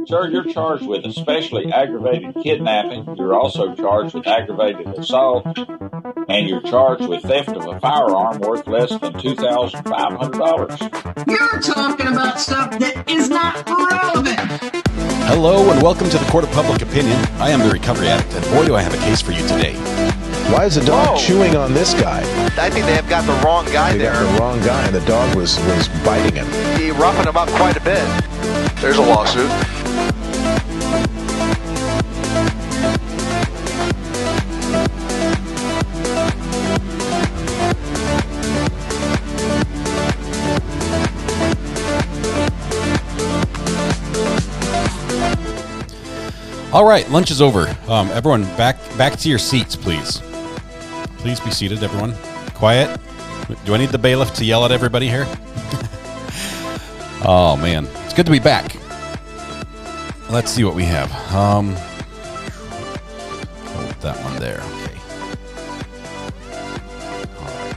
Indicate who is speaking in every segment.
Speaker 1: Sir, you're charged with especially aggravated kidnapping. You're also charged with aggravated assault, and you're charged with theft of a firearm worth less than $2,500.
Speaker 2: You're talking about stuff that is not relevant.
Speaker 3: Hello and welcome to the Court of Public Opinion. I am the recovery addict, and boy, do I have a case for you today.
Speaker 4: Why is the dog chewing on this guy?
Speaker 5: I think they have got the wrong guy
Speaker 4: They
Speaker 5: there.
Speaker 4: got the wrong guy, and the dog was biting him.
Speaker 5: He roughened him up quite a bit. There's a lawsuit.
Speaker 3: All right, lunch is over. Everyone, back to your seats, please. Please be seated, everyone. Quiet. Do I need the bailiff to yell at everybody here? Oh, man. It's good to be back. Let's see what we have. Hold that one there. Okay. All right.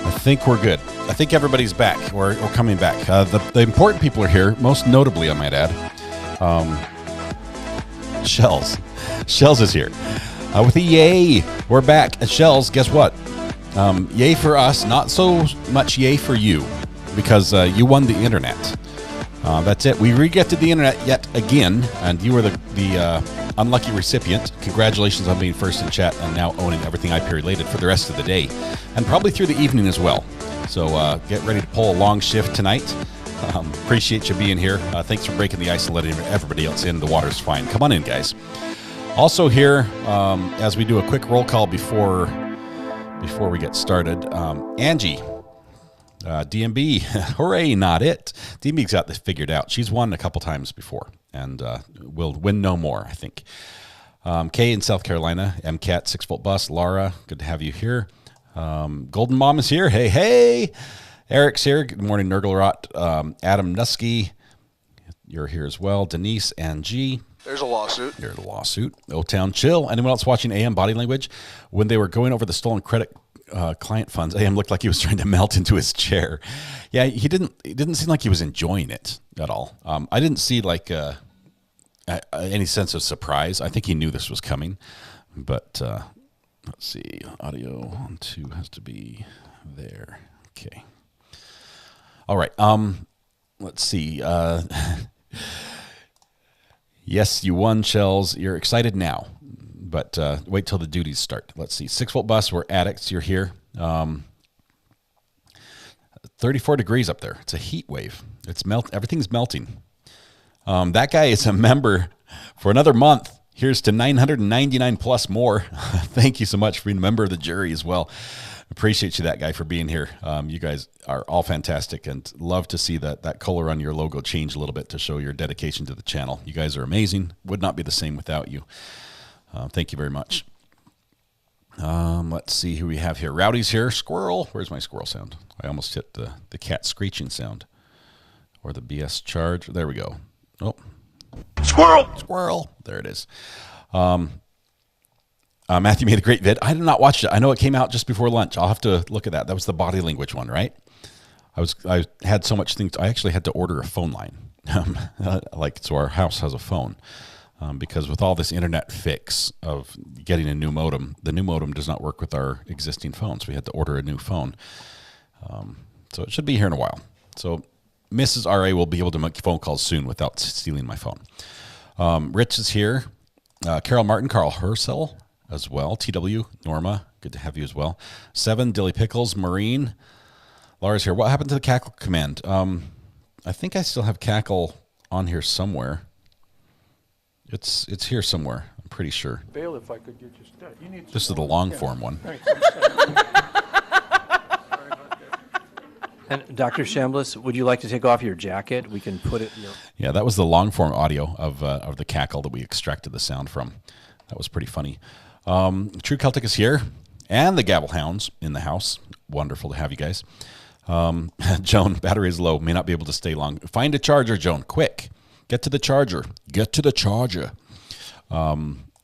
Speaker 3: I think we're good. I think everybody's back. We're coming back. The important people are here, most notably, I might add. Shells is here with a yay. We're back at Shells. Guess what? Yay for us, not so much yay for you, because you won the internet. That's it. We re-gifted the internet yet again, and you were the unlucky recipient. Congratulations on being first in chat and now owning everything IP related for the rest of the day, and probably through the evening as well. So get ready to pull a long shift tonight. Appreciate you being here. Thanks for breaking the ice and letting everybody else in. The water's fine. Come on in, guys. Also here, as we do a quick roll call before we get started, Angie, DMB, hooray, not it. DMB's got this figured out. She's won a couple times before, and will win no more, I think. Kay in South Carolina, MCAT, 6-volt bus. Laura, good to have you here. Golden Mom is here. Hey, hey. Eric's here. Good morning, Nurglerot. Adam Nusky, you're here as well. Denise and G.
Speaker 5: There's a lawsuit.
Speaker 3: There's a lawsuit. O-Town Chill. Anyone else watching AM Body Language? When they were going over the stolen credit client funds, AM looked like he was trying to melt into his chair. Yeah, he didn't seem like he was enjoying it at all. I didn't see like any sense of surprise. I think he knew this was coming. But let's see. Audio on 2 has to be there. Okay. All right. Let's see. Yes, you won, Shells. You're excited now, but wait till the duties start. Let's see. 6-volt bus. We're addicts. You're here. 34 degrees up there. It's a heat wave. Everything's melting. That guy is a member for another month. Here's to 999 plus more. Thank you so much for being a member of the jury as well. Appreciate you, that guy, for being here. You guys are all fantastic, and love to see that color on your logo change a little bit to show your dedication to the channel. You guys are amazing. Would not be the same without you. Thank you very much. Let's see who we have here. Rowdy's here. Squirrel. Where's my squirrel sound? I almost hit the cat screeching sound. Or the BS charge. There we go. Oh. Squirrel. There it is. Matthew made a great vid. I did not watch it. I know it came out just before lunch. I'll have to look at that. That was the body language one, right? I had so much things. I actually had to order a phone line. So our house has a phone. Because with all this internet fix of getting a new modem, the new modem does not work with our existing phones. We had to order a new phone. So it should be here in a while. So Mrs. R.A. will be able to make phone calls soon without stealing my phone. Rich is here. Carol Martin, Carl Herschel as well. TW, Norma, good to have you as well. 7, Dilly Pickles, Marine. Laura's here. What happened to the cackle command? I think I still have cackle on here somewhere. It's here somewhere, I'm pretty sure.
Speaker 6: Bail, if I could get you need
Speaker 3: this is the long form one.
Speaker 6: And Dr. Chambliss, would you like to take off your jacket? We can put it in your...
Speaker 3: Yeah, that was the long form audio of the cackle that we extracted the sound from. That was pretty funny. True Celtic is here, and the Gavel Hounds in the house. Wonderful to have you guys. Joan, battery is low. May not be able to stay long. Find a charger, Joan. Quick. Get to the charger. Get to the charger.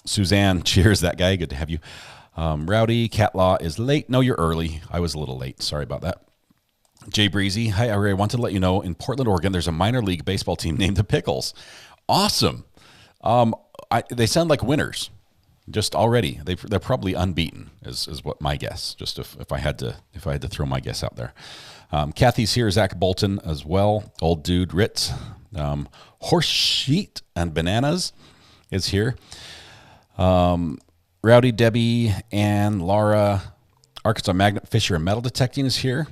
Speaker 3: Suzanne, cheers, that guy. Good to have you. Rowdy, Cat Law is late. No, you're early. I was a little late. Sorry about that. Jay Breezy, hi, I wanted to let you know, in Portland, Oregon, there's a minor league baseball team named the Pickles. Awesome. They sound like winners. Just already, they're probably unbeaten. Is what my guess. Just if I had to throw my guess out there. Kathy's here. Zach Bolton as well. Old dude Ritz. Horse Sheet and Bananas is here. Rowdy Debbie and Laura. Arkansas Magnet Fisher and Metal Detecting is here.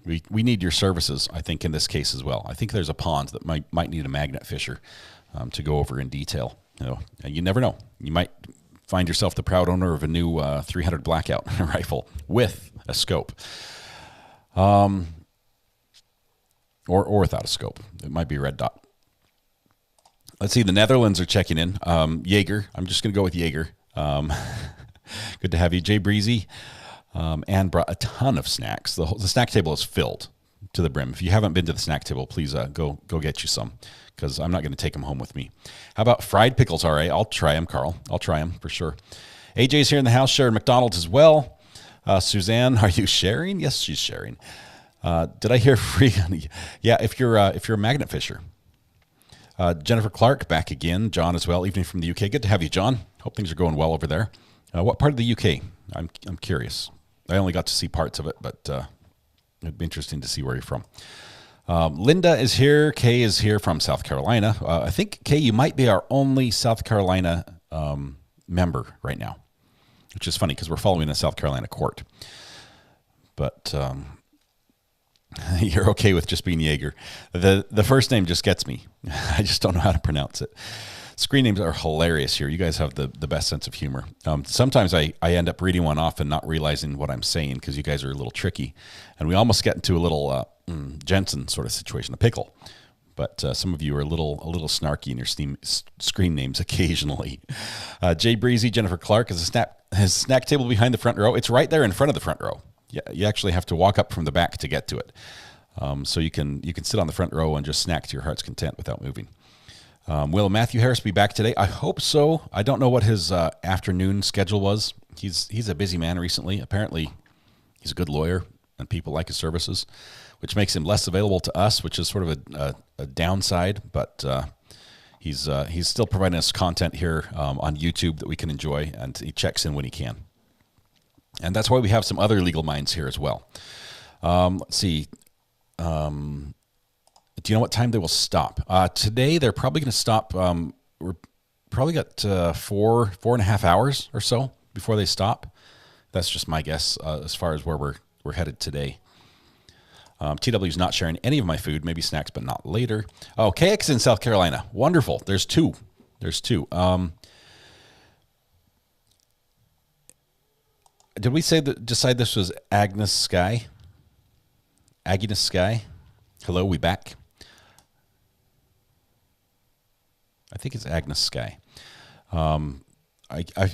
Speaker 3: We need your services, I think, in this case as well. I think there's a pond that might need a magnet fisher to go over in detail. You never know. You might find yourself the proud owner of a new 300 Blackout rifle with a scope, or without a scope. It might be a red dot. Let's see. The Netherlands are checking in. Jaeger. I'm just going to go with Jaeger. Good to have you, Jay Breezy. And brought a ton of snacks. The snack table is filled to the brim. If you haven't been to the snack table, please go get you some, because I'm not going to take them home with me. How about fried pickles? All right, I'll try them, Carl. I'll try them for sure. AJ's here in the house, sharing McDonald's as well. Suzanne, are you sharing? Yes, she's sharing. Did I hear free? Yeah, if you're a magnet fisher. Jennifer Clark back again. John as well, evening from the UK. Good to have you, John. Hope things are going well over there. What part of the UK? I'm curious. I only got to see parts of it, but it'd be interesting to see where you're from. Linda is here. Kay is here from South Carolina. I think, Kay, you might be our only South Carolina member right now, which is funny because we're following a South Carolina court. But you're okay with just being Jaeger. The first name just gets me. I just don't know how to pronounce it. Screen names are hilarious here. You guys have the best sense of humor. Sometimes I end up reading one off and not realizing what I'm saying because you guys are a little tricky. And we almost get into a little Jensen sort of situation, a pickle. But some of you are a little snarky in your screen names occasionally. Jay Breezy, Jennifer Clark has a snack table behind the front row. It's right there in front of the front row. Yeah, you actually have to walk up from the back to get to it. So you can sit on the front row and just snack to your heart's content without moving. Will Matthew Harris be back today? I hope so. I don't know what his afternoon schedule was. He's a busy man recently. Apparently, he's a good lawyer and people like his services, which makes him less available to us, which is sort of a downside. But he's still providing us content here on YouTube that we can enjoy, and he checks in when he can. And that's why we have some other legal minds here as well. Let's see. Do you know what time they will stop? Today, they're probably going to stop. We're probably got 4.5 hours or so before they stop. That's just my guess as far as where we're headed today. TW's not sharing any of my food, maybe snacks, but not later. Oh, KX in South Carolina. Wonderful. There's two. Did we decide this was Agnes Sky? Agnes Sky? Hello, we back? I think it's Agnes Sky. I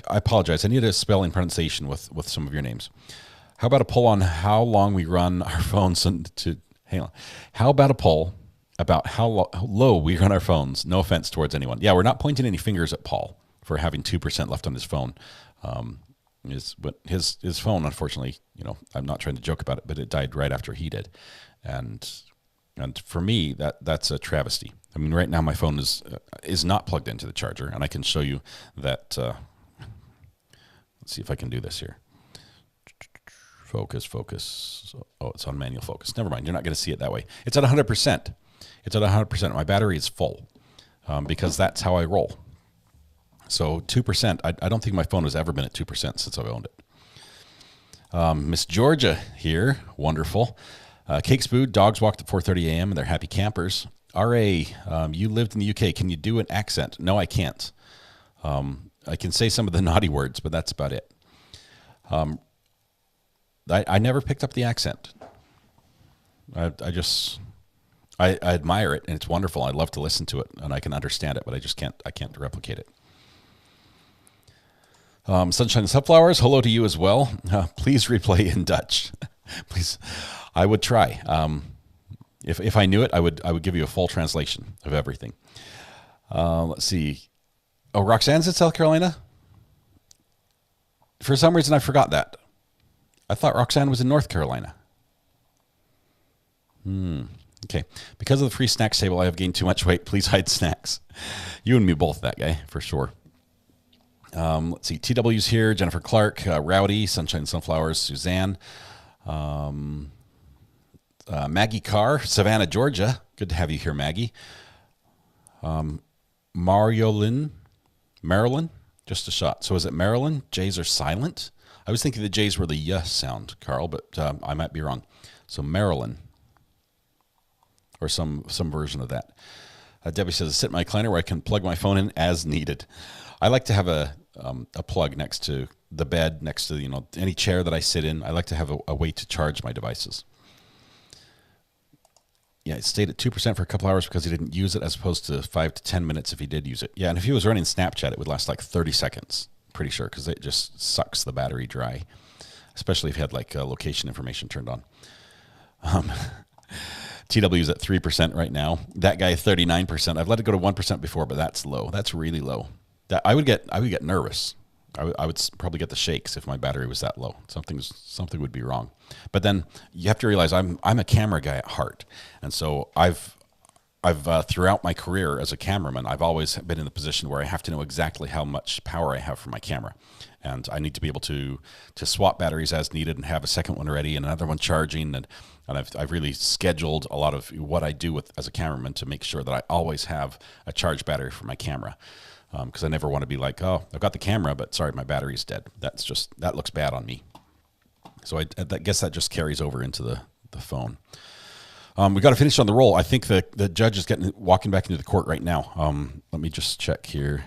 Speaker 3: apologize. I need a spelling pronunciation with some of your names. How about a poll on how long we run our phones hang on. How about a poll about how low we run our phones? No offense towards anyone. Yeah, we're not pointing any fingers at Paul for having 2% left on his phone. But his phone, unfortunately, I'm not trying to joke about it, but it died right after he did. And for me, that's a travesty. I mean, right now my phone is not plugged into the charger, and I can show you that. Let's see if I can do this here. Focus. Oh, it's on manual focus. Never mind. You're not going to see it that way. It's at 100%. It's at 100%. My battery is full because that's how I roll. So 2%. I don't think my phone has ever been at 2% since I've owned it. Miss Georgia here. Wonderful. Cakes Food, dogs walked at 4:30 a.m. and they're happy campers. R.A., you lived in the UK. Can you do an accent? No, I can't. I can say some of the naughty words, but that's about it. I never picked up the accent. I admire it, and it's wonderful. I love to listen to it, and I can understand it, but I can't replicate it. Sunshine and Sunflowers, hello to you as well. Please replay in Dutch. Please. I would try. If I knew it, I would give you a full translation of everything. Let's see. Oh, Roxanne's in South Carolina? For some reason, I forgot that. I thought Roxanne was in North Carolina. Okay. Because of the free snacks table, I have gained too much weight. Please hide snacks. You and me both, that guy, for sure. Let's see. TW's here. Jennifer Clark, Rowdy, Sunshine Sunflowers, Suzanne, Maggie Carr, Savannah, Georgia. Good to have you here, Maggie. Marilyn, just a shot. So is it Marilyn? J's are silent? I was thinking the J's were the yes sound, Carl, but I might be wrong. So Marilyn, or some version of that. Debbie says, sit in my recliner where I can plug my phone in as needed. I like to have a plug next to the bed, next to any chair that I sit in. I like to have a way to charge my devices. Yeah, it stayed at 2% for a couple hours because he didn't use it, as opposed to 5 to 10 minutes if he did use it. Yeah, and if he was running Snapchat, it would last like 30 seconds. Pretty sure, because it just sucks the battery dry, especially if you had like location information turned on. TW's at 3% right now. That guy 39%. I've let it go to 1% before, but that's low. That's really low. I would get nervous. I would probably get the shakes if my battery was that low. Something would be wrong. But then you have to realize I'm a camera guy at heart, and so I've throughout my career as a cameraman, I've always been in the position where I have to know exactly how much power I have for my camera, and I need to be able to swap batteries as needed and have a second one ready and another one charging, and I've really scheduled a lot of what I do as a cameraman to make sure that I always have a charged battery for my camera. Because I never want to be like, oh, I've got the camera, but sorry, my battery's dead. That looks bad on me. So I guess that just carries over into the phone. We got to finish on the roll. I think the judge is walking back into the court right now. Let me just check here.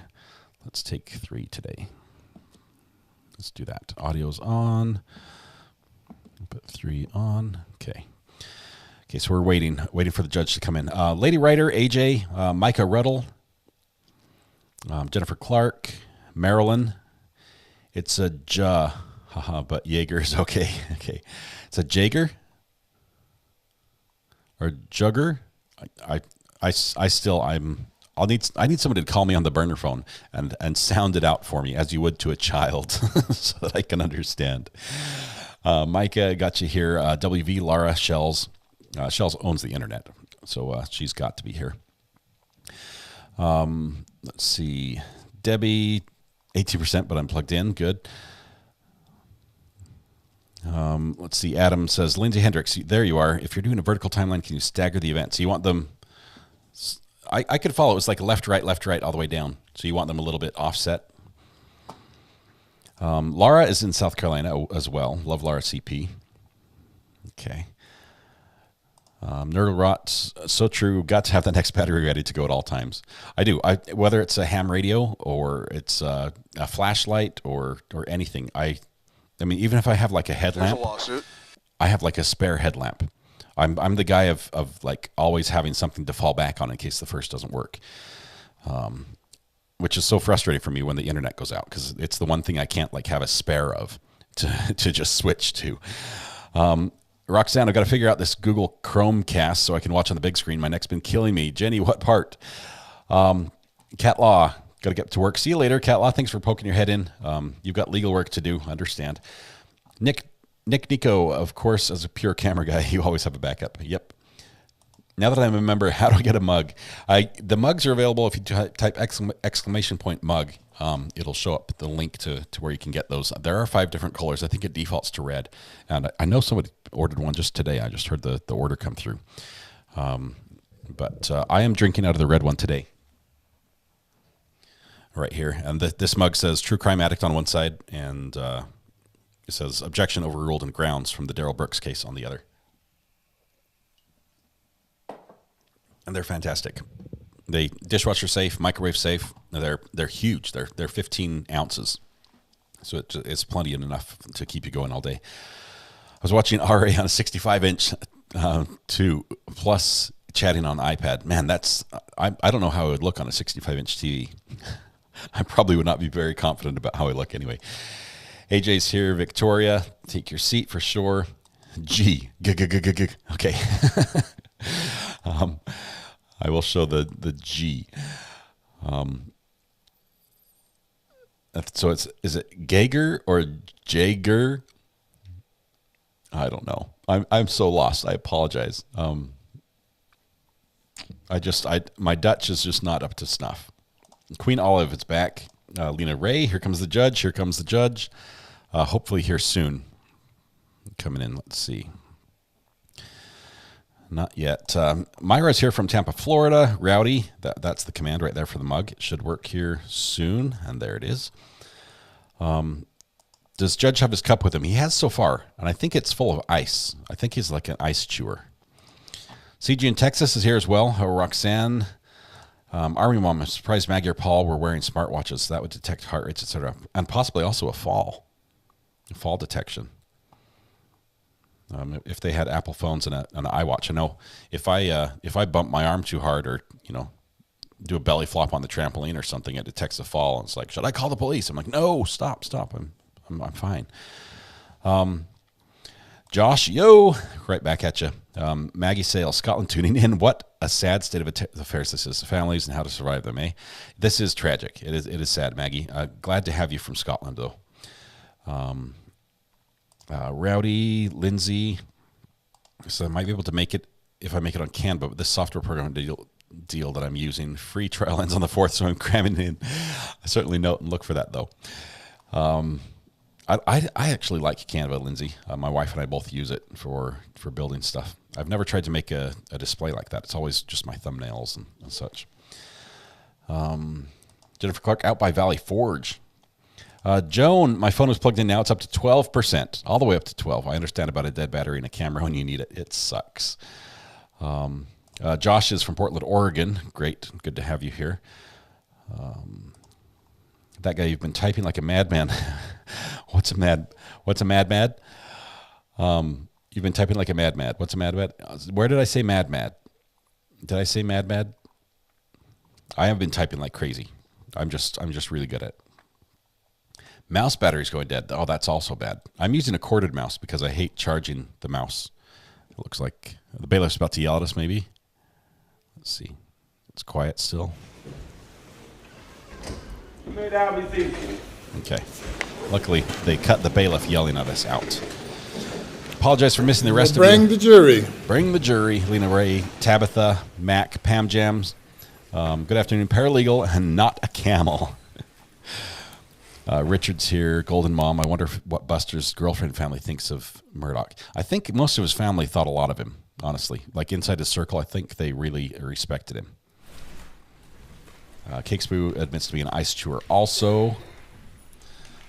Speaker 3: Let's take 3 today. Let's do that. Audio's on. Put 3 on. Okay. Okay, so we're waiting for the judge to come in. Lady Writer, AJ, Micah Ruddle, Jennifer Clark, Marilyn. It's a but Jaeger is okay. Okay, it's a Jaeger or Jugger. I need somebody to call me on the burner phone and sound it out for me as you would to a child, so that I can understand. Micah got you here. WV Laura Shells. Shells owns the internet, so she's got to be here. Let's see. Debbie, 18%, but I'm plugged in. Good. Let's see. Adam says, Lindsay Hendricks, there you are. If you're doing a vertical timeline, can you stagger the events? So you want them, I could follow. It's like left, right, all the way down. So you want them a little bit offset. Laura is in South Carolina as well. Love Laura CP. Okay. Nerdle Rot, so true. Got to have the next battery ready to go at all times. I do. Whether it's a ham radio or it's a flashlight or anything. I mean, even if I have like a headlamp,
Speaker 5: There's a lawsuit.
Speaker 3: I have like a spare headlamp. I'm the guy of like always having something to fall back on in case the first doesn't work. Which is so frustrating for me when the internet goes out, because it's the one thing I can't like have a spare of to just switch to. Roxanne, I've got to figure out this Google Chromecast so I can watch on the big screen. My neck's been killing me. Jenny, what part? Cat Law, got to get to work. See you later, Cat Law. Thanks for poking your head in. You've got legal work to do. Understand. Nick Nico, of course, as a pure camera guy, you always have a backup. Yep. Now that I remember, how do I get a mug? The mugs are available if you type exclamation point mug. It'll show up the link to where you can get those. There are 5 different colors. I think it defaults to red. And I know somebody ordered one just today. I just heard the order come through. But I am drinking out of the red one today. Right here. And this mug says True Crime Addict on one side, and it says Objection Overruled in Grounds from the Darrell Brooks case on the other. And they're fantastic. They dishwasher safe, microwave safe. They're huge. They're 15 ounces, so it's plenty and enough to keep you going all day. I was watching RA on a 65-inch 2 plus chatting on iPad. Man, I don't know how it would look on a 65-inch TV. I probably would not be very confident about how I look anyway. AJ's here. Victoria, take your seat for sure. G. Okay. I will show the G. So is it Geiger or Jaeger? I don't know. I'm so lost. I apologize. My Dutch is just not up to snuff. Queen Olive is back. Lena Ray, here comes the judge. Here comes the judge. Hopefully here soon. Coming in, let's see. Not yet. Myra's here from Tampa, Florida. Rowdy, that's the command right there for the mug. It should work here soon, and there it is. Does Judge have his cup with him? He has so far, and I think it's full of ice. I think he's like an ice chewer. CG in Texas is here as well. Roxanne. Army Mom, I'm surprised Maggie or Paul were wearing smartwatches. That would detect heart rates, etc. And possibly also a fall detection. If they had Apple phones and an iWatch. I know if I bump my arm too hard or, do a belly flop on the trampoline or something, it detects a fall. And it's like, should I call the police? I'm like, no, stop. I'm fine. Josh, yo, right back at you. Maggie Sales, Scotland tuning in. What a sad state of affairs this is. Families and how to survive them, eh? This is tragic. It is sad, Maggie. Glad to have you from Scotland, though. Rowdy, Lindsay. So I might be able to make it if I make it on Canva, but this software program deal that I'm using, free trial ends on the 4th, so I'm cramming in. I certainly note and look for that, though. I actually like Canva, Lindsay. My wife and I both use it for building stuff. I've never tried to make a display like that. It's always just my thumbnails and such. Jennifer Clark, out by Valley Forge. Joan, my phone is plugged in now. It's up to 12%, all the way up to 12. I understand about a dead battery and a camera when you need it. It sucks. Josh is from Portland, Oregon. Great. Good to have you here. That guy, you've been typing like a madman. What's a mad? You've been typing like a mad. What's a mad? Where did I say mad? Did I say mad? I have been typing like crazy. I'm just really good at it. Mouse battery's going dead. Oh, that's also bad. I'm using a corded mouse because I hate charging the mouse. It looks like the bailiff's about to yell at us, maybe. Let's see. It's quiet still. Okay. Luckily, they cut the bailiff yelling at us out. Apologize for missing the rest of you.
Speaker 7: Bring the jury.
Speaker 3: Bring the jury. Lena Ray, Tabitha, Mac, Pam Jams. Good afternoon. Paralegal and not a camel. Richard's here. Golden Mom. I wonder what Buster's girlfriend family thinks of Murdaugh. I think most of his family thought a lot of him, honestly. Like inside his circle, I think they really respected him. Cakespoo admits to be an ice chewer also.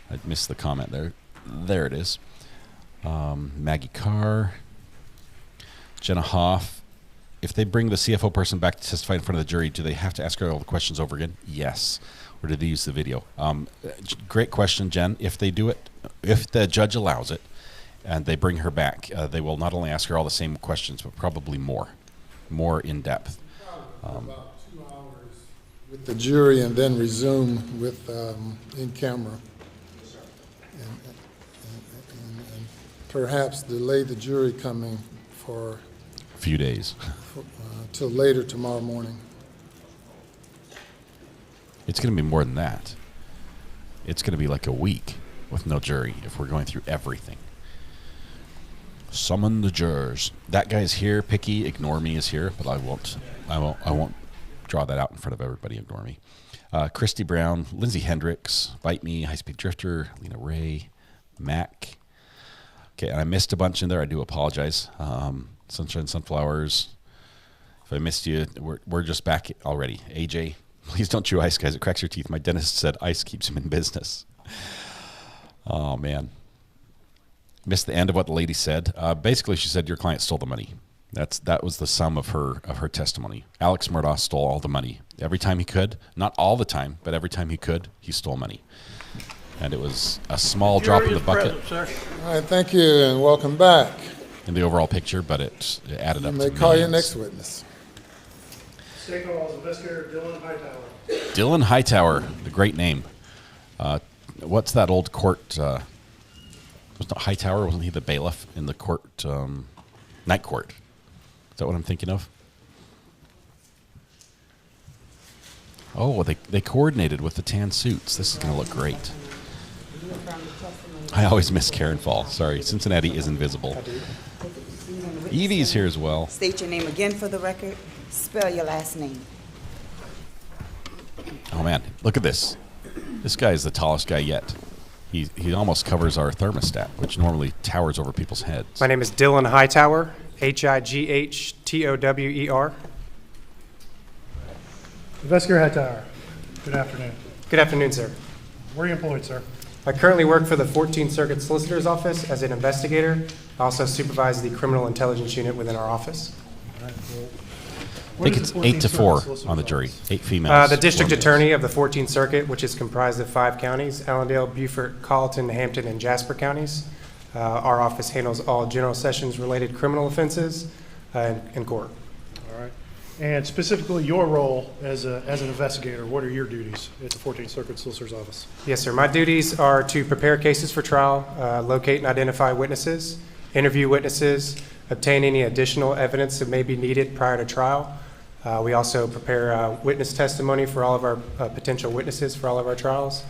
Speaker 3: I missed the comment there. There it is. Maggie Carr. Jenna Hoff. If they bring the CFO person back to testify in front of the jury, do they have to ask her all the questions over again? Yes. Or do they use the video? Great question, Jen. If they do it, if the judge allows it, and they bring her back, they will not only ask her all the same questions, but probably more in depth.
Speaker 7: About 2 hours with the jury, and then resume with in camera, and perhaps delay the jury coming for
Speaker 3: a few days
Speaker 7: till later tomorrow morning.
Speaker 3: It's going to be more than that. It's going to be like a week with no jury if we're going through everything. Summon the jurors. That guy's here. Picky, ignore me is here, but I won't draw that out in front of everybody. Ignore me. Christy Brown, Lindsay Hendricks, Bite Me, High Speed Drifter, Lena Ray, Mac. Okay, and I missed a bunch in there. I do apologize. Sunshine Sunflowers. If I missed you, we're just back already. AJ. Please don't chew ice, guys. It cracks your teeth. My dentist said ice keeps him in business. Oh, man. Missed the end of what the lady said. Basically, she said your client stole the money. That was the sum of her testimony. Alex Murdaugh stole all the money. Every time he could. Not all the time, but every time he could, he stole money. And it was a small drop in the bucket.
Speaker 7: All right, thank you, and welcome back.
Speaker 3: In the overall picture, but it added up to
Speaker 7: You may call your
Speaker 3: millions.
Speaker 7: next witness.
Speaker 8: State Hall's investigator Dylan Hightower.
Speaker 3: Dylan Hightower, the great name. What's that old court? Was not Hightower? Wasn't he the bailiff in the court? Night court. Is that what I'm thinking of? Oh, they coordinated with the tan suits. This is going to look great. I always miss Karen Fall. Sorry, Cincinnati is invisible. Evie's here as well.
Speaker 9: State your name again for the record. Spell your last name.
Speaker 3: Oh man, look at this. This guy is the tallest guy yet. He almost covers our thermostat, which normally towers over people's heads.
Speaker 10: My name is Dylan Hightower, Hightower.
Speaker 8: Investigator Hightower, good afternoon.
Speaker 10: Good afternoon, sir.
Speaker 8: Where are you employed, sir?
Speaker 10: I currently work for the 14th Circuit Solicitor's Office as an investigator. I also supervise the Criminal Intelligence Unit within our office.
Speaker 3: I think it's 8 to 4 on the jury. 8 females.
Speaker 10: The District
Speaker 3: 4 males.
Speaker 10: Attorney of the 14th Circuit, which is comprised of 5 counties, Allendale, Beaufort, Colleton, Hampton, and Jasper counties. Our office handles all general sessions-related criminal offenses in court.
Speaker 8: All right. And specifically your role as an investigator, what are your duties at the 14th Circuit Solicitor's Office?
Speaker 10: Yes, sir. My duties are to prepare cases for trial, locate and identify witnesses, interview witnesses, obtain any additional evidence that may be needed prior to trial. We also prepare witness testimony for all of our potential witnesses for all of our trials.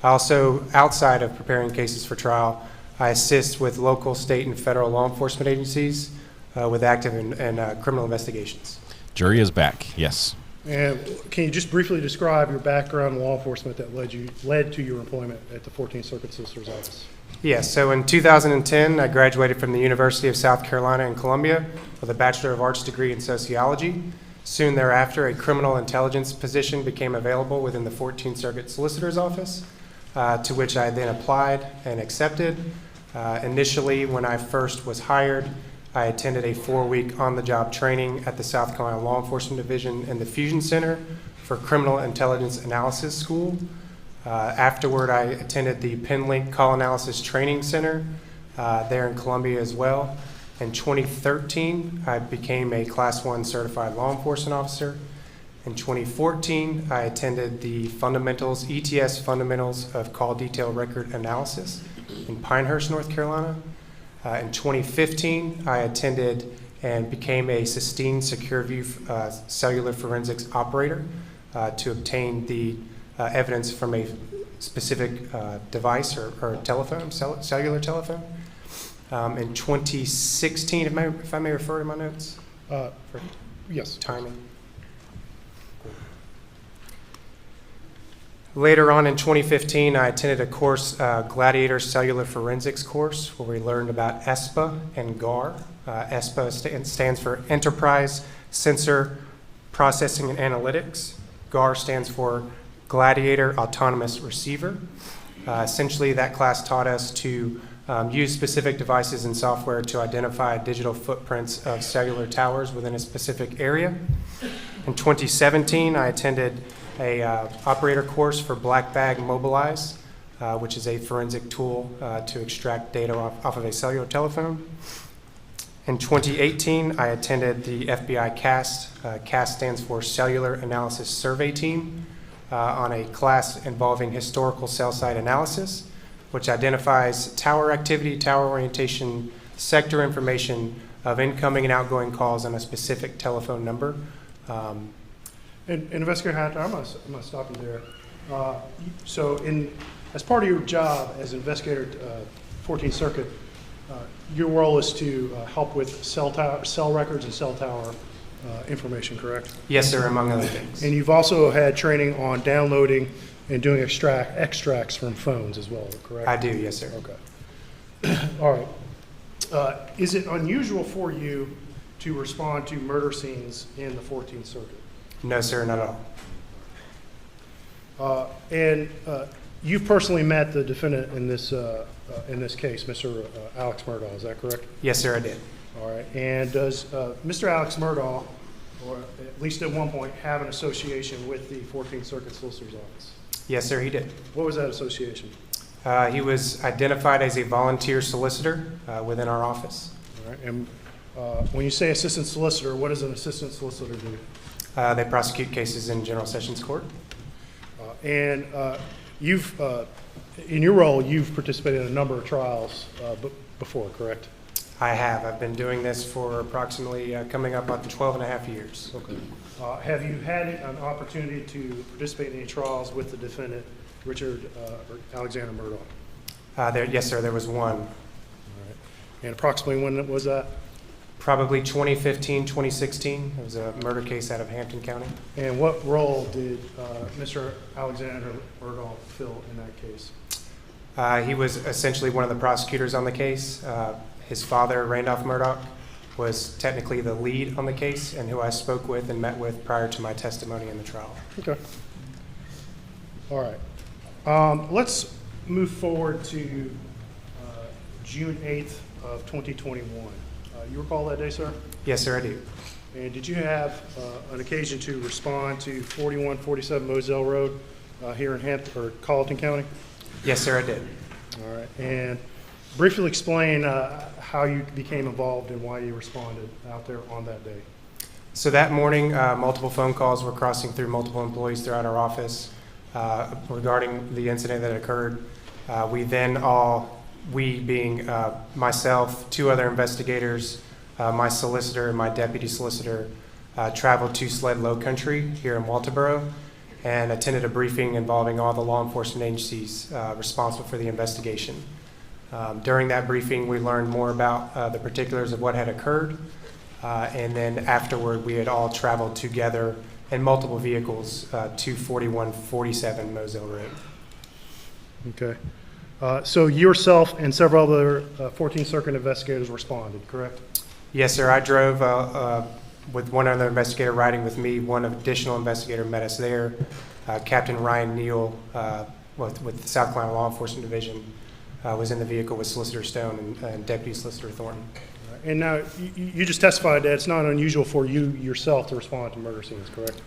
Speaker 10: I also, outside of preparing cases for trial, I assist with local, state, and federal law enforcement agencies with active and criminal investigations.
Speaker 3: Jury is back, yes.
Speaker 8: And can you just briefly describe your background in law enforcement that led to your employment at the 14th Circuit Solicitor's Office?
Speaker 10: Yes, so in 2010, I graduated from the University of South Carolina in Columbia with a Bachelor of Arts degree in sociology. Soon thereafter, a criminal intelligence position became available within the 14th Circuit Solicitor's Office, to which I then applied and accepted. Initially, when I first was hired, I attended a 4-week on-the-job training at the South Carolina Law Enforcement Division in the Fusion Center for Criminal Intelligence Analysis School. Afterward, I attended the PennLink Call Analysis Training Center there in Columbia as well. In 2013, I became a Class 1 certified law enforcement officer. In 2014, I attended the ETS Fundamentals of Call Detail Record Analysis in Pinehurst, North Carolina. In 2015, I attended and became a Sistine SecureView cellular forensics operator to obtain the evidence from a specific device or telephone, cellular telephone. In 2016, if I may refer to my notes? For
Speaker 8: Yes.
Speaker 10: timing. Later on in 2015, I attended a course, Gladiator Cellular Forensics course, where we learned about ESPA and GAR. ESPA stands for Enterprise Sensor Processing and Analytics. GAR stands for Gladiator Autonomous Receiver. Essentially, that class taught us to use specific devices and software to identify digital footprints of cellular towers within a specific area. In 2017, I attended a operator course for Black Bag Mobilize, which is a forensic tool to extract data off of a cellular telephone. In 2018, I attended the FBI CAST. CAST stands for Cellular Analysis Survey Team, on a class involving historical cell site analysis, which identifies tower activity, tower orientation, sector information of incoming and outgoing calls on a specific telephone number.
Speaker 8: And Investigator Hightower, I'm going to stop you there. So as part of your job as investigator at 14th Circuit, your role is to help with cell records and cell tower information, correct?
Speaker 10: Yes, sir, among other things.
Speaker 8: And you've also had training on downloading and doing extracts from phones as well, correct?
Speaker 10: I do, yes, sir.
Speaker 8: Okay. All right. Is it unusual for you to respond to murder scenes in the 14th Circuit?
Speaker 10: No, sir, not at all.
Speaker 8: And you've personally met the defendant in this case, Mr. Alex Murdaugh, is that correct?
Speaker 10: Yes, sir, I did.
Speaker 8: All right. And does Mr. Alex Murdaugh, or at least at one point, have an association with the 14th Circuit Solicitor's Office?
Speaker 10: Yes, sir, he did.
Speaker 8: What was that association?
Speaker 10: He was identified as a volunteer solicitor within our office.
Speaker 8: All right. And when you say assistant solicitor, what does an assistant solicitor do?
Speaker 10: They prosecute cases in General Sessions Court.
Speaker 8: And you've, in your role, you've participated in a number of trials before, correct?
Speaker 10: I have. I've been doing this for approximately coming up on 12 and a half years.
Speaker 8: Okay. Have you had an opportunity to participate in any trials with the defendant, Richard or Alexander Murdaugh?
Speaker 10: Yes, sir, there was one.
Speaker 8: All right. And approximately when was that?
Speaker 10: Probably 2015, 2016. It was a murder case out of Hampton County.
Speaker 8: And what role did Mr. Alexander Murdaugh fill in that case?
Speaker 10: He was essentially one of the prosecutors on the case. His father, Randolph Murdaugh, was technically the lead on the case and who I spoke with and met with prior to my testimony in the trial.
Speaker 8: Okay. All right. Let's move forward to June 8th of 2021. You recall that day, sir?
Speaker 10: Yes, sir, I do.
Speaker 8: And did you have an occasion to respond to 4147 Moselle Road here in Hampton or Colleton County?
Speaker 10: Yes, sir, I did.
Speaker 8: All right. And briefly explain how you became involved and why you responded out there on that day.
Speaker 10: So that morning, multiple phone calls were crossing through multiple employees throughout our office regarding the incident that occurred. We being myself, two other investigators, my solicitor and my deputy solicitor, traveled to Sled Low Country here in Walterboro and attended a briefing involving all the law enforcement agencies responsible for the investigation. During that briefing, we learned more about the particulars of what had occurred, and then afterward, we had all traveled together in multiple vehicles to 4147 Moselle Road.
Speaker 8: Okay. So yourself and several other 14th Circuit investigators responded, correct?
Speaker 10: Yes, sir. I drove with one other investigator riding with me. One additional investigator met us there. Captain Ryan Neal with the South Carolina Law Enforcement Division was in the vehicle with Solicitor Stone and Deputy Solicitor Thornton.
Speaker 8: And now you just testified that it's not unusual for you yourself to respond to murder scenes, correct?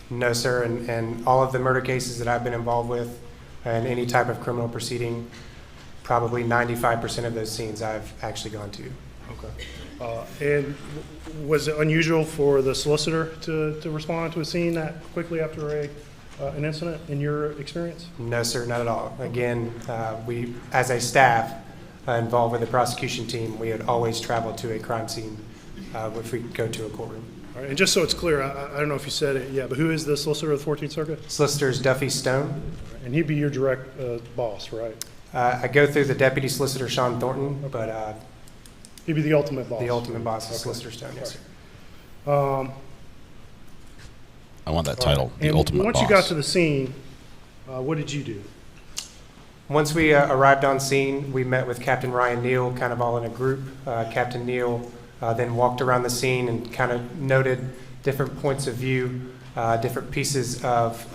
Speaker 10: No, sir. And all of the murder cases that I've been involved with and any type of criminal proceeding, probably 95% of those scenes I've actually gone to.
Speaker 8: Okay. And was it unusual for the solicitor to respond to a scene that quickly after an incident in your experience?
Speaker 10: No, sir, not at all. Again, we, as a staff involved with the prosecution team, we had always traveled to a crime scene if we go to a courtroom.
Speaker 8: All right. And just so it's clear, I don't know if you said it yet, but who is the solicitor of the 14th Circuit?
Speaker 10: Solicitor is Duffy Stone.
Speaker 8: And he'd be your direct boss, right?
Speaker 10: I go through the Deputy Solicitor, Sean Thornton, but
Speaker 8: He'd be the ultimate boss.
Speaker 10: the ultimate boss is Solicitor Stone, yes, sir.
Speaker 3: I want that title, the
Speaker 8: and
Speaker 3: ultimate
Speaker 8: once
Speaker 3: boss.
Speaker 8: you got to the scene, what did you do?
Speaker 10: Once we arrived on scene, we met with Captain Ryan Neal, kind of all in a group. Captain Neal then walked around the scene and kind of noted different points of view, different pieces of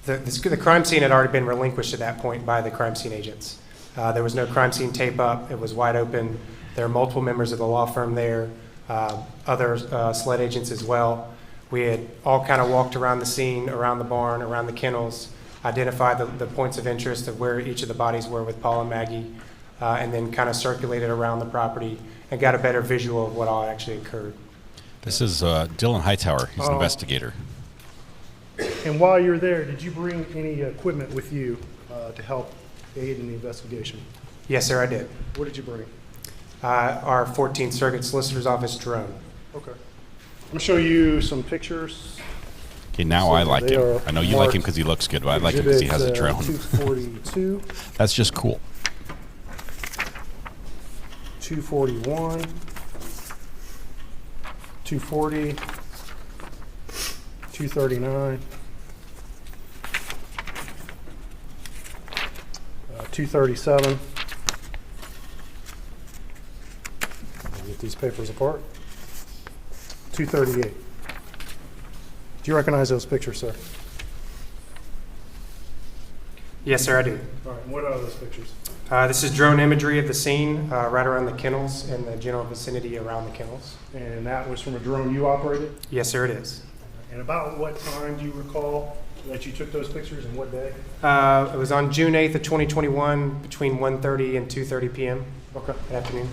Speaker 10: the crime scene had already been relinquished at that point by the crime scene agents. There was no crime scene tape up. It was wide open. There are multiple members of the law firm there, other SLED agents as well. We had all kind of walked around the scene, around the barn, around the kennels, identified the points of interest of where each of the bodies were with Paul and Maggie, and then kind of circulated around the property and got a better visual of what all actually occurred.
Speaker 3: This is Dylan Hightower. He's an investigator.
Speaker 8: And while you're there, did you bring any equipment with you to help aid in the investigation?
Speaker 10: Yes, sir, I did.
Speaker 8: What did you bring?
Speaker 10: Our 14th Circuit Solicitor's Office drone.
Speaker 8: Okay. I'm going to show you some pictures.
Speaker 3: Okay, now
Speaker 8: So
Speaker 3: I like
Speaker 8: they
Speaker 3: him.
Speaker 8: are
Speaker 3: I know you like him
Speaker 8: marked
Speaker 3: because he looks good, but I like him because he has a drone.
Speaker 8: 242,
Speaker 3: That's just cool.
Speaker 8: 241, 240, 239, 237. Get these papers apart. 238. Do you recognize those pictures, sir?
Speaker 10: Yes, sir, I do.
Speaker 8: All right, and what are those pictures?
Speaker 10: This is drone imagery of the scene right around the kennels and the general vicinity around the kennels.
Speaker 8: And that was from a drone you operated?
Speaker 10: Yes, sir, it is.
Speaker 8: And about what time do you recall that you took those pictures and what day?
Speaker 10: It was on June 8th of 2021 between 1:30 and 2:30 p.m.
Speaker 8: Okay.
Speaker 10: that afternoon.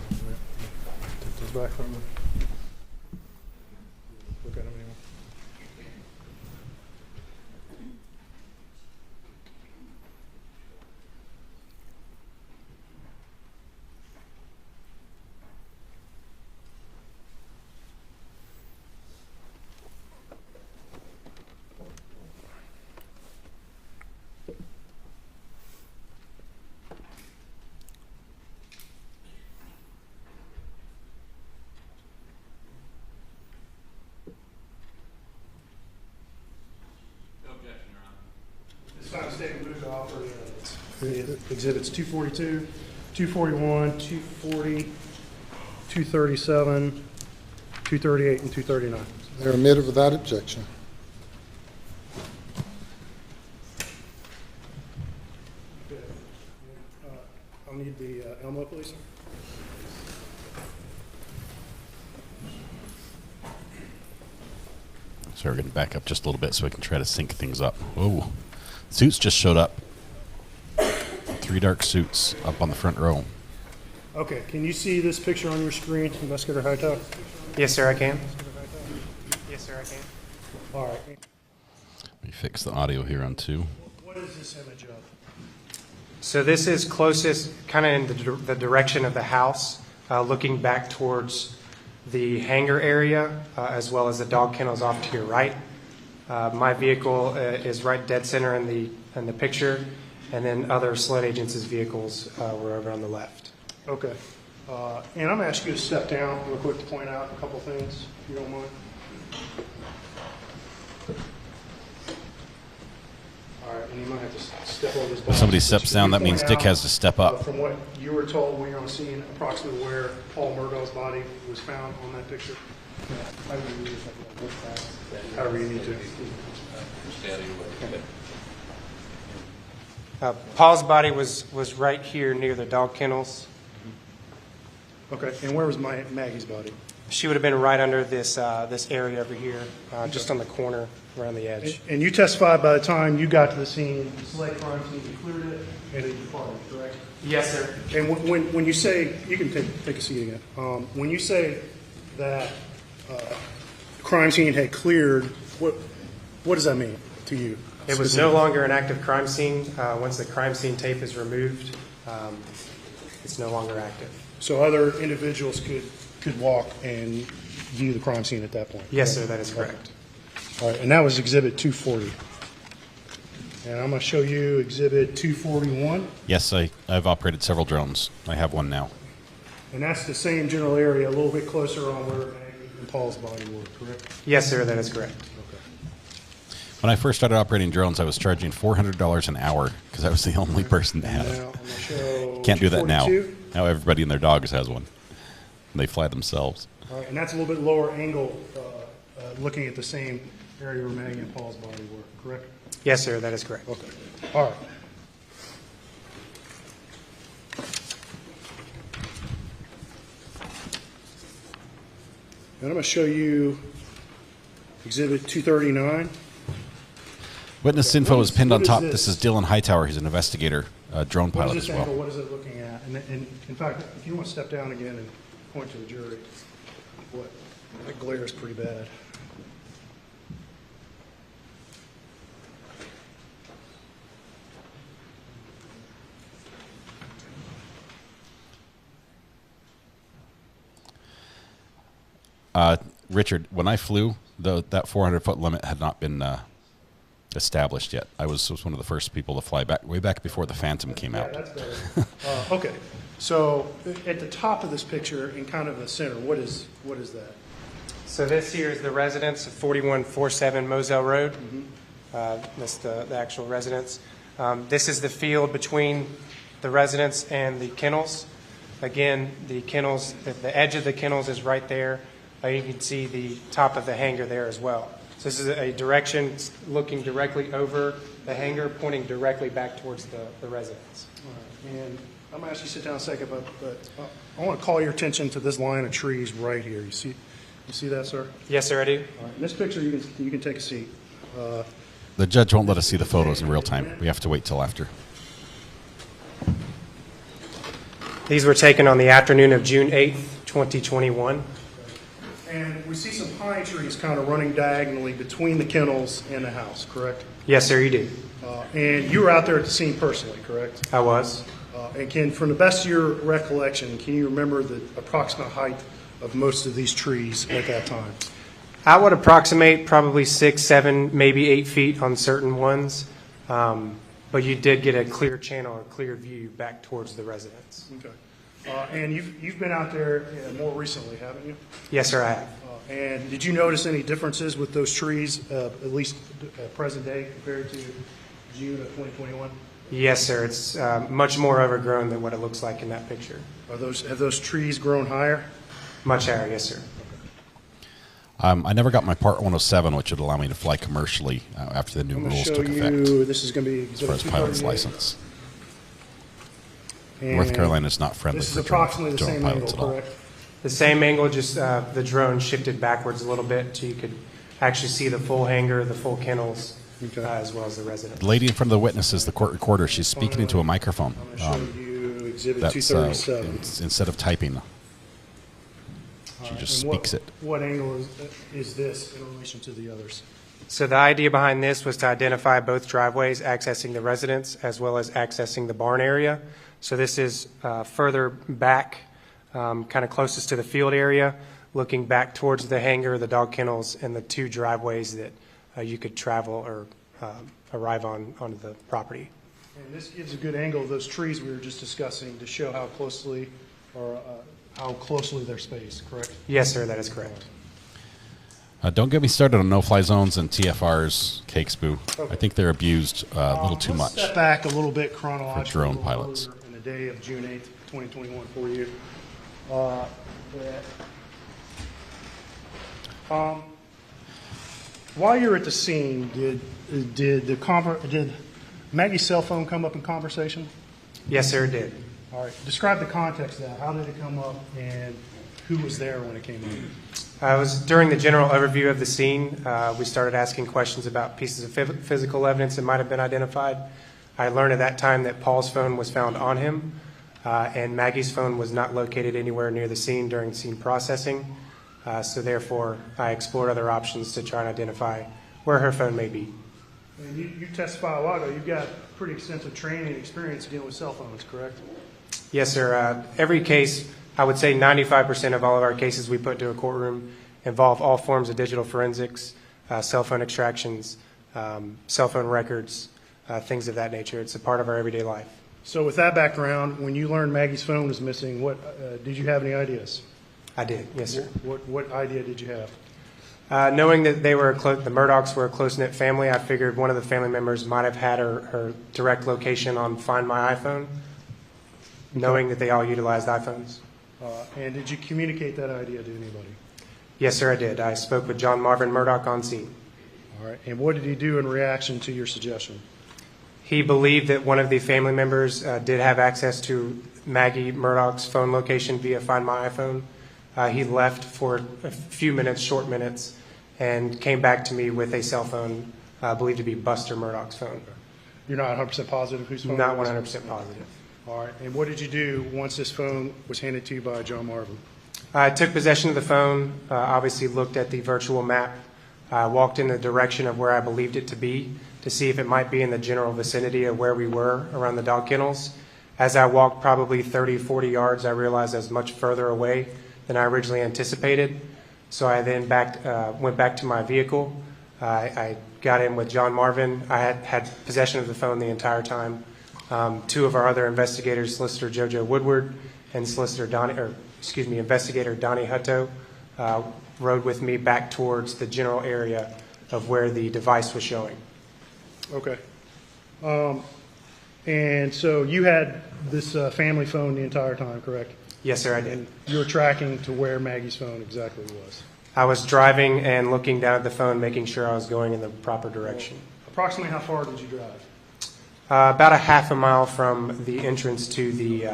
Speaker 8: Take those back from me. Look at them anymore. Exhibits 242, 241, 240, 237, 238, and 239.
Speaker 7: They're admitted without objection.
Speaker 8: I'll need the Elmo, please.
Speaker 3: So we're going to back up just a little bit so we can try to sync things up. Oh, suits just showed up. 3 dark suits up on the front row.
Speaker 8: Okay, can you see this picture on your screen, Investigator Hightower?
Speaker 10: Yes, sir, I can. Yes, sir, I can.
Speaker 8: All right.
Speaker 3: Let me fix the audio here on 2.
Speaker 8: What is this image of?
Speaker 10: So this is closest kind of in the direction of the house, looking back towards the hangar area, as well as the dog kennels off to your right. My vehicle is right dead center in the picture, and then other SLED agents' vehicles were over on the left.
Speaker 8: Okay. And I'm going to ask you to step down real quick to point out a couple things, if you don't mind. All right, and you might have to step over this box.
Speaker 3: If somebody steps down, that means Dick has to step up.
Speaker 8: From what you were told, we are seeing approximately where Paul Murdaugh's body was found on that picture. However you need to.
Speaker 10: Paul's body was right here near the dog kennels.
Speaker 8: Okay, and where was Maggie's body?
Speaker 10: She would have been right under this area over here, just on the corner, around the edge.
Speaker 8: And you testified by the time you got to the scene, the select crime scene, you cleared it, and it departed, correct?
Speaker 10: Yes, sir.
Speaker 8: And when you say, you can take a seat again. When you say that the crime scene had cleared, what does that mean to you?
Speaker 10: It was no longer an active crime scene. Once the crime scene tape is removed, it's no longer active.
Speaker 8: So other individuals could walk and view the crime scene at that point?
Speaker 10: Yes, sir, that is correct.
Speaker 8: Okay. All right, and that was Exhibit 240. And I'm going to show you Exhibit 241.
Speaker 3: Yes, I've operated several drones. I have one now.
Speaker 8: And that's the same general area, a little bit closer on where Maggie and Paul's body were, correct?
Speaker 10: Yes, sir, that is correct.
Speaker 3: When I first started operating drones, I was charging $400 an hour because I was the only person to have
Speaker 8: Now,
Speaker 3: it.
Speaker 8: I'm going to show
Speaker 3: Can't do that now.
Speaker 8: 242.
Speaker 3: Now everybody and their dogs has one. They fly themselves.
Speaker 8: All right, and that's a little bit lower angle, looking at the same area where Maggie and Paul's body were, correct?
Speaker 10: Yes, sir, that is correct.
Speaker 8: Okay. All right. And I'm going to show you Exhibit 239.
Speaker 3: Witness info is pinned on
Speaker 8: what is
Speaker 3: top.
Speaker 8: this?
Speaker 3: This is Dylan Hightower. He's an investigator, drone
Speaker 8: What
Speaker 3: pilot
Speaker 8: is
Speaker 3: as
Speaker 8: this angle?
Speaker 3: well.
Speaker 8: What is it looking at? And in fact, if you want to step down again and point to the jury, that glare is pretty bad.
Speaker 3: Richard, when I flew, that 400-foot limit had not been established yet. I was one of the first people to fly way back before the Phantom came out.
Speaker 8: Yeah, that's better. Okay, so at the top of this picture, in kind of the center, what is that?
Speaker 10: So this here is the residence of 4147 Moselle Road. That's the actual residence. This is the field between the residence and the kennels. Again, the kennels, the edge of the kennels is right there. You can see the top of the hangar there as well. So this is a direction looking directly over the hangar, pointing directly back towards the residence.
Speaker 8: All right. And I'm going to ask you to sit down a second, but I want to call your attention to this line of trees right here. You see that, sir?
Speaker 10: Yes, sir, I do.
Speaker 8: All right. In this picture, you can take a seat.
Speaker 3: The judge won't let us see the photos in real time. We have to wait till after.
Speaker 10: These were taken on the afternoon of June 8th, 2021.
Speaker 8: And we see some pine trees kind of running diagonally between the kennels and the house, correct?
Speaker 10: Yes, sir, you do.
Speaker 8: And you were out there at the scene personally, correct?
Speaker 10: I was.
Speaker 8: And from the best of your recollection, can you remember the approximate height of most of these trees at that time?
Speaker 10: I would approximate probably 6, 7, maybe 8 feet on certain ones. But you did get a clear channel, a clear view back towards the residence.
Speaker 8: Okay. And you've been out there more recently, haven't you?
Speaker 10: Yes, sir, I have.
Speaker 8: And did you notice any differences with those trees, at least present day, compared to June of 2021?
Speaker 10: Yes, sir. It's much more overgrown than what it looks like in that picture.
Speaker 8: Have those trees grown higher?
Speaker 10: Much higher, yes, sir.
Speaker 3: I never got my Part 107, which would allow me to fly commercially after the new
Speaker 8: I'm going to
Speaker 3: rules
Speaker 8: show
Speaker 3: took
Speaker 8: you,
Speaker 3: effect
Speaker 8: this is going to be
Speaker 3: as far as pilot's license.
Speaker 8: And
Speaker 3: North Carolina is not friendly
Speaker 8: this is
Speaker 3: for
Speaker 8: approximately the
Speaker 3: drone
Speaker 8: same
Speaker 3: pilots
Speaker 8: angle,
Speaker 3: at all.
Speaker 8: correct?
Speaker 10: The same angle, just the drone shifted backwards a little bit so you could actually see the full hangar, the full kennels, as well as the residents.
Speaker 3: The lady in front of the witness is the court recorder. She's speaking into a microphone.
Speaker 8: I'm going to show you Exhibit
Speaker 3: That's
Speaker 8: 237.
Speaker 3: instead of typing. She just
Speaker 8: And
Speaker 3: speaks it.
Speaker 8: What angle is this in relation to the others?
Speaker 10: So the idea behind this was to identify both driveways accessing the residence as well as accessing the barn area. So this is further back, kind of closest to the field area, looking back towards the hangar, the dog kennels, and the two driveways that you could travel or arrive onto the property.
Speaker 8: And this gives a good angle of those trees we were just discussing to show how closely they're spaced, correct?
Speaker 10: Yes, sir, that is correct.
Speaker 3: Don't get me started on no-fly zones and TFRs, cakes boo.
Speaker 8: Okay.
Speaker 3: I think they're abused a little too
Speaker 8: Let's
Speaker 3: much.
Speaker 8: step back a little bit chronologically.
Speaker 3: For drone pilots.
Speaker 8: In the day of June 8th, 2021 for you. While you were at the scene, did Maggie's cell phone come up in conversation?
Speaker 10: Yes, sir, it did.
Speaker 8: All right. Describe the context of that. How did it come up, and who was there when it came up?
Speaker 10: It was during the general overview of the scene. We started asking questions about pieces of physical evidence that might have been identified. I learned at that time that Paul's phone was found on him, and Maggie's phone was not located anywhere near the scene during scene processing. So therefore, I explored other options to try and identify where her phone may be.
Speaker 8: And you testified a while ago. You've got pretty extensive training and experience dealing with cell phones, correct?
Speaker 10: Yes, sir. Every case, I would say 95% of all of our cases we put to a courtroom involve all forms of digital forensics, cell phone extractions, cell phone records, things of that nature. It's a part of our everyday life.
Speaker 8: So with that background, when you learned Maggie's phone was missing, did you have any ideas?
Speaker 10: I did, yes, sir.
Speaker 8: What idea did you have?
Speaker 10: Knowing that the Murdaughs were a close-knit family, I figured one of the family members might have had her direct location on Find My iPhone, knowing that they all utilized iPhones.
Speaker 8: And did you communicate that idea to anybody?
Speaker 10: Yes, sir, I did. I spoke with John Marvin Murdaugh on scene.
Speaker 8: All right. And what did he do in reaction to your suggestion?
Speaker 10: He believed that one of the family members did have access to Maggie Murdaugh's phone location via Find My iPhone. He left for a few minutes, short minutes, and came back to me with a cell phone believed to be Buster Murdaugh's phone.
Speaker 8: You're not 100% positive whose phone
Speaker 10: Not
Speaker 8: it was?
Speaker 10: 100% positive.
Speaker 8: All right. And what did you do once this phone was handed to you by John Marvin?
Speaker 10: I took possession of the phone, obviously looked at the virtual map, walked in the direction of where I believed it to be to see if it might be in the general vicinity of where we were around the dog kennels. As I walked probably 30, 40 yards, I realized I was much further away than I originally anticipated. So I then went back to my vehicle. I got in with John Marvin. I had possession of the phone the entire time. Two of our other investigators, Solicitor Jojo Woodward and Investigator Donnie Hutto, rode with me back towards the general area of where the device was showing.
Speaker 8: Okay. And so you had this family phone the entire time, correct?
Speaker 10: Yes, sir, I did.
Speaker 8: And you were tracking to where Maggie's phone exactly was?
Speaker 10: I was driving and looking down at the phone, making sure I was going in the proper direction.
Speaker 8: Approximately how far did you drive?
Speaker 10: About a half a mile from the entrance to the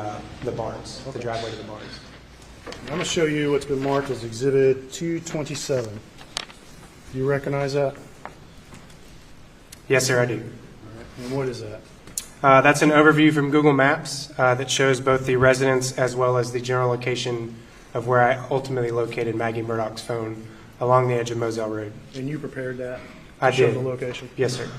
Speaker 10: barns, the driveway to the barns.
Speaker 8: I'm going to show you what's been marked as Exhibit 227. Do you recognize that?
Speaker 10: Yes, sir, I do.
Speaker 8: All right. And what is that?
Speaker 10: That's an overview from Google Maps that shows both the residence as well as the general location of where I ultimately located Maggie Murdaugh's phone along the edge of Moselle Road.
Speaker 8: And you prepared that?
Speaker 10: I
Speaker 8: to show
Speaker 10: did.
Speaker 8: the location?
Speaker 10: Yes, sir.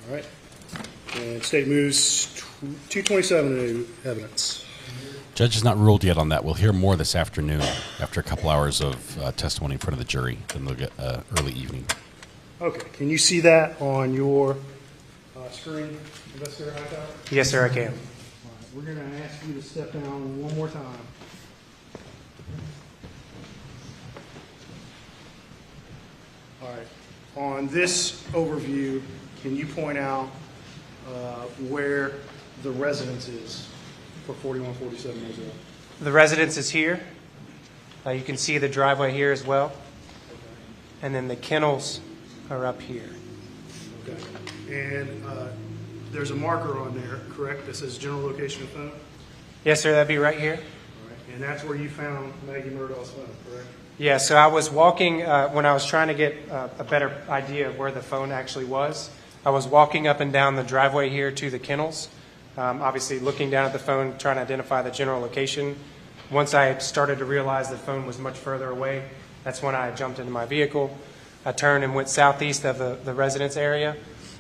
Speaker 8: All right. And state moves 227 into evidence.
Speaker 3: Judge has not ruled yet on that. We'll hear more this afternoon after a couple hours of testimony in front of the jury. Then they'll get early evening.
Speaker 8: Okay, can you see that on your screen, Investigator Hightower?
Speaker 10: Yes, sir, I can.
Speaker 8: All right, we're going to ask you to step down one more time. All right, on this overview, can you point out where the residence is for 4147 Moselle?
Speaker 10: The residence is here. You can see the driveway here as well. And then the kennels are up here.
Speaker 8: Okay. And there's a marker on there, correct, that says general location of phone?
Speaker 10: Yes, sir, that'd be right here.
Speaker 8: All right. And that's where you found Maggie Murdaugh's phone, correct?
Speaker 10: Yeah, so I was walking, when I was trying to get a better idea of where the phone actually was, I was walking up and down the driveway here to the kennels, obviously looking down at the phone, trying to identify the general location. Once I started to realize the phone was much further away, that's when I jumped into my vehicle. I turned and went southeast of the residence area.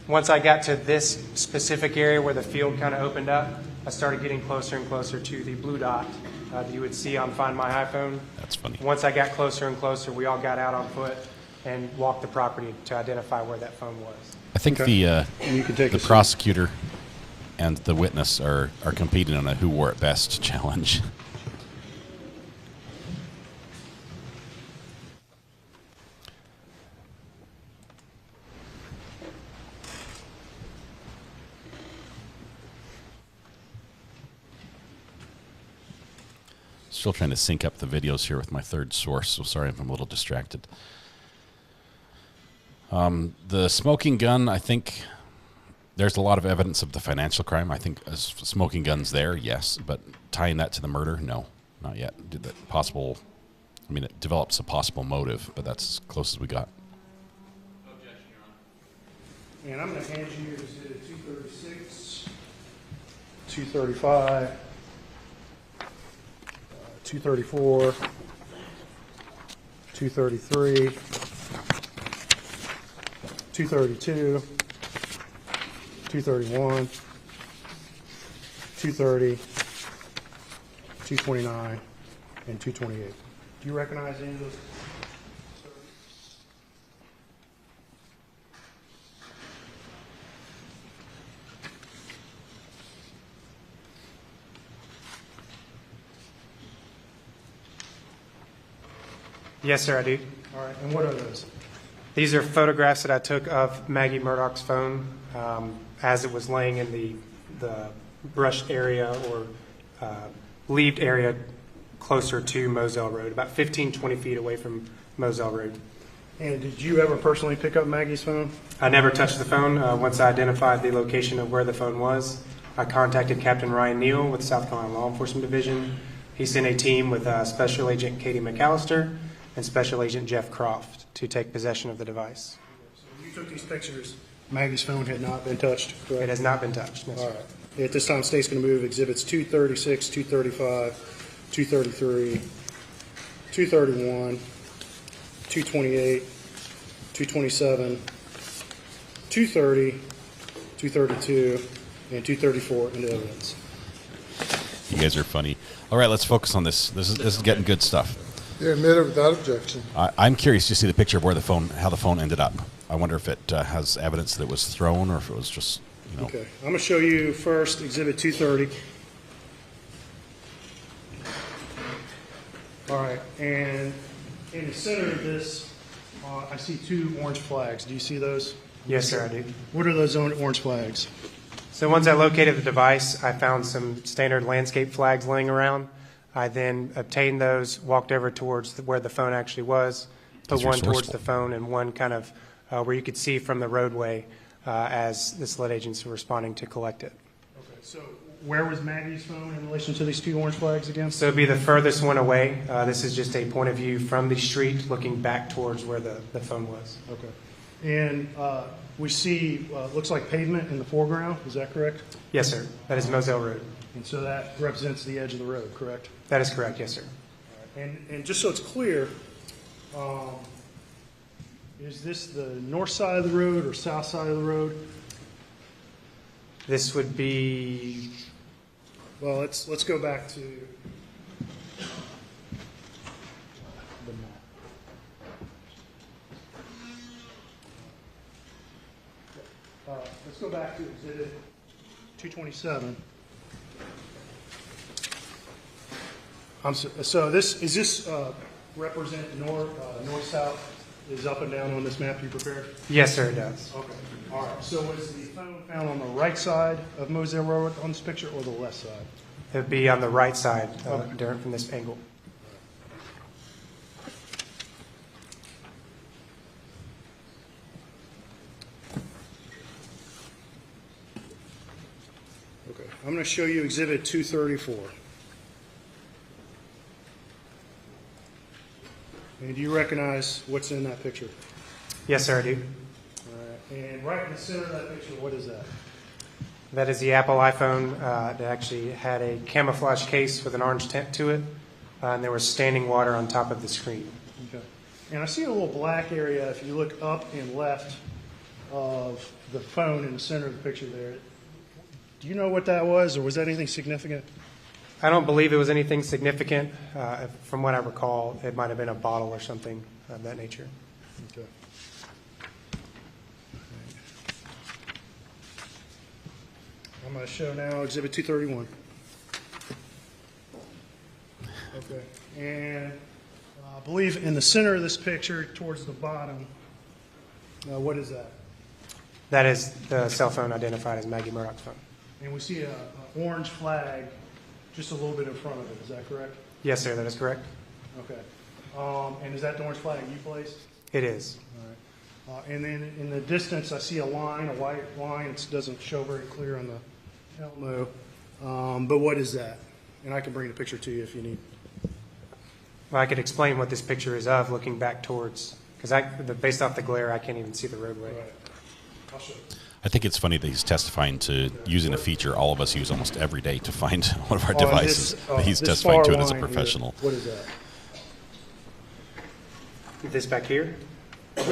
Speaker 10: Once I got to this specific area where the field kind of opened up, I started getting closer and closer to the blue dot that you would see on Find My iPhone.
Speaker 3: That's funny.
Speaker 10: Once I got closer and closer, we all got out on foot and walked the property to identify where that phone was.
Speaker 3: I think
Speaker 8: You can take
Speaker 3: the prosecutor and the witness are competing on a who wore it best challenge. Still trying to sync up the videos here with my third source, so sorry if I'm a little distracted. The smoking gun, I think there's a lot of evidence of the financial crime. I think a smoking gun's there, yes, but tying that to the murder, no, not yet. Did that possible? I mean, it develops a possible motive, but that's as close as we got.
Speaker 8: Objection, Your Honor. And I'm going to hand you 236, 235. 234, 233, 232, 231, 230, 229, and 228. Do you recognize any of those?
Speaker 10: Yes, sir, I do.
Speaker 8: All right, and what are those?
Speaker 10: These are photographs that I took of Maggie Murdaugh's phone as it was laying in the brushed area or leaved area closer to Moselle Road, about 15, 20 feet away from Moselle Road.
Speaker 8: And did you ever personally pick up Maggie's phone?
Speaker 10: I never touched the phone. Once I identified the location of where the phone was, I contacted Captain Ryan Neal with South Carolina Law Enforcement Division. He sent a team with Special Agent Katie McAllister and Special Agent Jeff Croft to take possession of the device.
Speaker 8: So when you took these pictures, Maggie's phone had not been touched, correct?
Speaker 10: It has not been touched. No,
Speaker 8: All
Speaker 10: sir.
Speaker 8: right. At this time, the state's going to move exhibits 236, 235, 233, 231, 228, 227, 230, 232, and 234 into evidence.
Speaker 3: You guys are funny. All right, let's focus on this. This is getting good stuff.
Speaker 7: You're admitted without objection.
Speaker 3: I'm curious to see the picture of where how the phone ended up. I wonder if it has evidence that it was thrown or if it was just, you know.
Speaker 8: Okay, I'm going to show you first exhibit 230. All right, and in the center of this, I see two orange flags. Do you see those?
Speaker 10: Yes, sir, I do.
Speaker 8: What are those orange flags?
Speaker 10: So once I located the device, I found some standard landscape flags laying around. I then obtained those, walked over towards where the phone actually was, put one towards the phone and one kind of where you could see from the roadway as the SLED agents were responding to collect it.
Speaker 8: Okay, so where was Maggie's phone in relation to these two orange flags again?
Speaker 10: So it'd be the furthest one away. This is just a point of view from the street looking back towards where the phone was.
Speaker 8: Okay. And we see, looks like pavement in the foreground, is that correct?
Speaker 10: Yes, sir. That is Moselle Road.
Speaker 8: And so that represents the edge of the road, correct?
Speaker 10: That is correct, yes, sir.
Speaker 8: All right. And just so it's clear, is this the north side of the road or south side of the road?
Speaker 10: This would be
Speaker 8: Well, let's go back to the map. Let's go back to Exhibit 227. So this represent north-south is up and down on this map you prepared?
Speaker 10: Yes, sir, it does.
Speaker 8: Okay. All right. So was the phone found on the right side of Moselle Road on this picture or the left side?
Speaker 10: It would be on the right side
Speaker 8: Okay.
Speaker 10: from this angle.
Speaker 8: Okay. I'm going to show you Exhibit 234. And do you recognize what's in that picture?
Speaker 10: Yes, sir, I do.
Speaker 8: All right. And right in the center of that picture, what is that?
Speaker 10: That is the Apple iPhone that actually had a camouflage case with an orange tint to it, and there was standing water on top of the screen.
Speaker 8: Okay. And I see a little black area if you look up and left of the phone in the center of the picture there. Do you know what that was, or was that anything significant?
Speaker 10: I don't believe it was anything significant. From what I recall, it might have been a bottle or something of that nature.
Speaker 8: Okay. I'm going to show now Exhibit 231. Okay. And I believe in the center of this picture, towards the bottom, what is that?
Speaker 10: That is the cell phone identified as Maggie Murdaugh's phone.
Speaker 8: And we see an orange flag just a little bit in front of it. Is that correct?
Speaker 10: Yes, sir, that is correct.
Speaker 8: Okay. And is that the orange flag you placed?
Speaker 10: It is.
Speaker 8: All right. And then in the distance, I see a line, a white line. It doesn't show very clear on the Elmo. But what is that? And I can bring the picture to you if you need.
Speaker 10: Well, I could explain what this picture is of, looking back towards, because based off the glare, I can't even see the roadway.
Speaker 8: Right. I'll show you.
Speaker 3: I think it's funny that he's testifying to using a feature all of us use almost every day to find one of our devices. He's
Speaker 8: this
Speaker 3: testifying to
Speaker 8: far
Speaker 3: it as a
Speaker 8: line here,
Speaker 3: professional.
Speaker 8: what is that?
Speaker 10: This back here?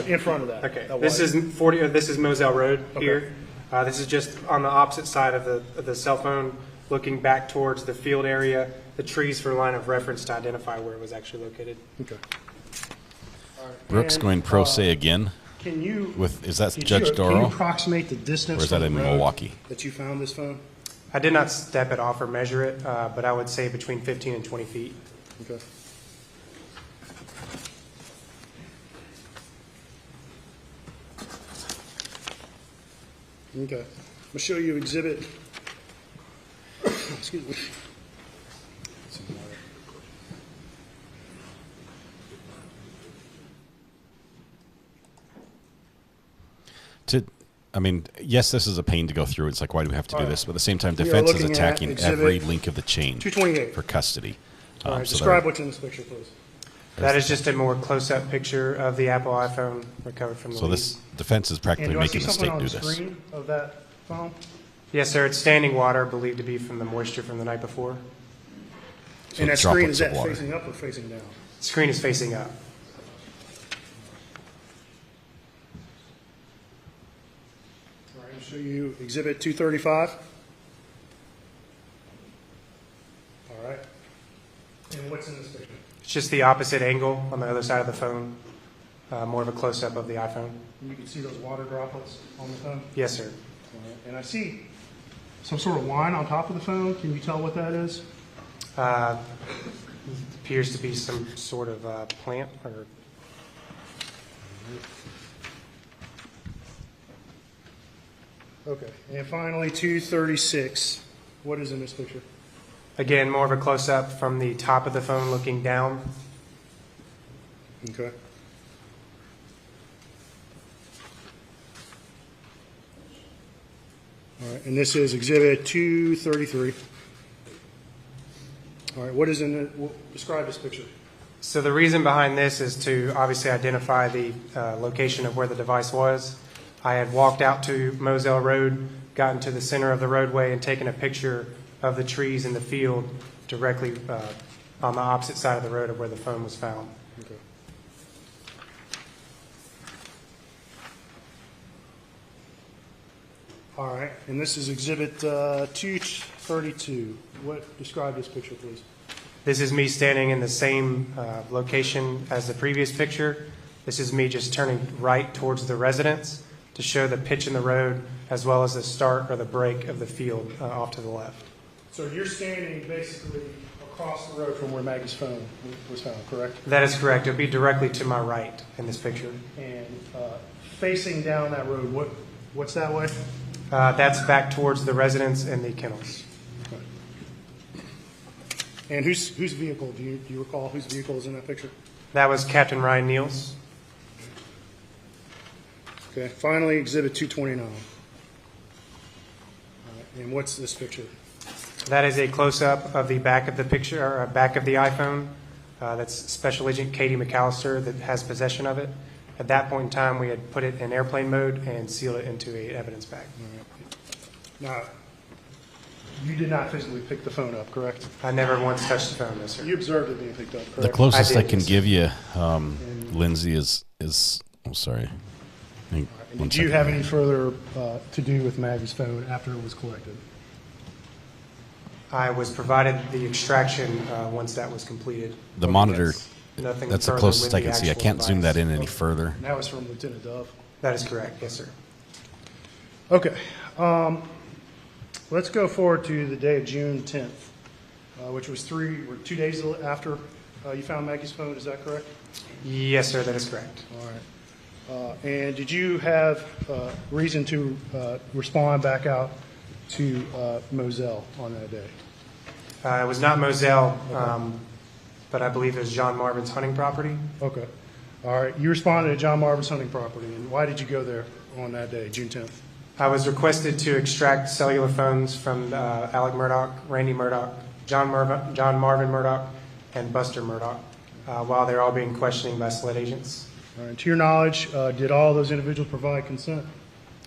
Speaker 8: In front of that.
Speaker 10: Okay.
Speaker 8: that
Speaker 10: This
Speaker 8: white.
Speaker 10: is 40. This is Moselle Road
Speaker 8: Okay.
Speaker 10: here. This is just on the opposite side of the cell phone, looking back towards the field area, the trees for line of reference to identify where it was actually located.
Speaker 8: Okay. All right.
Speaker 3: Brooks
Speaker 8: And,
Speaker 3: going pro se again.
Speaker 8: Can you?
Speaker 3: Is that
Speaker 8: Did
Speaker 3: Judge
Speaker 8: Can
Speaker 3: Doro?
Speaker 8: you approximate the distance
Speaker 3: Or is that
Speaker 8: from
Speaker 3: in
Speaker 8: the road
Speaker 3: Milwaukee?
Speaker 8: that you found this phone?
Speaker 10: I did not step it off or measure it, but I would say between 15 and 20 feet.
Speaker 8: Okay. Okay. I'm gonna show you exhibit. Excuse me. Some water.
Speaker 3: I mean, yes, this is a pain to go through. It's like, why do we have to do
Speaker 8: All right.
Speaker 3: this? But at the same time,
Speaker 8: We are
Speaker 3: defense is
Speaker 8: looking at
Speaker 3: attacking
Speaker 8: exhibit
Speaker 3: every link of the chain
Speaker 8: 228.
Speaker 3: for custody.
Speaker 8: All right.
Speaker 3: So
Speaker 8: Describe
Speaker 3: they're-
Speaker 8: what's in this picture, please.
Speaker 10: That is just a more close-up picture of the Apple iPhone recovered from the
Speaker 3: So
Speaker 10: lead.
Speaker 3: this defense is
Speaker 8: And
Speaker 3: practically
Speaker 8: do I see
Speaker 3: making the
Speaker 8: something
Speaker 3: state
Speaker 8: on
Speaker 3: do
Speaker 8: the
Speaker 3: this.
Speaker 8: screen of that phone?
Speaker 10: Yes, sir. It's standing water, believed to be from the moisture from the night before.
Speaker 3: So
Speaker 8: And that screen,
Speaker 3: droplets
Speaker 8: is
Speaker 3: of
Speaker 8: that
Speaker 3: water.
Speaker 8: facing up or facing down?
Speaker 10: The screen is facing up.
Speaker 8: All right, I'll show you exhibit 235. All right. And what's in this picture?
Speaker 10: It's just the opposite angle on the other side of the phone, more of a close-up of the iPhone.
Speaker 8: And you can see those water droplets on the phone?
Speaker 10: Yes, sir.
Speaker 8: All right. And I see some sort of line on top of the phone. Can you tell what that is?
Speaker 10: Appears to be some sort of plant or
Speaker 8: Okay. And finally, 236. What is in this picture?
Speaker 10: again, more of a close-up from the top of the phone looking down.
Speaker 8: Okay. All right, and this is Exhibit 233. All right, what is in it? Describe this picture.
Speaker 10: So the reason behind this is to obviously identify the location of where the device was. I had walked out to Moselle Road, gotten to the center of the roadway, and taken a picture of the trees in the field directly on the opposite side of the road of where the phone was found.
Speaker 8: Okay. All right, and this is Exhibit 2 32. Describe this picture, please.
Speaker 10: This is me standing in the same location as the previous picture. This is me just turning right towards the residence to show the pitch in the road as well as the start or the break of the field off to the left.
Speaker 8: So you're standing basically across the road from where Maggie's phone was found, correct?
Speaker 10: That is correct. It would be directly to my right in this picture.
Speaker 8: And facing down that road, what's that way?
Speaker 10: That's back towards the residence and the kennels.
Speaker 8: And whose vehicle? Do you recall whose vehicle is in that picture?
Speaker 10: That was Captain Ryan Neals.
Speaker 8: Okay. Finally, Exhibit 229. And what's this picture?
Speaker 10: That is a close-up of the back of the picture, or back of the iPhone. That's Special Agent Katie McAllister that has possession of it. At that point in time, we had put it in airplane mode and sealed it into a evidence bag.
Speaker 8: Now, you did not physically pick the phone up, correct?
Speaker 10: I never once touched the phone, no, sir.
Speaker 8: You observed it being picked up, correct?
Speaker 3: The closest
Speaker 10: I
Speaker 3: I,
Speaker 10: did,
Speaker 3: can
Speaker 10: yes.
Speaker 3: give you, Lindsay, is oh, sorry.
Speaker 8: Did you have any further to do with Maggie's phone after it was collected?
Speaker 10: I was provided the extraction once that was completed.
Speaker 3: The monitor,
Speaker 10: Nothing
Speaker 3: that's the
Speaker 10: further
Speaker 3: closest
Speaker 10: with
Speaker 3: I
Speaker 10: the
Speaker 3: can see. I
Speaker 10: actual
Speaker 3: can't zoom that
Speaker 10: device.
Speaker 3: in any further.
Speaker 8: And that was from Lieutenant Dove.
Speaker 10: That is correct, yes, sir.
Speaker 8: Okay. Let's go forward to the day of June 10th, which was 2 days after you found Maggie's phone. Is that correct?
Speaker 10: Yes, sir, that is correct.
Speaker 8: All right. And did you have reason to respond back out to Moselle on that day?
Speaker 10: It was not Moselle, but I believe it was John Marvin's hunting property.
Speaker 8: Okay. All right. You responded to John Marvin's hunting property. And why did you go there on that day, June 10th?
Speaker 10: I was requested to extract cellular phones from Alex Murdaugh, Randy Murdaugh, John Marvin Murdaugh, and Buster Murdaugh while they're all being questioned by SLED agents.
Speaker 8: All right. To your knowledge, did all those individuals provide consent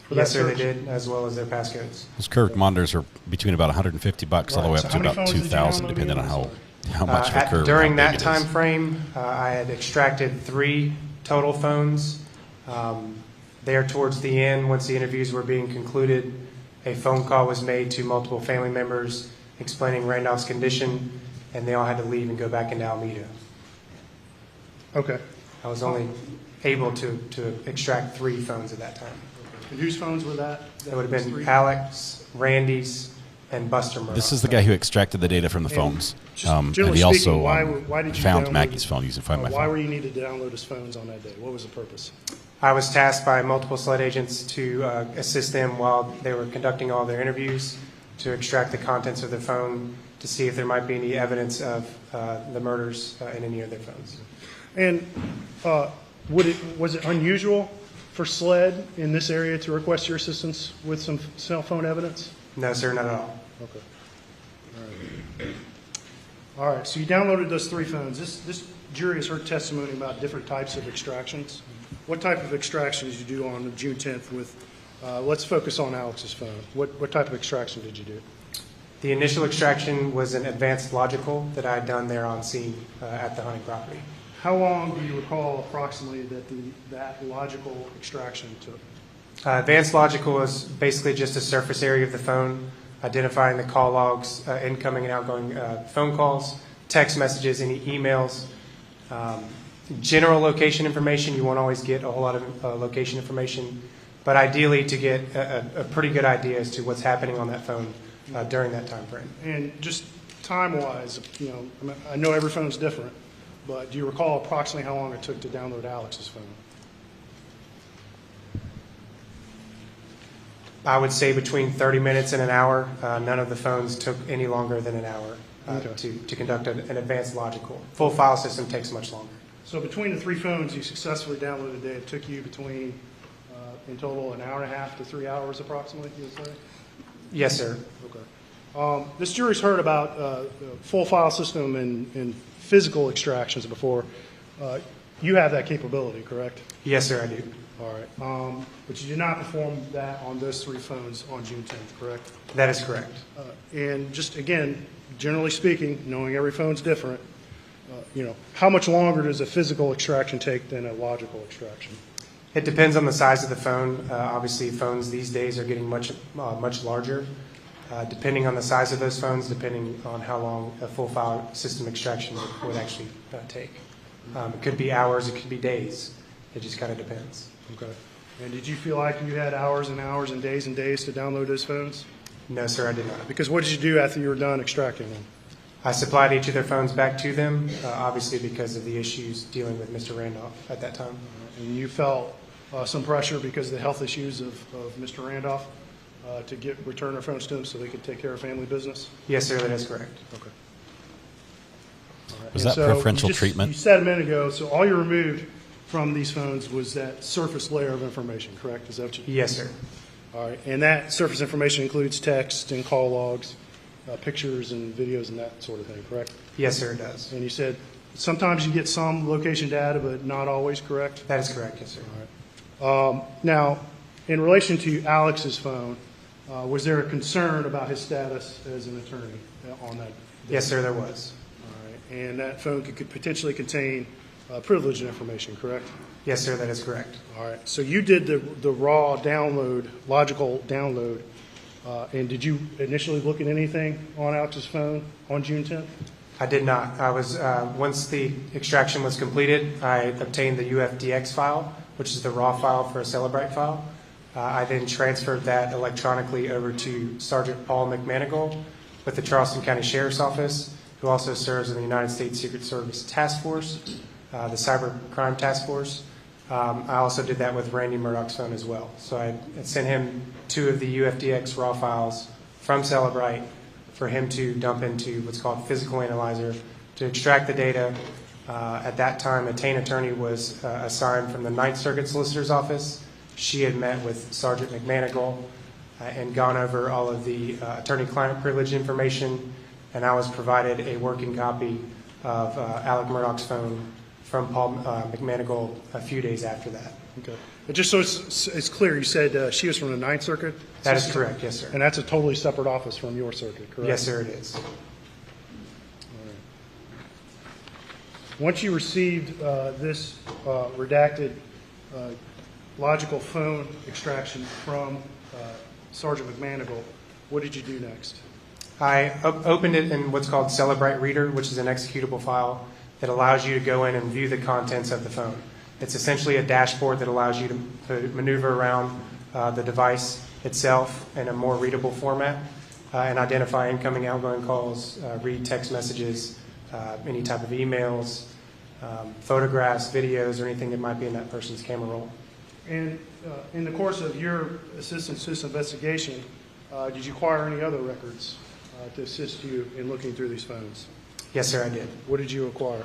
Speaker 8: for that
Speaker 10: Yes, sir, they
Speaker 8: search?
Speaker 10: did, as well as their passcodes.
Speaker 3: Those curved monitors are between about $150 all the way
Speaker 8: Right.
Speaker 3: up
Speaker 8: So
Speaker 3: to
Speaker 8: how many
Speaker 3: about
Speaker 8: phones did you
Speaker 3: $2,000,
Speaker 8: download
Speaker 3: depending on
Speaker 8: again?
Speaker 3: how much of a curve.
Speaker 10: During
Speaker 3: and how
Speaker 10: that
Speaker 3: big it
Speaker 10: time
Speaker 3: is.
Speaker 10: frame, I had extracted 3 total phones. There towards the end, once the interviews were being concluded, a phone call was made to multiple family members explaining Randolph's condition, and they all had to leave and go back into Alameda.
Speaker 8: Okay.
Speaker 10: I was only able to extract 3 phones at that time.
Speaker 8: And whose phones were that?
Speaker 10: It would have been
Speaker 8: 3?
Speaker 10: Alex, Randy's, and Buster Murdaugh.
Speaker 3: This is the guy who extracted the data from the phones.
Speaker 8: just
Speaker 3: And
Speaker 8: generally
Speaker 3: he also
Speaker 8: speaking, why did you
Speaker 3: found
Speaker 8: download-
Speaker 3: Maggie's phone using Find My
Speaker 8: Why
Speaker 3: Phone.
Speaker 8: were you needed to download his phones on that day? What was the purpose?
Speaker 10: I was tasked by multiple SLED agents to assist them while they were conducting all their interviews to extract the contents of their phone to see if there might be any evidence of the murders in any of their phones.
Speaker 8: And was it unusual for SLED in this area to request your assistance with some cell phone evidence?
Speaker 10: No, sir, not at all.
Speaker 8: Okay. All right. So you downloaded those 3 phones. This jury has heard testimony about different types of extractions. What type of extractions did you do on June 10th with, let's focus on Alex's phone. What type of extraction did you do?
Speaker 10: The initial extraction was an advanced logical that I had done there on scene at the hunting property.
Speaker 8: How long do you recall approximately that logical extraction took?
Speaker 10: Advanced logical was basically just a surface area of the phone, identifying the call logs, incoming and outgoing phone calls, text messages, any emails. General location information, you won't always get a whole lot of location information, but ideally to get a pretty good idea as to what's happening on that phone during that time frame.
Speaker 8: And just time-wise, I know every phone's different, but do you recall approximately how long it took to download Alex's phone?
Speaker 10: I would say between 30 minutes and an hour. None of the phones took any longer than an hour to conduct an advanced logical. Full file system takes much longer.
Speaker 8: So between the 3 phones you successfully downloaded today, it took you between, in total, an hour and a half to 3 hours approximately, you would say?
Speaker 10: Yes, sir.
Speaker 8: Okay. This jury's heard about full file system and physical extractions before. You have that capability, correct?
Speaker 10: Yes, sir, I do.
Speaker 8: All right. But you did not perform that on those 3 phones on June 10th, correct?
Speaker 10: That is correct.
Speaker 8: And just, again, generally speaking, knowing every phone's different, how much longer does a physical extraction take than a logical extraction?
Speaker 10: It depends on the size of the phone. Obviously, phones these days are getting much larger. depending on the size of those phones, depending on how long a full file system extraction would actually take. It could be hours, it could be days. It just kind of depends.
Speaker 8: Okay. And did you feel like you had hours and hours and days to download those phones?
Speaker 10: No, sir, I did not.
Speaker 8: Because what did you do after you were done extracting them?
Speaker 10: I supplied each of their phones back to them, obviously because of the issues dealing with Mr. Randolph at that time.
Speaker 8: And you felt some pressure because of the health issues of Mr. Randolph to return their phones to them so they could take care of family business?
Speaker 10: Yes, sir, that is correct.
Speaker 8: Okay. All right.
Speaker 3: Was
Speaker 8: And
Speaker 3: that
Speaker 8: so
Speaker 3: preferential
Speaker 8: you
Speaker 3: treatment?
Speaker 8: You said a minute ago, so all you removed from these phones was that surface layer of information, correct? Is that what you?
Speaker 10: Yes, sir.
Speaker 8: All right. And that surface information includes text and call logs, pictures and videos and that sort of thing, correct?
Speaker 10: Yes, sir, it does.
Speaker 8: And you said sometimes you get some location data, but not always, correct?
Speaker 10: That is correct, yes, sir.
Speaker 8: All right. Now, in relation to Alex's phone, was there a concern about his status as an attorney on that?
Speaker 10: Yes, sir, there was.
Speaker 8: All right. And that phone could potentially contain privileged information, correct?
Speaker 10: Yes, sir, that is correct.
Speaker 8: All right. So you did the raw download, logical download, and did you initially look at anything on Alex's phone on June 10th?
Speaker 10: I did not. I was once the extraction was completed, I obtained the UFDX file, which is the raw file for a Celebrite file. I then transferred that electronically over to Sergeant Paul McManigal with the Charleston County Sheriff's Office, who also serves in the United States Secret Service Task Force, the Cyber Crime Task Force. I also did that with Randy Murdaugh's phone as well. So I sent him 2 of the UFDX raw files from Celebrite for him to dump into what's called Physical Analyzer to extract the data. At that time, a Tain attorney was assigned from the Ninth Circuit Solicitor's Office. She had met with Sergeant McManigal and gone over all of the attorney-client privilege information, and I was provided a working copy of Alex Murdaugh's phone from Paul McManigal a few days after that.
Speaker 8: Okay. But just so it's clear, you said she was from the Ninth Circuit?
Speaker 10: That is correct, yes, sir.
Speaker 8: And that's a totally separate office from your circuit, correct?
Speaker 10: Yes, sir, it is.
Speaker 8: All right. Once you received this redacted logical phone extraction from Sergeant McManigal, what did you do next?
Speaker 10: I opened it in what's called Celebrite Reader, which is an executable file that allows you to go in and view the contents of the phone. It's essentially a dashboard that allows you to maneuver around the device itself in a more readable format and identify incoming, outgoing calls, read text messages, any type of emails, photographs, videos, or anything that might be in that person's camera roll.
Speaker 8: And in the course of your assistance to this investigation, did you acquire any other records to assist you in looking through these phones?
Speaker 10: Yes, sir, I did.
Speaker 8: What did you acquire?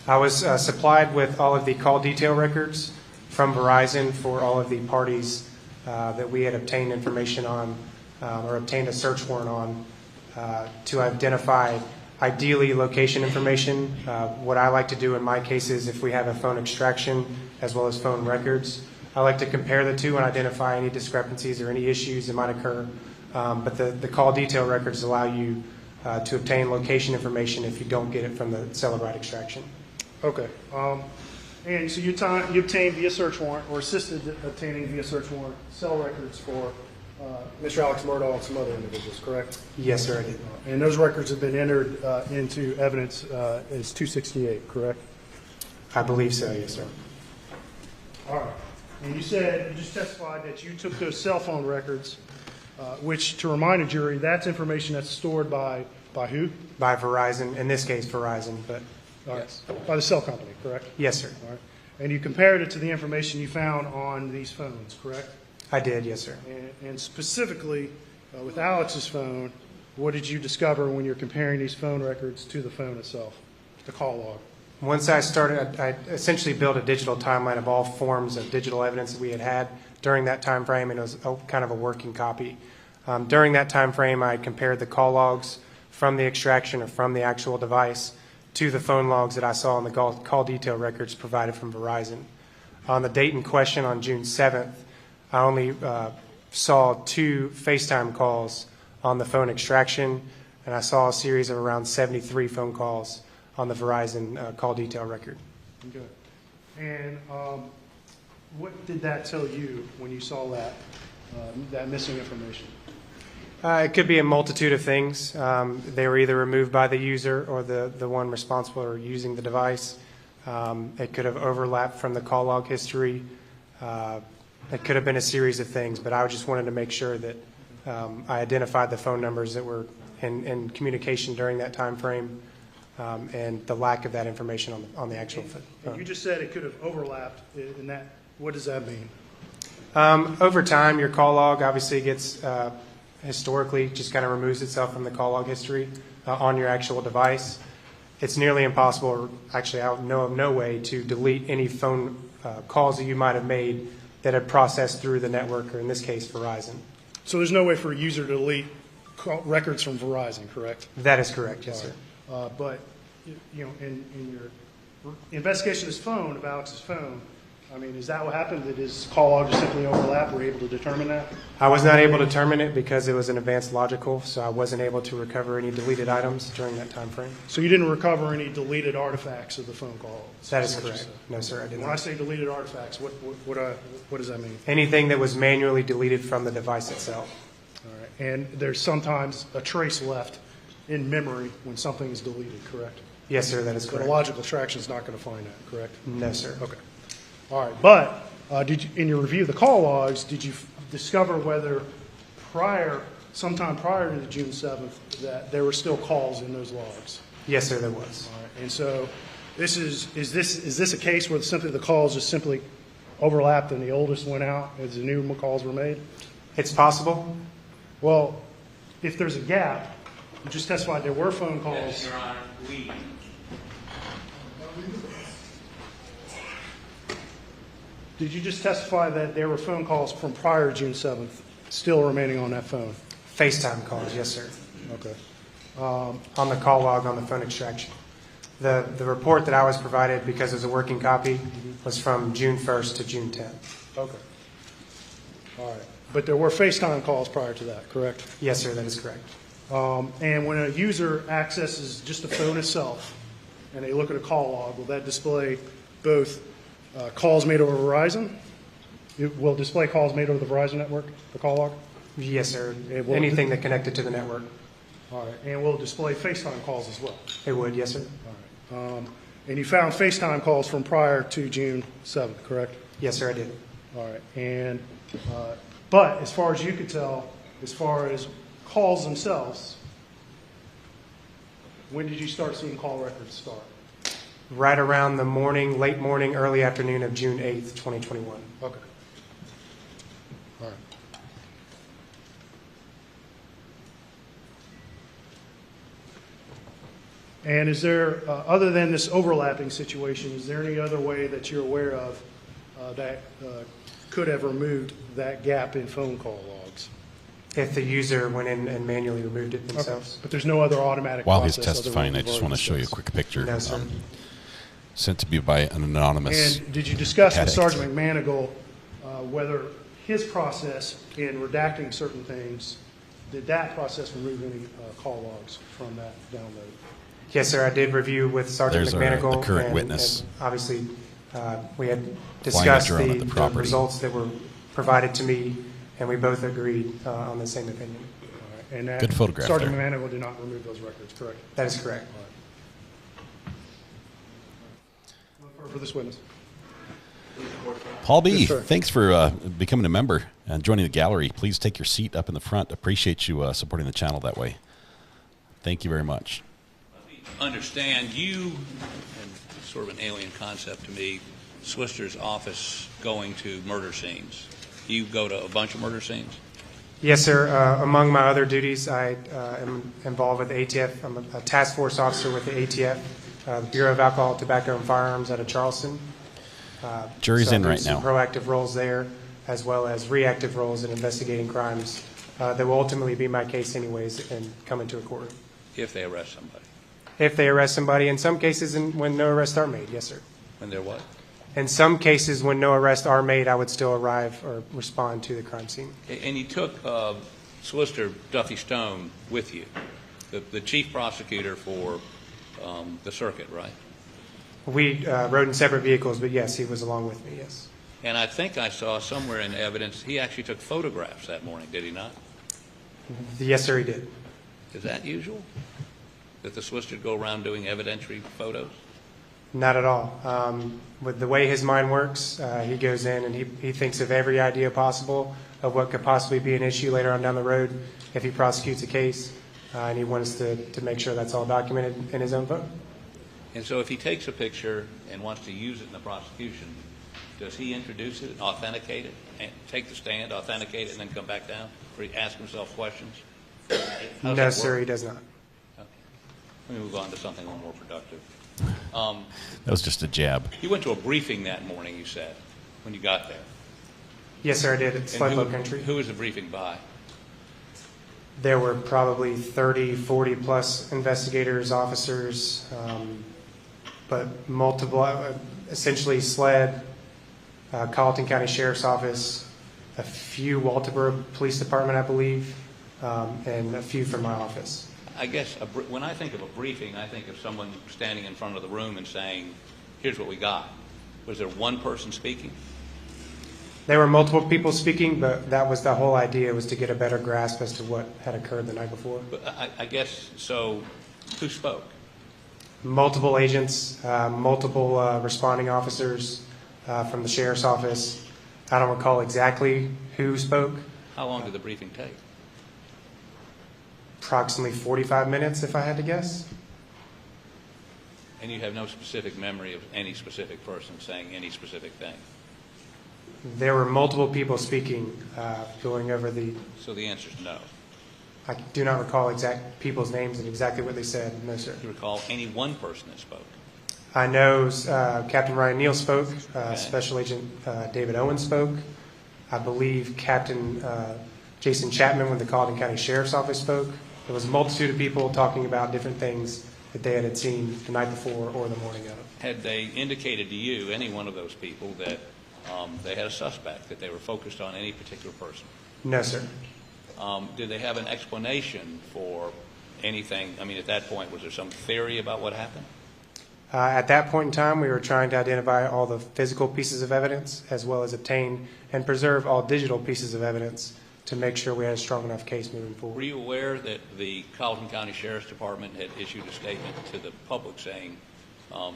Speaker 10: I was supplied with all of the call detail records from Verizon for all of the parties that we had obtained information on or obtained a search warrant on to identify ideally location information. What I like to do in my cases, if we have a phone extraction as well as phone records, I like to compare the two and identify any discrepancies or any issues that might occur. But the call detail records allow you to obtain location information if you don't get it from the Celebrite extraction.
Speaker 8: Okay. And so you obtained via search warrant or assisted obtaining via search warrant cell records for Mr. Alex Murdaugh and some other individuals, correct?
Speaker 10: Yes, sir, I did.
Speaker 8: And those records have been entered into evidence as 268, correct?
Speaker 10: I believe so, yes, sir.
Speaker 8: All right. And you said, you just testified that you took those cell phone records, which, to remind a jury, that's information that's stored by who?
Speaker 10: By Verizon, in this case Verizon, but yes.
Speaker 8: By the cell company, correct?
Speaker 10: Yes, sir.
Speaker 8: All right. And you compared it to the information you found on these phones, correct?
Speaker 10: I did, yes, sir.
Speaker 8: And specifically, with Alex's phone, what did you discover when you're comparing these phone records to the phone itself, the call log?
Speaker 10: Once I started, I essentially built a digital timeline of all forms of digital evidence that we had during that time frame, and it was kind of a working copy. During that time frame, I compared the call logs from the extraction or from the actual device to the phone logs that I saw in the call detail records provided from Verizon. On the date in question, on June 7th, I only saw 2 FaceTime calls on the phone extraction, and I saw a series of around 73 phone calls on the Verizon call detail record.
Speaker 8: Okay. And what did that tell you when you saw that missing information?
Speaker 10: It could be a multitude of things. They were either removed by the user or the one responsible for using the device. It could have overlapped from the call log history. It could have been a series of things, but I just wanted to make sure that I identified the phone numbers that were in communication during that time frame and the lack of that information on the actual phone.
Speaker 8: And you just said it could have overlapped in that. What does that mean?
Speaker 10: Over time, your call log obviously gets historically just kind of removes itself from the call log history on your actual device. It's nearly impossible, or actually I know of no way, to delete any phone calls that you might have made that had processed through the network, or in this case, Verizon.
Speaker 8: So there's no way for a user to delete records from Verizon, correct?
Speaker 10: That is correct, yes, sir.
Speaker 8: But, you know, in your investigation of his phone, of Alex's phone, I mean, is that what happened? Did his call log just simply overlap? Were you able to determine that?
Speaker 10: I was not able to determine it because it was an advanced logical, so I wasn't able to recover any deleted items during that time frame.
Speaker 8: So you didn't recover any deleted artifacts of the phone call?
Speaker 10: That is correct. No, sir, I did not.
Speaker 8: When I say deleted artifacts, what does that mean?
Speaker 10: Anything that was manually deleted from the device itself.
Speaker 8: All right. And there's sometimes a trace left in memory when something is deleted, correct?
Speaker 10: Yes, sir, that is
Speaker 8: But
Speaker 10: correct.
Speaker 8: a logical extraction is not going to find that, correct?
Speaker 10: No, sir.
Speaker 8: Okay. All right. But did you, in your review of the call logs, did you discover whether sometime prior to the June 7th, that there were still calls in those logs?
Speaker 10: Yes, sir, there was.
Speaker 8: All right. And so is this a case where simply the calls just simply overlapped and the oldest went out as the new calls were made?
Speaker 10: It's possible.
Speaker 8: Well, if there's a gap, you just testified there were phone calls.
Speaker 9: Yes, Your Honor.
Speaker 8: Did you just testify that there were phone calls from prior to June 7th still remaining on that phone?
Speaker 10: FaceTime calls, yes, sir.
Speaker 8: Okay.
Speaker 10: On the call log on the phone extraction. The report that I was provided, because it was a working copy, was from June 1st to June 10th.
Speaker 8: Okay. All right. But there were FaceTime calls prior to that, correct?
Speaker 10: Yes, sir, that is correct.
Speaker 8: And when a user accesses just the phone itself and they look at a call log, will that display both calls made over Verizon? It will display calls made over the Verizon network, the call log?
Speaker 10: Yes, sir. Anything that connected to the network.
Speaker 8: All right. And will display FaceTime calls as well?
Speaker 10: It would, yes, sir.
Speaker 8: All right. And you found FaceTime calls from prior to June 7th, correct?
Speaker 10: Yes, sir, I did.
Speaker 8: All right. And but as far as you could tell, as far as calls themselves, when did you start seeing call records start?
Speaker 10: Right around the morning, late morning, early afternoon of June 8th, 2021.
Speaker 8: Okay. All right. And is there, other than this overlapping situation, is there any other way that you're aware of that could have removed that gap in phone call logs?
Speaker 10: If the user went in and manually removed it themselves.
Speaker 8: Okay. But there's no other automatic
Speaker 3: While he's
Speaker 8: process
Speaker 3: testifying, I just want to show you a quick picture.
Speaker 10: No, sir.
Speaker 3: Sent to me by an anonymous.
Speaker 8: And did you discuss with
Speaker 3: addict.
Speaker 8: Sergeant McManigal whether his process in redacting certain things, did that process remove any call logs from that download?
Speaker 10: Yes, sir. I did review with Sergeant
Speaker 3: There's
Speaker 10: McManigal.
Speaker 3: the current
Speaker 10: and
Speaker 3: witness.
Speaker 10: obviously, we had discussed
Speaker 3: drone at
Speaker 10: the
Speaker 3: the property.
Speaker 10: results that were provided to me, and we both agreed on the same opinion.
Speaker 8: All right. And that
Speaker 3: Good photograph
Speaker 8: Sergeant
Speaker 3: there.
Speaker 8: McManigal did not remove those records, correct?
Speaker 10: That is correct.
Speaker 8: For this witness.
Speaker 3: Paul B.,
Speaker 8: Yes, sir.
Speaker 3: thanks for becoming a member and joining the gallery. Please take your seat up in the front. Appreciate you supporting the channel that way. Thank you very much.
Speaker 9: Understand you, and it's sort of an alien concept to me, solicitor's office going to murder scenes. Do you go to a bunch of murder scenes?
Speaker 10: Yes, sir. Among my other duties, I am involved with the ATF. I'm a task force officer with the ATF, the Bureau of Alcohol, Tobacco, and Firearms out of Charleston.
Speaker 3: Jury's
Speaker 10: So
Speaker 3: in right
Speaker 10: there's some
Speaker 3: now.
Speaker 10: proactive roles there, as well as reactive roles in investigating crimes that will ultimately be my case anyways and come into a courtroom.
Speaker 9: If they arrest somebody.
Speaker 10: If they arrest somebody, in some cases when no arrests are made, yes, sir.
Speaker 9: When they're what?
Speaker 10: In some cases when no arrests are made, I would still arrive or respond to the crime scene.
Speaker 9: And you took Solicitor Duffy Stone with you, the chief prosecutor for the circuit, right?
Speaker 10: We rode in separate vehicles, but yes, he was along with me, yes.
Speaker 9: And I think I saw somewhere in the evidence he actually took photographs that morning, did he not?
Speaker 10: Yes, sir, he did.
Speaker 9: Is that usual? That the solicitor go around doing evidentiary photos?
Speaker 10: Not at all. With the way his mind works, he goes in and he thinks of every idea possible of what could possibly be an issue later on down the road if he prosecutes a case, and he wants to make sure that's all documented in his own phone.
Speaker 9: And so if he takes a picture and wants to use it in the prosecution, does he introduce it, authenticate it, and take the stand, authenticate it, and then come back down? Or he ask himself questions?
Speaker 10: No, sir, he does not.
Speaker 9: Okay. Let me move on to something a little more productive.
Speaker 3: That was just a jab.
Speaker 9: You went to a briefing that morning, you said, when you got there.
Speaker 10: Yes, sir, I did. At Sled
Speaker 9: And
Speaker 10: Low Country.
Speaker 9: Who was the briefing by?
Speaker 10: There were probably 30, 40 plus investigators, officers, but multiple, essentially SLED, Colleton County Sheriff's Office, a few Walterboro Police Department, I believe, and a few from my office.
Speaker 9: I guess when I think of a briefing, I think of someone standing in front of the room and saying, here's what we got. Was there one person speaking?
Speaker 10: There were multiple people speaking, but that was the whole idea, was to get a better grasp as to what had occurred the night before.
Speaker 9: But I guess, so who spoke?
Speaker 10: Multiple agents, multiple responding officers from the Sheriff's Office. I don't recall exactly who spoke.
Speaker 9: How long did the briefing take?
Speaker 10: Approximately 45 minutes, if I had to guess.
Speaker 9: And you have no specific memory of any specific person saying any specific thing?
Speaker 10: There were multiple people speaking, going over the...
Speaker 9: So the answer is no.
Speaker 10: I do not recall exact people's names and exactly what they said. No, sir.
Speaker 9: Do you recall any one person that spoke?
Speaker 10: I know Captain Ryan Neal spoke.
Speaker 9: Okay.
Speaker 10: Special Agent David Owen spoke. I believe Captain Jason Chapman with the Colleton County Sheriff's Office spoke. There was a multitude of people talking about different things that they had seen the night before or the morning of.
Speaker 9: Had they indicated to you, any one of those people, that they had a suspect, that they were focused on any particular person?
Speaker 10: No, sir.
Speaker 9: Did they have an explanation for anything? I mean, at that point, was there some theory about what happened?
Speaker 10: At that point in time, we were trying to identify all the physical pieces of evidence as well as obtain and preserve all digital pieces of evidence to make sure we had a strong enough case moving forward.
Speaker 9: Were you aware that the Colleton County Sheriff's Department had issued a statement to the public saying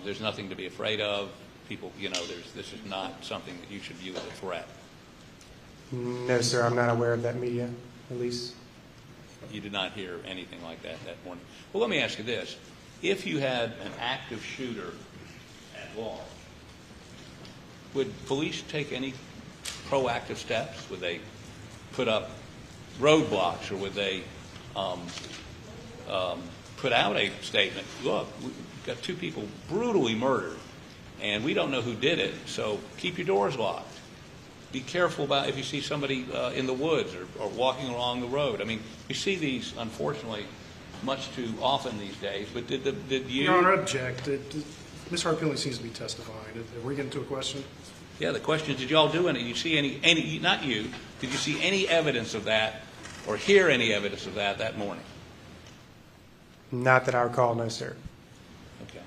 Speaker 9: there's nothing to be afraid of? People, this is not something that you should view as a threat.
Speaker 10: No, sir. I'm not aware of that media release.
Speaker 9: You did not hear anything like that morning. Well, let me ask you this. If you had an active shooter at large, would police take any proactive steps? Would they put up roadblocks, or would they put out a statement, look, we've got two people brutally murdered, and we don't know who did it, so keep your doors locked. Be careful about if you see somebody in the woods or walking along the road. I mean, you see these, unfortunately, much too often these days, but did you...
Speaker 8: Your Honor, object. Ms. Harpilly seems to be testifying. Are we getting to a question?
Speaker 9: Yeah, the question is, did you all do any? You see any? Not you. Did you see any evidence of that, or hear any evidence of that morning?
Speaker 10: Not that I recall, no, sir.
Speaker 9: Okay.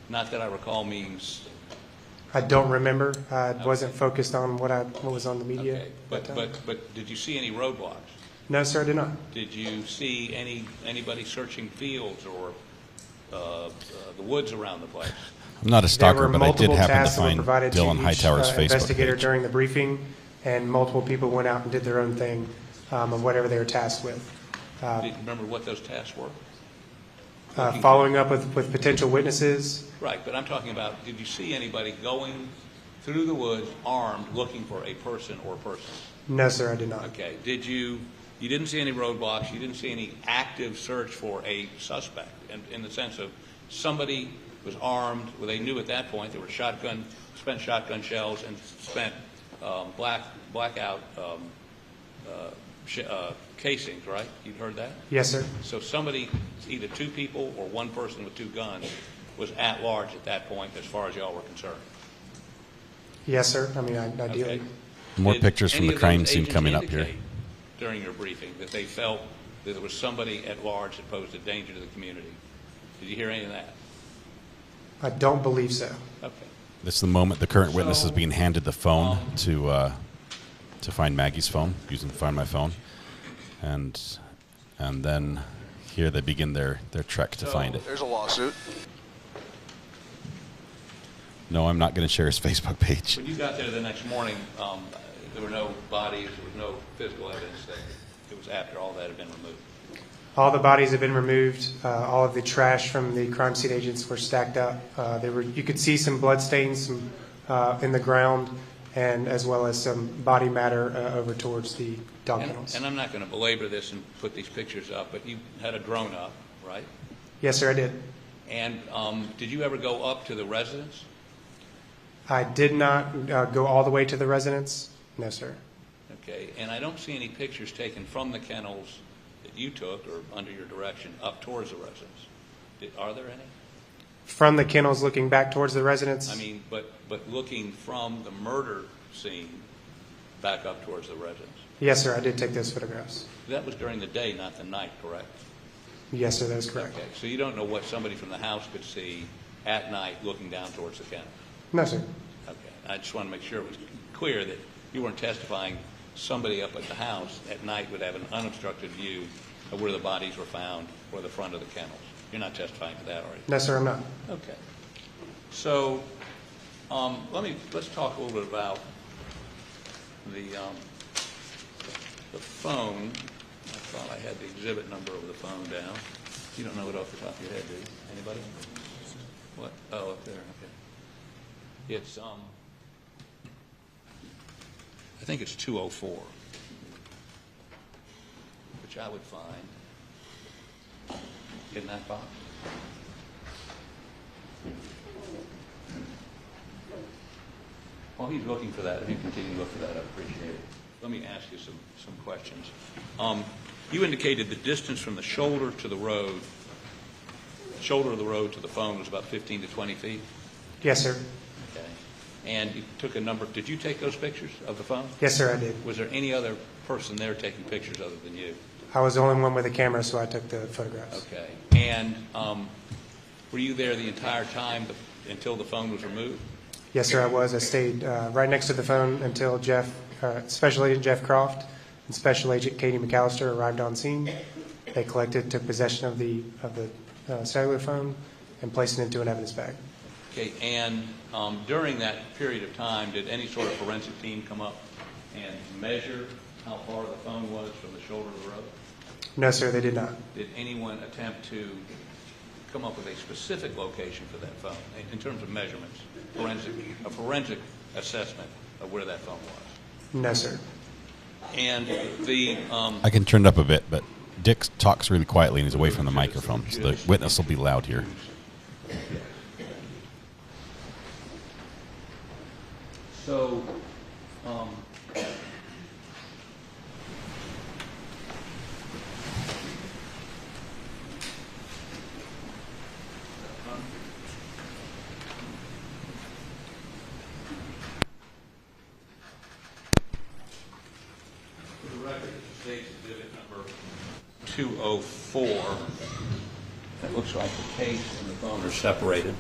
Speaker 9: Not that I recall means...
Speaker 10: I don't remember. I wasn't focused on what was on the media.
Speaker 9: Okay. But did you see any roadblocks?
Speaker 10: No, sir, I did not.
Speaker 9: Did you see anybody searching fields or the woods around the place?
Speaker 3: I'm not a stalker, but I did happen to
Speaker 10: find
Speaker 3: find Dylan Hightower's Facebook
Speaker 10: investigator
Speaker 3: page.
Speaker 10: during the briefing, and multiple people went out and did their own thing of whatever they were tasked with.
Speaker 9: Do you remember what those tasks were?
Speaker 10: Following up with potential witnesses.
Speaker 9: Right, but I'm talking about, did you see anybody going through the woods armed looking for a person or persons?
Speaker 10: No, sir, I did not.
Speaker 9: Okay. You didn't see any roadblocks. You didn't see any active search for a suspect in the sense of somebody was armed. Well, they knew at that point there were spent shotgun shells and spent blackout casings, right? You'd heard that?
Speaker 10: Yes, sir.
Speaker 9: So somebody, either two people or one person with two guns, was at large at that point as far as y'all were concerned.
Speaker 10: Yes, sir. I mean, ideally.
Speaker 9: Okay.
Speaker 3: More
Speaker 9: Did
Speaker 3: pictures from
Speaker 9: any
Speaker 3: the
Speaker 9: of
Speaker 3: crime
Speaker 9: those
Speaker 3: scene
Speaker 9: agents
Speaker 3: coming up here.
Speaker 9: indicate during your briefing that they felt that there was somebody at large that posed a danger to the community? Did you hear any of that?
Speaker 10: I don't believe so.
Speaker 9: Okay.
Speaker 3: This is the moment the current witness is being handed the phone to find Maggie's phone, using Find My Phone. And And then here they begin their trek to find it.
Speaker 5: There's a lawsuit.
Speaker 3: No, I'm not going to share his Facebook page.
Speaker 9: When you got there the next morning, there were no bodies, there was no physical evidence that it was after all that had been removed.
Speaker 10: All the bodies have been removed. All of the trash from the crime scene agents were stacked up. You could see some blood stains in the ground, and as well as some body matter over towards the dog kennels.
Speaker 9: And I'm not going to belabor this and put these pictures up, but you had a drone up, right?
Speaker 10: Yes, sir, I did.
Speaker 9: And did you ever go up to the residence?
Speaker 10: I did not go all the way to the residence. No, sir.
Speaker 9: Okay, and I don't see any pictures taken from the kennels that you took or under your direction up towards the residence. Are there any?
Speaker 10: From the kennels looking back towards the residence?
Speaker 9: I mean, but looking from the murder scene back up towards the residence.
Speaker 10: Yes, sir, I did take those photographs.
Speaker 9: That was during the day, not the night, correct?
Speaker 10: Yes, sir, that is correct.
Speaker 9: Okay, so you don't know what somebody from the house could see at night looking down towards the kennel?
Speaker 10: No, sir.
Speaker 9: Okay, I just want to make sure it was clear that you weren't testifying somebody up at the house at night would have an unobstructed view of where the bodies were found or the front of the kennels. You're not testifying to that, are you?
Speaker 10: No, sir, I'm not.
Speaker 9: Okay. So let's talk a little bit about the phone. I thought I had the exhibit number of the phone down. You don't know it off the top of your head, do you? Anybody? What? Oh, up there. Okay. It's I think it's 204, which I would find in that box. While he's looking for that, if you continue to look for that, I'd appreciate it. Let me ask you some questions. You indicated the distance from the shoulder to the road, shoulder of the road to the phone was about 15 to 20 feet?
Speaker 10: Yes, sir.
Speaker 9: Okay. And you took a number. Did you take those pictures of the phone?
Speaker 10: Yes, sir, I did.
Speaker 9: Was there any other person there taking pictures other than you?
Speaker 10: I was the only one with a camera, so I took the photographs.
Speaker 9: Okay. And were you there the entire time until the phone was removed?
Speaker 10: Yes, sir, I was. I stayed right next to the phone until Special Agent Jeff Croft and Special Agent Katie McAllister arrived on scene. They took possession of the cellular phone and placed it into an evidence bag.
Speaker 9: Okay. And during that period of time, did any sort of forensic team come up and measure how far the phone was from the shoulder of the road?
Speaker 10: No, sir, they did not.
Speaker 9: Did anyone attempt to come up with a specific location for that phone in terms of measurements, a forensic assessment of where that phone was?
Speaker 10: No, sir.
Speaker 9: And the
Speaker 3: I can turn it up a bit, but Dick talks really quietly and he's away from the microphone, so the witness will be loud here.
Speaker 9: So, for the record, it states exhibit number 204. It looks like the case and the phone are separated.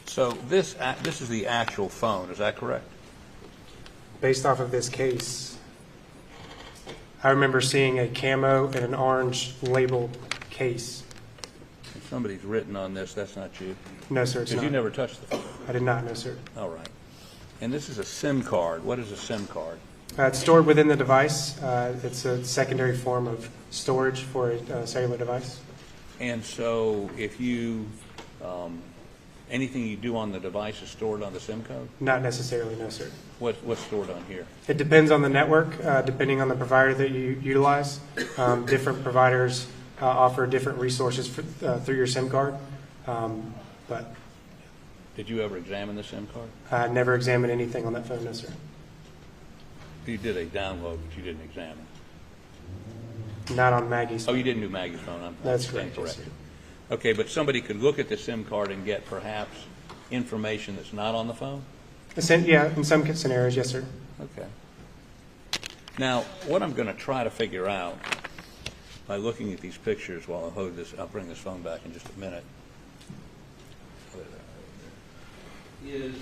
Speaker 9: So this is the actual phone, is that correct?
Speaker 10: Based off of this case, I remember seeing a camo and an orange labeled case.
Speaker 9: If somebody's written on this, that's not you?
Speaker 10: No, sir, it's not.
Speaker 9: Because you never touched the phone?
Speaker 10: I did not, no, sir.
Speaker 9: All right. And this is a SIM card. What is a SIM card?
Speaker 10: It's stored within the device. It's a secondary form of storage for a cellular device.
Speaker 9: And so if you, anything you do on the device is stored on the SIM code?
Speaker 10: Not necessarily, no, sir.
Speaker 9: What's stored on here?
Speaker 10: It depends on the network, depending on the provider that you utilize. Different providers offer different resources through your SIM card. But
Speaker 9: did you ever examine the SIM card?
Speaker 10: I never examined anything on that phone, no, sir.
Speaker 9: You did a download, but you didn't examine.
Speaker 10: Not on Maggie's phone.
Speaker 9: Oh, you didn't do Maggie's phone.
Speaker 10: That's correct. Yes, sir.
Speaker 9: Okay, but somebody could look at the SIM card and get perhaps information that's not on the phone?
Speaker 10: Yeah, in some scenarios, yes, sir.
Speaker 9: Okay. Now, what I'm going to try to figure out by looking at these pictures while I hold this, I'll bring this phone back in just a minute, is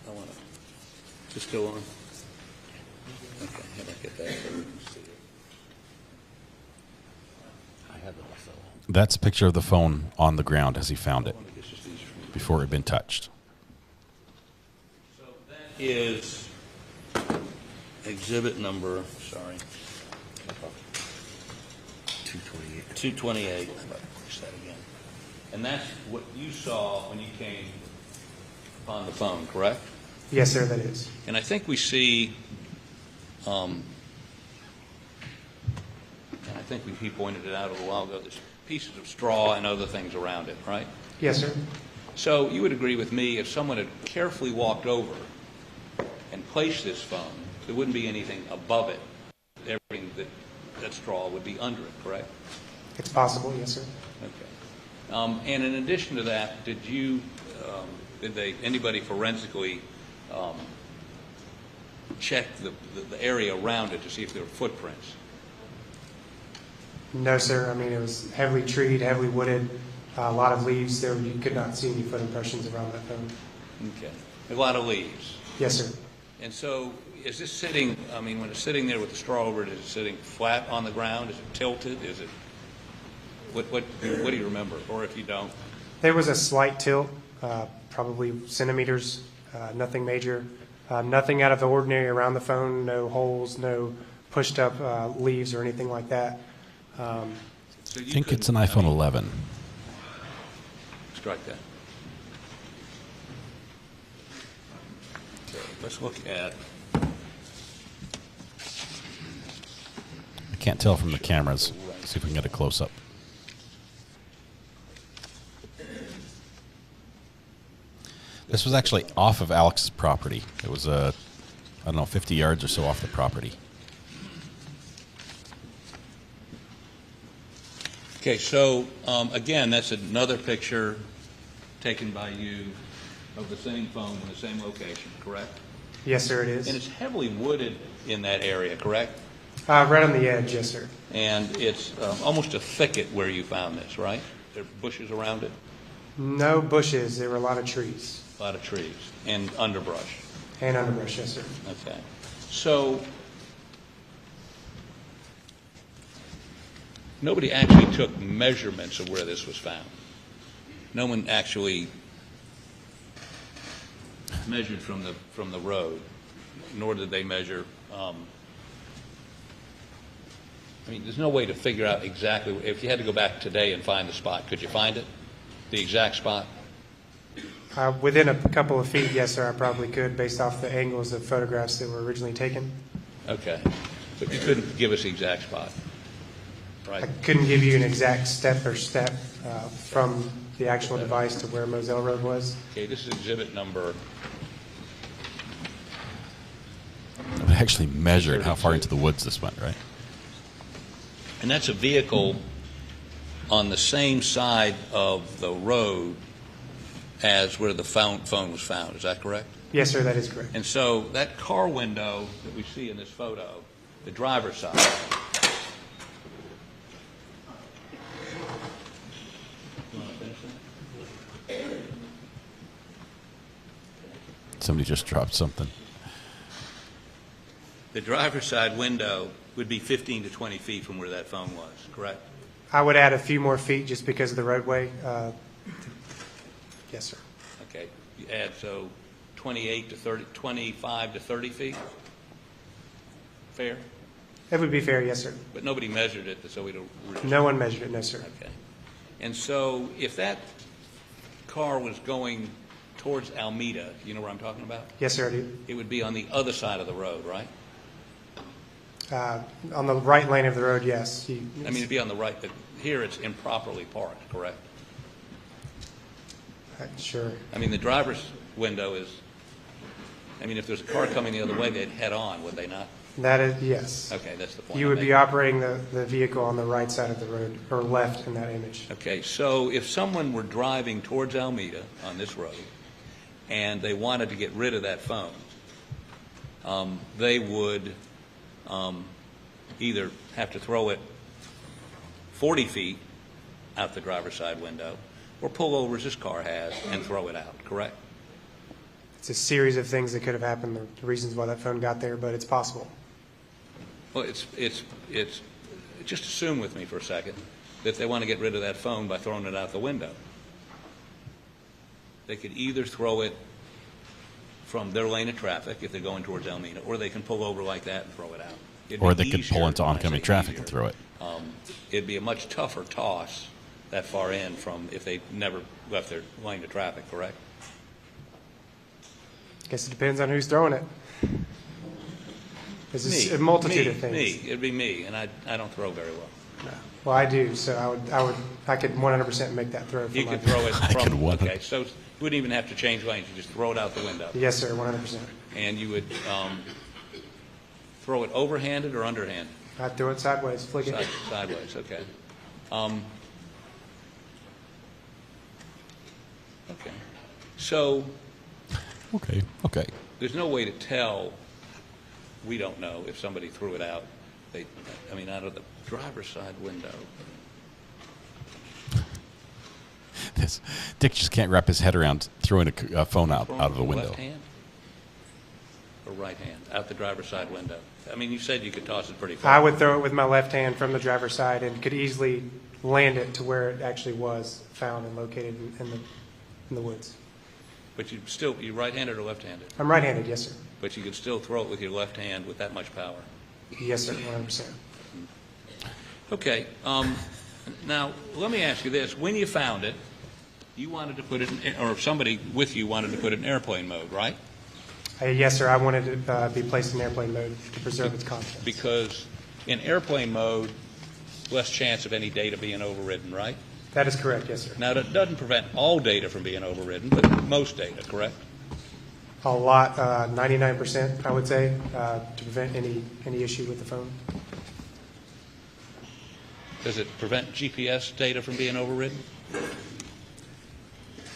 Speaker 9: I want to just go on. Okay, how do I get that so we can see it? I have it also.
Speaker 3: That's a picture of the phone on the ground as he found it before it had been touched.
Speaker 9: So that is exhibit number, sorry, 228. 228. Push that again. And that's what you saw when you came upon the phone, correct?
Speaker 10: Yes, sir, that is.
Speaker 9: And I think we see, and I think he pointed it out a little while ago, there's pieces of straw and other things around it, right?
Speaker 10: Yes, sir.
Speaker 9: So you would agree with me if someone had carefully walked over and placed this phone, there wouldn't be anything above it. Everything that straw would be under it, correct?
Speaker 10: It's possible, yes, sir.
Speaker 9: Okay. And in addition to that, did anybody forensically check the area around it to see if there were footprints?
Speaker 10: No, sir. I mean, it was heavily treed, heavily wooded, a lot of leaves. There, you could not see any foot impressions around that phone.
Speaker 9: Okay. A lot of leaves.
Speaker 10: Yes, sir.
Speaker 9: And so is this sitting, I mean, when it's sitting there with the straw over it, is it sitting flat on the ground? Is it tilted? Is it, what do you remember? Or if you don't?
Speaker 10: There was a slight tilt, probably centimeters, nothing major. Nothing out of the ordinary around the phone, no holes, no pushed up leaves or anything like that.
Speaker 3: I think it's an iPhone 11.
Speaker 9: Strike that. Okay, let's look at.
Speaker 3: I can't tell from the cameras. See if we can get a close-up. This was actually off of Alex's property. It was, I don't know, 50 yards or so off the property.
Speaker 9: Okay, so again, that's another picture taken by you of the same phone in the same location, correct?
Speaker 10: Yes, sir, it is.
Speaker 9: And it's heavily wooded in that area, correct?
Speaker 10: Right on the edge, yes, sir.
Speaker 9: And it's almost a thicket where you found this, right? There are bushes around it?
Speaker 10: No bushes. There were a lot of trees.
Speaker 9: A lot of trees and underbrush.
Speaker 10: And underbrush, yes, sir.
Speaker 9: Okay. So nobody actually took measurements of where this was found. No one actually measured from the road, nor did they measure. I mean, there's no way to figure out exactly. If you had to go back today and find the spot, could you find it? The exact spot?
Speaker 10: Within a couple of feet, yes, sir, I probably could, based off the angles of photographs that were originally taken.
Speaker 9: Okay. But you couldn't give us the exact spot, right?
Speaker 10: I couldn't give you an exact step from the actual device to where Moselle Road was.
Speaker 9: Okay, this is exhibit number.
Speaker 3: It actually measured how far into the woods this went, right?
Speaker 9: And that's a vehicle on the same side of the road as where the phone was found. Is that correct?
Speaker 10: Yes, sir, that is correct.
Speaker 9: And so that car window that we see in this photo, the driver's side,
Speaker 3: Somebody just dropped something.
Speaker 9: the driver's side window would be 15 to 20 feet from where that phone was, correct?
Speaker 10: I would add a few more feet just because of the roadway. Yes, sir.
Speaker 9: Okay, you add, so 28 to 30, 25 to 30 feet? Fair?
Speaker 10: That would be fair, yes, sir.
Speaker 9: But nobody measured it, so we don't.
Speaker 10: No one measured it, no, sir.
Speaker 9: Okay. And so if that car was going towards Alameda, you know where I'm talking about?
Speaker 10: Yes, sir, I do.
Speaker 9: It would be on the other side of the road, right?
Speaker 10: On the right lane of the road, yes.
Speaker 9: I mean, it'd be on the right, but here it's improperly parked, correct?
Speaker 10: Sure.
Speaker 9: I mean, the driver's window is, I mean, if there's a car coming the other way, they'd head on, would they not?
Speaker 10: That is, yes.
Speaker 9: Okay, that's the point.
Speaker 10: You
Speaker 9: I'm
Speaker 10: would be
Speaker 9: making.
Speaker 10: operating the vehicle on the right side of the road, or left in that image.
Speaker 9: Okay, so if someone were driving towards Alameda on this road and they wanted to get rid of that phone, they would either have to throw it 40 feet out the driver's side window or pull over as this car has and throw it out, correct?
Speaker 10: It's a series of things that could have happened, the reasons why that phone got there, but it's possible.
Speaker 9: Well, it's just assume with me for a second that they want to get rid of that phone by throwing it out the window. They could either throw it from their lane of traffic if they're going towards Alameda, or they can pull over like that and throw it out. It'd
Speaker 3: Or
Speaker 9: be
Speaker 3: they could pull
Speaker 9: easier,
Speaker 3: into
Speaker 9: when I
Speaker 3: oncoming
Speaker 9: say
Speaker 3: traffic
Speaker 9: easier,
Speaker 3: and throw it.
Speaker 9: It'd be a much tougher toss that far in from if they never left their lane of traffic, correct?
Speaker 10: Guess it depends on who's throwing it. There's
Speaker 9: Me.
Speaker 10: a multitude
Speaker 9: me,
Speaker 10: of things.
Speaker 9: Me. It'd be me, and I don't throw very well.
Speaker 10: No. Well, I do, so I could 100% make that throw.
Speaker 9: You
Speaker 10: from my
Speaker 9: could throw it from,
Speaker 3: could
Speaker 9: okay, so you wouldn't even have to change lanes, you just throw it out the window.
Speaker 10: Yes, sir, 100%.
Speaker 9: And you would throw it overhanded or underhanded?
Speaker 10: I'd throw it sideways, flick it.
Speaker 9: Sideways, okay. Okay. So
Speaker 3: Okay.
Speaker 9: there's no way to tell, we don't know, if somebody threw it out. Out of the driver's side window.
Speaker 3: Dick just can't wrap his head around throwing a phone out of the window.
Speaker 9: Left hand or right hand? Out the driver's side window. I mean, you said you could toss it pretty far.
Speaker 10: I would throw it with my left hand from the driver's side and could easily land it to where it actually was found and located in the woods.
Speaker 9: But you right-handed or left-handed?
Speaker 10: I'm right-handed, yes, sir.
Speaker 9: But you could still throw it with your left hand with that much power?
Speaker 10: Yes, sir, 100%.
Speaker 9: Okay. Now, let me ask you this. When you found it, you wanted to put it in, or somebody with you wanted to put it in airplane mode, right?
Speaker 10: Yes, sir, I wanted it to be placed in airplane mode to preserve its contents.
Speaker 9: Because in airplane mode, less chance of any data being overridden, right?
Speaker 10: That is correct, yes, sir.
Speaker 9: Now, that doesn't prevent all data from being overridden, but most data, correct?
Speaker 10: A lot, 99%, I would say, to prevent any issue with the phone.
Speaker 9: Does it prevent GPS data from being overridden?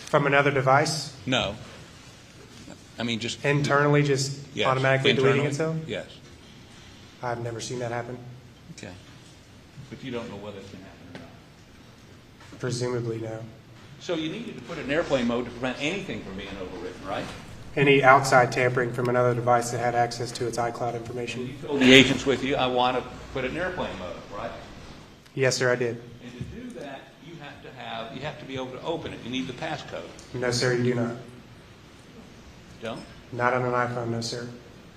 Speaker 10: From another device?
Speaker 9: No. I mean, just
Speaker 10: Internally, just
Speaker 9: yes.
Speaker 10: automatically deleting itself?
Speaker 9: Yes.
Speaker 10: I've never seen that happen.
Speaker 9: Okay. But you don't know whether it can happen or not.
Speaker 10: Presumably, no.
Speaker 9: So you needed to put it in airplane mode to prevent anything from being overwritten, right?
Speaker 10: Any outside tampering from another device that had access to its iCloud
Speaker 9: And
Speaker 10: information?
Speaker 9: you told the agents with you, I want to put it in airplane mode, right?
Speaker 10: Yes, sir, I did.
Speaker 9: And to do that, you have to be able to open it. You need the passcode.
Speaker 10: No, sir, you do not.
Speaker 9: Don't?
Speaker 10: Not on an iPhone, no, sir.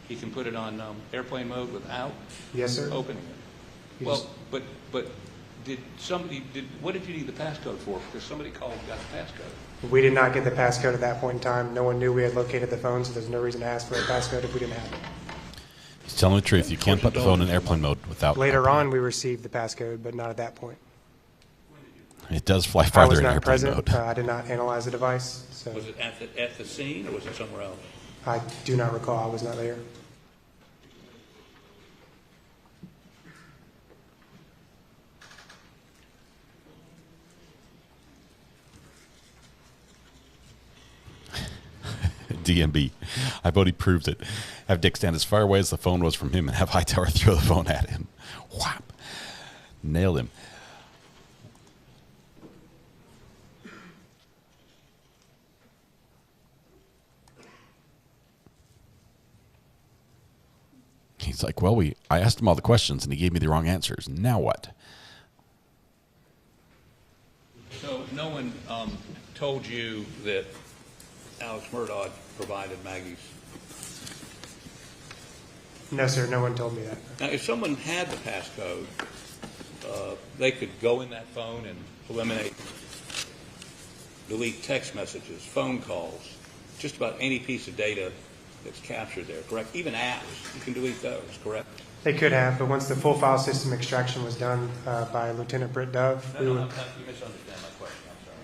Speaker 9: You can put it on airplane mode without
Speaker 10: Yes, sir.
Speaker 9: opening it.
Speaker 10: You
Speaker 9: Well,
Speaker 10: just-
Speaker 9: but what did you need the passcode for? Because somebody called and got the passcode.
Speaker 10: We did not get the passcode at that point in time. No one knew we had located the phone, so there's no reason to ask for a passcode if we didn't have it.
Speaker 3: He's telling the truth. You can't put the phone in airplane mode without.
Speaker 10: Later on, we received the passcode, but not at that point.
Speaker 3: It does fly
Speaker 10: I
Speaker 3: farther
Speaker 10: was
Speaker 3: in
Speaker 10: not
Speaker 3: airplane
Speaker 10: present.
Speaker 3: mode.
Speaker 10: I did not analyze the device, so
Speaker 9: Was it at the scene or was it somewhere else?
Speaker 10: I do not recall. I was not there.
Speaker 3: DMB. I vote he proves it. Have Dick stand as far away as the phone was from him and have Hightower throw the phone at him. Whap. Nailed him. He's like, well, I asked him all the questions and he gave me the wrong answers. Now what?
Speaker 9: So no one told you that Alex Murdaugh provided Maggie's.
Speaker 10: No, sir. No one told me that.
Speaker 9: Now, if someone had the passcode, they could go in that phone and eliminate, delete text messages, phone calls, just about any piece of data that's captured there, correct? Even apps, you can delete those, correct?
Speaker 10: They could have, but once the full file system extraction was done by Lieutenant Britt Dove,
Speaker 9: No, you misunderstand my question, I'm sorry.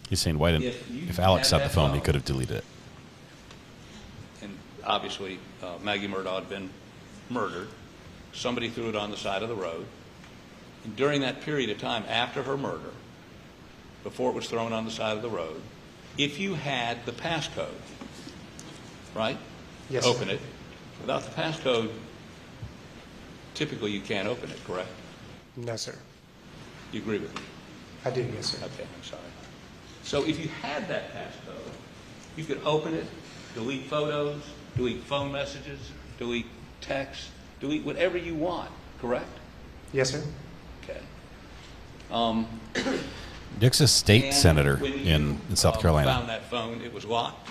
Speaker 3: He's saying, why didn't, if Alex had the phone, he could have deleted it.
Speaker 9: And obviously, Maggie Murdaugh had been murdered, somebody threw it on the side of the road. And during that period of time after her murder, before it was thrown on the side of the road, if you had the passcode, right?
Speaker 10: Yes.
Speaker 9: Open it. Without the passcode, typically you can't open it, correct?
Speaker 10: No, sir.
Speaker 9: You agree with me?
Speaker 10: I do, yes, sir.
Speaker 9: Okay, I'm sorry. So if you had that passcode, you could open it, delete photos, delete phone messages, delete texts, delete whatever you want, correct?
Speaker 10: Yes, sir.
Speaker 9: Okay.
Speaker 3: Dick's a state
Speaker 9: And
Speaker 3: senator
Speaker 9: when
Speaker 3: in
Speaker 9: you,
Speaker 3: South Carolina.
Speaker 9: found that phone, it was locked.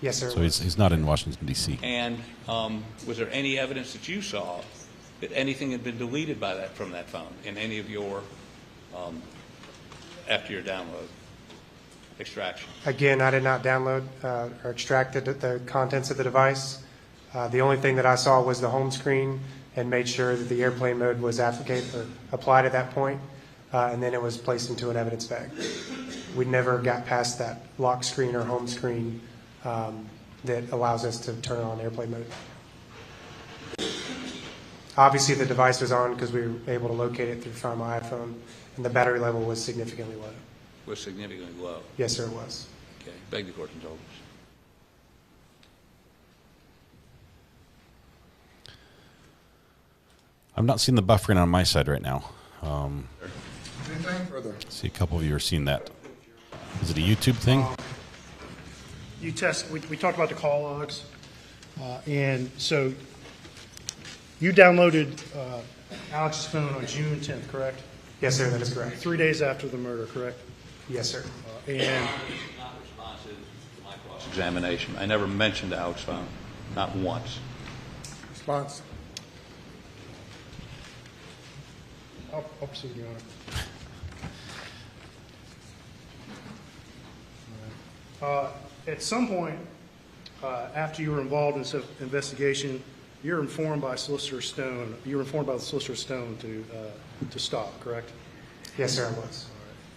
Speaker 10: Yes, sir.
Speaker 3: So he's not in Washington, D.C.
Speaker 9: And was there any evidence that you saw that anything had been deleted from that phone in any of your, after your download, extraction?
Speaker 10: Again, I did not download or extract the contents of the device. The only thing that I saw was the home screen and made sure that the airplane mode was applied at that point, and then it was placed into an evidence bag. We never got past that lock screen or home screen that allows us to turn on airplane mode. Obviously, the device was on because we were able to locate it from my iPhone, and the battery level was significantly low.
Speaker 9: Was significantly low.
Speaker 10: Yes, sir, it was.
Speaker 9: Okay. Beg the court's indulgence.
Speaker 3: I'm not seeing the buffering on my side right now.
Speaker 7: Anything further?
Speaker 3: See, a couple of you are seeing that. Is it a YouTube thing?
Speaker 8: We talked about the call logs, and so you downloaded Alex's phone on June 10th, correct?
Speaker 10: Yes, sir, that is correct.
Speaker 8: 3 days after the murder, correct?
Speaker 10: Yes, sir.
Speaker 8: And
Speaker 9: Not responsive to my cross-examination. I never mentioned Alex's phone, not once.
Speaker 7: Response?
Speaker 8: I'll proceed, Your Honor. At some point, after you were involved in this investigation, you were informed by Solicitor Stone. You were informed by the Solicitor Stone to stop, correct?
Speaker 10: Yes, sir, I was.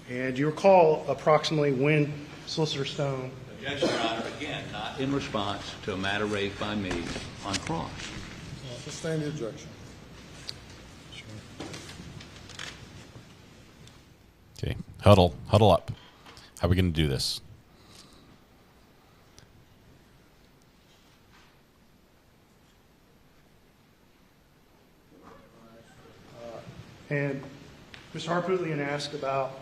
Speaker 8: And you recall approximately when Solicitor Stone.
Speaker 9: Objection, Your Honor, again, not in response to a matter raised by me on cross.
Speaker 7: Sustain the objection.
Speaker 3: Okay, huddle up. How are we going to do this?
Speaker 8: And Mr. Harpootlian asked about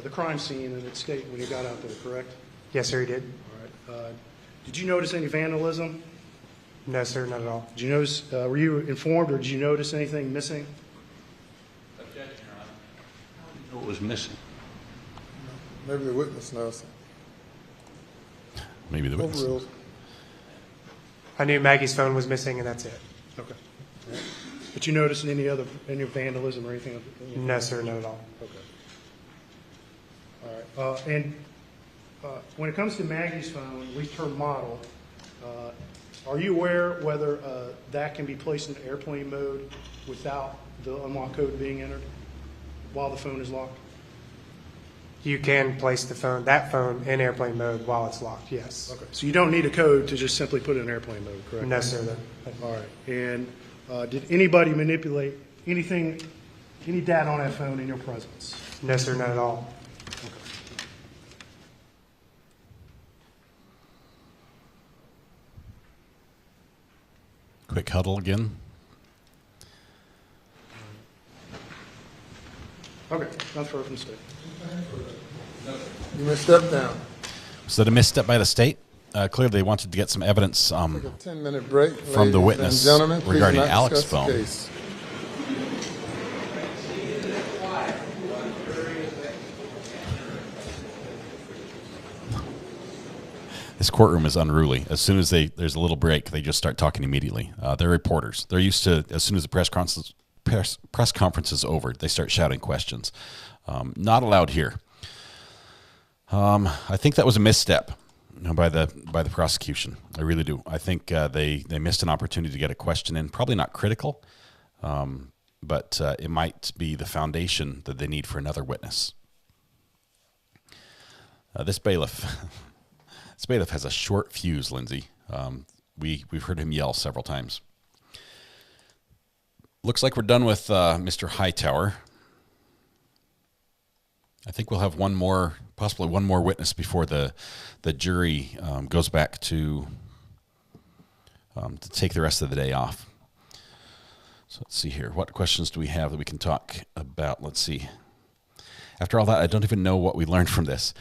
Speaker 8: the crime scene and its state when you got out there, correct?
Speaker 10: Yes, sir, he did.
Speaker 8: All right. Did you notice any vandalism?
Speaker 10: No, sir, not at all.
Speaker 8: Did you notice? Were you informed, or did you notice anything missing?
Speaker 9: Objection, Your Honor. How do you know it was missing?
Speaker 7: Maybe the witness knows.
Speaker 3: Maybe the witness.
Speaker 7: Overruled.
Speaker 10: I knew Maggie's phone was missing, and that's it.
Speaker 8: Okay. All right. But you noticed any vandalism or anything?
Speaker 10: No, sir, not at all.
Speaker 8: Okay. All right. And when it comes to Maggie's phone, least her model, are you aware whether that can be placed into airplane mode without the unlock code being entered while the phone is locked?
Speaker 10: You can place that phone in airplane mode while it's locked, yes.
Speaker 8: Okay. So you don't need a code to just simply put it in airplane mode, correct?
Speaker 10: No, sir.
Speaker 8: All right. And did anybody manipulate any data on that phone in your presence?
Speaker 10: No, sir, not at all.
Speaker 3: Quick huddle again.
Speaker 8: Okay. Not further from state.
Speaker 7: You may step down.
Speaker 3: Was that a misstep by the state? Clearly, they wanted to get some evidence
Speaker 7: Take a 10-minute break.
Speaker 3: from the
Speaker 7: Ladies
Speaker 3: witness
Speaker 7: and gentlemen, please
Speaker 3: regarding
Speaker 7: do not
Speaker 3: Alex's
Speaker 7: discuss the
Speaker 3: phone.
Speaker 7: case.
Speaker 3: This courtroom is unruly. As soon as there's a little break, they just start talking immediately. They're reporters. They're used to, as soon as the press conference is over, they start shouting questions. Not allowed here. I think that was a misstep by the prosecution. I really do. I think they missed an opportunity to get a question in. Probably not critical, but it might be the foundation that they need for another witness. This bailiff has a short fuse, Lindsay. We've heard him yell several times. Looks like we're done with Mr. Hightower. I think we'll have possibly one more witness before the jury goes back to take the rest of the day off. So let's see here. What questions do we have that we can talk about? Let's see. After all that, I don't even know what we learned from this.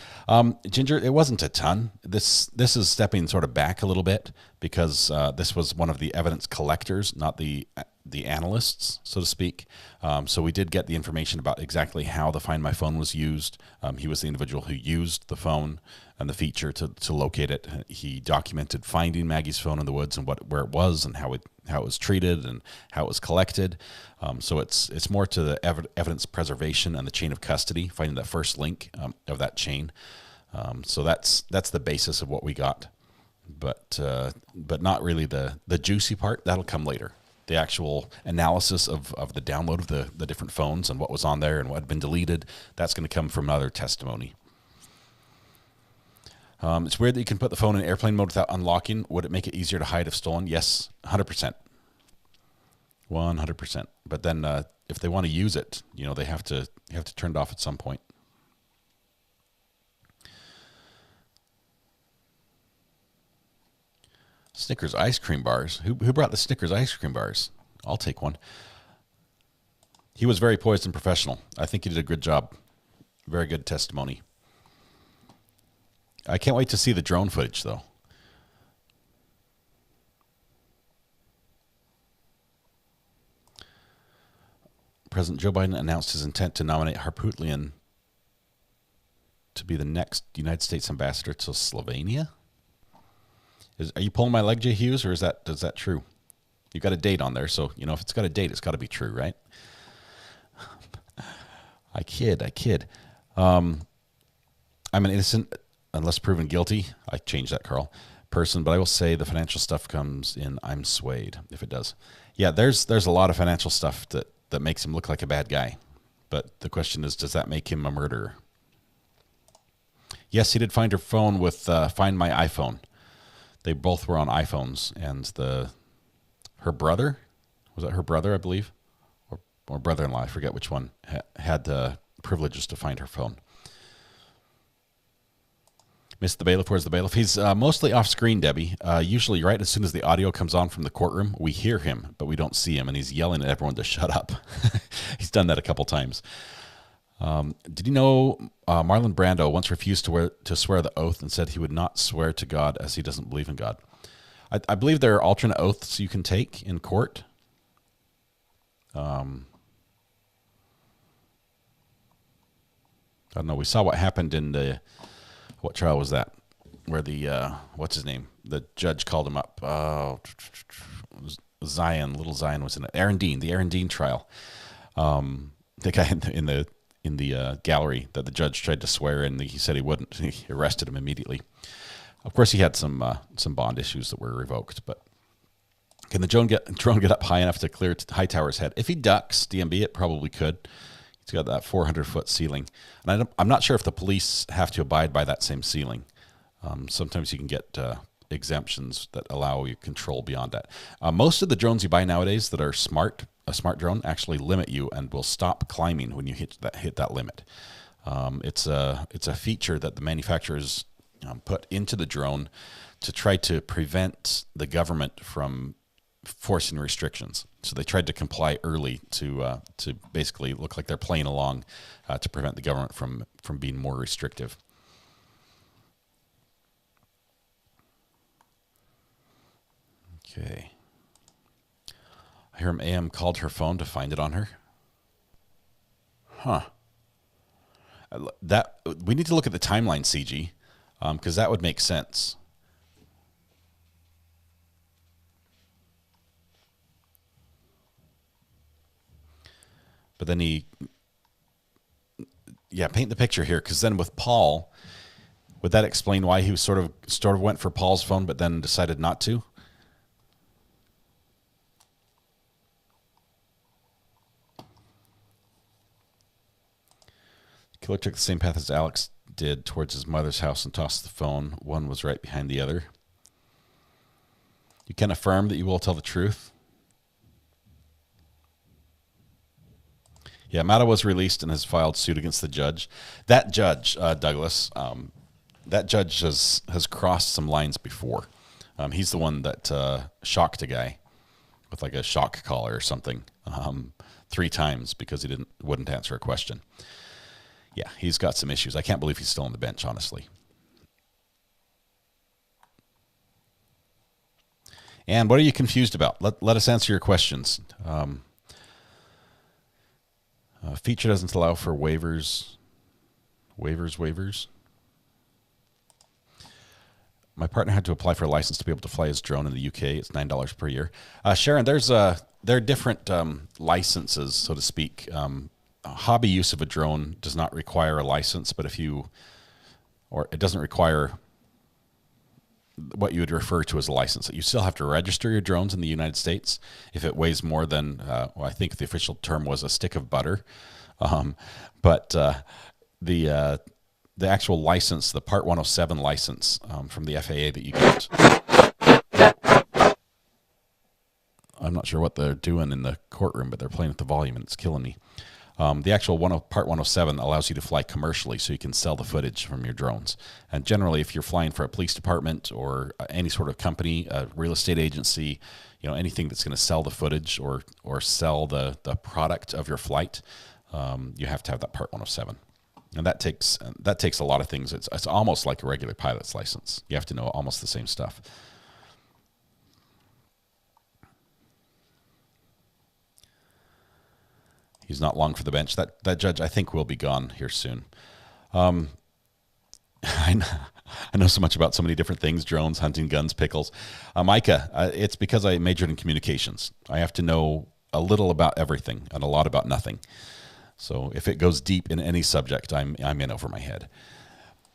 Speaker 3: Ginger, it wasn't a ton. This is stepping sort of back a little bit because this was one of the evidence collectors, not the analysts, so to speak. So we did get the information about exactly how the Find My Phone was used. He was the individual who used the phone and the feature to locate it. He documented finding Maggie's phone in the woods and where it was and how it was treated and how it was collected. So it's more to the evidence preservation and the chain of custody, finding that first link of that chain. So that's the basis of what we got, but not really the juicy part. That'll come later. The actual analysis of the download of the different phones and what was on there and what had been deleted, that's going to come from other testimony. It's weird that you can put the phone in airplane mode without unlocking. Would it make it easier to hide if stolen? Yes, 100%. 100%. But then if they want to use it, they have to turn it off at some point. Snickers ice cream bars. Who brought the Snickers ice cream bars? I'll take one. He was very poised and professional. I think he did a good job. Very good testimony. I can't wait to see the drone footage, though. President Joe Biden announced his intent to nominate Harpootlian to be the next United States ambassador to Slovenia. Are you pulling my leg, Jay Hughes, or is that true? You've got a date on there, so if it's got a date, it's got to be true, right? I kid. I'm an innocent, unless proven guilty. I changed that, Carl. Person, but I will say the financial stuff comes in. I'm swayed if it does. Yeah, there's a lot of financial stuff that makes him look like a bad guy, but the question is, does that make him a murderer? Yes, he did find her phone with Find My iPhone. They both were on iPhones, and her brother, was that her brother, I believe, or brother-in-law, I forget which one, had the privileges to find her phone. Mr. the Bailiff, where's the Bailiff? He's mostly off-screen, Debbie. Usually right as soon as the audio comes on from the courtroom, we hear him, but we don't see him, and he's yelling at everyone to shut up. He's done that a couple times. Did you know Marlon Brando once refused to swear the oath and said he would not swear to God as he doesn't believe in God? I believe there are alternate oaths you can take in court. I don't know. We saw what happened in what trial was that? Where the, what's his name? The judge called him up. Little Zion was in it. Aaron Dean, the Aaron Dean trial. The guy in the gallery that the judge tried to swear in, he said he wouldn't. He arrested him immediately. Of course, he had some bond issues that were revoked. But can the drone get up high enough to clear Hightower's head? If he ducks DMB, it probably could. He's got that 400-foot ceiling, and I'm not sure if the police have to abide by that same ceiling. Sometimes you can get exemptions that allow you control beyond that. Most of the drones you buy nowadays that are a smart drone actually limit you and will stop climbing when you hit that limit. It's a feature that the manufacturers put into the drone to try to prevent the government from forcing restrictions. So they tried to comply early to basically look like they're playing along to prevent the government from being more restrictive. Okay. I hear AM called her phone to find it on her. Huh. That we need to look at the timeline, CG, because that would make sense. But then paint the picture here, because then with Paul, would that explain why he was sort of went for Paul's phone, but then decided not to? Killer took the same path as Alex did towards his mother's house and tossed the phone. One was right behind the other. You can affirm that you will tell the truth. Yeah, Murdaugh was released and has filed suit against the judge. That judge, Douglas, that judge has crossed some lines before. He's the one that shocked a guy with like a shock collar or something 3 times because he wouldn't answer a question. Yeah, he's got some issues. I can't believe he's still on the bench, honestly. And what are you confused about? Let us answer your questions. Feature doesn't allow for waivers. Waivers. My partner had to apply for a license to be able to fly his drone in the UK. It's $9 per year. Sharon, there are different licenses, so to speak. Hobby use of a drone does not require a license, but it doesn't require what you would refer to as a license. You still have to register your drones in the United States if it weighs more than, I think the official term was a stick of butter. But the actual license, the Part 107 license from the FAA that you get, I'm not sure what they're doing in the courtroom, but they're playing with the volume and it's killing me. The actual Part 107 allows you to fly commercially, so you can sell the footage from your drones. And generally, if you're flying for a police department or any sort of company, a real estate agency, anything that's going to sell the footage or sell the product of your flight, you have to have that Part 107. And that takes a lot of things. It's almost like a regular pilot's license. You have to know almost the same stuff. He's not long for the bench. That judge, I think, will be gone here soon. I know so much about so many different things: drones, hunting, guns, pickles. Micah, it's because I majored in communications. I have to know a little about everything and a lot about nothing. So if it goes deep in any subject, I'm in over my head.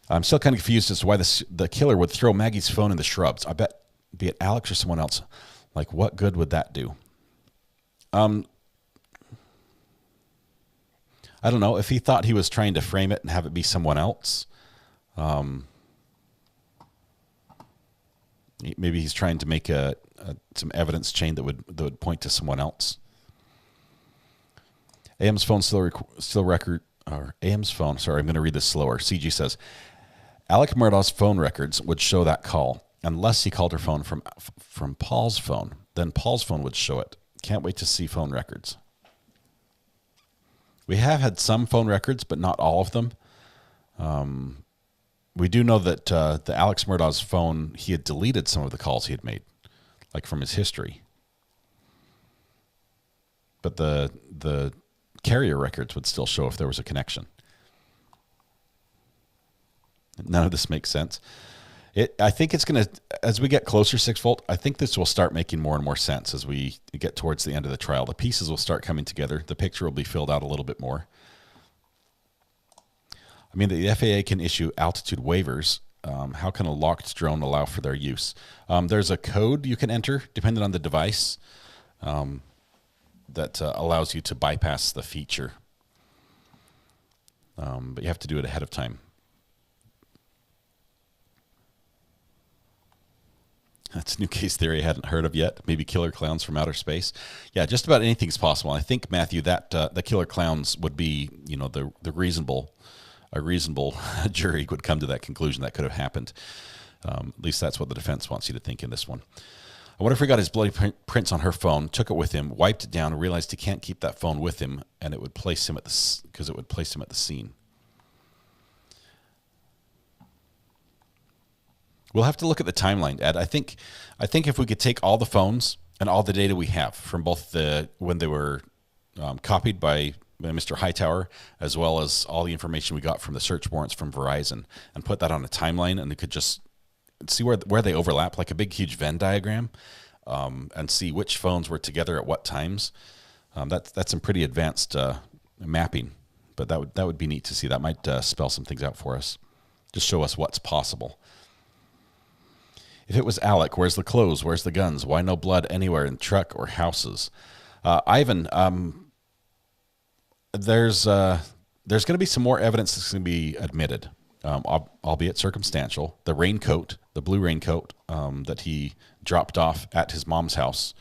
Speaker 3: I'm still kind of confused as to why the killer would throw Maggie's phone in the shrubs. I bet, be it Alex or someone else, like what good would that do? I don't know, if he thought he was trying to frame it and have it be someone else. Maybe he's trying to make some evidence chain that would point to someone else. AM's phone still record, or AM's phone, sorry, I'm going to read this slower. CG says, Alex Murdaugh's phone records would show that call, unless he called her phone from Paul's phone. Then Paul's phone would show it. Can't wait to see phone records. We have had some phone records, but not all of them. We do know that the Alex Murdaugh's phone, he had deleted some of the calls he had made, like from his history. But the carrier records would still show if there was a connection. None of this makes sense. I think it's going to, as we get closer, 6-Volt, I think this will start making more and more sense as we get towards the end of the trial. The pieces will start coming together. The picture will be filled out a little bit more. I mean, the FAA can issue altitude waivers. How can a locked drone allow for their use? There's a code you can enter, depending on the device, that allows you to bypass the feature. But you have to do it ahead of time. That's a new case theory I hadn't heard of yet. Maybe killer clowns from outer space. Yeah, just about anything's possible. I think, Matthew, that the killer clowns would be, a reasonable jury would come to that conclusion that could have happened. At least that's what the defense wants you to think in this one. I wonder if he got his bloody prints on her phone, took it with him, wiped it down, and realized he can't keep that phone with him, and it would place him at the scene. We'll have to look at the timeline, Ed. I think if we could take all the phones and all the data we have from both when they were copied by Mr. Hightower, as well as all the information we got from the search warrants from Verizon, and put that on a timeline, and we could just see where they overlap, like a big, huge Venn diagram, and see which phones were together at what times. That's some pretty advanced mapping, but that would be neat to see. That might spell some things out for us, just show us what's possible. If it was Alec, where's the clothes? Where's the guns? Why no blood anywhere in truck or houses? Ivan, there's going to be some more evidence that's going to be admitted, albeit circumstantial. The raincoat, the blue raincoat that he dropped off at his mom's house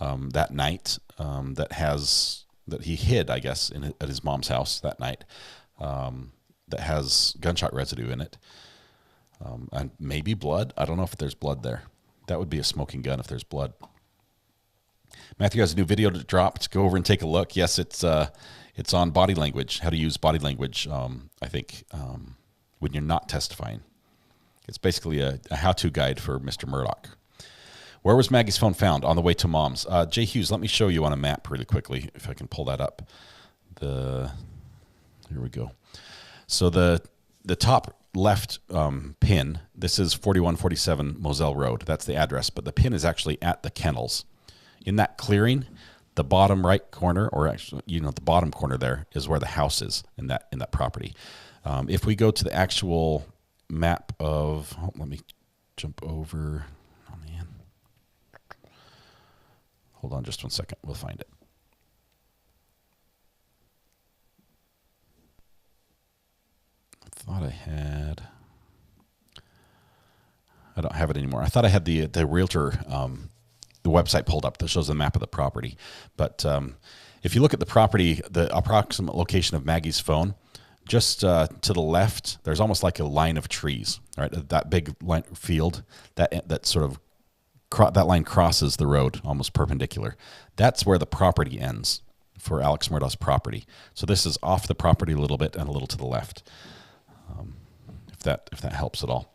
Speaker 3: that night, that has that he hid, I guess, at his mom's house that night, that has gunshot residue in it, and maybe blood. I don't know if there's blood there. That would be a smoking gun if there's blood. Matthew has a new video to drop. Go over and take a look. Yes, it's on body language, how to use body language, I think, when you're not testifying. It's basically a how-to guide for Mr. Murdaugh. Where was Maggie's phone found? On the way to Mom's. Jay Hughes, let me show you on a map really quickly, if I can pull that up. Here we go. So the top left pin, this is 4147 Moselle Road. That's the address, but the pin is actually at the kennels. In that clearing, the bottom right corner, or actually, the bottom corner there is where the house is in that property. If we go to the actual map of, let me jump over. Oh man, hold on just one second. We'll find it. I thought I had. I don't have it anymore. I thought I had the realtor. The website pulled up that shows the map of the property. But if you look at the property, the approximate location of Maggie's phone, just to the left, there's almost like a line of trees, right? That big field, that sort of, that line crosses the road, almost perpendicular. That's where the property ends for Alex Murdaugh's property. So this is off the property a little bit and a little to the left, if that helps at all.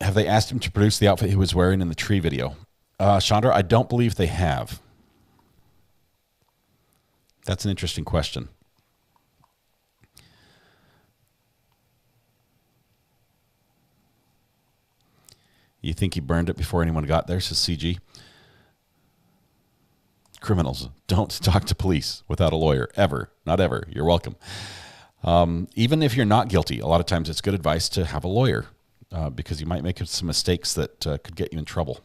Speaker 3: Have they asked him to produce the outfit he was wearing in the tree video? Chandra, I don't believe they have. That's an interesting question. You think he burned it before anyone got there, says CG. Criminals, don't talk to police without a lawyer, ever. Not ever. You're welcome. Even if you're not guilty, a lot of times it's good advice to have a lawyer. Because you might make some mistakes that could get you in trouble.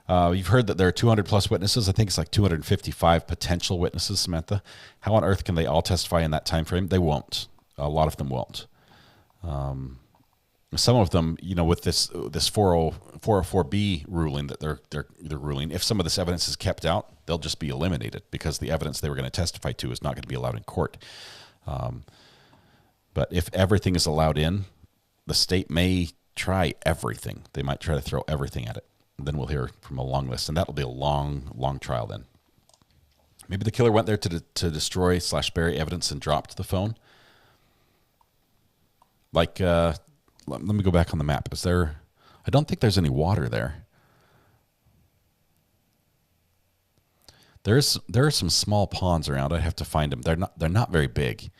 Speaker 3: You've heard that there are 200 plus witnesses. I think it's like 255 potential witnesses, Samantha. How on earth can they all testify in that time frame? They won't. A lot of them won't. Some of them, with this 404B ruling that they're ruling, if some of this evidence is kept out, they'll just be eliminated because the evidence they were going to testify to is not going to be allowed in court. But if everything is allowed in, the state may try everything. They might try to throw everything at it. And then we'll hear from a long list, and that'll be a long, long trial then. Maybe the killer went there to destroy / bury evidence and dropped the phone. Like, let me go back on the map. Is there? I don't think there's any water there. There are some small ponds around. I have to find them. They're not very big.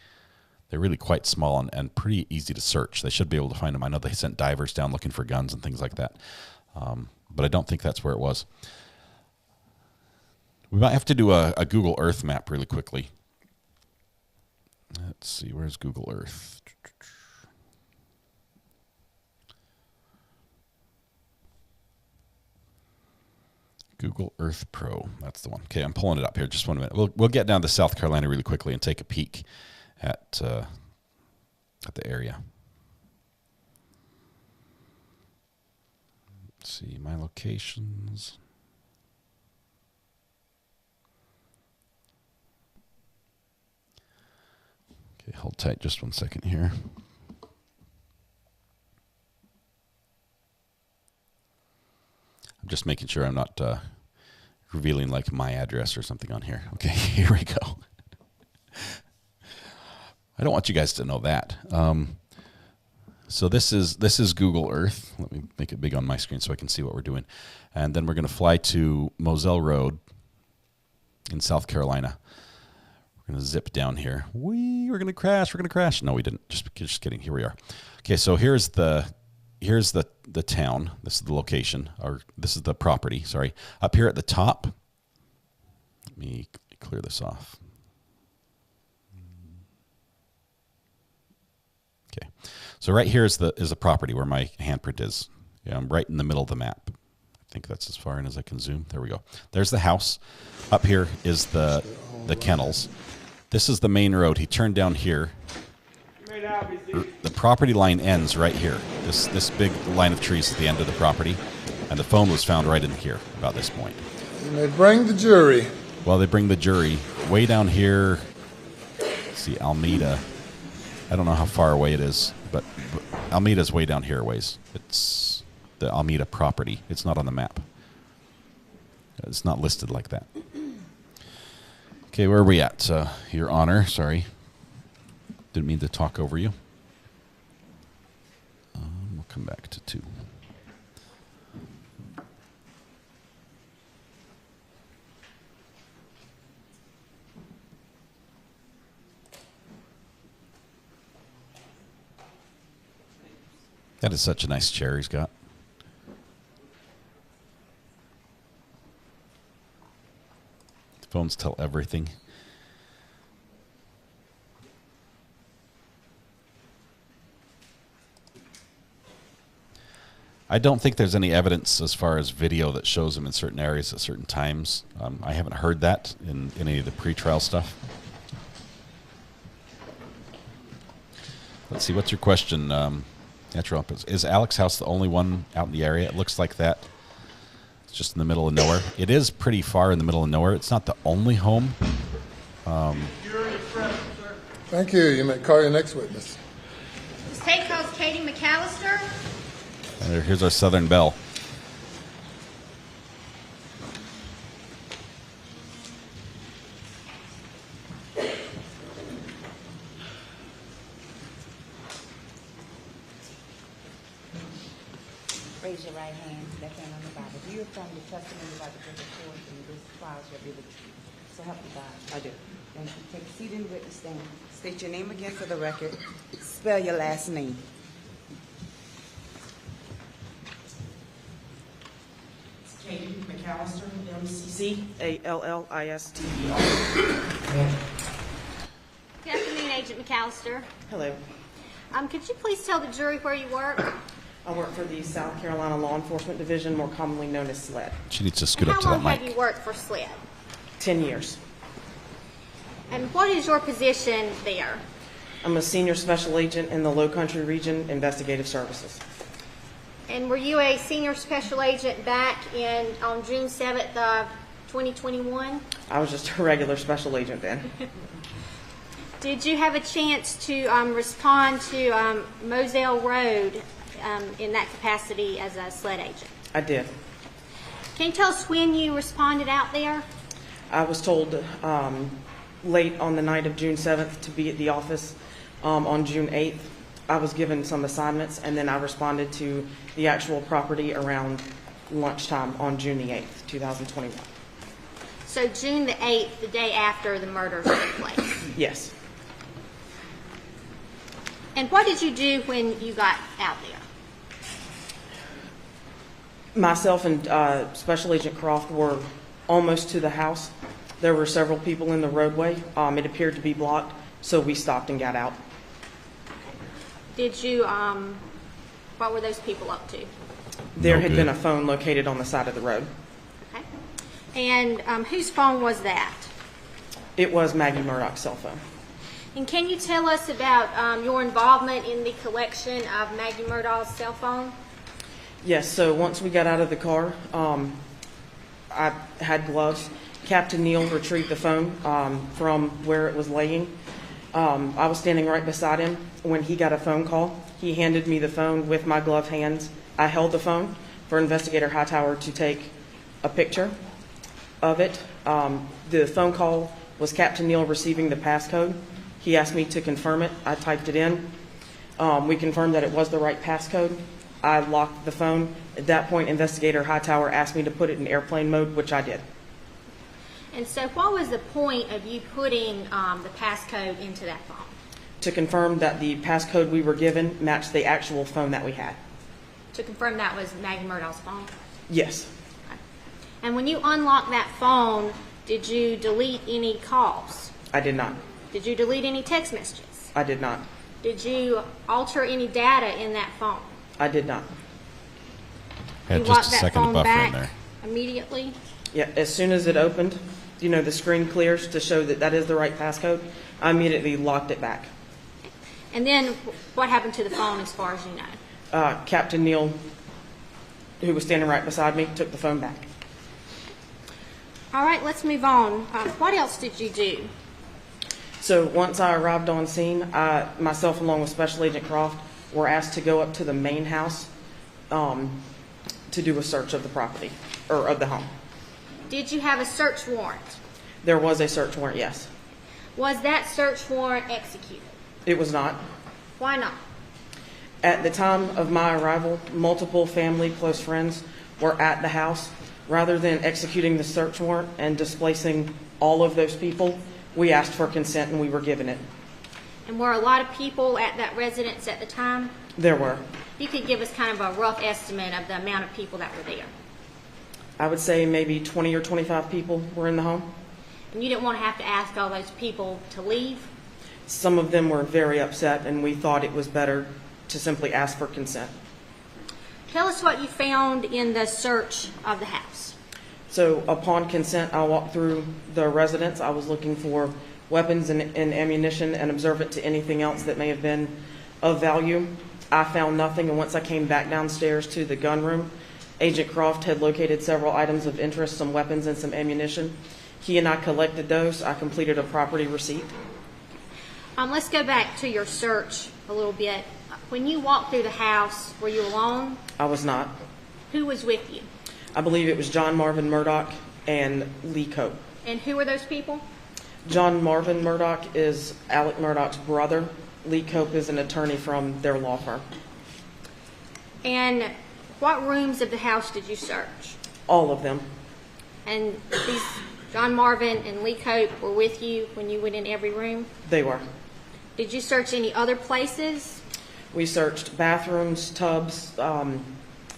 Speaker 3: They're really quite small and pretty easy to search. They should be able to find them. I know they sent divers down looking for guns and things like that. But I don't think that's where it was. We might have to do a Google Earth map really quickly. Let's see, where's Google Earth? Google Earth Pro. That's the one. Okay, I'm pulling it up here. Just 1 minute. We'll get down to South Carolina really quickly and take a peek at the area. Let's see my locations. Okay, hold tight just 1 second here. I'm just making sure I'm not revealing like my address or something on here. Okay, here we go. I don't want you guys to know that. So this is Google Earth. Let me make it big on my screen so I can see what we're doing. And then we're going to fly to Moselle Road in South Carolina. We're going to zip down here. We're going to crash. We're going to crash. No, we didn't. Just kidding. Here we are. Okay, so here's the town. This is the location, or this is the property. Sorry. Up here at the top. Let me clear this off. Okay, so right here is the property where my handprint is. Yeah, I'm right in the middle of the map. I think that's as far in as I can zoom. There we go. There's the house. Up here is the kennels. This is the main road. He turned down here. The property line ends right here. This big line of trees at the end of the property, and the phone was found right in here about this point.
Speaker 7: You may bring the jury.
Speaker 3: Well, they bring the jury way down here. Let's see, Almeida. I don't know how far away it is, but Almeida's way down here a ways. It's the Almeida property. It's not on the map. It's not listed like that. Okay, where are we at? Your Honor, sorry. Didn't mean to talk over you. We'll come back to 2. That is such a nice chair he's got. Phones tell everything. I don't think there's any evidence as far as video that shows him in certain areas at certain times. I haven't heard that in any of the pretrial stuff. Let's see, what's your question? Natural. Is Alex's house the only one out in the area? It looks like that. It's just in the middle of nowhere. It is pretty far in the middle of nowhere. It's not the only home.
Speaker 7: Thank you. You may call your next witness.
Speaker 11: The state calls Katie McAllister.
Speaker 3: And here's our Southern Belle.
Speaker 12: Raise your right hand, left hand on the Bible. Do you affirm the testimony about the judge of court in this trial shall be the truth? So help you God. I do. Thank you. Take a seat in the witness stand. State your name again for the record. Spell your last name. It's Katie McAllister, McCallister.
Speaker 11: Good afternoon, Agent McAllister.
Speaker 12: Hello.
Speaker 11: Could you please tell the jury where you work?
Speaker 12: I work for the South Carolina Law Enforcement Division, more commonly known as SLED.
Speaker 3: She needs to scoot up to
Speaker 11: How
Speaker 3: that
Speaker 11: long
Speaker 3: mic.
Speaker 11: have you worked for SLED?
Speaker 12: 10 years.
Speaker 11: And what is your position there?
Speaker 12: I'm a senior special agent in the Low Country Region Investigative Services.
Speaker 11: And were you a senior special agent back on June 7th of 2021?
Speaker 12: I was just a regular special agent then.
Speaker 11: Did you have a chance to respond to Moselle Road in that capacity as a SLED agent?
Speaker 12: I did.
Speaker 11: Can you tell us when you responded out there?
Speaker 12: I was told late on the night of June 7th to be at the office on June 8th. I was given some assignments, and then I responded to the actual property around lunchtime on June the 8th, 2021.
Speaker 11: So June the 8th, the day after the murder took place?
Speaker 12: Yes.
Speaker 11: And what did you do when you got out there?
Speaker 12: Myself and Special Agent Croft were almost to the house. There were several people in the roadway. It appeared to be blocked, so we stopped and got out.
Speaker 11: Did you, what were those people up to?
Speaker 12: There had been a phone located on the side of the road.
Speaker 11: Okay. And whose phone was that?
Speaker 12: It was Maggie Murdaugh's cell phone.
Speaker 11: And can you tell us about your involvement in the collection of Maggie Murdaugh's cell phone?
Speaker 12: Yes, so once we got out of the car, I had gloves. Captain Neal retrieved the phone from where it was laying. I was standing right beside him when he got a phone call. He handed me the phone with my gloved hands. I held the phone for Investigator Hightower to take a picture of it. The phone call was Captain Neal receiving the passcode. He asked me to confirm it. I typed it in. We confirmed that it was the right passcode. I locked the phone. At that point, Investigator Hightower asked me to put it in airplane mode, which I did.
Speaker 11: And so what was the point of you putting the passcode into that phone?
Speaker 12: To confirm that the passcode we were given matched the actual phone that we had.
Speaker 11: To confirm that was Maggie Murdaugh's phone?
Speaker 12: Yes.
Speaker 11: Okay. And when you unlocked that phone, did you delete any calls?
Speaker 12: I did not.
Speaker 11: Did you delete any text messages?
Speaker 12: I did not.
Speaker 11: Did you alter any data in that phone?
Speaker 12: I did not.
Speaker 3: Had
Speaker 11: you
Speaker 3: just
Speaker 11: locked
Speaker 3: a
Speaker 11: that
Speaker 3: second
Speaker 11: phone
Speaker 3: buffer
Speaker 11: back
Speaker 3: in there.
Speaker 11: Immediately?
Speaker 12: Yeah, as soon as it opened, the screen clears to show that that is the right passcode, I immediately locked it back.
Speaker 11: And then what happened to the phone as far as you know?
Speaker 12: Captain Neal, who was standing right beside me, took the phone back.
Speaker 11: All right, let's move on. What else did you do?
Speaker 12: So once I arrived on scene, myself along with Special Agent Croft were asked to go up to the main house to do a search of the property, or of the home.
Speaker 11: Did you have a search warrant?
Speaker 12: There was a search warrant, yes.
Speaker 11: Was that search warrant executed?
Speaker 12: It was not.
Speaker 11: Why not?
Speaker 12: At the time of my arrival, multiple family, close friends were at the house. Rather than executing the search warrant and displacing all of those people, we asked for consent and we were given it.
Speaker 11: And were a lot of people at that residence at the time?
Speaker 12: There were.
Speaker 11: You could give us kind of a rough estimate of the amount of people that were there.
Speaker 12: I would say maybe 20 or 25 people were in the home.
Speaker 11: And you didn't want to have to ask all those people to leave?
Speaker 12: Some of them were very upset, and we thought it was better to simply ask for consent.
Speaker 11: Tell us what you found in the search of the house.
Speaker 12: So upon consent, I walked through the residence. I was looking for weapons and ammunition and observant to anything else that may have been of value. I found nothing, and once I came back downstairs to the gun room, Agent Croft had located several items of interest, some weapons and some ammunition. He and I collected those. I completed a property receipt.
Speaker 11: Let's go back to your search a little bit. When you walked through the house, were you alone?
Speaker 12: I was not.
Speaker 11: Who was with you?
Speaker 12: I believe it was John Marvin Murdaugh and Lee Cope.
Speaker 11: And who were those people?
Speaker 12: John Marvin Murdaugh is Alex Murdaugh's brother. Lee Cope is an attorney from their law firm.
Speaker 11: And what rooms of the house did you search?
Speaker 12: All of them.
Speaker 11: And these John Marvin and Lee Cope were with you when you went in every room?
Speaker 12: They were.
Speaker 11: Did you search any other places?
Speaker 12: We searched bathrooms, tubs.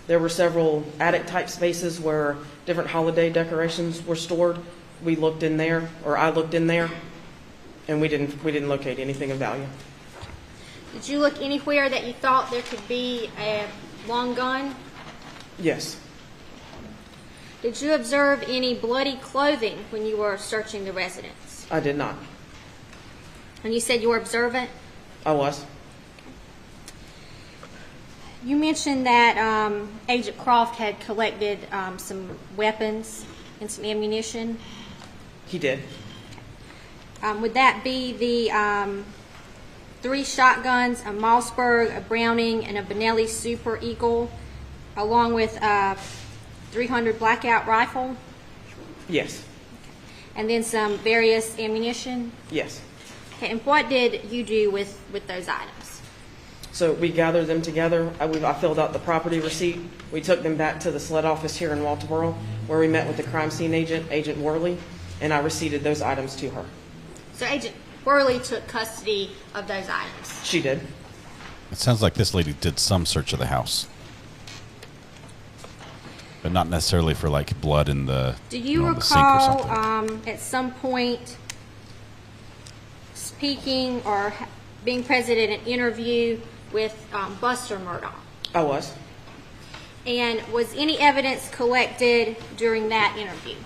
Speaker 12: There were several attic-type spaces where different holiday decorations were stored. We looked in there, or I looked in there, and we didn't locate anything of value.
Speaker 11: Did you look anywhere that you thought there could be a long gun?
Speaker 12: Yes.
Speaker 11: Did you observe any bloody clothing when you were searching the residence?
Speaker 12: I did not.
Speaker 11: And you said you were observant?
Speaker 12: I was.
Speaker 11: You mentioned that Agent Croft had collected some weapons and some ammunition.
Speaker 12: He did.
Speaker 11: Would that be the 3 shotguns, a Mossberg, a Browning, and a Benelli Super Eagle, along with a .300 blackout rifle?
Speaker 12: Yes.
Speaker 11: And then some various ammunition?
Speaker 12: Yes.
Speaker 11: Okay, and what did you do with those items?
Speaker 12: So we gathered them together. I filled out the property receipt. We took them back to the SLED office here in Walterboro, where we met with the crime scene agent, Agent Worley, and I receipted those items to her.
Speaker 11: So Agent Worley took custody of those items?
Speaker 12: She did.
Speaker 3: It sounds like this lady did some search of the house, but not necessarily for like blood in the,
Speaker 11: Do you
Speaker 3: the sink or
Speaker 11: recall
Speaker 3: something.
Speaker 11: at some point speaking or being present at an interview with Buster Murdaugh?
Speaker 12: I was.
Speaker 11: And was any evidence collected during that interview?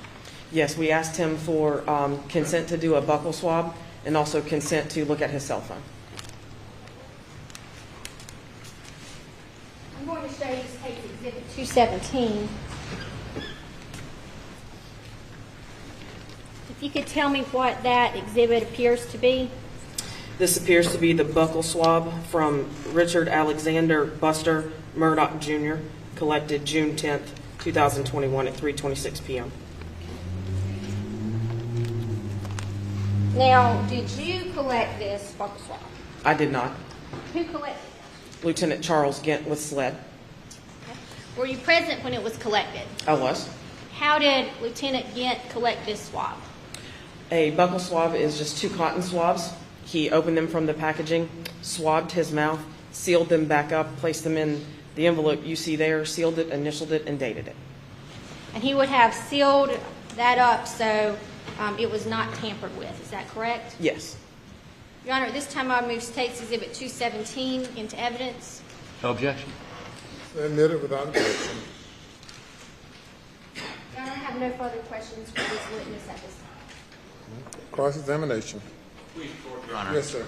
Speaker 12: Yes, we asked him for consent to do a buccal swab and also consent to look at his cell phone.
Speaker 11: I'm going to show you this case exhibit 217. If you could tell me what that exhibit appears to be.
Speaker 12: This appears to be the buccal swab from Richard Alexander Buster Murdaugh Jr., collected June 10th, 2021 at 3:26 p.m.
Speaker 11: Now, did you collect this buccal swab?
Speaker 12: I did not.
Speaker 11: Who collected it?
Speaker 12: Lieutenant Charles Gint with SLED.
Speaker 11: Okay. Were you present when it was collected?
Speaker 12: I was.
Speaker 11: How did Lieutenant Gint collect this swab?
Speaker 12: A buccal swab is just 2 cotton swabs. He opened them from the packaging, swabbed his mouth, sealed them back up, placed them in the envelope you see there, sealed it, initialed it, and dated it.
Speaker 11: And he would have sealed that up so it was not tampered with. Is that correct?
Speaker 12: Yes.
Speaker 11: Your Honor, at this time I move State's Exhibit 217 into evidence.
Speaker 9: No objection.
Speaker 7: Admitted without objection.
Speaker 11: Your Honor, I have no further questions for this witness at this time.
Speaker 7: Cross-examination.
Speaker 9: Please, Your Honor.
Speaker 7: Yes, sir.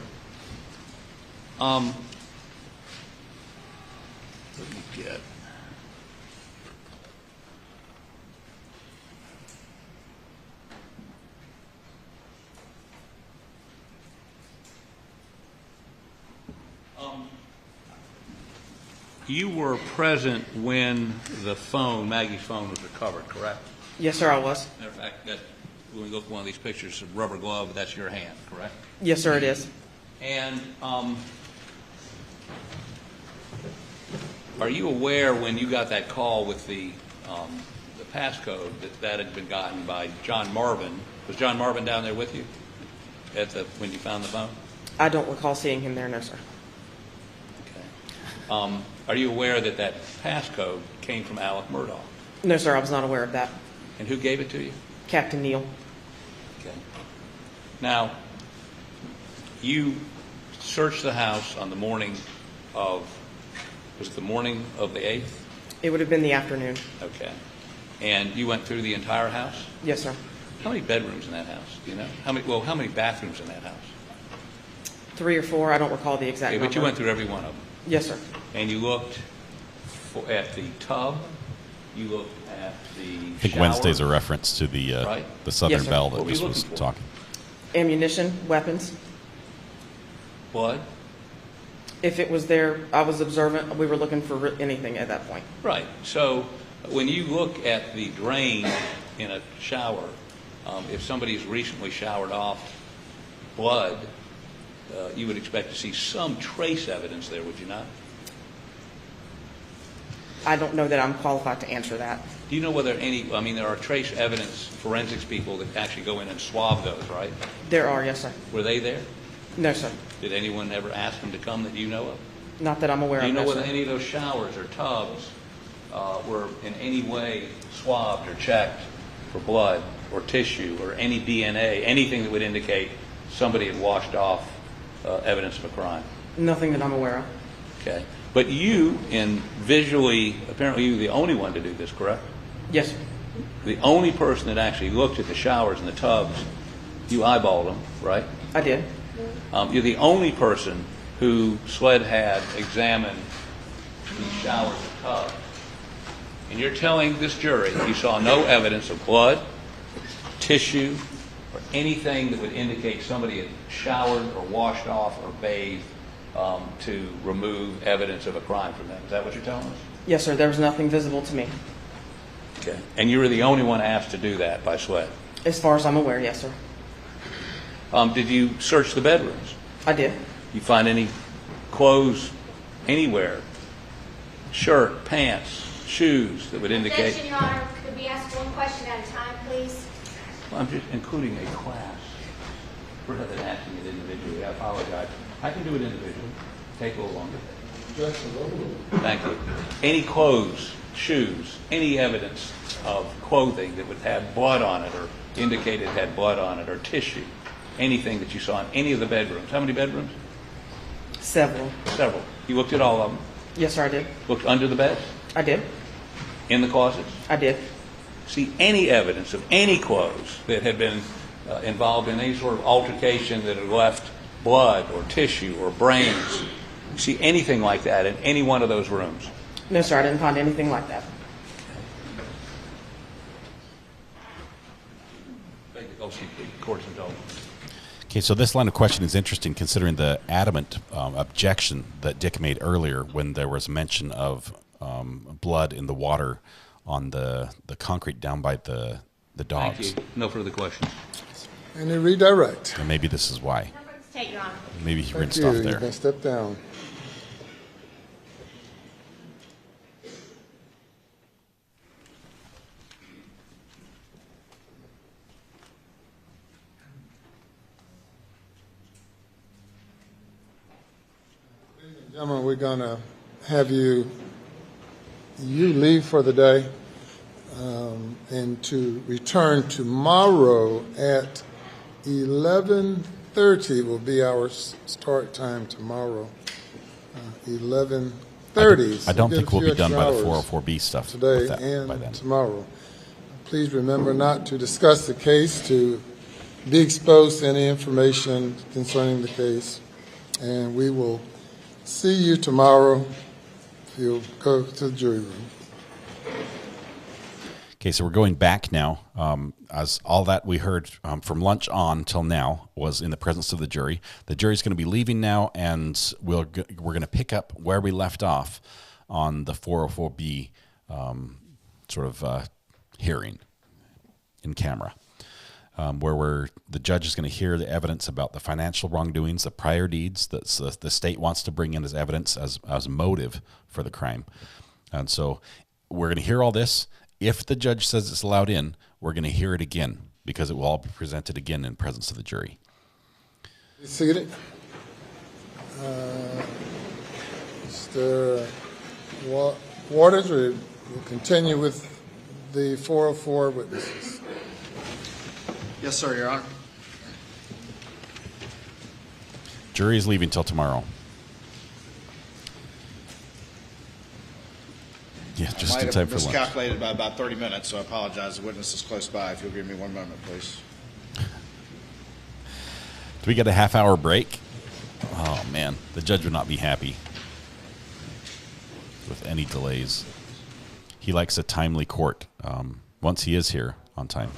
Speaker 9: Let me get. You were present when the phone, Maggie's phone, was recovered, correct?
Speaker 12: Yes, sir, I was.
Speaker 9: Matter of fact, when we look at one of these pictures, a rubber glove, that's your hand, correct?
Speaker 12: Yes, sir, it is.
Speaker 9: And are you aware when you got that call with the passcode that had been gotten by John Marvin? Was John Marvin down there with you when you found the phone?
Speaker 12: I don't recall seeing him there, no, sir.
Speaker 9: Okay. Are you aware that passcode came from Alex Murdaugh?
Speaker 12: No, sir, I was not aware of that.
Speaker 9: And who gave it to you?
Speaker 12: Captain Neal.
Speaker 9: Okay. Now, you searched the house on the morning of, was it the morning of the 8th?
Speaker 12: It would have been the afternoon.
Speaker 9: Okay. And you went through the entire house?
Speaker 12: Yes, sir.
Speaker 9: How many bedrooms in that house? Do you know? How many bathrooms in that house?
Speaker 12: 3 or 4. I don't recall the exact number.
Speaker 9: But you went through every one of them?
Speaker 12: Yes, sir.
Speaker 9: And you looked at the tub? You looked at the
Speaker 3: I think
Speaker 9: shower?
Speaker 3: Wednesday's a reference to the Southern
Speaker 12: Yes,
Speaker 3: Belle that
Speaker 9: What were you
Speaker 3: was
Speaker 9: looking for?
Speaker 3: talking.
Speaker 12: Ammunition, weapons.
Speaker 9: Blood?
Speaker 12: If it was there, I was observant. We were looking for anything at that point.
Speaker 9: Right. So when you look at the drain in a shower, if somebody's recently showered off blood, you would expect to see some trace evidence there, would you not?
Speaker 12: I don't know that I'm qualified to answer that.
Speaker 9: Do you know whether there are trace evidence forensics people that actually go in and swab those, right?
Speaker 12: There are, yes, sir.
Speaker 9: Were they there?
Speaker 12: No, sir.
Speaker 9: Did anyone ever ask them to come that you know of?
Speaker 12: Not that I'm aware of.
Speaker 9: Do you know
Speaker 12: no,
Speaker 9: whether
Speaker 12: sir.
Speaker 9: any of those showers or tubs were in any way swabbed or checked for blood or tissue or any DNA, anything that would indicate somebody had washed off evidence of a crime?
Speaker 12: Nothing that I'm aware of.
Speaker 9: Okay. But apparently you were the only one to do this, correct?
Speaker 12: Yes, sir.
Speaker 9: The only person that actually looked at the showers and the tubs, you eyeballed them, right?
Speaker 12: I did.
Speaker 9: You're the only person who SLED had examined the showers and tubs. And you're telling this jury you saw no evidence of blood, tissue, or anything that would indicate somebody had showered or washed off or bathed to remove evidence of a crime from them. Is that what you're telling us?
Speaker 12: Yes, sir. There was nothing visible to me.
Speaker 9: Okay. And you were the only one asked to do that by SLED?
Speaker 12: As far as I'm aware, yes, sir.
Speaker 9: Did you search the bedrooms?
Speaker 12: I did.
Speaker 9: You find any clothes anywhere? Shirt, pants, shoes that would indicate...
Speaker 11: Objection, Your Honor. Could we ask one question at a time, please?
Speaker 9: Well, I'm just including a class rather than asking it individually. I apologize. I can do it individually. Take a little longer. Thank you. Any clothes, shoes, any evidence of clothing that would have blood on it or indicate it had blood on it or tissue, anything that you saw in any of the bedrooms. How many bedrooms?
Speaker 12: Several.
Speaker 9: Several. You looked at all of them?
Speaker 12: Yes, sir, I did.
Speaker 9: Looked under the beds?
Speaker 12: I did.
Speaker 9: In the closets?
Speaker 12: I did.
Speaker 9: See any evidence of any clothes that had been involved in any sort of altercation that had left blood or tissue or brains? You see anything like that in any one of those rooms?
Speaker 12: No, sir, I didn't find anything like that.
Speaker 3: Okay, so this line of question is interesting considering the adamant objection that Dick made earlier when there was mention of blood in the water on the concrete down by the dogs.
Speaker 9: Thank you. No further questions.
Speaker 7: And they redirect.
Speaker 3: And maybe this is why.
Speaker 11: Take, Your Honor.
Speaker 3: Maybe he
Speaker 7: Thank
Speaker 3: rinsed
Speaker 7: you.
Speaker 3: off
Speaker 7: You
Speaker 3: there.
Speaker 7: can step down. Gentlemen, we're going to have you leave for the day and to return tomorrow at 11:30 will be our start time tomorrow. 11:30.
Speaker 3: I don't think we'll be done by the 404B stuff
Speaker 7: today
Speaker 3: with that
Speaker 7: and
Speaker 3: by then.
Speaker 7: tomorrow. Please remember not to discuss the case, to be exposed to any information concerning the case, and we will see you tomorrow if you'll go to the jury room.
Speaker 3: Okay, so we're going back now. As all that we heard from lunch on till now was in the presence of the jury. The jury's going to be leaving now, and we're going to pick up where we left off on the 404B hearing in camera, where the judge is going to hear the evidence about the financial wrongdoings, the prior deeds that the state wants to bring in as evidence as motive for the crime. And so we're going to hear all this. If the judge says it's allowed in, we're going to hear it again because it will all be presented again in presence of the jury.
Speaker 7: Be seated. Mr. Waters, we'll continue with the 404 witnesses.
Speaker 13: Yes, sir, Your Honor.
Speaker 3: Jury is leaving till tomorrow. Yeah, just in time for lunch.
Speaker 13: I might have miscalculated by about 30 minutes, so I apologize. The witness is close by. If you'll give me 1 moment, please.
Speaker 3: Do we get a half-hour break? Oh, man. The judge would not be happy with any delays. He likes a timely court once he is here on time.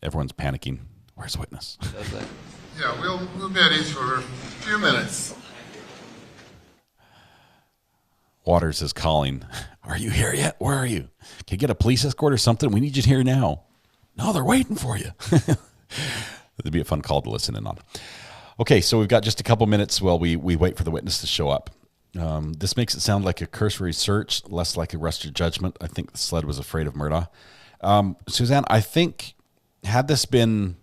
Speaker 3: Everyone's panicking. Where's the witness?
Speaker 7: Yeah, we'll be at ease for a few minutes.
Speaker 3: Waters is calling. Are you here yet? Where are you? Can you get a police escort or something? We need you here now. No, they're waiting for you. It'd be a fun call to listen in on. Okay, so we've got just a couple minutes while we wait for the witness to show up. This makes it sound like a cursory search, less like a rushed judgment. I think the SLED was afraid of Murdaugh. Suzanne, I think had this been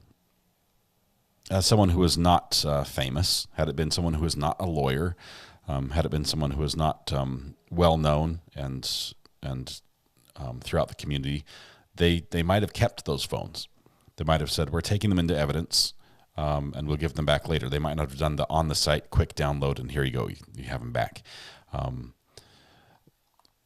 Speaker 3: someone who was not famous, had it been someone who was not a lawyer, had it been someone who was not well known and throughout the community, they might have kept those phones. They might have said, we're taking them into evidence and we'll give them back later. They might not have done the on-the-site quick download and here you go, you have them back.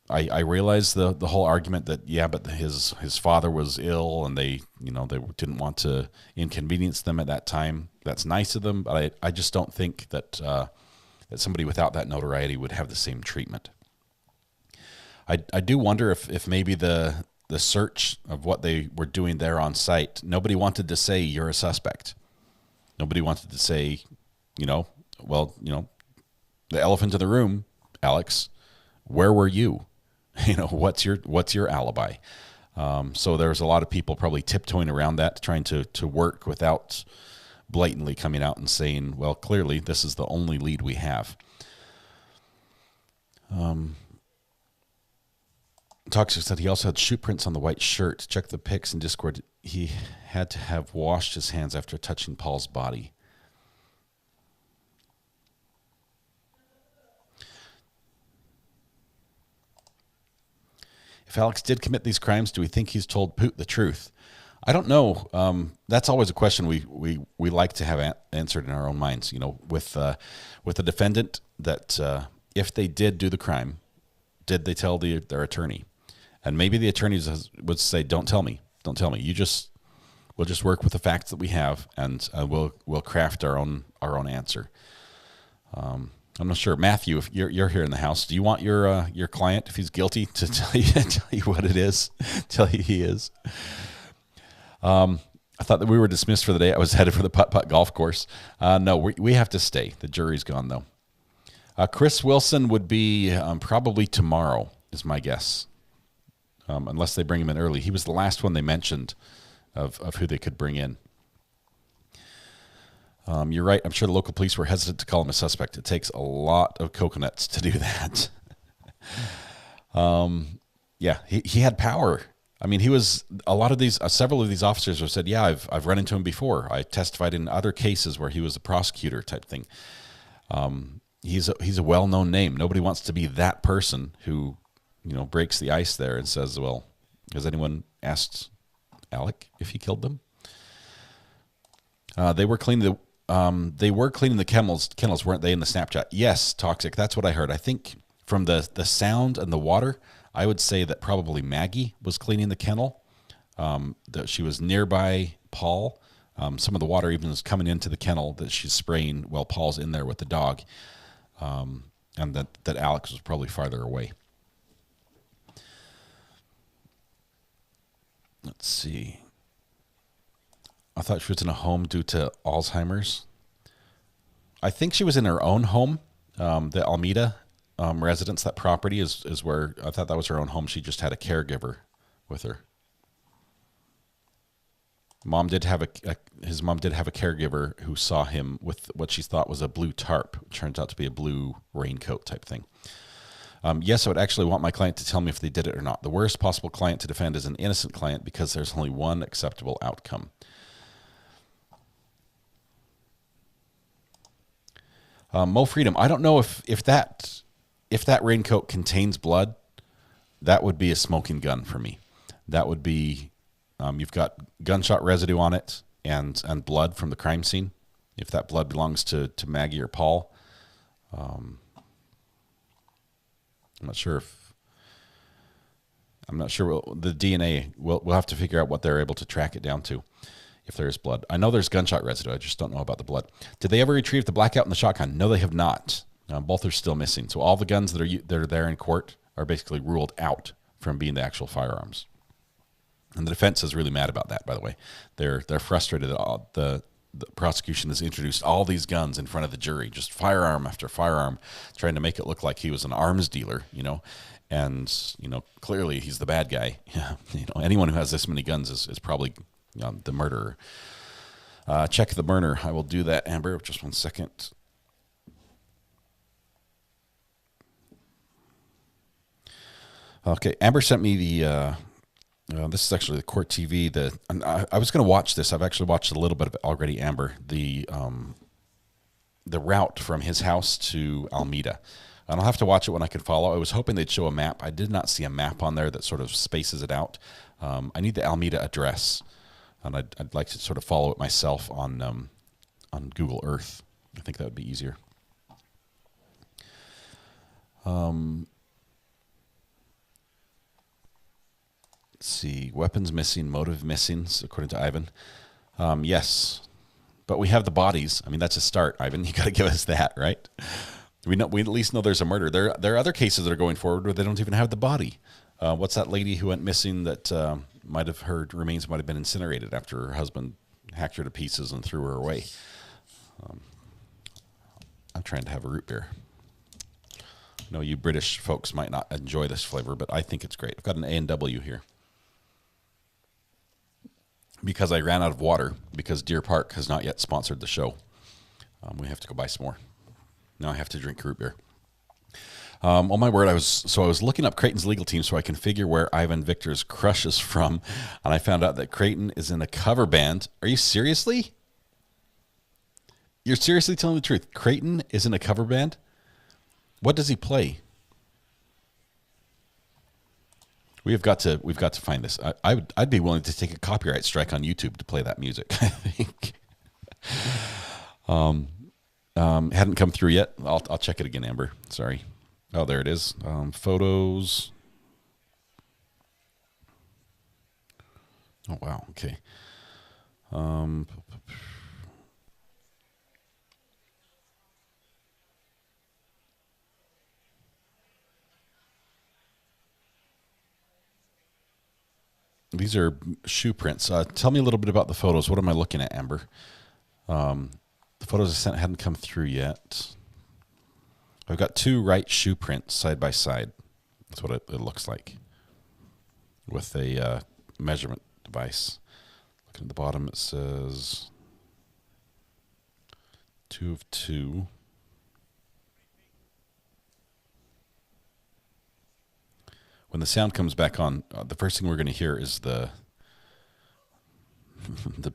Speaker 3: I realize the whole argument that, yeah, but his father was ill and they didn't want to inconvenience them at that time. That's nice of them, but I just don't think that somebody without that notoriety would have the same treatment. I do wonder if maybe the search of what they were doing there on site, nobody wanted to say you're a suspect. Nobody wanted to say, the elephant in the room, Alex, where were you? What's your alibi? So there's a lot of people probably tiptoeing around that, trying to work without blatantly coming out and saying, well, clearly this is the only lead we have. Toxic said he also had shoe prints on the white shirt. Check the pics in Discord. He had to have washed his hands after touching Paul's body. If Alex did commit these crimes, do we think he's told Poot the truth? I don't know. That's always a question we like to have answered in our own minds. With the defendant, that if they did do the crime, did they tell their attorney? And maybe the attorneys would say, "Don't tell me. Don't tell me. We'll just work with the facts that we have, and we'll craft our own answer." I'm not sure, Matthew. If you're here in the house, do you want your client, if he's guilty, to tell you what it is, tell you he is? I thought that we were dismissed for the day. I was headed for the putt-putt golf course. No, we have to stay. The jury's gone, though. Chris Wilson would be probably tomorrow, is my guess, unless they bring him in early. He was the last one they mentioned of who they could bring in. You're right. I'm sure the local police were hesitant to call him a suspect. It takes a lot of coconuts to do that. Yeah, he had power. I mean, he was several of these officers have said, yeah, I've run into him before. I testified in other cases where he was a prosecutor type thing. He's a well-known name. Nobody wants to be that person who, breaks the ice there and says, well, has anyone asked Alec if he killed them? They were cleaning the kennels, weren't they, in the Snapchat? Yes, Toxic. That's what I heard. I think from the sound and the water, I would say that probably Maggie was cleaning the kennel. That she was nearby Paul. Some of the water even was coming into the kennel that she's spraying while Paul's in there with the dog. And that Alex was probably farther away. Let's see. I thought she was in a home due to Alzheimer's. I think she was in her own home. The Alameda residence, that property is where I thought that was her own home. She just had a caregiver with her. His mom did have a caregiver who saw him with what she thought was a blue tarp. It turns out to be a blue raincoat type thing. Yes, I would actually want my client to tell me if they did it or not. The worst possible client to defend is an innocent client because there's only one acceptable outcome. Mo Freedom, I don't know if that raincoat contains blood, that would be a smoking gun for me. That would be, you've got gunshot residue on it and blood from the crime scene. If that blood belongs to Maggie or Paul, I'm not sure the DNA. We'll have to figure out what they're able to track it down to. If there is blood, I know there's gunshot residue. I just don't know about the blood. Did they ever retrieve the blackout and the shotgun? No, they have not. Both are still missing. So all the guns that are there in court are basically ruled out from being the actual firearms. And the defense is really mad about that. By the way, they're frustrated that the prosecution has introduced all these guns in front of the jury, just firearm after firearm, trying to make it look like he was an arms dealer, and clearly he's the bad guy. Anyone who has this many guns is probably the murderer. Check the burner. I will do that, Amber. Just 1 second. Okay, Amber sent me the. This is actually the court TV. I was going to watch this. I've actually watched a little bit of it already, Amber. The route from his house to Alameda. And I'll have to watch it when I can follow. I was hoping they'd show a map. I did not see a map on there that sort of spaces it out. I need the Alameda address, and I'd like to sort of follow it myself on Google Earth. I think that would be easier. Let's see, weapons missing, motive missing, according to Ivan. Yes, but we have the bodies. I mean, that's a start, Ivan. You got to give us that, right? We at least know there's a murder. There are other cases that are going forward where they don't even have the body. What's that lady who went missing that her remains might have been incinerated after her husband hacked her to pieces and threw her away? I'm trying to have a root beer. I know you British folks might not enjoy this flavor, but I think it's great. I've got an A&W here. Because I ran out of water, because Deer Park has not yet sponsored the show. We have to go buy some more. Now I have to drink root beer. Oh my word, I was looking up Creighton's legal team so I can figure where Ivan Victor's crush is from, and I found out that Creighton is in a cover band. Are you seriously? You're seriously telling the truth? Creighton is in a cover band? What does he play? We've got to find this. I'd be willing to take a copyright strike on YouTube to play that music, I think. Hadn't come through yet. I'll check it again, Amber. Sorry. Oh, there it is. Photos. Oh, wow. Okay. These are shoe prints. Tell me a little bit about the photos. What am I looking at, Amber? The photos I sent hadn't come through yet. I've got two right shoe prints side by side. That's what it looks like with a measurement device. Looking at the bottom, it says 2 of 2. When the sound comes back on, the first thing we're going to hear is the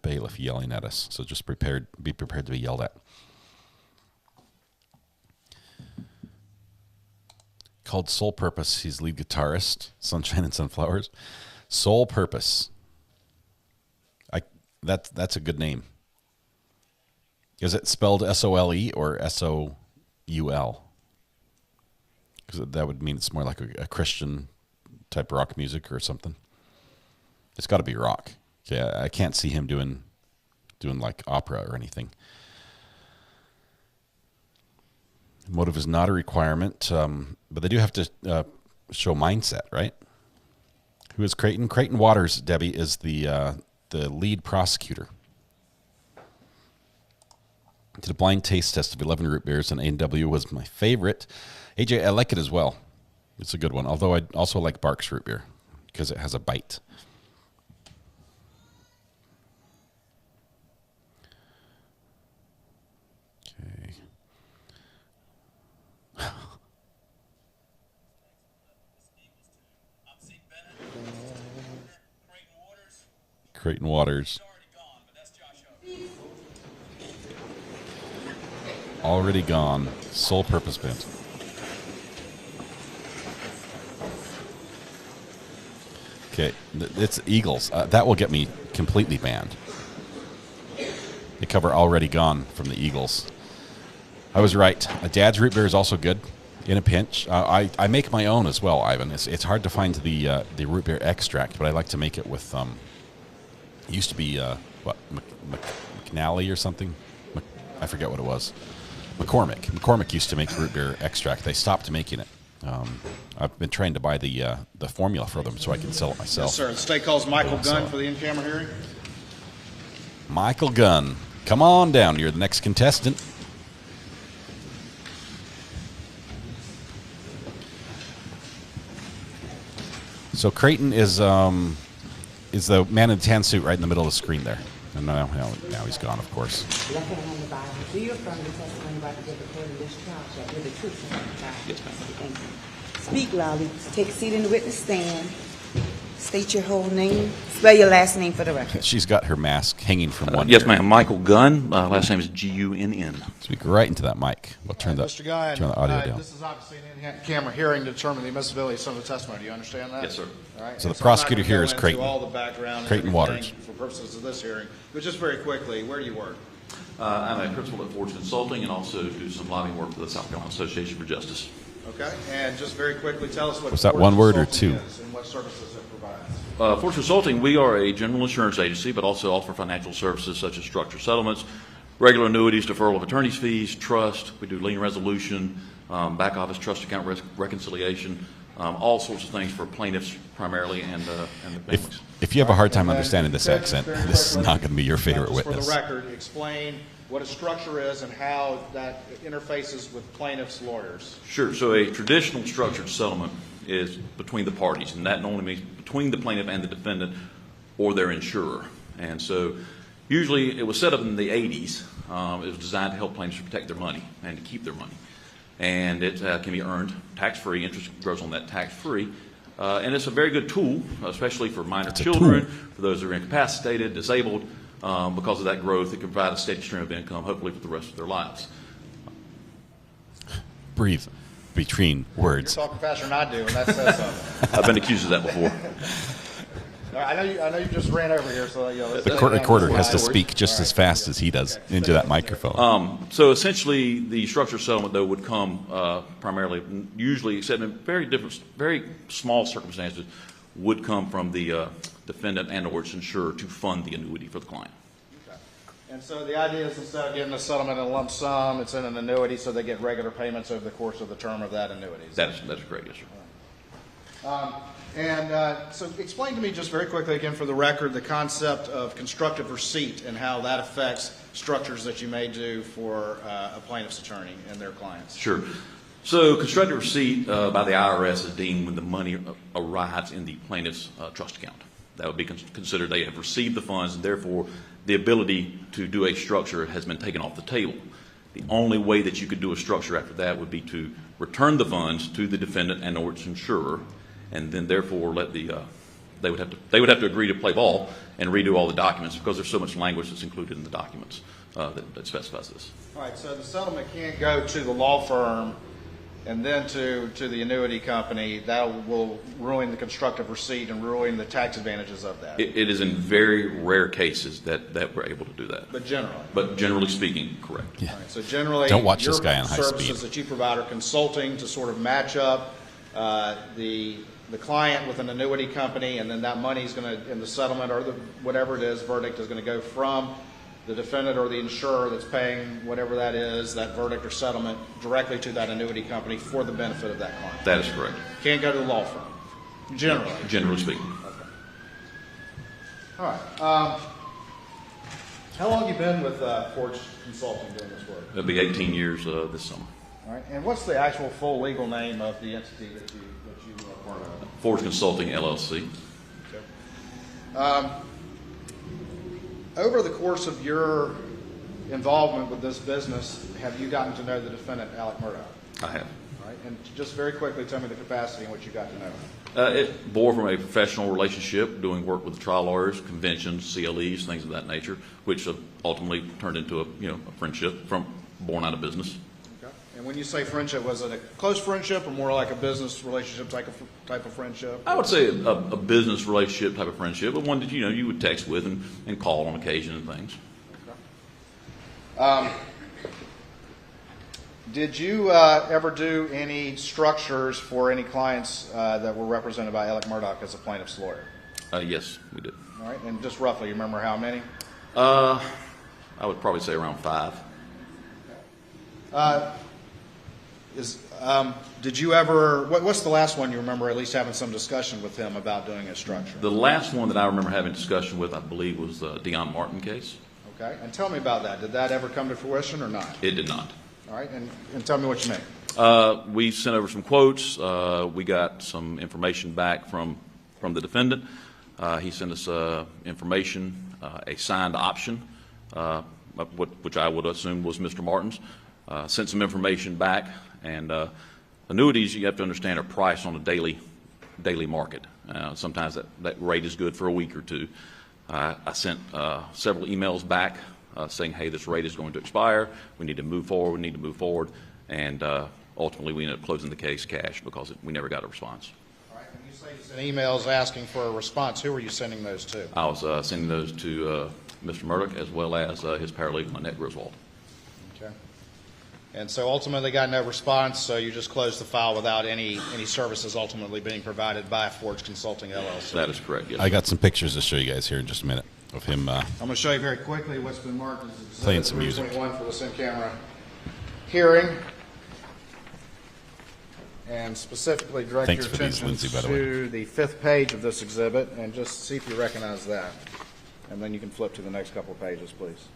Speaker 3: bailiff yelling at us. So just be prepared to be yelled at. Called Soul Purpose. He's lead guitarist, Sunshine and Sunflowers. Soul Purpose. That's a good name. Is it spelled S-O-L-E or S-O-U-L? Because that would mean it's more like a Christian type rock music or something. It's got to be rock. Okay, I can't see him doing like opera or anything. Motive is not a requirement, but they do have to show mindset, right? Who is Creighton? Creighton Waters, Debbie, is the lead prosecutor. Did a blind taste test of 11 root beers, and A&W was my favorite. AJ, I like it as well. It's a good one, although I also like Barks root beer because it has a bite. Okay. Creighton Waters. Already gone. Sole purpose bent. Okay, it's Eagles. That will get me completely banned. They cover already gone from the Eagles. I was right. A Dad's root beer is also good in a pinch. I make my own as well, Ivan. It's hard to find the root beer extract, but I like to make it with it used to be what McNally or something. I forget what it was. McCormick used to make root beer extract. They stopped making it. I've been trying to buy the formula for them so I can sell it myself.
Speaker 13: Yes, sir. The state calls Michael Gunn for the in-camera hearing.
Speaker 3: Michael Gunn, come on down. You're the next contestant. So Creighton is the man in the tan suit right in the middle of the screen there. And now he's gone, of course.
Speaker 14: Left hand on the Bible. Do you affirm the testimony about to give according to this trial shall be the truth and nothing but the truth? Yes, ma'am. Thank you. Speak loudly. Take a seat in the witness stand. State your whole name. Spell your last name for the record.
Speaker 3: She's got her mask hanging from one
Speaker 15: Yes,
Speaker 3: ear.
Speaker 15: ma'am. Michael Gunn. Last name is Gunn.
Speaker 3: Speak right into that mic. We'll turn the
Speaker 13: Mr. Gunn,
Speaker 3: turn the audio down.
Speaker 13: This is obviously an in-camera hearing to determine the admissibility of some of the testimony. Do you understand that?
Speaker 15: Yes, sir.
Speaker 13: All right.
Speaker 3: So
Speaker 13: And
Speaker 3: the prosecutor
Speaker 13: I'm not gonna
Speaker 3: here is
Speaker 13: go into
Speaker 3: Creighton.
Speaker 13: all the background and
Speaker 3: Creighton Waters.
Speaker 13: everything for purposes of this hearing, but just very quickly, where do you work?
Speaker 15: I'm a principal at Ford's Consulting and also do some lobbying work for the South Carolina Association for Justice.
Speaker 13: Okay, and just very quickly, tell us what
Speaker 3: Was that
Speaker 13: Ford's
Speaker 3: one word or
Speaker 13: Consulting
Speaker 3: two?
Speaker 13: is and what services it provides.
Speaker 15: Ford's Consulting, we are a general insurance agency, but also offer financial services such as structured settlements, regular annuities, deferral of attorney's fees, trust. We do lien resolution, back office trust account reconciliation, all sorts of things for plaintiffs primarily and the families.
Speaker 3: If you have a hard time understanding this accent, this is not going to be your favorite
Speaker 13: Just
Speaker 3: witness.
Speaker 13: For the record, explain what a structure is and how that interfaces with plaintiffs' lawyers.
Speaker 15: Sure. So a traditional structured settlement is between the parties, and that normally means between the plaintiff and the defendant or their insurer. And so usually it was set up in the 80s. It was designed to help plaintiffs protect their money and to keep their money. And it can be earned tax-free. Interest grows on that tax-free. And it's a very good tool, especially for minor children, for those who are incapacitated, disabled. Because of that growth, it can provide a steady stream of income, hopefully for the rest of their lives.
Speaker 3: Breathe between words.
Speaker 13: You're talking faster than I do, and that says something.
Speaker 15: I've been accused of that before.
Speaker 13: I know you just ran over here, so
Speaker 3: The court recorder has to speak just as fast as he does into that microphone.
Speaker 15: So essentially, the structured settlement, though, would come primarily, usually, except in very small circumstances, would come from the defendant and or its insurer to fund the annuity for the client.
Speaker 13: Okay. And so the idea is instead of getting a settlement in a lump sum, it's in an annuity, so they get regular payments over the course of the term of that annuity.
Speaker 15: That's correct, yes, sir.
Speaker 13: So explain to me just very quickly again for the record the concept of constructive receipt and how that affects structures that you may do for a plaintiff's attorney and their clients.
Speaker 15: Sure. So constructive receipt by the IRS is deemed when the money arrives in the plaintiff's trust account. That would be considered they have received the funds, and therefore the ability to do a structure has been taken off the table. The only way that you could do a structure after that would be to return the funds to the defendant and or its insurer, and then therefore let the they would have to agree to play ball and redo all the documents because there's so much language that's included in the documents that specifies this.
Speaker 13: All right, so the settlement can't go to the law firm and then to the annuity company. That will ruin the constructive receipt and ruin the tax advantages of that.
Speaker 15: It is in very rare cases that we're able to do that.
Speaker 13: But generally?
Speaker 15: But generally speaking, correct.
Speaker 3: Yeah.
Speaker 13: All right, so generally,
Speaker 3: Don't watch
Speaker 13: your
Speaker 3: this guy on high
Speaker 13: services
Speaker 3: speed.
Speaker 13: that you provide are consulting to sort of match up the client with an annuity company, and then that money is going to, in the settlement or whatever it is, verdict is going to go from the defendant or the insurer that's paying whatever that is, that verdict or settlement, directly to that annuity company for the benefit of that client.
Speaker 15: That is correct.
Speaker 13: Can't go to the law firm, generally.
Speaker 15: Generally speaking.
Speaker 13: Okay. All right. How long have you been with Forge Consulting doing this work?
Speaker 15: It'll be 18 years this summer.
Speaker 13: All right. And what's the actual full legal name of the entity that you are part of?
Speaker 15: Forge Consulting, LLC.
Speaker 13: Okay. Over the course of your involvement with this business, have you gotten to know the defendant, Alex Murdaugh?
Speaker 15: I have.
Speaker 13: All right. And just very quickly tell me the capacity in which you got to know him.
Speaker 15: It bore from a professional relationship, doing work with trial lawyers, conventions, CLEs, things of that nature, which ultimately turned into a friendship born out of business.
Speaker 13: Okay. And when you say friendship, was it a close friendship or more like a business relationship type of friendship?
Speaker 15: I would say a business relationship type of friendship, but one that you would text with and call on occasion and things.
Speaker 13: Okay. Did you ever do any structures for any clients that were represented by Alex Murdaugh as a plaintiff's lawyer?
Speaker 15: Yes, we did.
Speaker 13: All right, and just roughly, you remember how many?
Speaker 15: I would probably say around 5.
Speaker 13: Did you ever? What's the last one you remember at least having some discussion with him about doing a structure?
Speaker 15: The last one that I remember having discussion with, I believe, was the Dion Martin case.
Speaker 13: Okay, and tell me about that. Did that ever come to fruition or not?
Speaker 15: It did not.
Speaker 13: All right, and tell me what you mean.
Speaker 15: We sent over some quotes. We got some information back from the defendant. He sent us information, a signed option, which I would assume was Mr. Martin's. Sent some information back, and annuities, you have to understand, are priced on a daily market. Sometimes that rate is good for a week or two. I sent several emails back saying, hey, this rate is going to expire. We need to move forward. And ultimately, we ended up closing the case cash because we never got a response.
Speaker 13: All right. When you say you sent emails asking for a response, who were you sending those to?
Speaker 15: I was sending those to Mr. Murdaugh as well as his paralegal, Annette Griswold.
Speaker 13: Okay. And so ultimately got no response, so you just closed the file without any services ultimately being provided by Forge Consulting, LLC?
Speaker 15: That is correct, yes.
Speaker 3: I got some pictures to show you guys here in just a minute of him.
Speaker 13: I'm going to show you very quickly what's been marked as
Speaker 3: playing some music.
Speaker 13: 321 for this in-camera hearing. And specifically direct
Speaker 3: Thanks
Speaker 13: your
Speaker 3: for these,
Speaker 13: attention
Speaker 3: Lindsay, by the
Speaker 13: to the 5th page of this exhibit and just see if you recognize that. And then you can flip to the next couple of pages, please.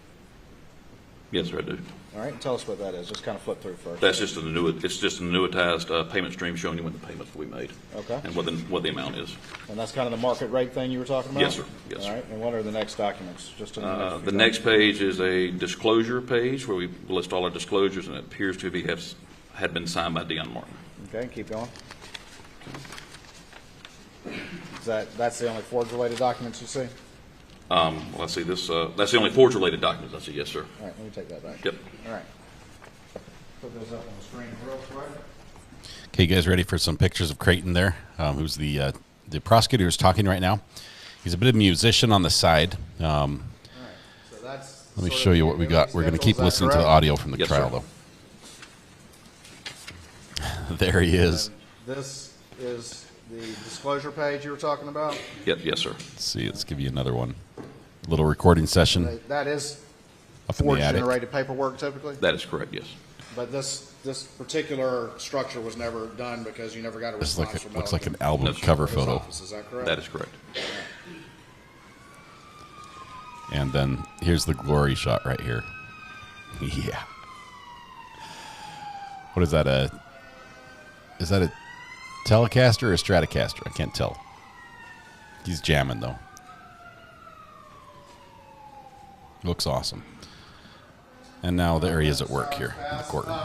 Speaker 15: Yes, sir, I do.
Speaker 13: All right, and tell us what that is. Just kind of flip through first.
Speaker 15: That's just an annuitized payment stream showing you when the payments will be made.
Speaker 13: Okay.
Speaker 15: And what the amount is.
Speaker 13: And that's kind of the market rate thing you were talking about?
Speaker 15: Yes, sir. Yes,
Speaker 13: All right, and what are the next documents? Just
Speaker 15: the next page is a disclosure page where we list all our disclosures, and it appears to had been signed by Dion Martin.
Speaker 13: Okay, keep going. That's the only Forge-related documents you see?
Speaker 15: Well, let's see. That's the only Forge-related documents I see. Yes, sir.
Speaker 13: All right, let me take that back.
Speaker 15: Yep.
Speaker 13: All right. Put those up on the screen real quick.
Speaker 3: Okay, you guys ready for some pictures of Creighton there? Who's the prosecutor who's talking right now? He's a bit of a musician on the side.
Speaker 13: All right, so that's
Speaker 3: Let me show you what we got. We're going to keep listening to the audio from the
Speaker 15: Yes,
Speaker 3: trial,
Speaker 15: sir.
Speaker 3: though. There he is.
Speaker 13: And this is the disclosure page you were talking about?
Speaker 15: Yep. Yes, sir.
Speaker 3: Let's see. Let's give you another one. Little recording session.
Speaker 13: That is
Speaker 3: Up in the attic.
Speaker 13: Forge-generated paperwork typically?
Speaker 15: That is correct. Yes.
Speaker 13: But this particular structure was never done because you never got a
Speaker 3: This
Speaker 13: response from
Speaker 3: looks like an
Speaker 13: Alex
Speaker 3: album cover
Speaker 13: his
Speaker 3: photo.
Speaker 13: office. Is that correct?
Speaker 15: That is correct.
Speaker 3: And then here's the glory shot right here. Yeah. What is that? Is that a Telecaster or a Stratocaster? I can't tell. He's jamming though. Looks awesome. And now there he is at work here in the courtroom.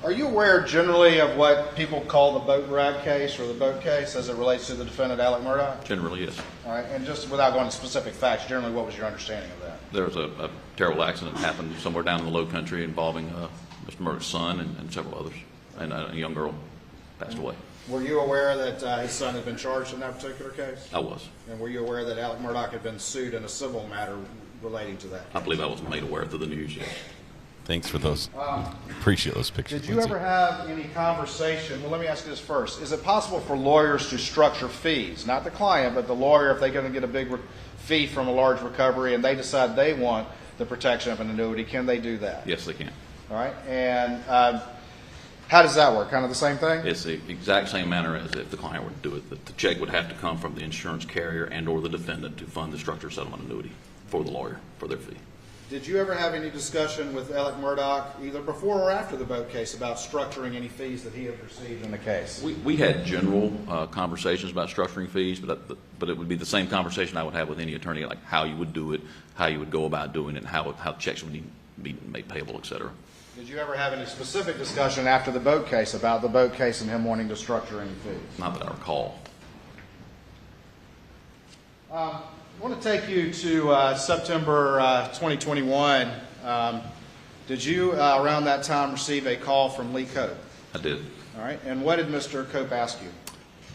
Speaker 13: Are you aware generally of what people call the boat wreck case or the boat case as it relates to the defendant, Alex Murdaugh?
Speaker 15: Generally, yes.
Speaker 13: All right, and just without going into specific facts, generally what was your understanding of that?
Speaker 15: There was a terrible accident that happened somewhere down in the low country involving Mr. Murdaugh's son and several others, and a young girl passed away.
Speaker 13: Were you aware that his son had been charged in that particular case?
Speaker 15: I was.
Speaker 13: And were you aware that Alex Murdaugh had been sued in a civil matter relating to that case?
Speaker 15: I believe I was made aware through the news, yes.
Speaker 3: Thanks for those. Appreciate those pictures.
Speaker 13: Did you
Speaker 3: Lindsay.
Speaker 13: ever have any conversation? Well, let me ask you this first. Is it possible for lawyers to structure fees, not the client, but the lawyer, if they're going to get a big fee from a large recovery and they decide they want the protection of an annuity, can they do that?
Speaker 15: Yes, they can.
Speaker 13: All right. And how does that work? Kind of the same thing?
Speaker 15: It's the exact same manner as if the client were to do it. The check would have to come from the insurance carrier and or the defendant to fund the structured settlement annuity for the lawyer, for their fee.
Speaker 13: Did you ever have any discussion with Alex Murdaugh, either before or after the boat case, about structuring any fees that he had received in the case?
Speaker 15: We had general conversations about structuring fees, but it would be the same conversation I would have with any attorney, like how you would do it, how you would go about doing it, and how checks would be made payable, et cetera.
Speaker 13: Did you ever have any specific discussion after the boat case about the boat case and him wanting to structure any fees?
Speaker 15: Not that I recall.
Speaker 13: I want to take you to September 2021. Did you, around that time, receive a call from Lee Cope?
Speaker 15: I did.
Speaker 13: All right. And what did Mr. Cope ask you?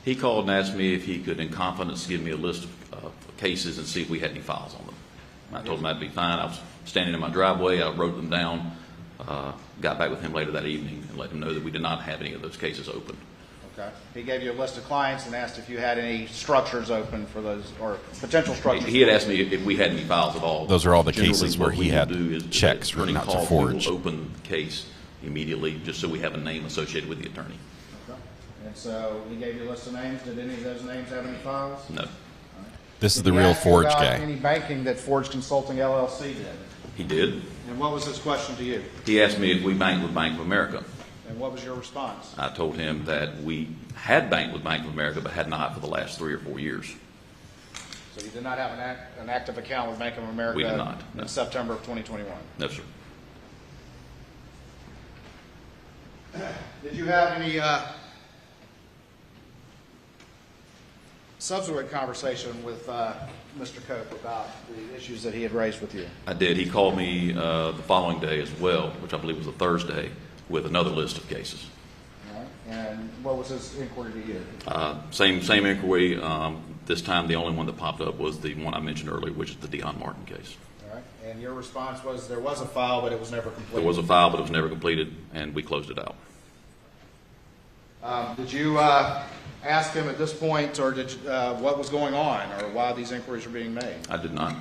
Speaker 15: He called and asked me if he could, in confidence, give me a list of cases and see if we had any files on them. I told him that'd be fine. I was standing in my driveway. I wrote them down, got back with him later that evening, and let him know that we did not have any of those cases open.
Speaker 13: Okay. He gave you a list of clients and asked if you had any structures open for those, or potential structures.
Speaker 15: He had asked me if we had any files at all.
Speaker 3: Those are all the
Speaker 15: Generally,
Speaker 3: cases where he had checks written out to forge.
Speaker 15: We will open the case immediately, just so we have a name associated with the attorney.
Speaker 13: Okay. And so he gave you a list of names. Did any of those names have any files?
Speaker 15: No.
Speaker 3: This is the real Forge
Speaker 13: guy.
Speaker 3: guy.
Speaker 13: Any banking that Forge Consulting LLC did?
Speaker 15: He did.
Speaker 13: And what was his question to you?
Speaker 15: He asked me if we banked with Bank of America.
Speaker 13: And what was your response?
Speaker 15: I told him that we had banked with Bank of America, but had not for the last 3 or 4 years.
Speaker 13: So you did not have an active account with Bank of America?
Speaker 15: We did not. No.
Speaker 13: In September of 2021?
Speaker 15: No, sir.
Speaker 13: Did you have any subsequent conversation with Mr. Cope about the issues that he had raised with you?
Speaker 15: I did. He called me the following day as well, which I believe was a Thursday, with another list of cases.
Speaker 13: All right. And what was his inquiry to you?
Speaker 15: Same inquiry. This time the only one that popped up was the one I mentioned earlier, which is the Dion Martin case.
Speaker 13: All right. And your response was there was a file, but it was never completed?
Speaker 15: There was a file, but it was never completed, and we closed it out.
Speaker 13: Did you ask him at this point, or did what was going on, or why these inquiries were being made?
Speaker 15: I did not.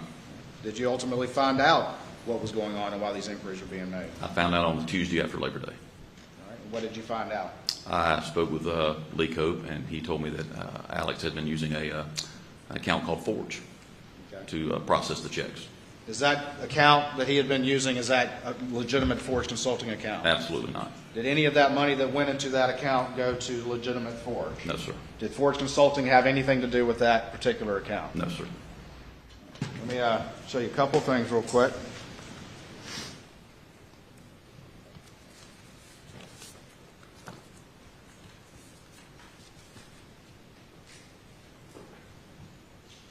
Speaker 13: Did you ultimately find out what was going on and why these inquiries were being made?
Speaker 15: I found out on the Tuesday after Labor Day.
Speaker 13: All right. What did you find out?
Speaker 15: I spoke with Lee Cope, and he told me that Alex had been using an account called Forge to process the checks.
Speaker 13: Is that account that he had been using, is that a legitimate Forge Consulting account?
Speaker 15: Absolutely not.
Speaker 13: Did any of that money that went into that account go to legitimate Forge?
Speaker 15: No, sir.
Speaker 13: Did Forge Consulting have anything to do with that particular account?
Speaker 15: No, sir.
Speaker 13: Let me show you a couple things real quick.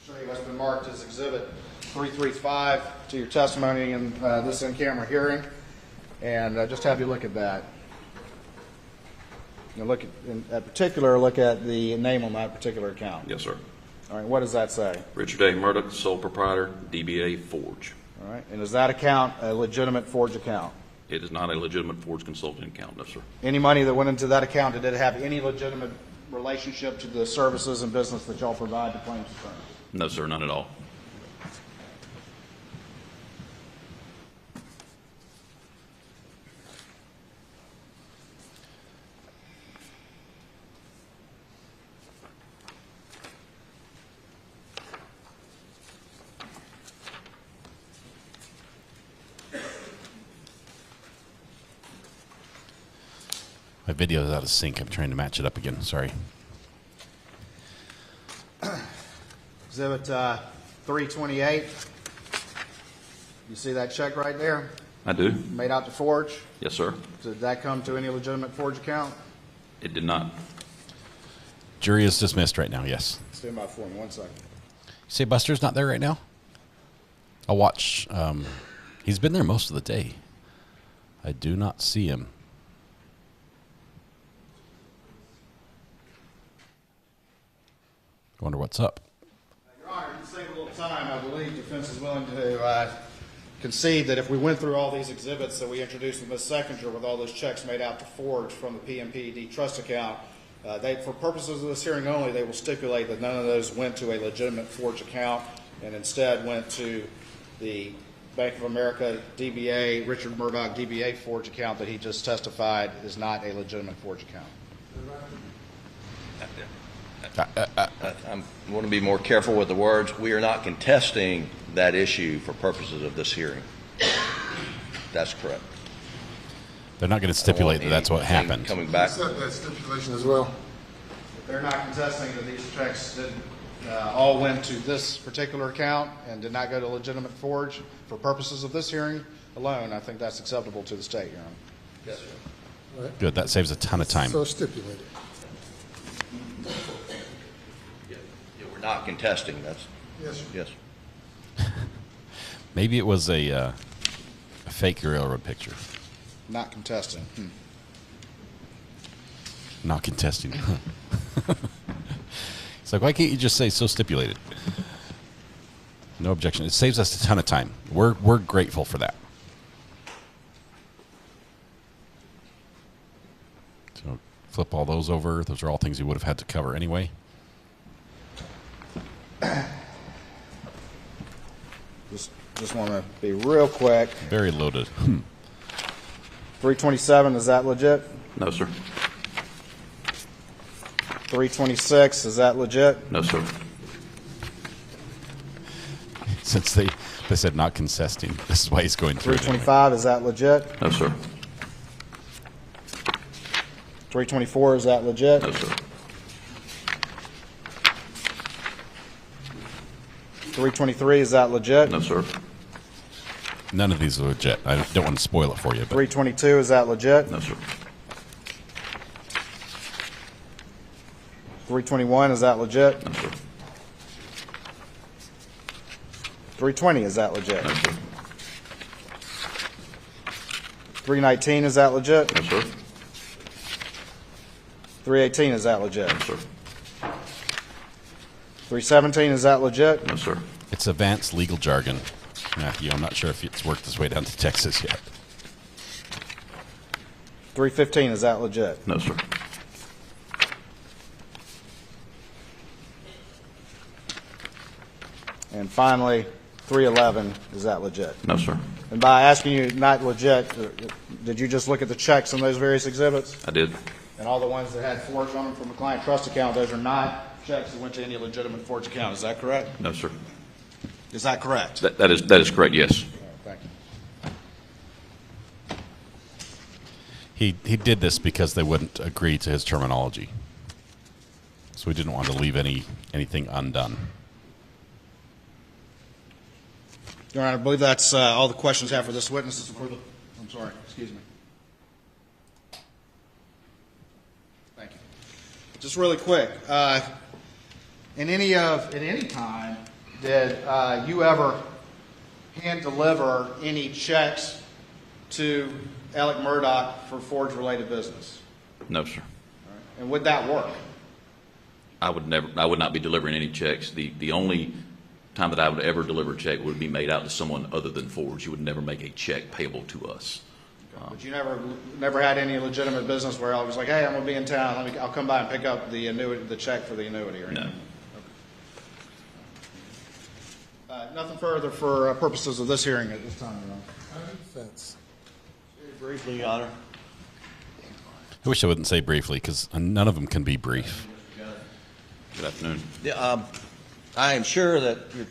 Speaker 13: Show you what's been marked as Exhibit 335 to your testimony in this in-camera hearing, and just have you look at that. Now look at the name on that particular account.
Speaker 15: Yes, sir.
Speaker 13: All right, what does that say?
Speaker 15: Richard A. Murdaugh, sole proprietor, DBA Forge.
Speaker 13: All right, and is that account a legitimate Forge account?
Speaker 15: It is not a legitimate Forge Consulting account, no, sir.
Speaker 13: Any money that went into that account, did it have any legitimate relationship to the services and business that y'all provide to claims attorneys?
Speaker 15: No, sir, none at all.
Speaker 3: My video is out of sync. I'm trying to match it up again. Sorry.
Speaker 13: Exhibit 328. You see that check right there?
Speaker 15: I do.
Speaker 13: Made out to Forge?
Speaker 15: Yes, sir.
Speaker 13: Did that come to any legitimate Forge account?
Speaker 15: It did not.
Speaker 3: Jury is dismissed right now, yes.
Speaker 13: Stand by for me 1 second.
Speaker 3: You say Buster's not there right now? I'll watch. He's been there most of the day. I do not see him. I wonder what's up.
Speaker 13: Your Honor, to save a little time, I believe defense is willing to concede that if we went through all these exhibits that we introduced with Ms. Seconder with all those checks made out to Forge from the PMPED trust account, for purposes of this hearing only, they will stipulate that none of those went to a legitimate Forge account and instead went to the Bank of America DBA, Richard Murdaugh DBA Forge account that he just testified is not a legitimate Forge account.
Speaker 16: I want to be more careful with the words. We are not contesting that issue for purposes of this hearing. That's correct.
Speaker 3: They're not going to stipulate that that's what happened.
Speaker 16: Coming back.
Speaker 7: Accept that stipulation as well.
Speaker 13: They're not contesting that these checks all went to this particular account and did not go to legitimate forge for purposes of this hearing alone. I think that's acceptable to the state, Your Honor.
Speaker 16: Yes, sir.
Speaker 7: Right.
Speaker 3: Good. That saves a ton of time.
Speaker 7: So stipulated.
Speaker 16: Yeah, we're not contesting. That's
Speaker 7: Yes, sir.
Speaker 16: yes.
Speaker 3: Maybe it was a fake railroad picture.
Speaker 13: Not contesting.
Speaker 3: Not contesting. It's like, why can't you just say so stipulated? No objection. It saves us a ton of time. We're grateful for that. So flip all those over. Those are all things you would have had to cover anyway.
Speaker 13: Just want to be real quick.
Speaker 3: Very loaded.
Speaker 13: 327, is that legit?
Speaker 15: No, sir.
Speaker 13: 326, is that legit?
Speaker 15: No, sir.
Speaker 3: Since they said not contesting, this is why he's going through it.
Speaker 13: 325, is that legit?
Speaker 15: No, sir.
Speaker 13: 324, is that legit?
Speaker 15: No, sir.
Speaker 13: 323, is that legit?
Speaker 15: No, sir.
Speaker 3: None of these are legit. I don't want to spoil it for you. But
Speaker 13: 322, is that legit?
Speaker 15: No, sir.
Speaker 13: 321, is that legit?
Speaker 15: No, sir.
Speaker 13: 320, is that legit?
Speaker 15: No, sir.
Speaker 13: 319, is that legit?
Speaker 15: No, sir.
Speaker 13: 318, is that legit?
Speaker 15: No, sir.
Speaker 13: 317, is that legit?
Speaker 15: No, sir.
Speaker 3: it's advanced legal jargon. Matthew, I'm not sure if it's worked its way down to Texas yet.
Speaker 13: 315, is that legit?
Speaker 15: No, sir.
Speaker 13: And finally, 311, is that legit?
Speaker 15: No, sir.
Speaker 13: And by asking you not legit, did you just look at the checks on those various exhibits?
Speaker 15: I did.
Speaker 13: And all the ones that had forged on them from a client trust account, those are not checks that went to any legitimate forged account. Is that correct?
Speaker 15: No, sir.
Speaker 13: Is that correct?
Speaker 15: That is correct, yes.
Speaker 13: Thank
Speaker 3: He
Speaker 13: you.
Speaker 3: did this because they wouldn't agree to his terminology. So we didn't want to leave anything undone.
Speaker 13: Your Honor, I believe that's all the questions I have for this witness. I'm sorry, excuse me. Thank you. Just really quick, at any time, did you ever hand deliver any checks to Alex Murdaugh for forge-related business?
Speaker 15: No, sir.
Speaker 13: And would that work?
Speaker 15: I would not be delivering any checks. The only time that I would ever deliver a check would be made out to someone other than Forge. You would never make a check payable to us.
Speaker 13: But you never had any legitimate business where I was like, hey, I'm going to be in town. I'll come by and pick up the annuity, the check for the annuity or anything? No. Nothing further for purposes of this hearing at this time, Your Honor.
Speaker 7: Defense.
Speaker 17: Briefly, Your Honor.
Speaker 3: I wish I wouldn't say briefly because none of them can be brief.
Speaker 15: Good afternoon.
Speaker 17: Yeah, I am sure that your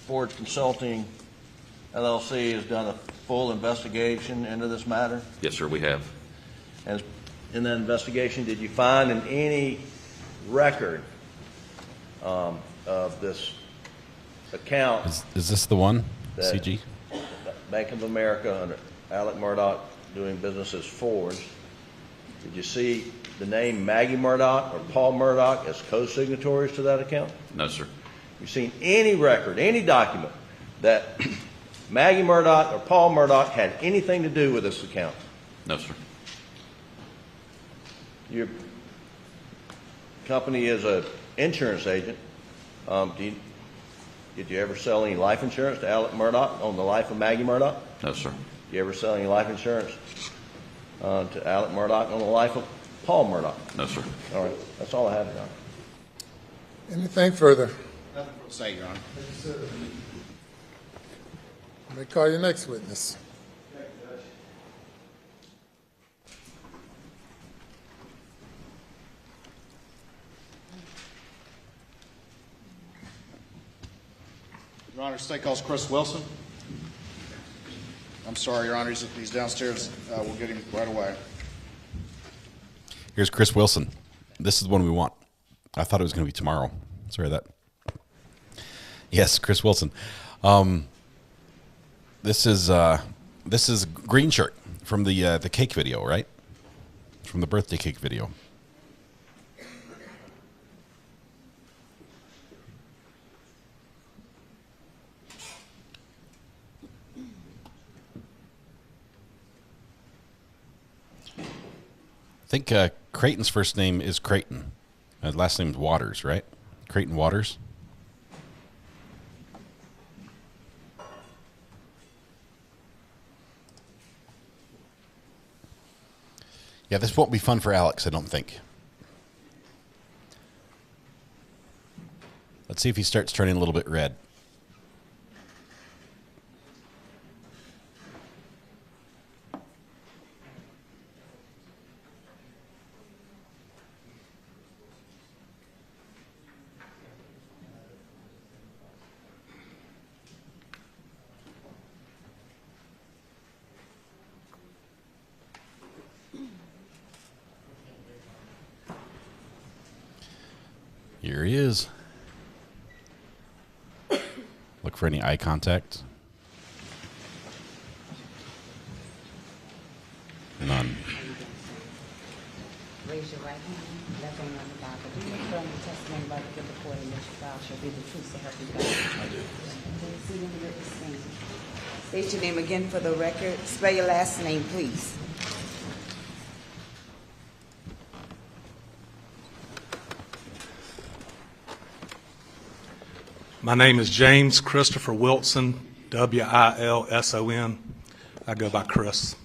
Speaker 17: Forge Consulting LLC has done a full investigation into this matter.
Speaker 15: Yes, sir, we have.
Speaker 17: And in that investigation, did you find in any record of this account?
Speaker 3: Is this the one,
Speaker 17: that
Speaker 3: CG?
Speaker 17: Bank of America under Alex Murdaugh doing business as Forge? Did you see the name Maggie Murdaugh or Paul Murdaugh as co-signatories to that account?
Speaker 15: No, sir.
Speaker 17: You seen any record, any document that Maggie Murdaugh or Paul Murdaugh had anything to do with this account?
Speaker 15: No, sir.
Speaker 17: Your company is an insurance agent. Did you ever sell any life insurance to Alex Murdaugh on the life of Maggie Murdaugh?
Speaker 15: No, sir.
Speaker 17: Did you ever sell any life insurance to Alex Murdaugh on the life of Paul Murdaugh?
Speaker 15: No, sir.
Speaker 17: All right. That's all I have, Your Honor.
Speaker 7: Anything further?
Speaker 13: Nothing to say, Your Honor.
Speaker 7: You may call your next witness.
Speaker 13: Your Honor, state calls Chris Wilson. I'm I'm sorry, Your Honor, he's downstairs. We'll get him right away.
Speaker 3: Here's Chris Wilson. This is the one we want. I thought it was going to be tomorrow. Sorry that. Yes, Chris Wilson. This is Green Shirt from the cake video, right? From the birthday cake video. I think Creighton's first name is Creighton. Last name's Waters, right? Creighton Waters. Yeah, this won't be fun for Alex, I don't think. Let's see if he starts turning a little bit red. Here he is. Look for any eye contact. None.
Speaker 14: Raise your right hand, left hand on the Bible. Do you affirm the testimony about the given court in which you file shall be the truth, so help you God? I do. Take a seat in the witness stand. State your name again for the record. Spell your last name, please.
Speaker 18: My name is James Christopher Wilson, W-I-L-S-O-N. I go by Chris.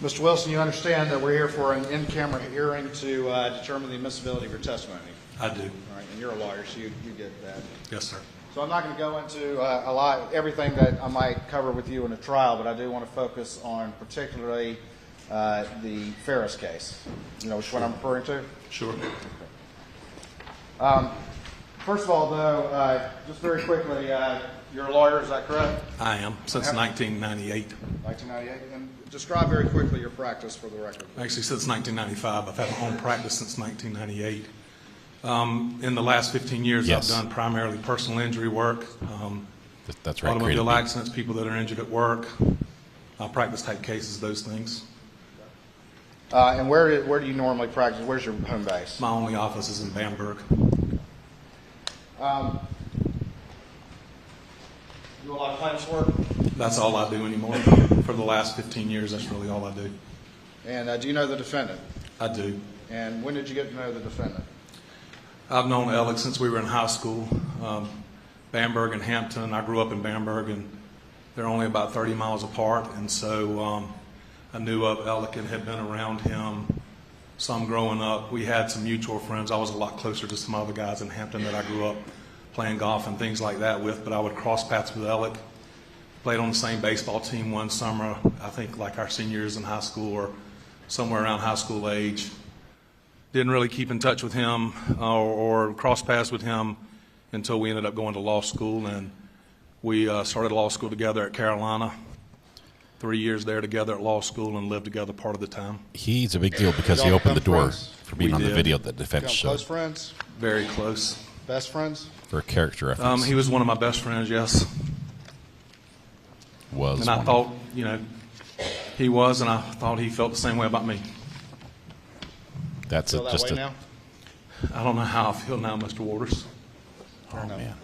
Speaker 13: Mr. Wilson, you understand that we're here for an in-camera hearing to determine the admissibility of your testimony?
Speaker 18: I do.
Speaker 13: All right, and you're a lawyer, so you get that.
Speaker 18: Yes, sir.
Speaker 13: So I'm not going to go into everything that I might cover with you in a trial, but I do want to focus on particularly the Ferris case. You know which one I'm referring to?
Speaker 18: Sure.
Speaker 13: First of all, though, just very quickly, you're a lawyer, is that correct?
Speaker 18: I am, since 1998.
Speaker 13: 1998? And describe very quickly your practice for the record.
Speaker 18: Actually, since 1995. I've had my own practice since 1998. In the last 15 years,
Speaker 3: Yes.
Speaker 18: I've done primarily personal injury work.
Speaker 3: That's right.
Speaker 18: Automobile accidents, people that are injured at work. Practice type cases, those things.
Speaker 13: And where do you normally practice? Where's your home base?
Speaker 18: My only office is in Bamberg.
Speaker 13: Do a lot of plaintiff's work?
Speaker 18: That's all I do anymore. For the last 15 years, that's really all I do.
Speaker 13: And do you know the defendant?
Speaker 18: I do.
Speaker 13: And when did you get to know the defendant?
Speaker 18: I've known Alex since we were in high school. Bamberg and Hampton. I grew up in Bamberg, and they're only about 30 miles apart. And so I knew of Alex and had been around him some growing up. We had some mutual friends. I was a lot closer to some other guys in Hampton that I grew up playing golf and things like that with, but I would cross paths with Alex. Played on the same baseball team one summer, I think like our senior years in high school or somewhere around high school age. Didn't really keep in touch with him or cross paths with him until we ended up going to law school, and we started law school together at Carolina. 3 years there together at law school and lived together part of the time.
Speaker 3: He's a big deal because he opened the door for being on the video that defense showed.
Speaker 13: Close friends?
Speaker 18: Very close.
Speaker 13: Best friends?
Speaker 3: For a character reference.
Speaker 18: He was one of my best friends, yes. And I thought, you know, he was, and I thought he felt the same way about me.
Speaker 3: That's
Speaker 13: feel that way now?
Speaker 18: I don't know how I feel now, Mr. Waters.
Speaker 3: Oh, man.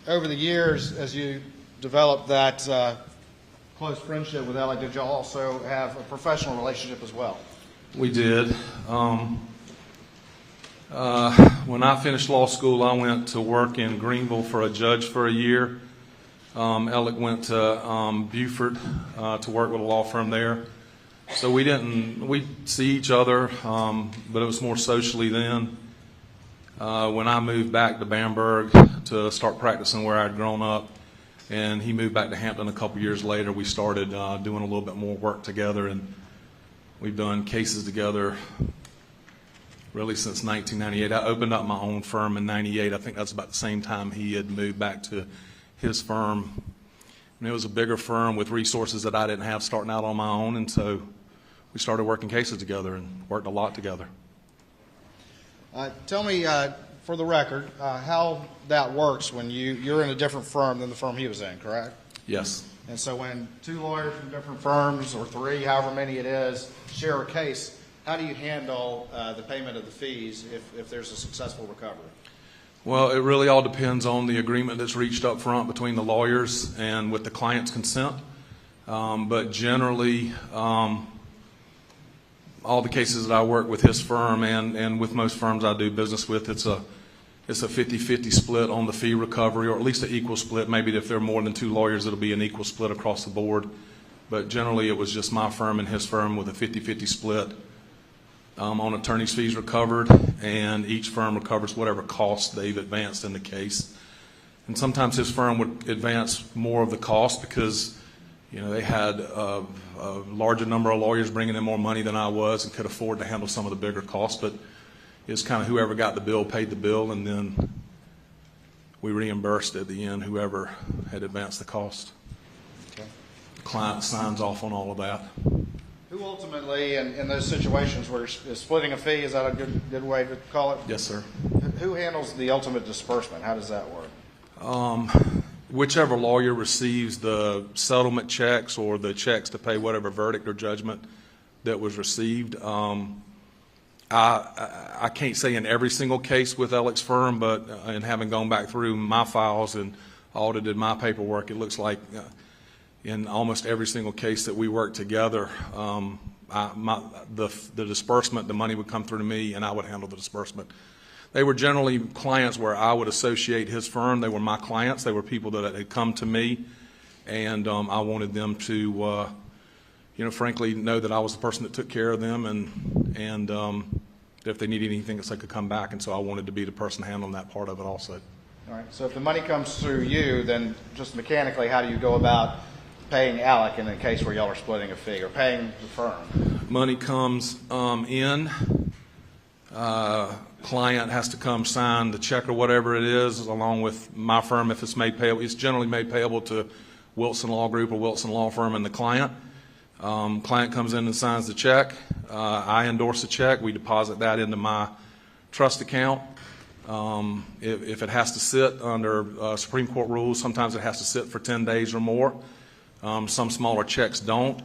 Speaker 13: Over the years, as you developed that close friendship with Alex, did you also have a professional relationship as well?
Speaker 18: We did. When I finished law school, I went to work in Greenville for a judge for a year. Alex went to Beaufort to work with a law firm there. So we'd see each other, but it was more socially then. When I moved back to Bamberg to start practicing where I'd grown up, and he moved back to Hampton a couple years later, we started doing a little bit more work together, and we've done cases together really since 1998. I opened up my own firm in 98. I think that's about the same time he had moved back to his firm. And it was a bigger firm with resources that I didn't have starting out on my own, and so we started working cases together and worked a lot together.
Speaker 13: Tell me, for the record, how that works when you're in a different firm than the firm he was in, correct?
Speaker 18: Yes.
Speaker 13: And so when two lawyers from different firms, or three, however many it is, share a case, how do you handle the payment of the fees if there's a successful recovery?
Speaker 18: Well, it really all depends on the agreement that's reached up front between the lawyers and with the client's consent. But generally, all the cases that I work with his firm and with most firms I do business with, it's a 50-50 split on the fee recovery, or at least an equal split. Maybe if there are more than two lawyers, it'll be an equal split across the board. But generally, it was just my firm and his firm with a 50-50 split on attorney's fees recovered, and each firm recovers whatever cost they've advanced in the case. And sometimes his firm would advance more of the cost because, you know, they had a larger number of lawyers bringing in more money than I was and could afford to handle some of the bigger costs. But it's kind of whoever got the bill paid the bill, and then we reimbursed at the end whoever had advanced the cost.
Speaker 13: Okay.
Speaker 18: The client signs off on all of that.
Speaker 13: Who ultimately, in those situations where is splitting a fee, is that a good way to call it?
Speaker 18: Yes, sir.
Speaker 13: Who handles the ultimate disbursement? How does that work?
Speaker 18: Whichever lawyer receives the settlement checks or the checks to pay whatever verdict or judgment that was received. I can't say in every single case with Alex firm, but in having gone back through my files and audited my paperwork, it looks like in almost every single case that we worked together, the disbursement, the money would come through to me and I would handle the disbursement. They were generally clients where I would associate his firm. They were my clients. They were people that had come to me, and I wanted them to, frankly, know that I was the person that took care of them, and if they needed anything, they could come back. And so I wanted to be the person handling that part of it also.
Speaker 13: All right. So if the money comes through you, then just mechanically, how do you go about paying Alec in a case where y'all are splitting a fee, or paying the firm?
Speaker 18: Money comes in. Client has to come sign the check or whatever it is, along with my firm if it's made payable. It's generally made payable to Wilson Law Group or Wilson Law Firm and the client. Client comes in and signs the check. I endorse the check. We deposit that into my trust account. If it has to sit under Supreme Court rules, sometimes it has to sit for 10 days or more. Some smaller checks don't.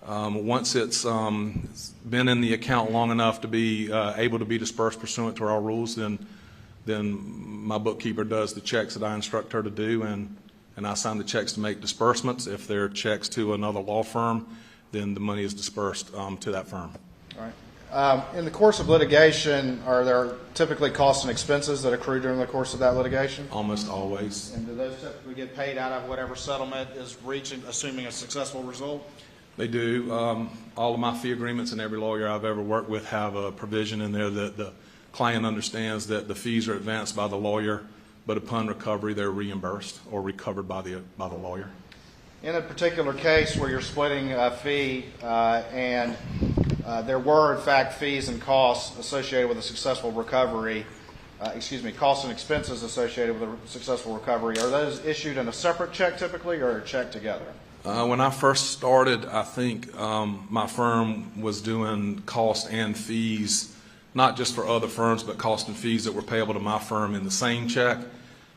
Speaker 18: Once it's been in the account long enough to be able to be dispersed pursuant to our rules, then my bookkeeper does the checks that I instruct her to do, and I sign the checks to make disbursements. If they're checks to another law firm, then the money is dispersed to that firm.
Speaker 13: All right. In the course of litigation, are there typically costs and expenses that accrue during the course of that litigation?
Speaker 18: Almost always.
Speaker 13: And do those typically get paid out of whatever settlement is reached, assuming a successful result?
Speaker 18: They do. All of my fee agreements and every lawyer I've ever worked with have a provision in there that the client understands that the fees are advanced by the lawyer, but upon recovery they're reimbursed or recovered by the lawyer.
Speaker 13: In a particular case where you're splitting a fee and there were in fact fees and costs associated with a successful recovery, costs and expenses associated with a successful recovery, are those issued in a separate check typically, or a check together?
Speaker 18: When I first started, I think my firm was doing cost and fees, not just for other firms, but cost and fees that were payable to my firm in the same check.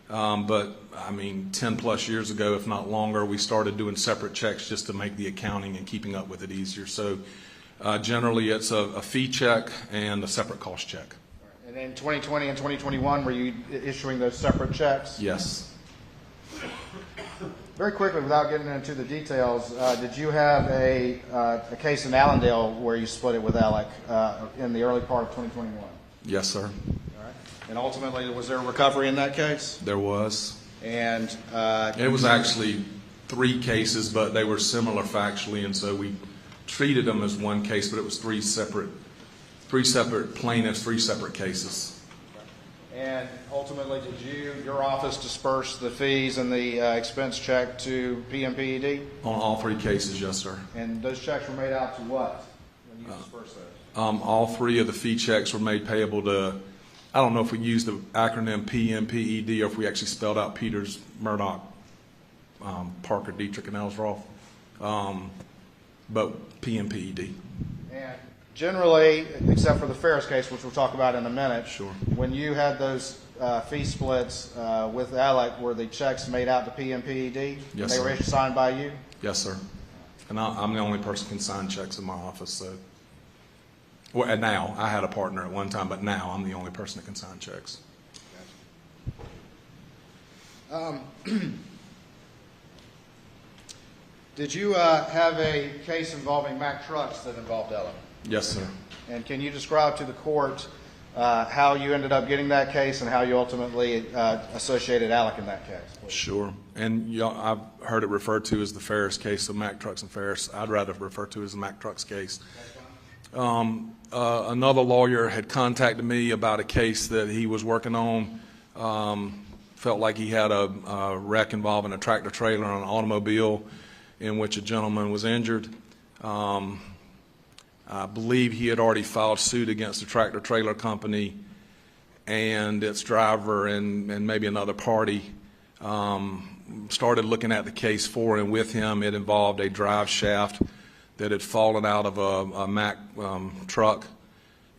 Speaker 18: But I mean, 10 plus years ago, if not longer, we started doing separate checks just to make the accounting and keeping up with it easier. So generally it's a fee check and a separate cost check.
Speaker 13: And in 2020 and 2021, were you issuing those separate checks?
Speaker 18: Yes.
Speaker 13: Very quickly, without getting into the details, did you have a case in Allendale where you split it with Alec in the early part of 2021?
Speaker 18: Yes, sir.
Speaker 13: All right. And ultimately, was there a recovery in that case?
Speaker 18: There was.
Speaker 13: And
Speaker 18: it was actually 3 cases, but they were similar factually, and so we treated them as one case, but it was three separate plaintiffs, 3 separate cases.
Speaker 13: And ultimately, did your office disperse the fees and the expense check to PMPED?
Speaker 18: On all 3 cases, yes, sir.
Speaker 13: And those checks were made out to what when you dispersed those?
Speaker 18: All three of the fee checks were made payable to, I don't know if we used the acronym PMPED or if we actually spelled out Peters, Murdaugh, Parker, Dietrich, and Ellsworth, but PMPED.
Speaker 13: And generally, except for the Ferris case, which we'll talk about in a minute,
Speaker 18: sure.
Speaker 13: When you had those fee splits with Alec, were the checks made out to PMPED?
Speaker 18: Yes,
Speaker 13: They were
Speaker 18: sir.
Speaker 13: signed by you?
Speaker 18: Yes, sir. And I'm the only person who can sign checks in my office. So, well, and now I had a partner at one time, but now I'm the only person that can sign checks.
Speaker 13: Did you have a case involving Mack Trucks that involved Alec?
Speaker 18: Yes, sir.
Speaker 13: And can you describe to the court how you ended up getting that case and how you ultimately associated Alec in that case? Please?
Speaker 18: Sure. And I've heard it referred to as the Ferris case, so Mack Trucks and Ferris. I'd rather refer to it as the Mack Trucks case. Another lawyer had contacted me about a case that he was working on. Felt like he had a wreck involving a tractor trailer and an automobile in which a gentleman was injured. I believe he had already filed suit against the tractor trailer company and its driver and maybe another party. Started looking at the case for and with him. It involved a drive shaft that had fallen out of a Mack truck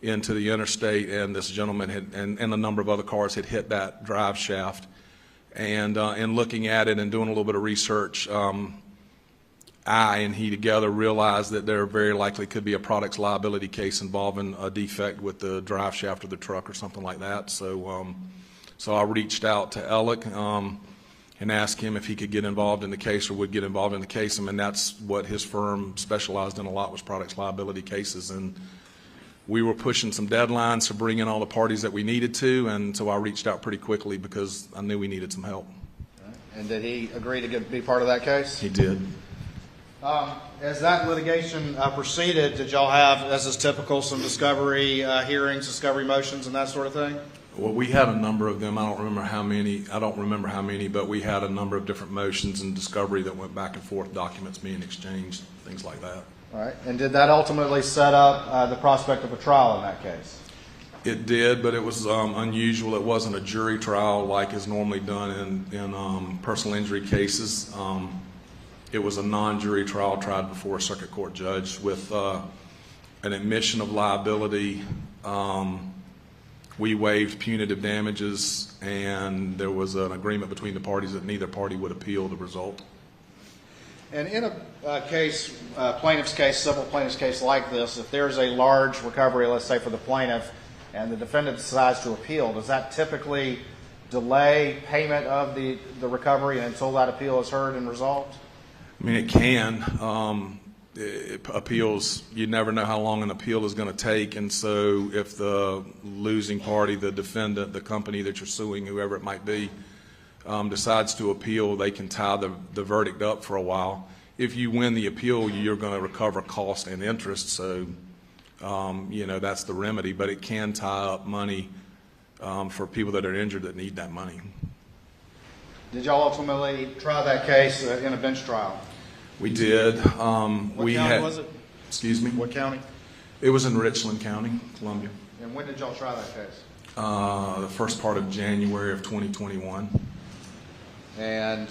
Speaker 18: into the interstate, and this gentleman and a number of other cars had hit that drive shaft. And in looking at it and doing a little bit of research, I and he together realized that there very likely could be a products liability case involving a defect with the drive shaft of the truck or something like that. So I reached out to Alec and asked him if he could get involved in the case or would get involved in the case. And that's what his firm specialized in a lot, was products liability cases. And we were pushing some deadlines to bring in all the parties that we needed to, and so I reached out pretty quickly because I knew we needed some help.
Speaker 13: And did he agree to be part of that case?
Speaker 18: He did.
Speaker 13: As that litigation proceeded, did y'all have, as is typical, some discovery hearings, discovery motions, and that sort of thing?
Speaker 18: Well, we had a number of them. I don't remember how many, but we had a number of different motions and discovery that went back and forth, documents being exchanged, things like that.
Speaker 13: All right. And did that ultimately set up the prospect of a trial in that case?
Speaker 18: It did, but it was unusual. It wasn't a jury trial like is normally done in personal injury cases. It was a non-jury trial tried before a circuit court judge with an admission of liability. We waived punitive damages, and there was an agreement between the parties that neither party would appeal the result.
Speaker 13: And in a case, plaintiff's case, civil plaintiff's case like this, if there's a large recovery, let's say for the plaintiff, and the defendant decides to appeal, does that typically delay payment of the recovery until that appeal is heard and resolved?
Speaker 18: I mean, it can. Appeals, you never know how long an appeal is going to take, and so if the losing party, the defendant, the company that you're suing, whoever it might be, decides to appeal, they can tie the verdict up for a while. If you win the appeal, you're going to recover cost and interest, so that's the remedy, but it can tie up money for people that are injured that need that money.
Speaker 13: Did y'all ultimately try that case in a bench trial?
Speaker 18: We did.
Speaker 13: What county was it?
Speaker 18: Excuse me?
Speaker 13: What county?
Speaker 18: It was in Richland County, Columbia.
Speaker 13: And when did y'all try that case?
Speaker 18: The first part of January of 2021.
Speaker 13: And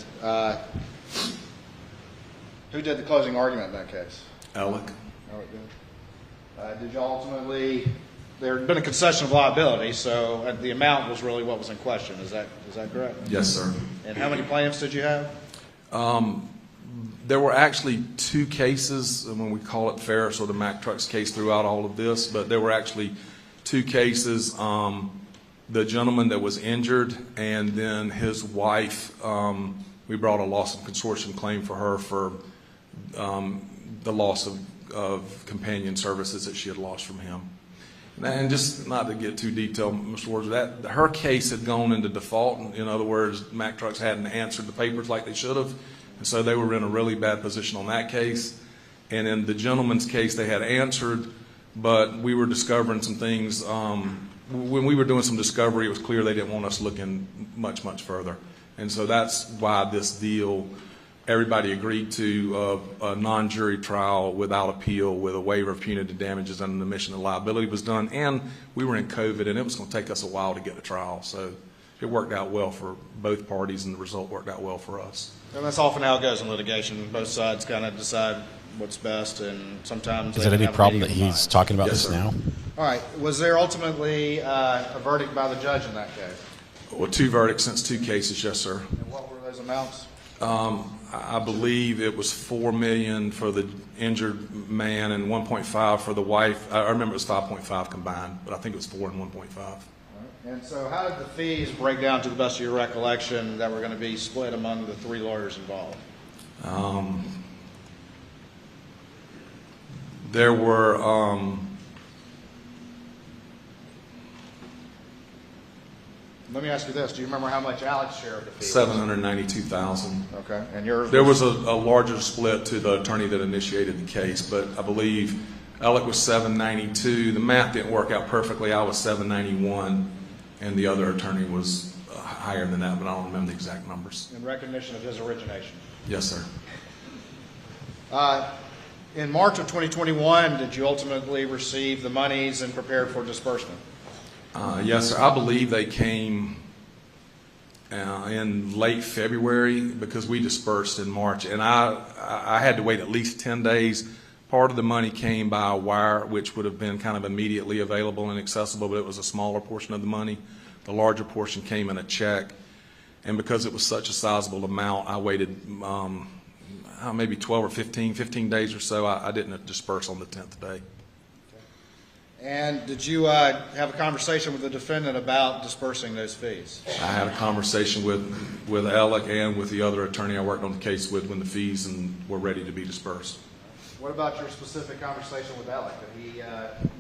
Speaker 13: who did the closing argument in that case?
Speaker 18: Alec.
Speaker 13: Alec did. Did y'all ultimately, there had been a concession of liability, so the amount was really what was in question. Is that correct?
Speaker 18: Yes, sir.
Speaker 13: And how many plaintiffs did you have?
Speaker 18: There were actually two cases, when we call it Ferris or the Mack Trucks case throughout all of this, but there were actually two cases. The gentleman that was injured and then his wife, we brought a loss of consortium claim for her for the loss of companion services that she had lost from him. And just not to get too detailed, Mr. Ward, her case had gone into default. In other words, Mack Trucks hadn't answered the papers like they should have. And so they were in a really bad position on that case. And in the gentleman's case, they had answered, but we were discovering some things. When we were doing some discovery, it was clear they didn't want us looking much further. And so that's why this deal everybody agreed to a non-jury trial without appeal with a waiver of punitive damages and an admission of liability was done. And we were in COVID, and it was going to take us a while to get the trial. So it worked out well for both parties, and the result worked out well for us.
Speaker 13: And that's often how it goes in litigation. Both sides kind of decide what's best, and sometimes
Speaker 3: Is it any problem that he's talking about this now?
Speaker 13: All right. Was there ultimately a verdict by the judge in that case?
Speaker 18: Well, 2 verdicts since 2 cases, yes, sir.
Speaker 13: And what were those amounts?
Speaker 18: I believe it was $4 million for the injured man and 1.5 for the wife. I remember it was 5.5 combined, but I think it was 4 and 1.5.
Speaker 13: And so how did the fees break down to the best of your recollection that were going to be split among the 3 lawyers involved?
Speaker 18: There were
Speaker 13: let me ask you this. Do you remember how much Alex shared of the fees?
Speaker 18: $792,000.
Speaker 13: Okay. And yours?
Speaker 18: There was a larger split to the attorney that initiated the case, but I believe Alec was $792. The math didn't work out perfectly. I was $791, and the other attorney was higher than that, but I don't remember the exact numbers.
Speaker 13: In recognition of his origination?
Speaker 18: Yes, sir.
Speaker 13: In March of 2021, did you ultimately receive the monies and prepare for disbursement?
Speaker 18: Yes, sir. I believe they came in late February because we dispersed in March, and I had to wait at least 10 days. Part of the money came by a wire, which would have been kind of immediately available and accessible, but it was a smaller portion of the money. The larger portion came in a check, and because it was such a sizable amount, I waited maybe 12 or 15 days or so. I didn't disperse on the 10th day.
Speaker 13: And did you have a conversation with the defendant about dispersing those fees?
Speaker 18: I had a conversation with Alec and with the other attorney I worked on the case with when the fees were ready to be dispersed.
Speaker 13: What about your specific conversation with Alec? Did he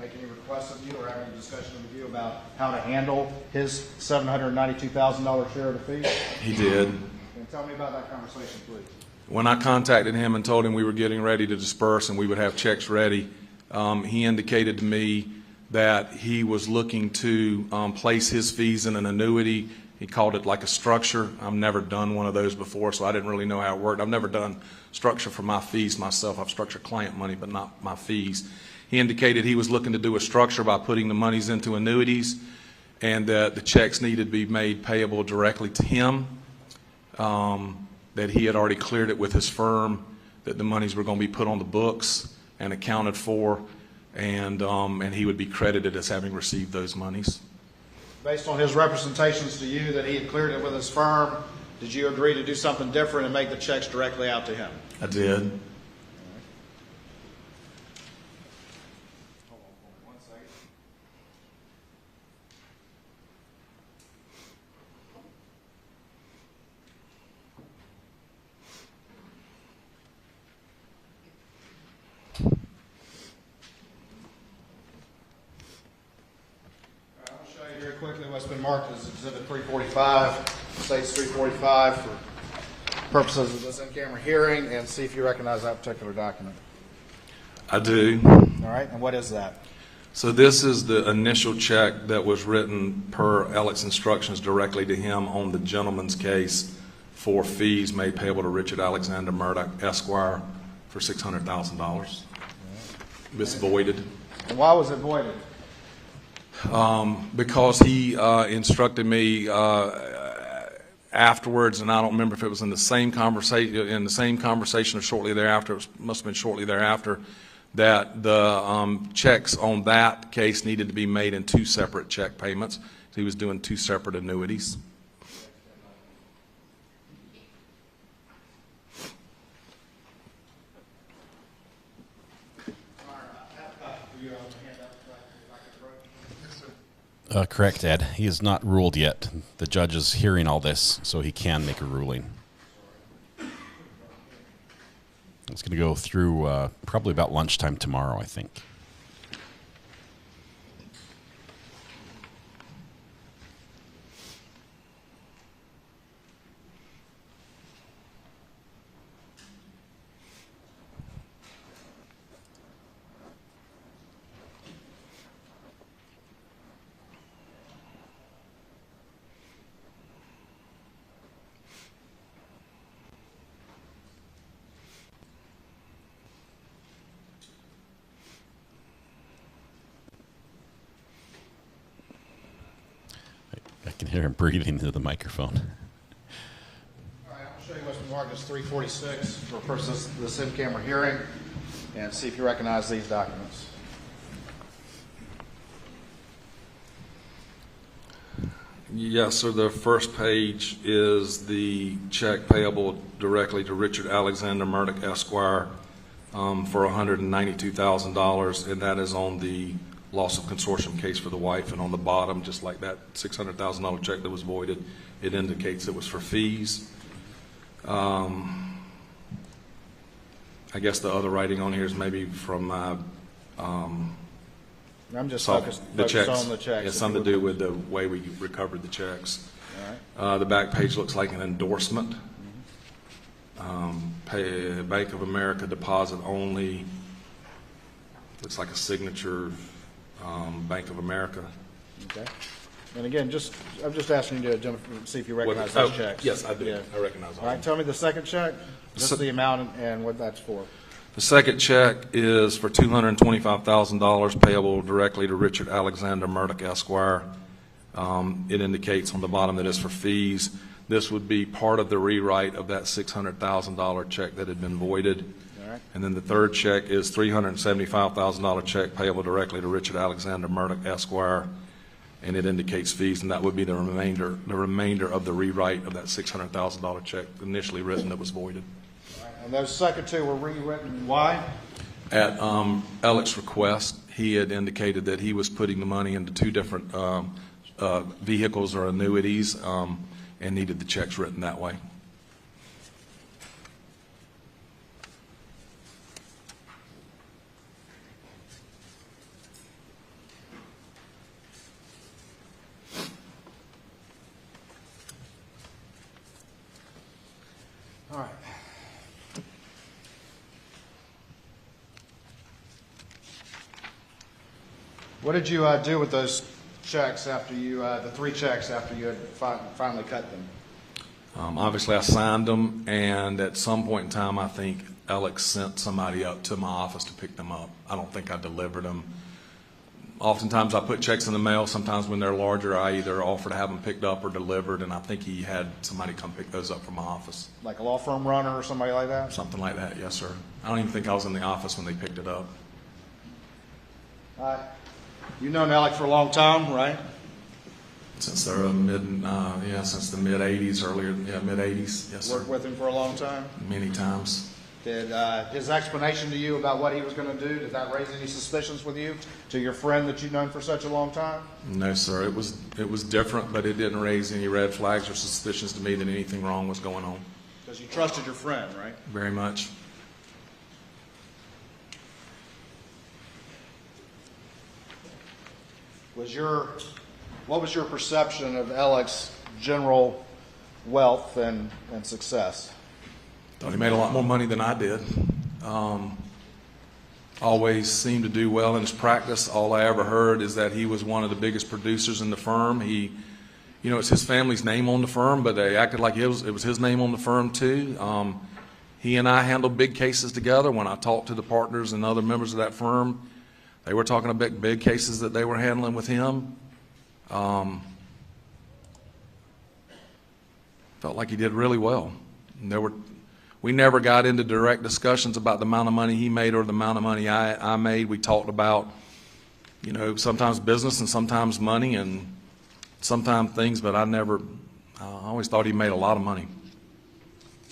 Speaker 13: make any requests of you or have any discussion with you about how to handle his $792,000 share of the fees?
Speaker 18: He did.
Speaker 13: And tell me about that conversation, please.
Speaker 18: When I contacted him and told him we were getting ready to disperse and we would have checks ready, he indicated to me that he was looking to place his fees in an annuity. He called it like a structure. I've never done one of those before, so I didn't really know how it worked. I've never done structure for my fees myself. I've structured client money, but not my fees. He indicated he was looking to do a structure by putting the monies into annuities, and that the checks needed to be made payable directly to him, that he had already cleared it with his firm, that the monies were going to be put on the books and accounted for, and he would be credited as having received those monies.
Speaker 13: Based on his representations to you that he had cleared it with his firm, did you agree to do something different and make the checks directly out to him?
Speaker 18: I did.
Speaker 13: Very quickly, what's been marked as Exhibit 345, states 345 for purposes of this in-camera hearing, and see if you recognize that particular document.
Speaker 18: I do.
Speaker 13: All right, and what is that?
Speaker 18: So this is the initial check that was written per Alex instructions directly to him on the gentleman's case for fees made payable to Richard Alexander Murdaugh, Esquire, for $600,000. It's voided.
Speaker 13: And why was it voided?
Speaker 18: Because he instructed me afterwards, and I don't remember if it was in the same conversation or shortly thereafter. It must have been shortly thereafter, that the checks on that case needed to be made in 2 separate check payments. So he was doing 2 separate annuities.
Speaker 3: Correct, Ed. He is not ruled yet. The judge is hearing all this, so he can make a ruling. It's going to go through probably about lunchtime tomorrow, I think. Hear him breathing into the microphone.
Speaker 13: All right, I'll show you what's been marked as 346 for purposes of this in-camera hearing, and see if you recognize these documents.
Speaker 18: Yes, sir. The first page is the check payable directly to Richard Alexander Murdaugh, Esquire, for $192,000, and that is on the loss of consortium case for the wife. And on the bottom, just like that $600,000 check that was voided, it indicates it was for fees. I guess the other writing on here is maybe from
Speaker 13: I'm just
Speaker 18: the
Speaker 13: focused
Speaker 18: checks.
Speaker 13: on the checks.
Speaker 18: It's something to do with the way we recovered the checks.
Speaker 13: All right.
Speaker 18: The back page looks like an endorsement. Pay Bank of America deposit only. Looks like a signature, Bank of America.
Speaker 13: Okay. And again, I'm just asking you to see if you recognize those checks.
Speaker 18: Yes, I do.
Speaker 13: Yeah.
Speaker 18: I recognize
Speaker 13: All right. Tell me the second check. Just the amount and what that's for.
Speaker 18: The second check is for $225,000 payable directly to Richard Alexander Murdaugh, Esquire. It indicates on the bottom that it's for fees. This would be part of the rewrite of that $600,000 check that had been voided.
Speaker 13: All right.
Speaker 18: And then the third check is $375,000 check payable directly to Richard Alexander Murdaugh, Esquire, and it indicates fees, and that would be the remainder of the rewrite of that $600,000 check initially written that was voided.
Speaker 13: And those second two were rewritten. Why?
Speaker 18: At Alex's request, he had indicated that he was putting the money into two different vehicles or annuities and needed the checks written that way.
Speaker 13: All right. What did you do with those checks after you, the three checks after you had finally cut them?
Speaker 18: Obviously, I signed them, and at some point in time, I think Alex sent somebody up to my office to pick them up. I don't think I delivered them. Oftentimes, I put checks in the mail. Sometimes when they're larger, I either offer to have them picked up or delivered, and I think he had somebody come pick those up from my office.
Speaker 13: Like a law firm runner or somebody like that?
Speaker 18: Something like that, yes, sir. I don't even think I was in the office when they picked it up.
Speaker 13: You've known Alex for a long time, right?
Speaker 18: Since they're since the mid '80s, mid '80s, yes, sir.
Speaker 13: Worked with him for a long time?
Speaker 18: Many times.
Speaker 13: Did his explanation to you about what he was going to do, did that raise any suspicions with you, to your friend that you've known for such a long time?
Speaker 18: No, sir. It was different, but it didn't raise any red flags or suspicions to me that anything wrong was going on.
Speaker 13: Because you trusted your friend, right?
Speaker 18: Very much.
Speaker 13: What was your perception of Alex's general wealth and success?
Speaker 18: Thought he made a lot more money than I did. Always seemed to do well in his practice. All I ever heard is that he was one of the biggest producers in the firm. It's his family's name on the firm, but they acted like it was his name on the firm too. He and I handled big cases together. When I talked to the partners and other members of that firm, they were talking about big cases that they were handling with him. Felt like he did really well. And we never got into direct discussions about the amount of money he made or the amount of money I made. We talked about, sometimes business and sometimes money and sometimes things, but I always thought he made a lot of money.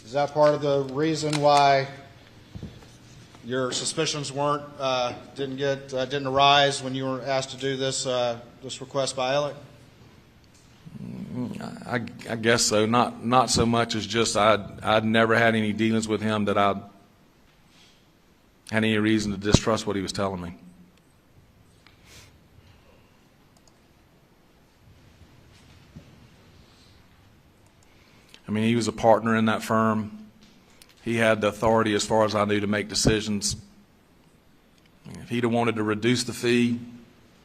Speaker 13: Is that part of the reason why your suspicions didn't arise when you were asked to do this request by Alec?
Speaker 18: I guess so. Not so much as just I'd never had any dealings with him that I'd had any reason to distrust what he was telling me. I mean, he was a partner in that firm. He had the authority, as far as I knew, to make decisions. If he'd have wanted to reduce the fee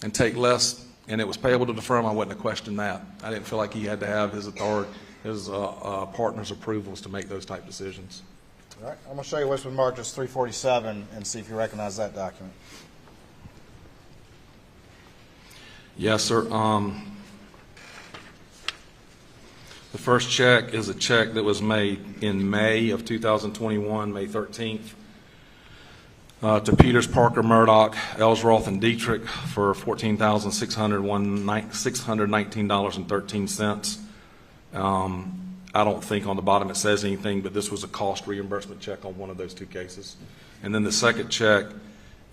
Speaker 18: and take less, and it was payable to the firm, I wouldn't have questioned that. I didn't feel like he had to have his authority, his partner's approvals to make those type decisions.
Speaker 13: All right, I'm going to show you what's been marked as 347 and see if you recognize that document.
Speaker 18: Yes, sir. The first check is a check that was made in May of 2021, May 13th, to Peters, Parker, Murdaugh, Ellsworth, and Dietrich for $14,619.13. I don't think on the bottom it says anything, but this was a cost reimbursement check on one of those two cases. And then the second check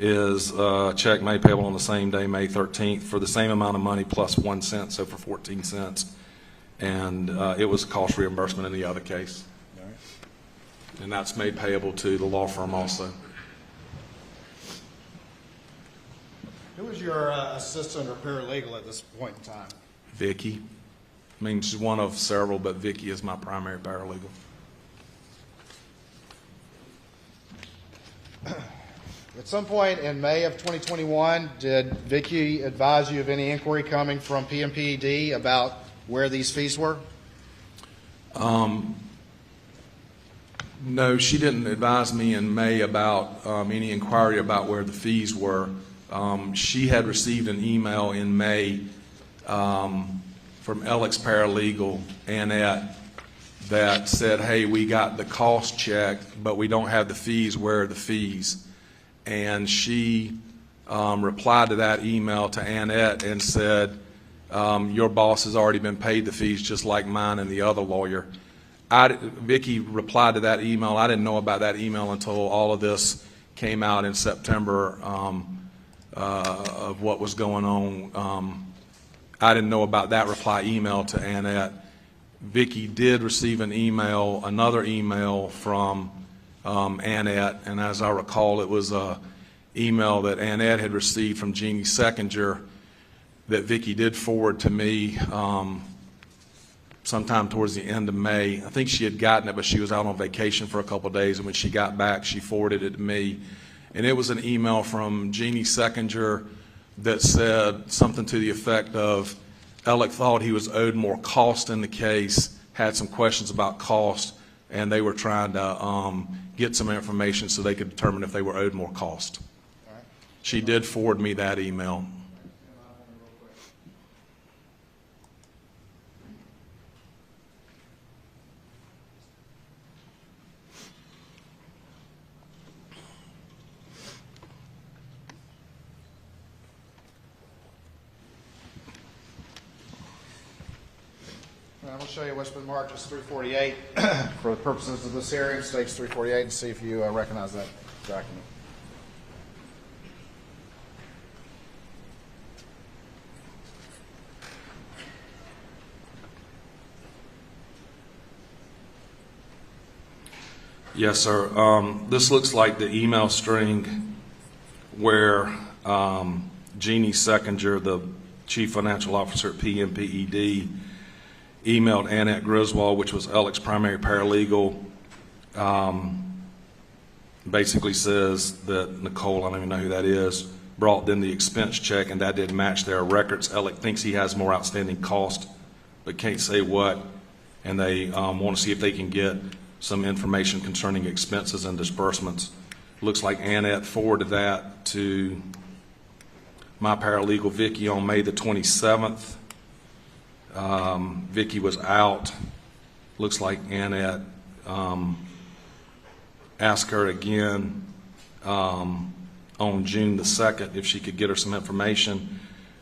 Speaker 18: is a check made payable on the same day, May 13th, for the same amount of money plus 1 cent, so for 14 cents. And it was a cost reimbursement in the other case.
Speaker 13: All right.
Speaker 18: And that's made payable to the law firm also.
Speaker 13: Who is your assistant or paralegal at this point in time?
Speaker 18: Vicky. I mean, she's one of several, but Vicky is my primary paralegal.
Speaker 13: At some point in May of 2021, did Vicky advise you of any inquiry coming from PMPED about where these fees were?
Speaker 18: No, she didn't advise me in May about any inquiry about where the fees were. She had received an email in May from Alex Paralegal, Annette, that said, hey, we got the cost check, but we don't have the fees. Where are the fees? And she replied to that email to Annette and said, your boss has already been paid the fees just like mine and the other lawyer. Vicky replied to that email. I didn't know about that email until all of this came out in September of what was going on. I didn't know about that reply email to Annette. Vicky did receive an email, another email from Annette, and as I recall, it was an email that Annette had received from Jeannie Seckinger that Vicky did forward to me sometime towards the end of May. I think she had gotten it, but she was out on vacation for a couple of days, and when she got back, she forwarded it to me. And it was an email from Jeannie Seckinger that said something to the effect of, Alec thought he was owed more cost in the case, had some questions about cost, and they were trying to get some information so they could determine if they were owed more cost.
Speaker 13: All right.
Speaker 18: She did forward me that email.
Speaker 13: I'm going to show you what's been marked as 348 for the purposes of this hearing. States 348, and see if you recognize that document.
Speaker 18: Yes, sir. This looks like the email string where Jeannie Seckinger, the Chief Financial Officer at PMPED, emailed Annette Griswold, which was Alec's primary paralegal, basically says that Nicole, I don't even know who that is, brought them the expense check, and that didn't match their records. Alec thinks he has more outstanding cost, but can't say what, and they want to see if they can get some information concerning expenses and disbursements. Looks like Annette forwarded that to my paralegal, Vicky, on May the 27th. Vicky was out. Looks like Annette asked her again on June the 2nd if she could get her some information,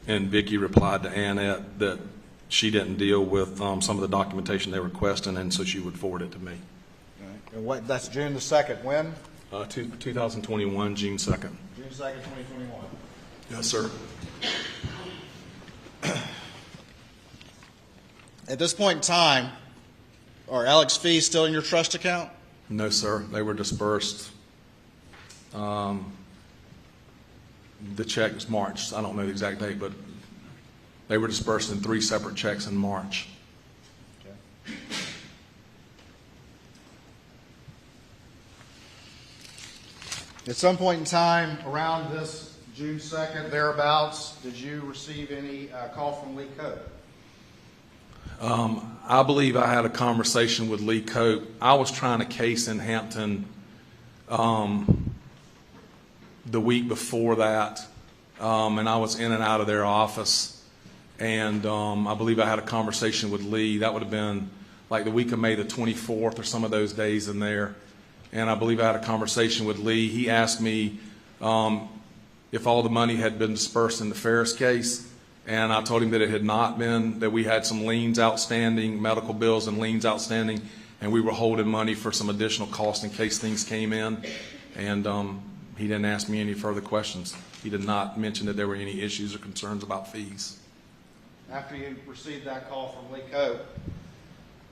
Speaker 18: and Vicky replied to Annette that she didn't deal with some of the documentation they were requesting, and so she would forward it to me.
Speaker 13: All right. And what, that's June the 2nd. When?
Speaker 18: 2021, June 2nd.
Speaker 13: June 2nd, 2021.
Speaker 18: Yes, sir.
Speaker 13: At this point in time, are Alec's fees still in your trust account?
Speaker 18: No, sir. They were dispersed. The check was March. I don't know the exact date, but they were dispersed in 3 separate checks in March.
Speaker 13: Okay. At some point in time around this June 2nd, thereabouts, did you receive any call from Lee Cope?
Speaker 18: I believe I had a conversation with Lee Cope. I was trying a case in Hampton the week before that, and I was in and out of their office. And I believe I had a conversation with Lee. That would have been like the week of May the 24th or some of those days in there. And I believe I had a conversation with Lee. He asked me if all the money had been dispersed in the Ferris case, and I told him that it had not been, that we had some liens outstanding, medical bills and liens outstanding, and we were holding money for some additional costs in case things came in. And he didn't ask me any further questions. He did not mention that there were any issues or concerns about fees.
Speaker 13: After you received that call from Lee Coe,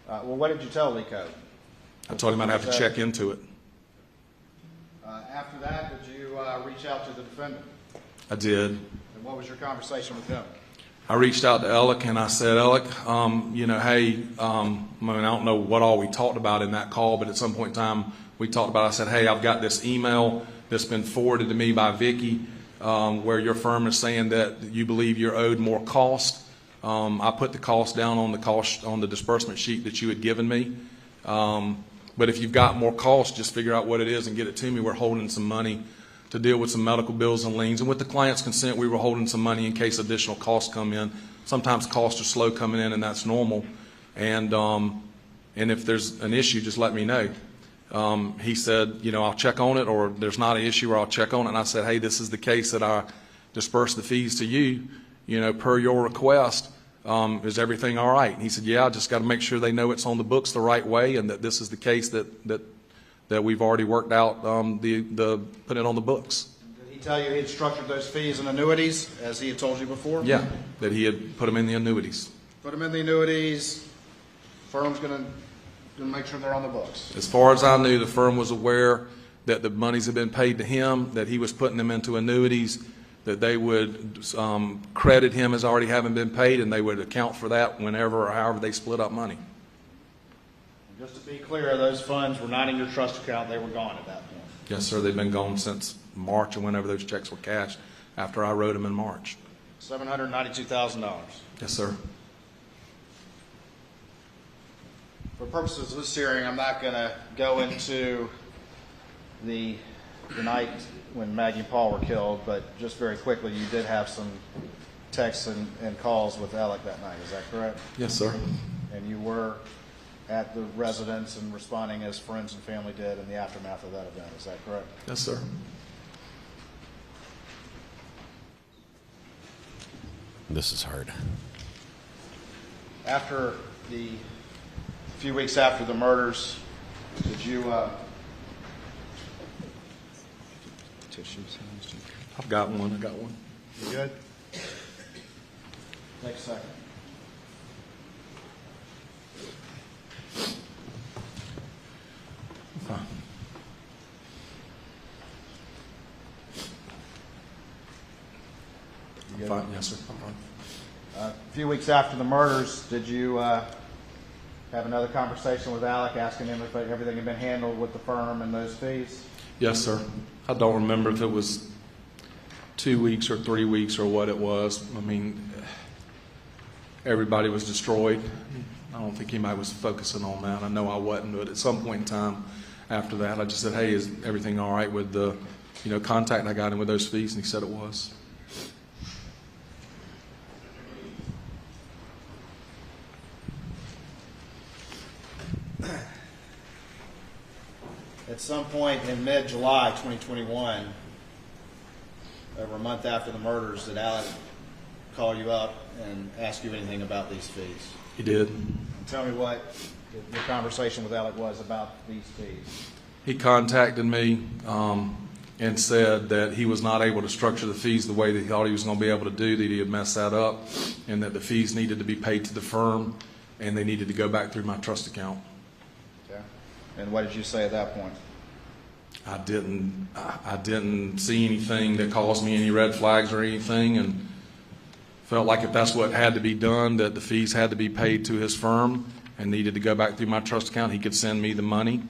Speaker 13: well, what did you tell Lee Coe?
Speaker 18: I told him I'd have to check into it.
Speaker 13: After that, did you reach out to the defendant?
Speaker 18: I did.
Speaker 13: And what was your conversation with him?
Speaker 18: I reached out to Alec and I said, Alec, you know, hey, I mean, I don't know what all we talked about in that call, but at some point in time we talked about, I said, hey, I've got this email that's been forwarded to me by Vicky where your firm is saying that you believe you're owed more cost. I put the cost down on the cost on the disbursement sheet that you had given me. But if you've got more cost, just figure out what it is and get it to me. We're holding some money to deal with some medical bills and liens. And with the client's consent, we were holding some money in case additional costs come in. Sometimes costs are slow coming in, and that's normal. And if there's an issue, just let me know. He said, you know, I'll check on it, or there's not an issue, or I'll check on it. And I said, hey, this is the case that I disperse the fees to you, you know, per your request. Is everything all right? And he said, yeah, I just got to make sure they know it's on the books the right way and that this is the case that we've already worked out, the put it on the books.
Speaker 13: Did he tell you he had structured those fees and annuities as he had told you before?
Speaker 18: Yeah, that he had put them in the annuities.
Speaker 13: Put them in the annuities. Firm's going to make sure they're on the books.
Speaker 18: As far as I knew, the firm was aware that the monies had been paid to him, that he was putting them into annuities, that they would credit him as already having been paid, and they would account for that whenever or however they split up money.
Speaker 13: Just to be clear, those funds were not in your trust account. They were gone at that point.
Speaker 18: Yes, sir. They've been gone since March or whenever those checks were cashed after I wrote them in March.
Speaker 13: $792,000.
Speaker 18: Yes, sir.
Speaker 13: For purposes of this hearing, I'm not going to go into the night when Maggie and Paul were killed, but just very quickly, you did have some texts and calls with Alec that night. Is that correct?
Speaker 18: Yes, sir.
Speaker 13: And you were at the residence and responding as friends and family did in the aftermath of that event. Is that correct?
Speaker 18: Yes, sir.
Speaker 3: This is hard.
Speaker 13: After the few weeks after the murders, did you
Speaker 18: I've got one. I got one.
Speaker 13: You good? Take a second.
Speaker 18: Fine.
Speaker 13: You good?
Speaker 18: Fine. Yes, sir. I'm fine.
Speaker 13: A few weeks after the murders, did you have another conversation with Alec asking him if everything had been handled with the firm and those fees?
Speaker 18: Yes, sir. I don't remember if it was 2 weeks or 3 weeks or what it was. I mean, everybody was destroyed. I don't think anybody was focusing on that. I know I wasn't, but at some point in time after that, I just said, hey, is everything all right with the, you know, contact I got him with those fees? And he said it was.
Speaker 13: At some point in mid-July 2021, over a month after the murders, did Alec call you up and ask you anything about these fees?
Speaker 18: He did.
Speaker 13: Tell me what your conversation with Alec was about these fees.
Speaker 18: He contacted me and said that he was not able to structure the fees the way that he thought he was going to be able to do, that he had messed that up, and that the fees needed to be paid to the firm, and they needed to go back through my trust account.
Speaker 13: Okay. And what did you say at that point?
Speaker 18: I didn't see anything that caused me any red flags or anything, and felt like if that's what had to be done, that the fees had to be paid to his firm and needed to go back through my trust account. He could send me the money,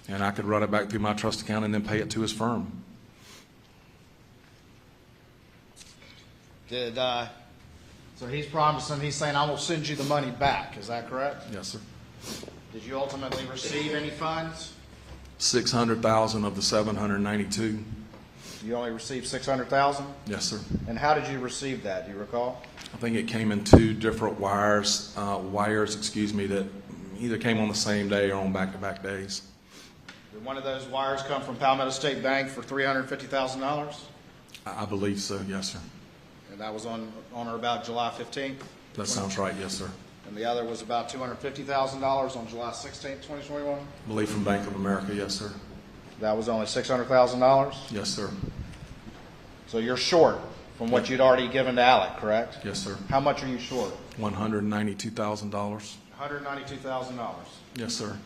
Speaker 18: and I could run it back through my trust account and then pay it to his firm.
Speaker 13: So he's promising, he's saying, I will send you the money back. Is that correct?
Speaker 18: Yes, sir.
Speaker 13: Did you ultimately receive any funds?
Speaker 18: 600,000 of the 792.
Speaker 13: You only received 600,000?
Speaker 18: Yes, sir.
Speaker 13: And how did you receive that? Do you recall?
Speaker 18: I think it came in two different wires, that either came on the same day or on back-to-back days.
Speaker 13: Did one of those wires come from Palmetto State Bank for $350,000?
Speaker 18: I believe so, yes, sir.
Speaker 13: And that was on or about July 15th?
Speaker 18: That sounds right, yes, sir.
Speaker 13: And the other was about $250,000 on July 16th, 2021?
Speaker 18: I believe from Bank of America, yes, sir.
Speaker 13: That was only $600,000?
Speaker 18: Yes, sir.
Speaker 13: So you're short from what you'd already given to Alec, correct?
Speaker 18: Yes, sir.
Speaker 13: How much are you short?
Speaker 18: $192,000.
Speaker 13: $192,000.
Speaker 18: Yes, sir.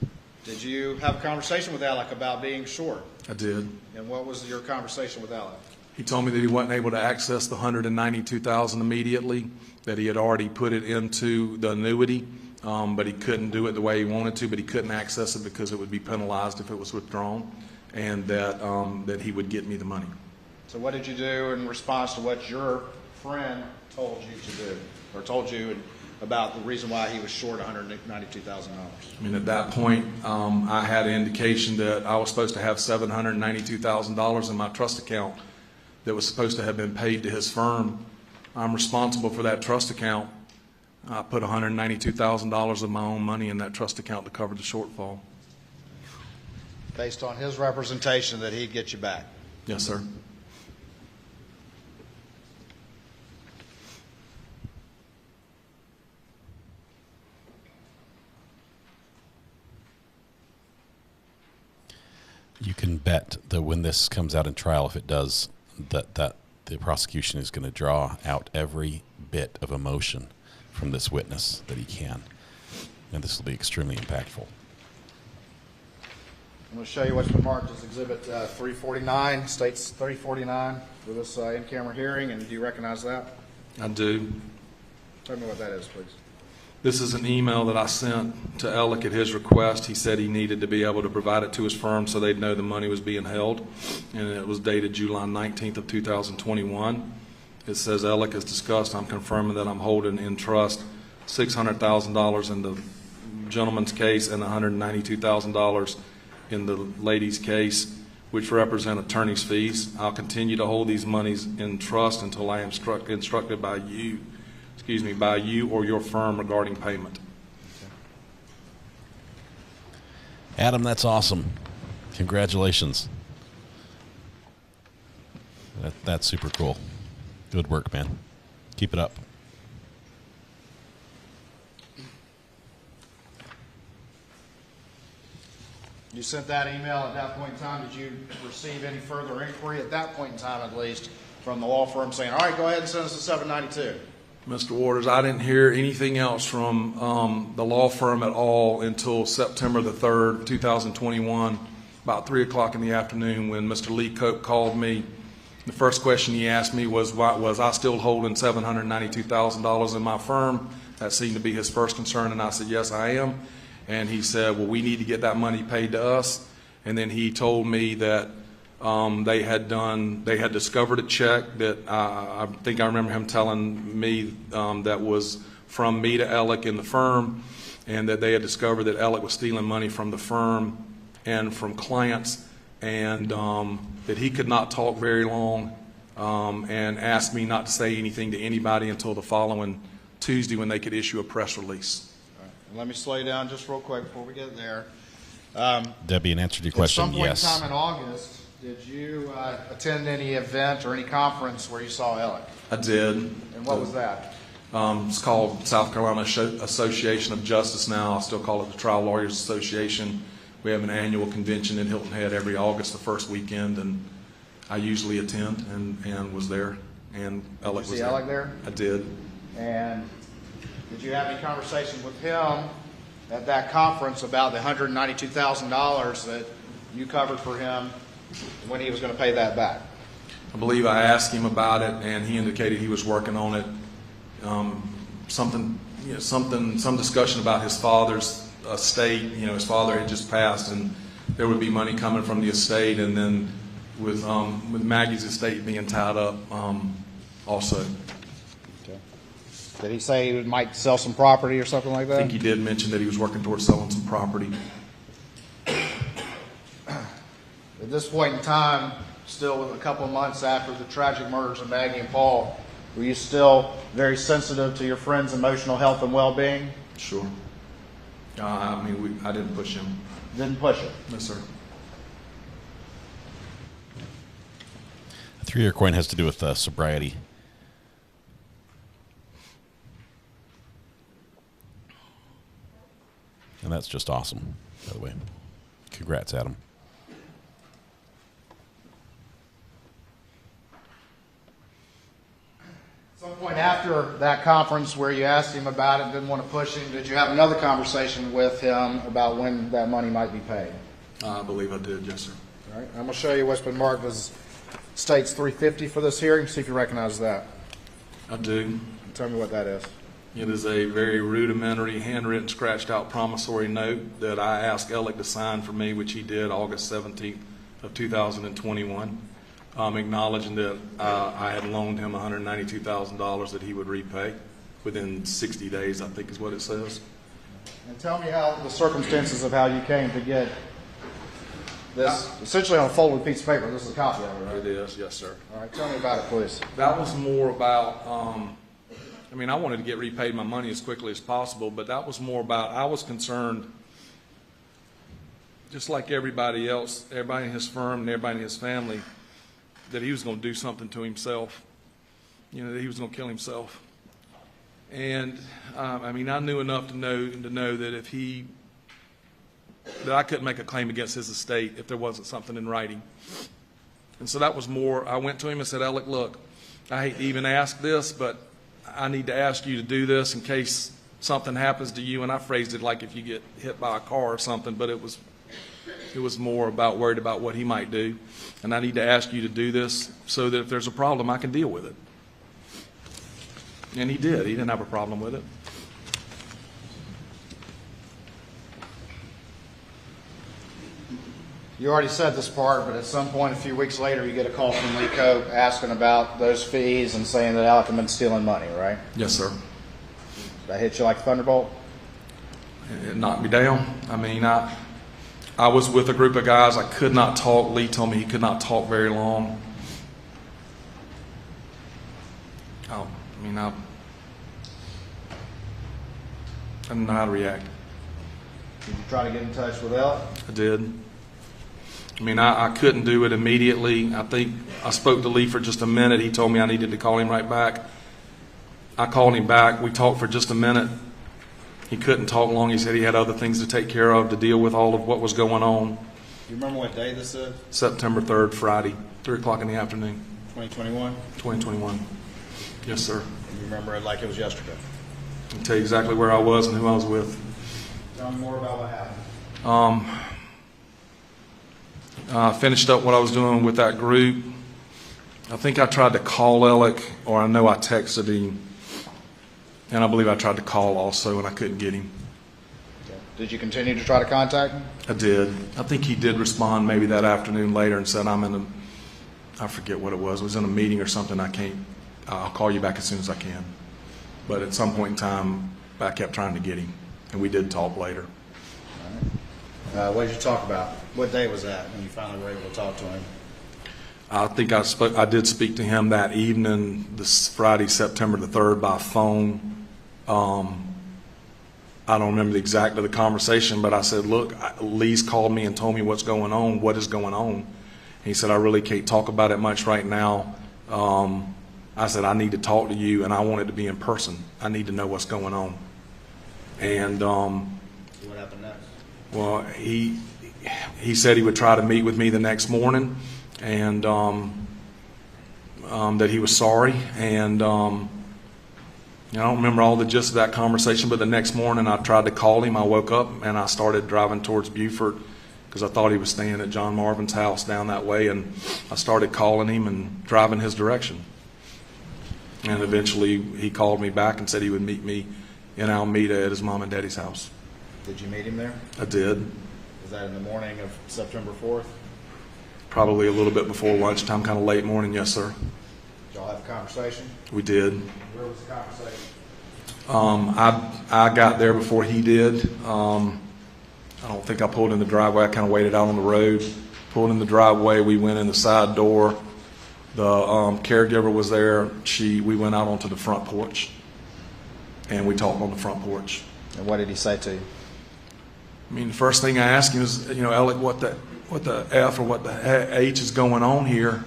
Speaker 13: Did you have a conversation with Alec about being short?
Speaker 18: I did.
Speaker 13: And what was your conversation with Alec?
Speaker 18: He told me that he wasn't able to access the $192,000 immediately, that he had already put it into the annuity, but he couldn't do it the way he wanted to, but he couldn't access it because it would be penalized if it was withdrawn, and that he would get me the money.
Speaker 13: So what did you do in response to what your friend told you to do, or told you about the reason why he was short $192,000?
Speaker 18: I mean, at that point, I had an indication that I was supposed to have $792,000 in my trust account that was supposed to have been paid to his firm. I'm responsible for that trust account. I put $192,000 of my own money in that trust account to cover the shortfall.
Speaker 13: Based on his representation that he'd get you back?
Speaker 18: Yes, sir.
Speaker 3: You can bet that when this comes out in trial, if it does, that the prosecution is going to draw out every bit of emotion from this witness that he can. And this will be extremely impactful.
Speaker 13: I'm going to show you what's been marked as Exhibit 349, States 349, for this in-camera hearing, and do you recognize that?
Speaker 18: I do.
Speaker 13: Tell me what that is, please.
Speaker 18: This is an email that I sent to Alec at his request. He said he needed to be able to provide it to his firm so they'd know the money was being held, and it was dated July 19th of 2021. It says, Alec, as discussed, I'm confirming that I'm holding in trust $600,000 in the gentleman's case and $192,000 in the lady's case, which represent attorney's fees. I'll continue to hold these monies in trust until I am instructed by you or your firm regarding payment.
Speaker 3: Adam, that's awesome. Congratulations. That's super cool. Good work, man. Keep it up.
Speaker 13: You sent that email at that point in time. Did you receive any further inquiry at that point in time, at least, from the law firm saying, all right, go ahead and send us the 792?
Speaker 18: Mr. Waters, I didn't hear anything else from the law firm at all until September the 3rd, 2021, about 3 o'clock in the afternoon, when Mr. Lee Cope called me. The first question he asked me was I still holding $792,000 in my firm? That seemed to be his first concern, and I said, yes, I am. And he said, well, we need to get that money paid to us. And then he told me that they had discovered a check that I think I remember him telling me that was from me to Alec in the firm, and that they had discovered that Alec was stealing money from the firm and from clients, and that he could not talk very long, and asked me not to say anything to anybody until the following Tuesday when they could issue a press release.
Speaker 13: All right. Let me slow you down just real quick before we get there.
Speaker 3: Debbie, in answer to your question,
Speaker 13: at some point
Speaker 3: yes.
Speaker 13: in time in August, did you attend any event or any conference where you saw Alec?
Speaker 18: I did.
Speaker 13: And what was that?
Speaker 18: It's called South Carolina Association of Justice now. I still call it the Trial Lawyers Association. We have an annual convention in Hilton Head every August, the first weekend, and I usually attend and was there. And Alec was there.
Speaker 13: Did you see Alec there?
Speaker 18: I did.
Speaker 13: And did you have any conversation with him at that conference about the $192,000 that you covered for him when he was going to pay that back?
Speaker 18: I believe I asked him about it, and he indicated he was working on it. Some discussion about his father's estate. His father had just passed, and there would be money coming from the estate, and then with Maggie's estate being tied up, also.
Speaker 13: Okay. Did he say he might sell some property or something like that?
Speaker 18: I think he did mention that he was working towards selling some property.
Speaker 13: At this point in time, still a couple of months after the tragic murders of Maggie and Paul, were you still very sensitive to your friend's emotional health and well-being?
Speaker 18: Sure. I mean, I didn't push him.
Speaker 13: Didn't push him?
Speaker 18: No, sir.
Speaker 3: A 3-year coin has to do with sobriety. And that's just awesome, by the way. Congrats, Adam.
Speaker 13: At some point after that conference where you asked him about it, didn't want to push him, did you have another conversation with him about when that money might be paid?
Speaker 18: I believe I did, yes, sir.
Speaker 13: All right, I'm going to show you what's been marked as states 350 for this hearing. See if you recognize that.
Speaker 18: I do.
Speaker 13: Tell me what that is.
Speaker 18: It is a very rudimentary, handwritten, scratched-out promissory note that I asked Alec to sign for me, which he did August 17th of 2021, acknowledging that I had loaned him $192,000 that he would repay within 60 days, I think is what it says.
Speaker 13: And tell me how the circumstances of how you came to get this, essentially on a folded piece of paper. This is a copy of it, right?
Speaker 18: It is, yes, sir.
Speaker 13: All right, tell me about it, please.
Speaker 18: That was more about, I mean, I wanted to get repaid my money as quickly as possible, but that was more about, I was concerned, just like everybody else, everybody in his firm and everybody in his family, that he was going to do something to himself, you know, that he was going to kill himself. And, I mean, I knew enough to know that that I couldn't make a claim against his estate if there wasn't something in writing. And so that was more, I went to him and said, Alec, look, I hate to even ask this, but I need to ask you to do this in case something happens to you. And I phrased it like if you get hit by a car or something, but it was more about worried about what he might do. And I need to ask you to do this so that if there's a problem, I can deal with it. And he did. He didn't have a problem with it.
Speaker 13: You already said this part, but at some point a few weeks later you get a call from Lee Cope asking about those fees and saying that Alec had been stealing money, right?
Speaker 18: Yes, sir.
Speaker 13: That hit you like a thunderbolt?
Speaker 18: It knocked me down. I mean, I was with a group of guys. I could not talk. Lee told me he could not talk very long. I didn't know how to react.
Speaker 13: Did you try to get in touch with Alec?
Speaker 18: I did. I mean, I couldn't do it immediately. I think I spoke to Lee for just a minute. He told me I needed to call him right back. I called him back. We talked for just a minute. He couldn't talk long. He said he had other things to take care of to deal with all of what was going on.
Speaker 13: Do you remember what day this is?
Speaker 18: September 3rd, Friday, 3 o'clock in the afternoon.
Speaker 13: 2021?
Speaker 18: 2021. Yes, sir.
Speaker 13: You remember it like it was yesterday?
Speaker 18: I can tell you exactly where I was and who I was with.
Speaker 13: Tell me more about what happened.
Speaker 18: I finished up what I was doing with that group. I think I tried to call Alec, or I know I texted him, and I believe I tried to call also, and I couldn't get him.
Speaker 13: Did you continue to try to contact him?
Speaker 18: I did. I think he did respond maybe that afternoon later and said, I forget what it was. It was in a meeting or something. I'll call you back as soon as I can. But at some point in time, I kept trying to get him, and we did talk later.
Speaker 13: All right. What did you talk about? What day was that when you finally were able to talk to him?
Speaker 18: I think I did speak to him that evening, this Friday, September the 3rd, by phone. I don't remember the exact of the conversation, but I said, look, Lee's called me and told me what's going on. What is going on? He said, I really can't talk about it much right now. I said, I need to talk to you, and I want it to be in person. I need to know what's going on. And
Speaker 13: what happened next?
Speaker 18: Well, he said he would try to meet with me the next morning, and that he was sorry. And I don't remember all the gist of that conversation, but the next morning I tried to call him. I woke up and I started driving towards Beaufort because I thought he was staying at John Marvin's house down that way, and I started calling him and driving his direction. And eventually he called me back and said he would meet me in Alameda at his mom and daddy's house.
Speaker 13: Did you meet him there?
Speaker 18: I did.
Speaker 13: Was that in the morning of September 4th?
Speaker 18: Probably a little bit before lunchtime, kind of late morning, yes, sir.
Speaker 13: Did y'all have a conversation?
Speaker 18: We did.
Speaker 13: Where was the conversation?
Speaker 18: I got there before he did. I don't think I pulled in the driveway. I kind of waited out on the road. Pulled in the driveway. We went in the side door. The caregiver was there. We went out onto the front porch, and we talked on the front porch.
Speaker 13: And what did he say to you?
Speaker 18: I mean, the first thing I asked him is, Alec, what the F or what the H is going on here?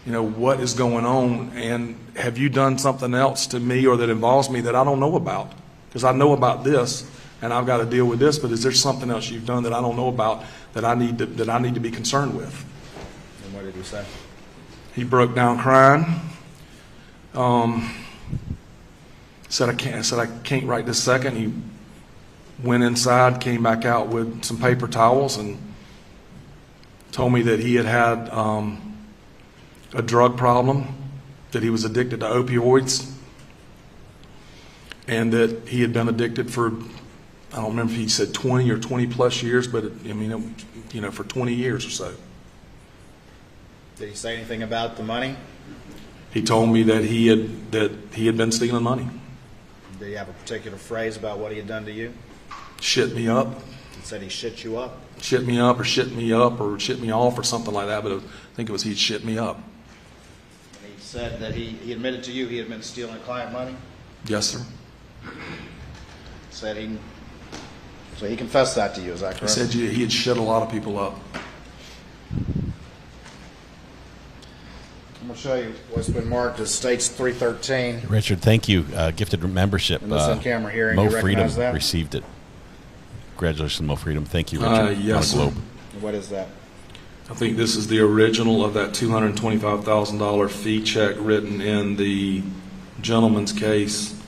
Speaker 18: What is going on? And have you done something else to me or that involves me that I don't know about? Because I know about this and I've got to deal with this, but is there something else you've done that I don't know about that I need to be concerned with?
Speaker 13: And what did he say?
Speaker 18: He broke down crying. Said I can't right this second. He went inside, came back out with some paper towels, and told me that he had a drug problem, that he was addicted to opioids, and that he had been addicted for, I don't remember if he said 20 or 20 plus years, but for 20 years or so.
Speaker 13: Did he say anything about the money?
Speaker 18: He told me that he had been stealing money.
Speaker 13: Did he have a particular phrase about what he had done to you?
Speaker 18: Shit me up.
Speaker 13: He said he shit you up?
Speaker 18: Shit me up or shit me up or shit me off or something like that, but I think it was he'd shit me up.
Speaker 13: And he said that he admitted to you he had been stealing client money?
Speaker 18: Yes, sir.
Speaker 13: So he confessed that to you, is that correct?
Speaker 18: He said he had shit a lot of people up.
Speaker 13: I'm going to show you what's been marked as States 313.
Speaker 3: Richard, thank you. Gifted membership.
Speaker 13: In this in-camera hearing,
Speaker 3: Mo
Speaker 13: you
Speaker 3: Freedom
Speaker 13: recognize that?
Speaker 3: received it. Congratulations, Mo Freedom. Thank you, Richard.
Speaker 18: Yes,
Speaker 3: on the Globe.
Speaker 13: What is that?
Speaker 18: I think this is the original of that $225,000 fee check written in the gentleman's case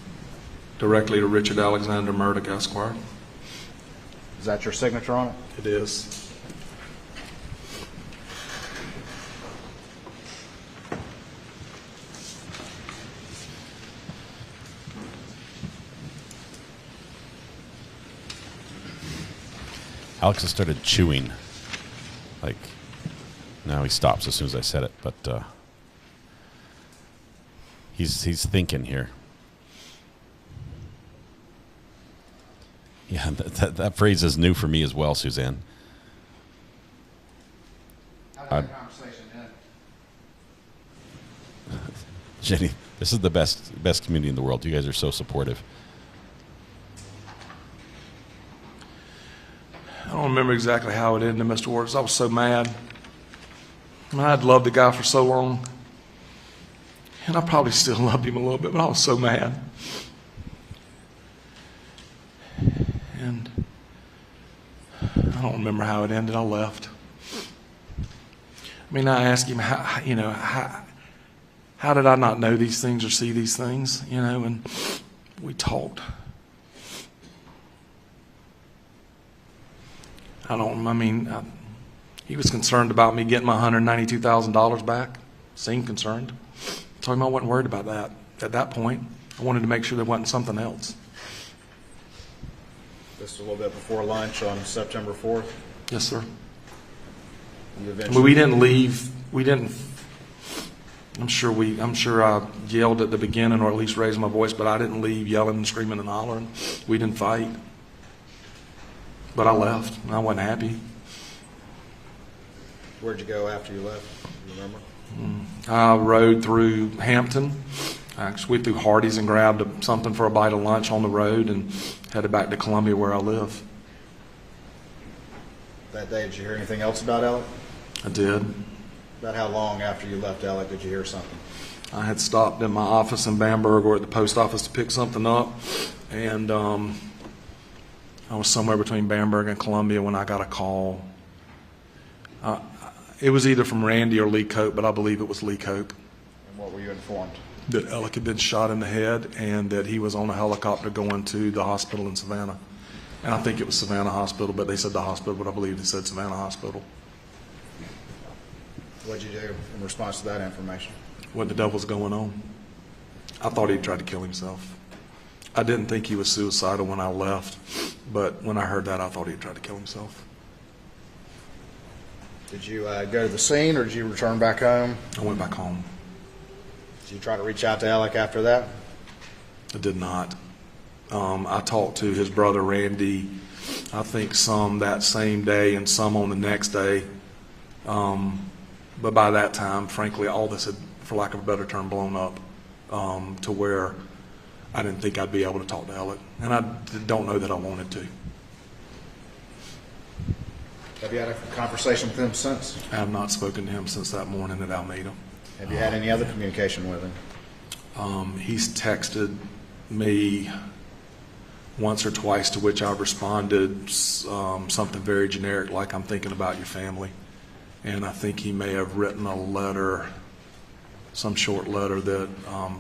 Speaker 18: directly to Richard Alexander Murdaugh, Esquire.
Speaker 13: Is that your signature on it?
Speaker 18: It is.
Speaker 3: Alex has started chewing. Like, now he stops as soon as I said it, but he's thinking here. Yeah, that phrase is new for me as well, Suzanne.
Speaker 13: How did that conversation end?
Speaker 3: Jenny, this is the best community in the world. You guys are so supportive.
Speaker 18: I don't remember exactly how it ended, Mr. Waters. I was so mad. I mean, I'd loved the guy for so long. And I probably still loved him a little bit, but I was so mad. And I don't remember how it ended. I left. I mean, I asked him, how did I not know these things or see these things? And we talked. He was concerned about me getting my $192,000 back. Seemed concerned. I told him I wasn't worried about that. At that point, I wanted to make sure there wasn't something else.
Speaker 13: This was a little bit before lunch on September 4th?
Speaker 18: Yes, sir.
Speaker 13: Eventually...
Speaker 18: We didn't leave. We didn't. I'm sure I yelled at the beginning, or at least raised my voice, but I didn't leave yelling and screaming and hollering. We didn't fight. But I left. I wasn't happy.
Speaker 13: Where'd you go after you left? Do you remember?
Speaker 18: I rode through Hampton. Actually, we threw Hardee's and grabbed something for a bite of lunch on the road and headed back to Columbia where I live.
Speaker 13: That day, did you hear anything else about Alec?
Speaker 18: I did.
Speaker 13: About how long after you left Alec did you hear something?
Speaker 18: I had stopped in my office in Bamberg or at the post office to pick something up, and I was somewhere between Bamberg and Columbia when I got a call. It was either from Randy or Lee Cope, but I believe it was Lee Cope.
Speaker 13: And what were you informed?
Speaker 18: That Alec had been shot in the head and that he was on a helicopter going to the hospital in Savannah. And I think it was Savannah Hospital, but they said the hospital, but I believe they said Savannah Hospital.
Speaker 13: What did you do in response to that information?
Speaker 18: What the devil's going on? I thought he'd tried to kill himself. I didn't think he was suicidal when I left, but when I heard that, I thought he'd tried to kill himself.
Speaker 13: Did you go to the scene, or did you return back home?
Speaker 18: I went back home.
Speaker 13: Did you try to reach out to Alec after that?
Speaker 18: I did not. I talked to his brother Randy, I think some that same day and some on the next day. But by that time, frankly, all this had, for lack of a better term, blown up to where I didn't think I'd be able to talk to Alec. And I don't know that I wanted to.
Speaker 13: Have you had a conversation with him since?
Speaker 18: I have not spoken to him since that morning at Alameda.
Speaker 13: Have you had any other communication with him?
Speaker 18: He's texted me once or twice, to which I've responded something very generic, like "I'm thinking about your family." And I think he may have written a letter, some short letter that,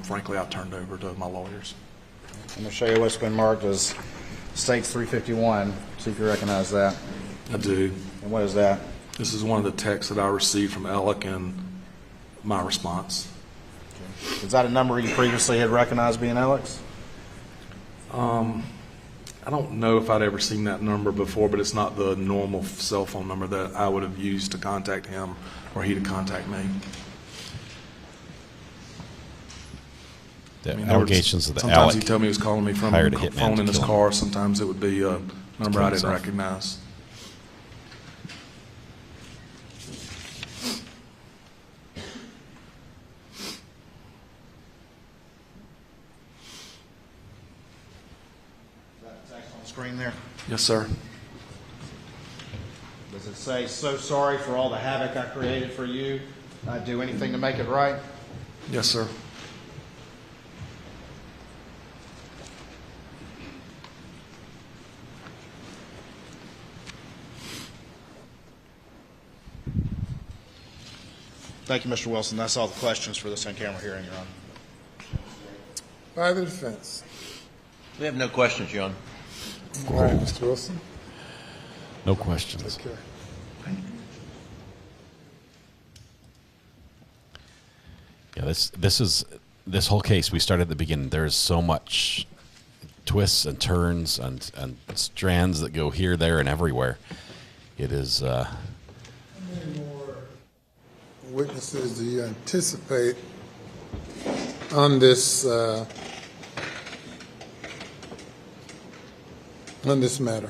Speaker 18: frankly, I turned over to my lawyers.
Speaker 13: I'm going to show you what's been marked as States 351. See if you recognize that.
Speaker 18: I do.
Speaker 13: And what is that?
Speaker 18: This is one of the texts that I received from Alec and my response.
Speaker 13: Okay. Is that a number you previously had recognized being Alex?
Speaker 18: I don't know if I'd ever seen that number before, but it's not the normal cell phone number that I would have used to contact him or he to contact me.
Speaker 3: The allegations of the
Speaker 18: sometimes
Speaker 3: Alec
Speaker 18: he'd tell me he was calling me from
Speaker 3: hired
Speaker 18: a
Speaker 3: a hitman
Speaker 18: phone
Speaker 3: to
Speaker 18: in his
Speaker 3: kill him.
Speaker 18: car. Sometimes it would be a number
Speaker 3: kill
Speaker 18: I didn't
Speaker 3: himself.
Speaker 18: recognize.
Speaker 13: Screen there.
Speaker 18: Yes, sir.
Speaker 13: Does it say, "So sorry for all the havoc I created for you. I'd do anything to make it right"?
Speaker 18: Yes, sir.
Speaker 13: Thank you, Mr. Wilson. That's all the questions for this in-camera hearing, Your Honor.
Speaker 7: By the defense.
Speaker 16: We have no questions, Your Honor.
Speaker 7: All right, Mr. Wilson.
Speaker 3: No questions.
Speaker 7: Okay.
Speaker 3: Yeah, this whole case. We started at the beginning. There's so much twists and turns and strands that go here, there, and everywhere. It is.
Speaker 7: How many more witnesses do you anticipate on this matter?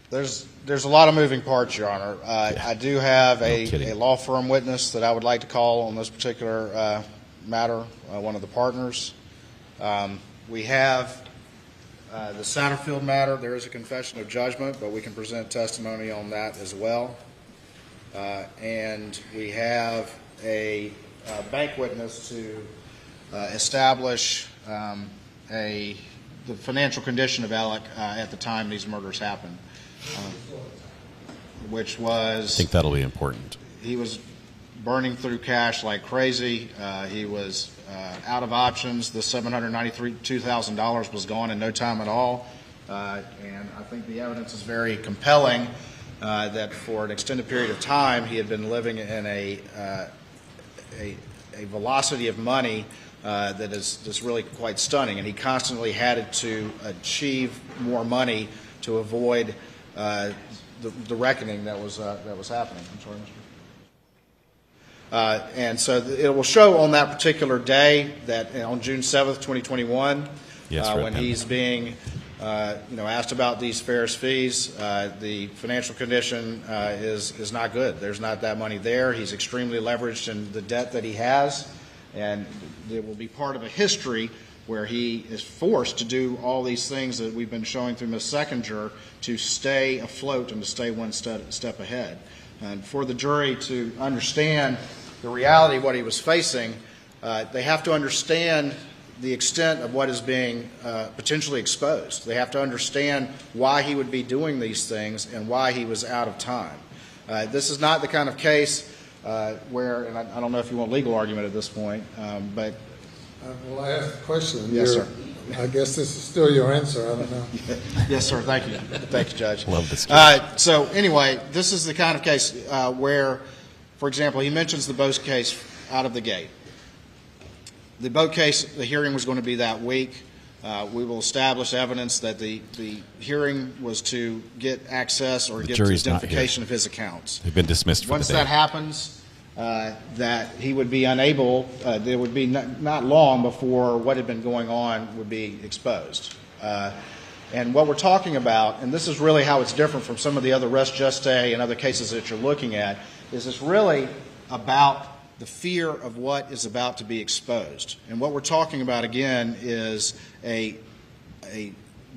Speaker 13: There's a lot of moving parts, Your Honor. I do have a law firm witness that I would like to call on this particular matter, one of the partners. We have the Satterfield matter. There is a confession of judgment, but we can present testimony on that as well. And we have a bank witness to establish the financial condition of Alec at the time these murders happened, which was...
Speaker 3: I think that'll be important.
Speaker 13: He was burning through cash like crazy. He was out of options. The $792,000 was gone in no time at all. And I think the evidence is very compelling that for an extended period of time he had been living in a velocity of money that is just really quite stunning, and he constantly had to achieve more money to avoid the reckoning that was happening. I'm sorry, Mr. And so it will show on that particular day that on June 7th, 2021, when he's being asked about these Ferris fees, the financial condition is not good. There's not that money there. He's extremely leveraged in the debt that he has, and it will be part of a history where he is forced to do all these things that we've been showing through Ms. Seconder to stay afloat and to stay one step ahead. And for the jury to understand the reality of what he was facing, they have to understand the extent of what is being potentially exposed. They have to understand why he would be doing these things and why he was out of time. This is not the kind of case where, and I don't know if you want legal argument at this point, but...
Speaker 7: well, I asked the question.
Speaker 13: Yes, sir.
Speaker 7: I guess this is still your answer. I don't know.
Speaker 13: Yes, sir. Thank you. Thank you, Judge.
Speaker 3: Love this case.
Speaker 13: So anyway, this is the kind of case where, for example, he mentions the Bose case out of the gate. The Boat case, the hearing was going to be that week. We will establish evidence that the hearing was to get access or get identification of his accounts.
Speaker 3: They've been dismissed for
Speaker 13: Once
Speaker 3: the day.
Speaker 13: that happens, that he would be unable, there would be not long before what had been going on would be exposed. And what we're talking about, and this is really how it's different from some of the other res geste and other cases that you're looking at, is it's really about the fear of what is about to be exposed. And what we're talking about, again, is a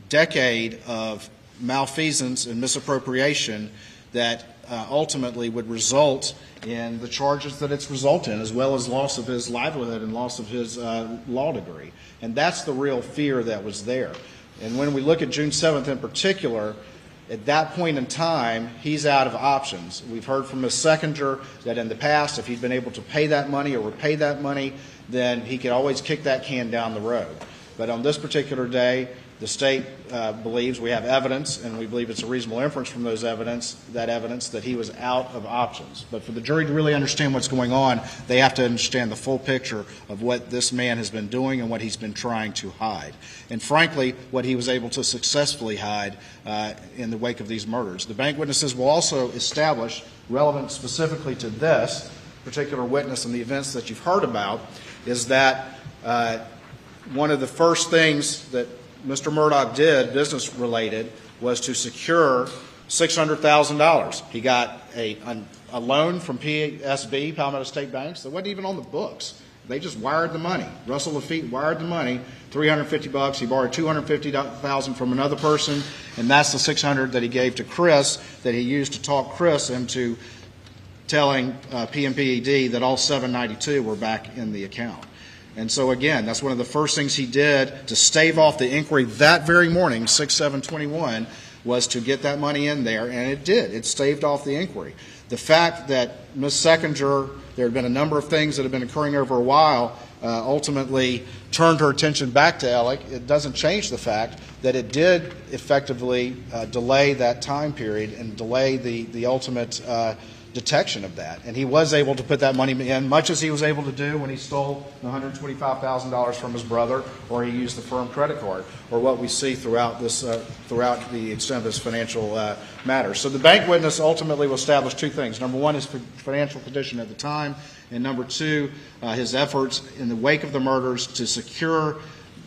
Speaker 13: decade of malfeasance and misappropriation that ultimately would result in the charges that it's resulted in, as well as loss of his livelihood and loss of his law degree. And that's the real fear that was there. And when we look at June 7th in particular, at that point in time, he's out of options. We've heard from Ms. Sechinger that in the past, if he'd been able to pay that money or repay that money, then he could always kick that can down the road. But on this particular day, the state believes we have evidence, and we believe it's a reasonable inference from those evidence that he was out of options. But for the jury to really understand what's going on, they have to understand the full picture of what this man has been doing and what he's been trying to hide. And frankly, what he was able to successfully hide in the wake of these murders. The bank witnesses will also establish, relevant specifically to this particular witness and the events that you've heard about, is that one of the first things that Mr. Murdaugh did, business-related, was to secure $600,000. He got a loan from PSB, Palmetto State Banks, that wasn't even on the books. They just wired the money. Russell Lafitte wired the money, $350. He borrowed $250,000 from another person, and that's the $600 that he gave to Chris, that he used to talk Chris into telling PMPED that all $792 were back in the account. And so, again, that's one of the first things he did to stave off the inquiry that very morning, 6/7/21, was to get that money in there, and it did. It staved off the inquiry. The fact that Ms. Sechinger, there had been a number of things that had been occurring over a while, ultimately turned her attention back to Alec, it doesn't change the fact that it did effectively delay that time period and delay the ultimate detection of that. And he was able to put that money in, much as he was able to do when he stole the $125,000 from his brother, or he used the firm credit card, or what we see throughout this, throughout the extent of this financial matter. So the bank witness ultimately will establish two things. Number one, his financial condition at the time, and number two, his efforts in the wake of the murders to secure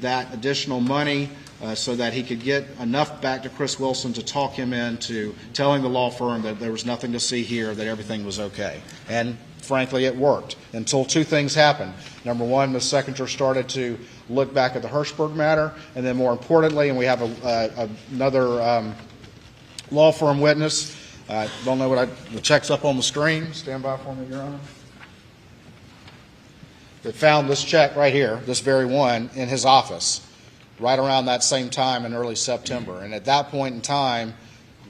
Speaker 13: that additional money so that he could get enough back to Chris Wilson to talk him into telling the law firm that there was nothing to see here, that everything was okay. And frankly, it worked until two things happened. Number one, Ms. Sechinger started to look back at the Hirschberg matter, and then more importantly, and we have another law firm witness. Don't know what the check's up on the screen. Stand by for me, Your Honor. That found this check right here, this very one, in his office, right around that same time in early September. And at that point in time,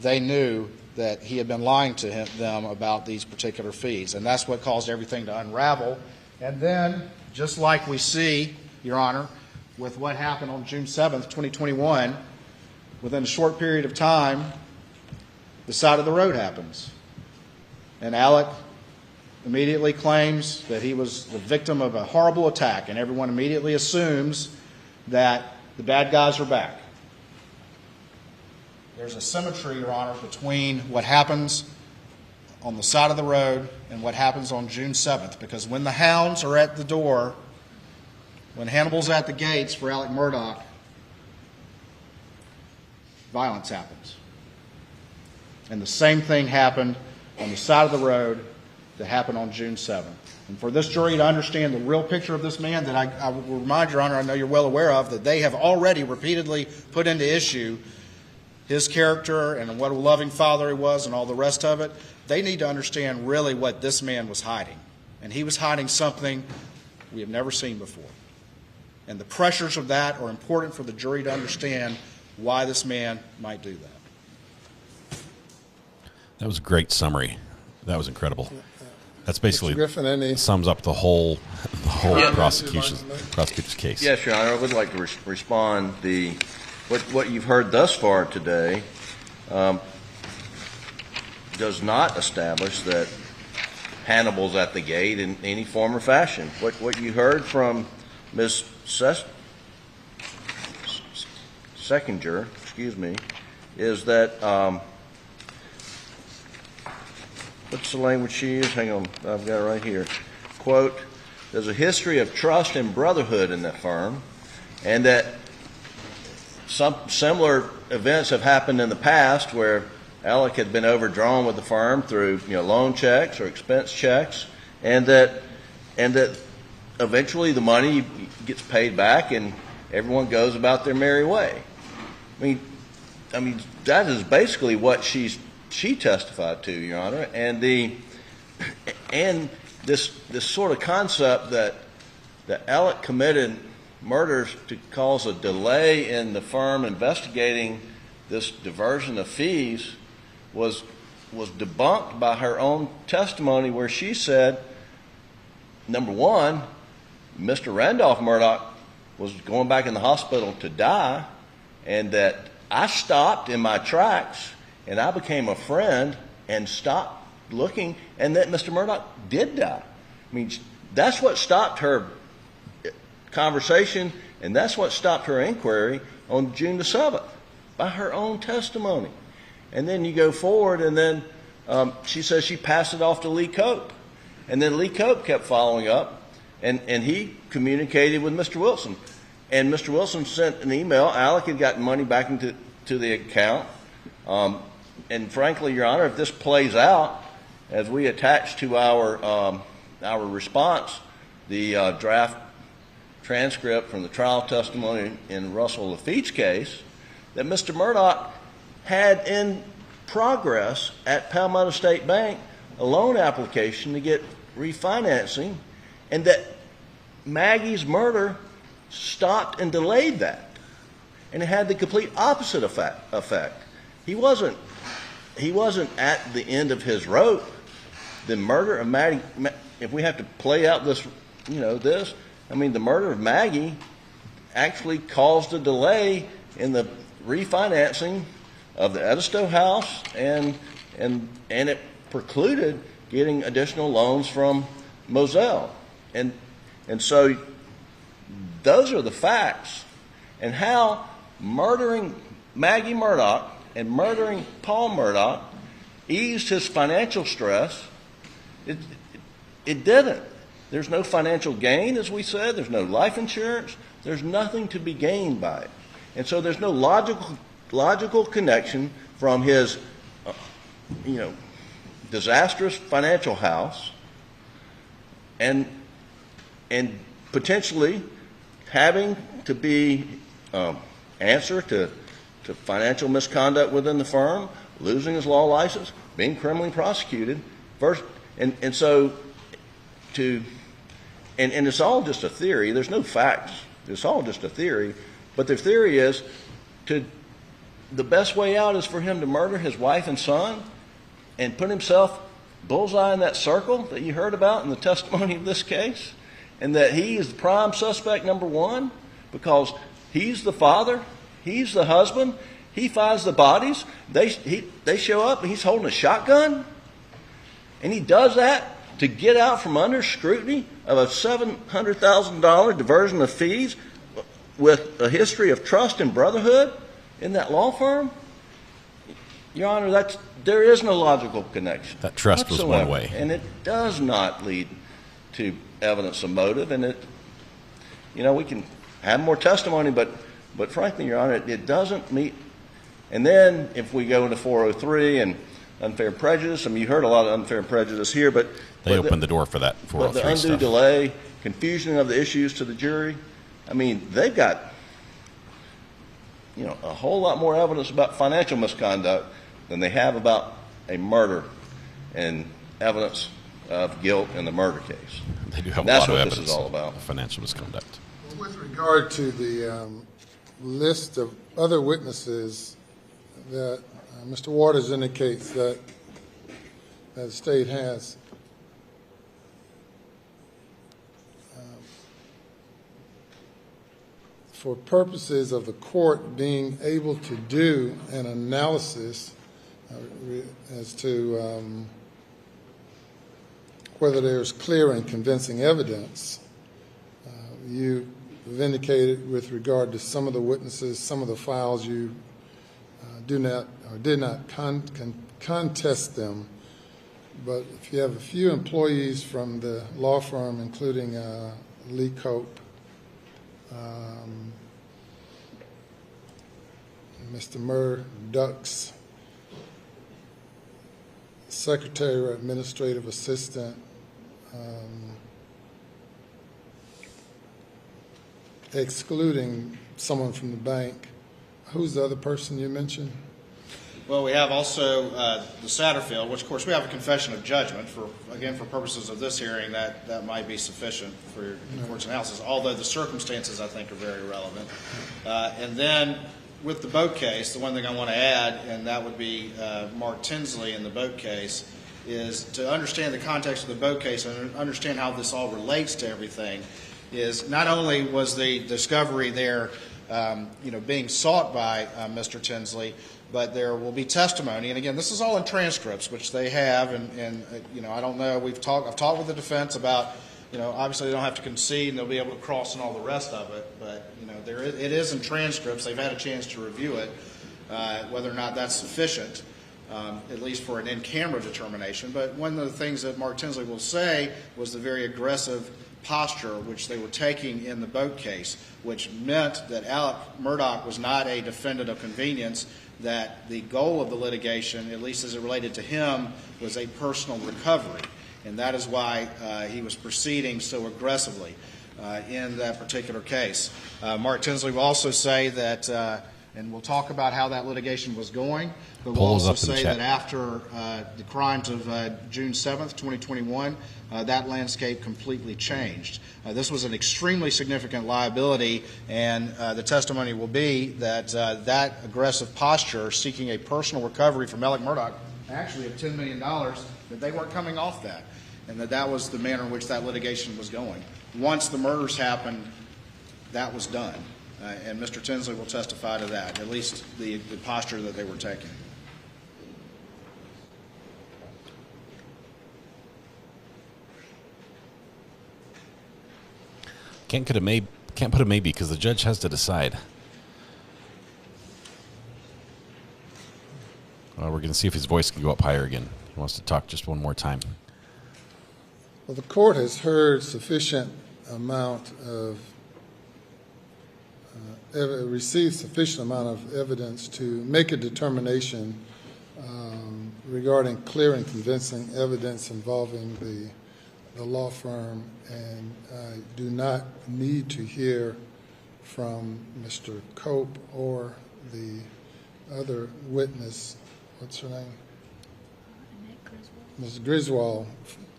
Speaker 13: they knew that he had been lying to them about these particular fees. And that's what caused everything to unravel. And then, just like we see, Your Honor, with what happened on June 7th, 2021, within a short period of time, the side of the road happens. And Alec immediately claims that he was the victim of a horrible attack, and everyone immediately assumes that the bad guys are back. There's a symmetry, Your Honor, between what happens on the side of the road and what happens on June 7th, because when the hounds are at the door, when Hannibal's at the gates for Alex Murdaugh, violence happens. And the same thing happened on the side of the road that happened on June 7th. And for this jury to understand the real picture of this man that I will remind Your Honor, I know you're well aware of, that they have already repeatedly put into issue his character and what a loving father he was and all the rest of it, they need to understand really what this man was hiding. And he was hiding something we have never seen before. And the pressures of that are important for the jury to understand why this man might do that.
Speaker 3: That was a great summary. That was incredible. That's basically
Speaker 7: Griffin,
Speaker 3: sums up the whole prosecutor's case.
Speaker 17: Yes, Your Honor. I would like to respond. What you've heard thus far today does not establish that Hannibal's at the gate in any form or fashion. What you heard from Ms. Sechinger, is that what's the language she used? Hang on, I've got it right here. Quote, there's a history of trust and brotherhood in that firm, and that some similar events have happened in the past where Alec had been overdrawn with the firm through loan checks or expense checks, and that eventually the money gets paid back and everyone goes about their merry way. I mean, I mean, that is basically what she testified to, Your Honor, and this sort of concept that Alec committed murders to cause a delay in the firm investigating this diversion of fees was debunked by her own testimony, where she said, number one, Mr. Randolph Murdaugh was going back in the hospital to die, and that I stopped in my tracks and I became a friend and stopped looking, and that Mr. Murdaugh did die. I mean, that's what stopped her conversation, and that's what stopped her inquiry on June the 7th, by her own testimony. And then you go forward, and then she says she passed it off to Lee Cope. And then Lee Cope kept following up, and he communicated with Mr. Wilson. And Mr. Wilson sent an email. Alec had gotten money back into the account. And frankly, Your Honor, if this plays out, as we attach to our response, the draft transcript from the trial testimony in Russell Lafitte's case, that Mr. Murdaugh had in progress at Palmetto State Bank a loan application to get refinancing, and that Maggie's murder stopped and delayed that. And it had the complete opposite effect. He wasn't at the end of his rope. The murder of Maggie, if we have to play out this, the murder of Maggie actually caused a delay in the refinancing of the Edisto house, and it precluded getting additional loans from Moselle. And so those are the facts. And how murdering Maggie Murdaugh and murdering Paul Murdaugh eased his financial stress, it didn't. There's no financial gain, as we said. There's no life insurance. There's nothing to be gained by it. And so there's no logical connection from his, disastrous financial house and potentially having to be answer to financial misconduct within the firm, losing his law license, being criminally prosecuted. And it's all just a theory. There's no facts. It's all just a theory. But the theory is the best way out is for him to murder his wife and son and put himself bullseye in that circle that you heard about in the testimony of this case, and that he is the prime suspect number one because he's the father, he's the husband, he finds the bodies, they show up and he's holding a shotgun, and he does that to get out from under scrutiny of a $700,000 diversion of fees with a history of trust and brotherhood in that law firm. Your Honor, there is no logical connection.
Speaker 3: That trust was one way.
Speaker 17: And it does not lead to evidence of motive. And we can have more testimony, but frankly, Your Honor, it doesn't meet. And then if we go into 403 and unfair prejudice, you heard a lot of unfair prejudice here, but
Speaker 3: they opened the door for that 403
Speaker 17: but the undue
Speaker 3: stuff.
Speaker 17: delay, confusion of the issues to the jury. They've got a whole lot more evidence about financial misconduct than they have about a murder and evidence of guilt in the murder case.
Speaker 3: They do have
Speaker 17: and
Speaker 3: a
Speaker 17: that's
Speaker 3: lot of
Speaker 17: what
Speaker 3: evidence
Speaker 17: this is all about.
Speaker 3: of financial misconduct.
Speaker 7: With regard to the list of other witnesses that Mr. Waters indicates that the state has, for purposes of the court being able to do an analysis as to whether there's clear and convincing evidence, you have indicated with regard to some of the witnesses, some of the files, you do not or did not contest them. But if you have a few employees from the law firm, including Lee Cope, Mr. Murdaugh's secretary or administrative assistant, excluding someone from the bank, Who's the other person you mentioned?
Speaker 13: Well, we have also the Satterfield, which of course we have a confession of judgment. For purposes of this hearing, that might be sufficient for the court's analysis, although the circumstances, I think, are very relevant. And then with the boat case, the one thing I want to add, and that would be Mark Tinsley in the boat case, is to understand the context of the boat case and understand how this all relates to everything, is not only was the discovery there being sought by Mr. Tinsley, but there will be testimony. And again, this is all in transcripts, which they have. And I don't know. I've talked with the defense about, obviously they don't have to concede and they'll be able to cross and all the rest of it. But it is in transcripts. They've had a chance to review it, whether or not that's sufficient, at least for an in-camera determination. But one of the things that Mark Tinsley will say was the very aggressive posture which they were taking in the boat case, which meant that Alex Murdaugh was not a defendant of convenience, that the goal of the litigation, at least as it related to him, was a personal recovery. And that is why he was proceeding so aggressively in that particular case. Mark Tinsley will also say that, and we'll talk about how that litigation was going, but we'll also say that after the crimes of June 7th, 2021, that landscape completely changed. This was an extremely significant liability, and the testimony will be that that aggressive posture, seeking a personal recovery from Alex Murdaugh, actually of $10 million, that they weren't coming off that, and that was the manner in which that litigation was going. Once the murders happened, that was done. And Mr. Tinsley will testify to that, at least the posture that they were taking.
Speaker 3: Can't put a maybe because the judge has to decide. Well, we're going to see if his voice can go up higher again. He wants to talk just one more time.
Speaker 7: Well, the court has heard sufficient amount of received sufficient amount of evidence to make a determination regarding clear and convincing evidence involving the law firm, and do not need to hear from Mr. Cope or the other witness, what's her name? Ms. Griswold,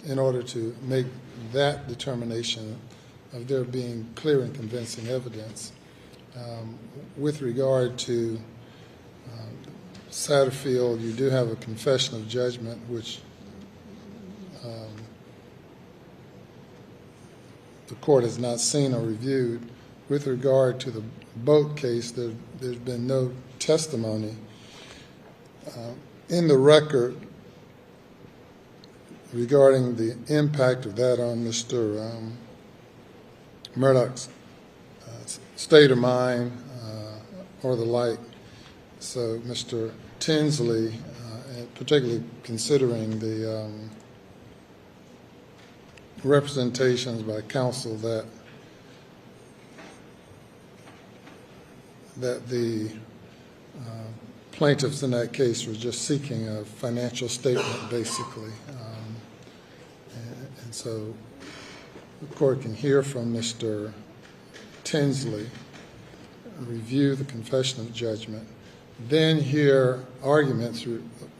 Speaker 7: in order to make that determination of there being clear and convincing evidence. With regard to Satterfield, you do have a confession of judgment, which the court has not seen or reviewed. With regard to the boat case, there's been no testimony. In the record regarding the impact of that on Mr. Murdaugh's state of mind or the like. So Mr. Tinsley, particularly considering the representations by counsel that the plaintiffs in that case were just seeking a financial statement, basically. And so the court can hear from Mr. Tinsley, review the confession of judgment, then hear arguments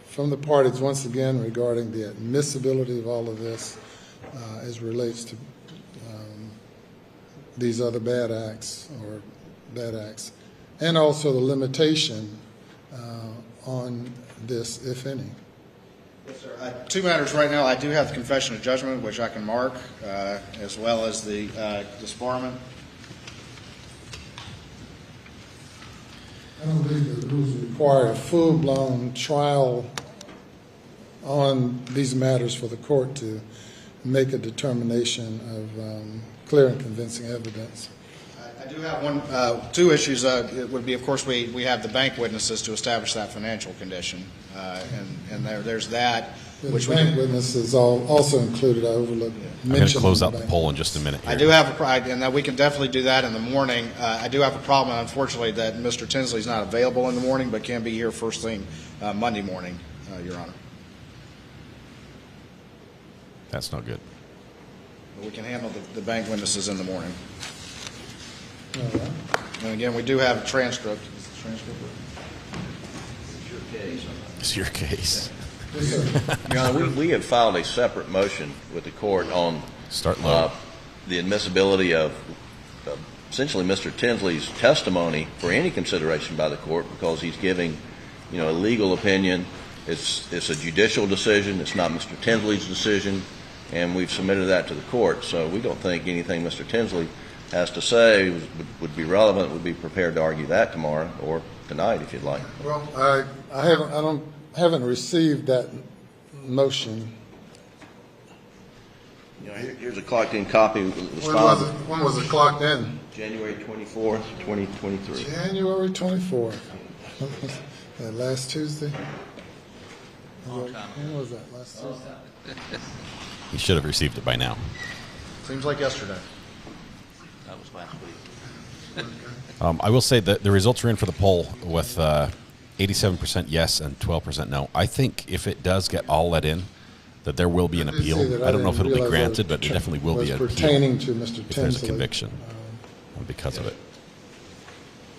Speaker 7: from the parties once again regarding the admissibility of all of this as relates to these other bad acts, and also the limitation on this, if any.
Speaker 13: Yes, sir. Two matters right now. I do have the confession of judgment, which I can mark, as well as the disbarment.
Speaker 7: I don't believe the rules require a full-blown trial on these matters for the court to make a determination of clear and convincing evidence.
Speaker 13: I do have two issues. It would be, of course, we have the bank witnesses to establish that financial condition, and there's that.
Speaker 7: The bank witnesses also included. I overlooked.
Speaker 3: I'm going to close out the poll in just a minute here.
Speaker 13: I do have and we can definitely do that in the morning. I do have a problem, unfortunately, that Mr. Tinsley is not available in the morning, but can be here first thing Monday morning, Your Honor.
Speaker 3: That's not good.
Speaker 13: But we can handle the bank witnesses in the morning.
Speaker 7: All right.
Speaker 13: And again, we do have a transcript.
Speaker 3: It's your case.
Speaker 17: Your Honor, we have filed a separate motion with the court on the admissibility of essentially Mr. Tinsley's testimony for any consideration by the court, because he's giving, a legal opinion. It's a judicial decision. It's not Mr. Tinsley's decision, and we've submitted that to the court. So we don't think anything Mr. Tinsley has to say would be relevant. We'd be prepared to argue that tomorrow or tonight if you'd like.
Speaker 7: Well, I haven't received that motion.
Speaker 17: Here's a clocked-in copy.
Speaker 7: When was it clocked in?
Speaker 17: January 24th, 2023.
Speaker 7: January 24th. That last Tuesday? When was that? Last Tuesday?
Speaker 3: He should have received it by now.
Speaker 13: Seems like yesterday.
Speaker 15: That was last week.
Speaker 3: I will say that the results are in for the poll with 87% yes and 12% no. I think if it does get all let in, that there will be an appeal. I don't know if it'll be granted, but it definitely will be an appeal
Speaker 7: pertaining to Mr.
Speaker 3: if there's a
Speaker 7: Tinsley.
Speaker 3: conviction because of it.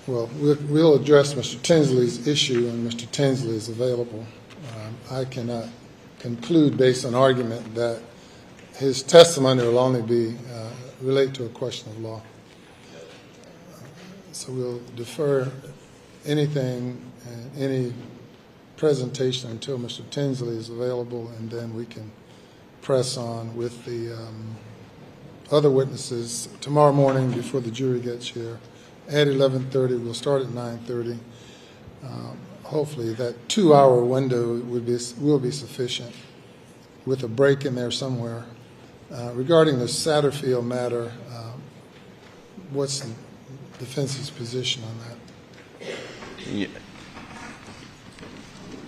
Speaker 7: Well, we'll address Mr. Tinsley's issue, and Mr. Tinsley is available. I cannot conclude based on argument that his testimony will only be relate to a question of law. So we'll defer anything, any presentation until Mr. Tinsley is available, and then we can press on with the other witnesses tomorrow morning before the jury gets here. At 11:30, we'll start at 9:30. Hopefully that 2-hour window will be sufficient with a break in there somewhere. Regarding the Satterfield matter, what's the defense's position on that?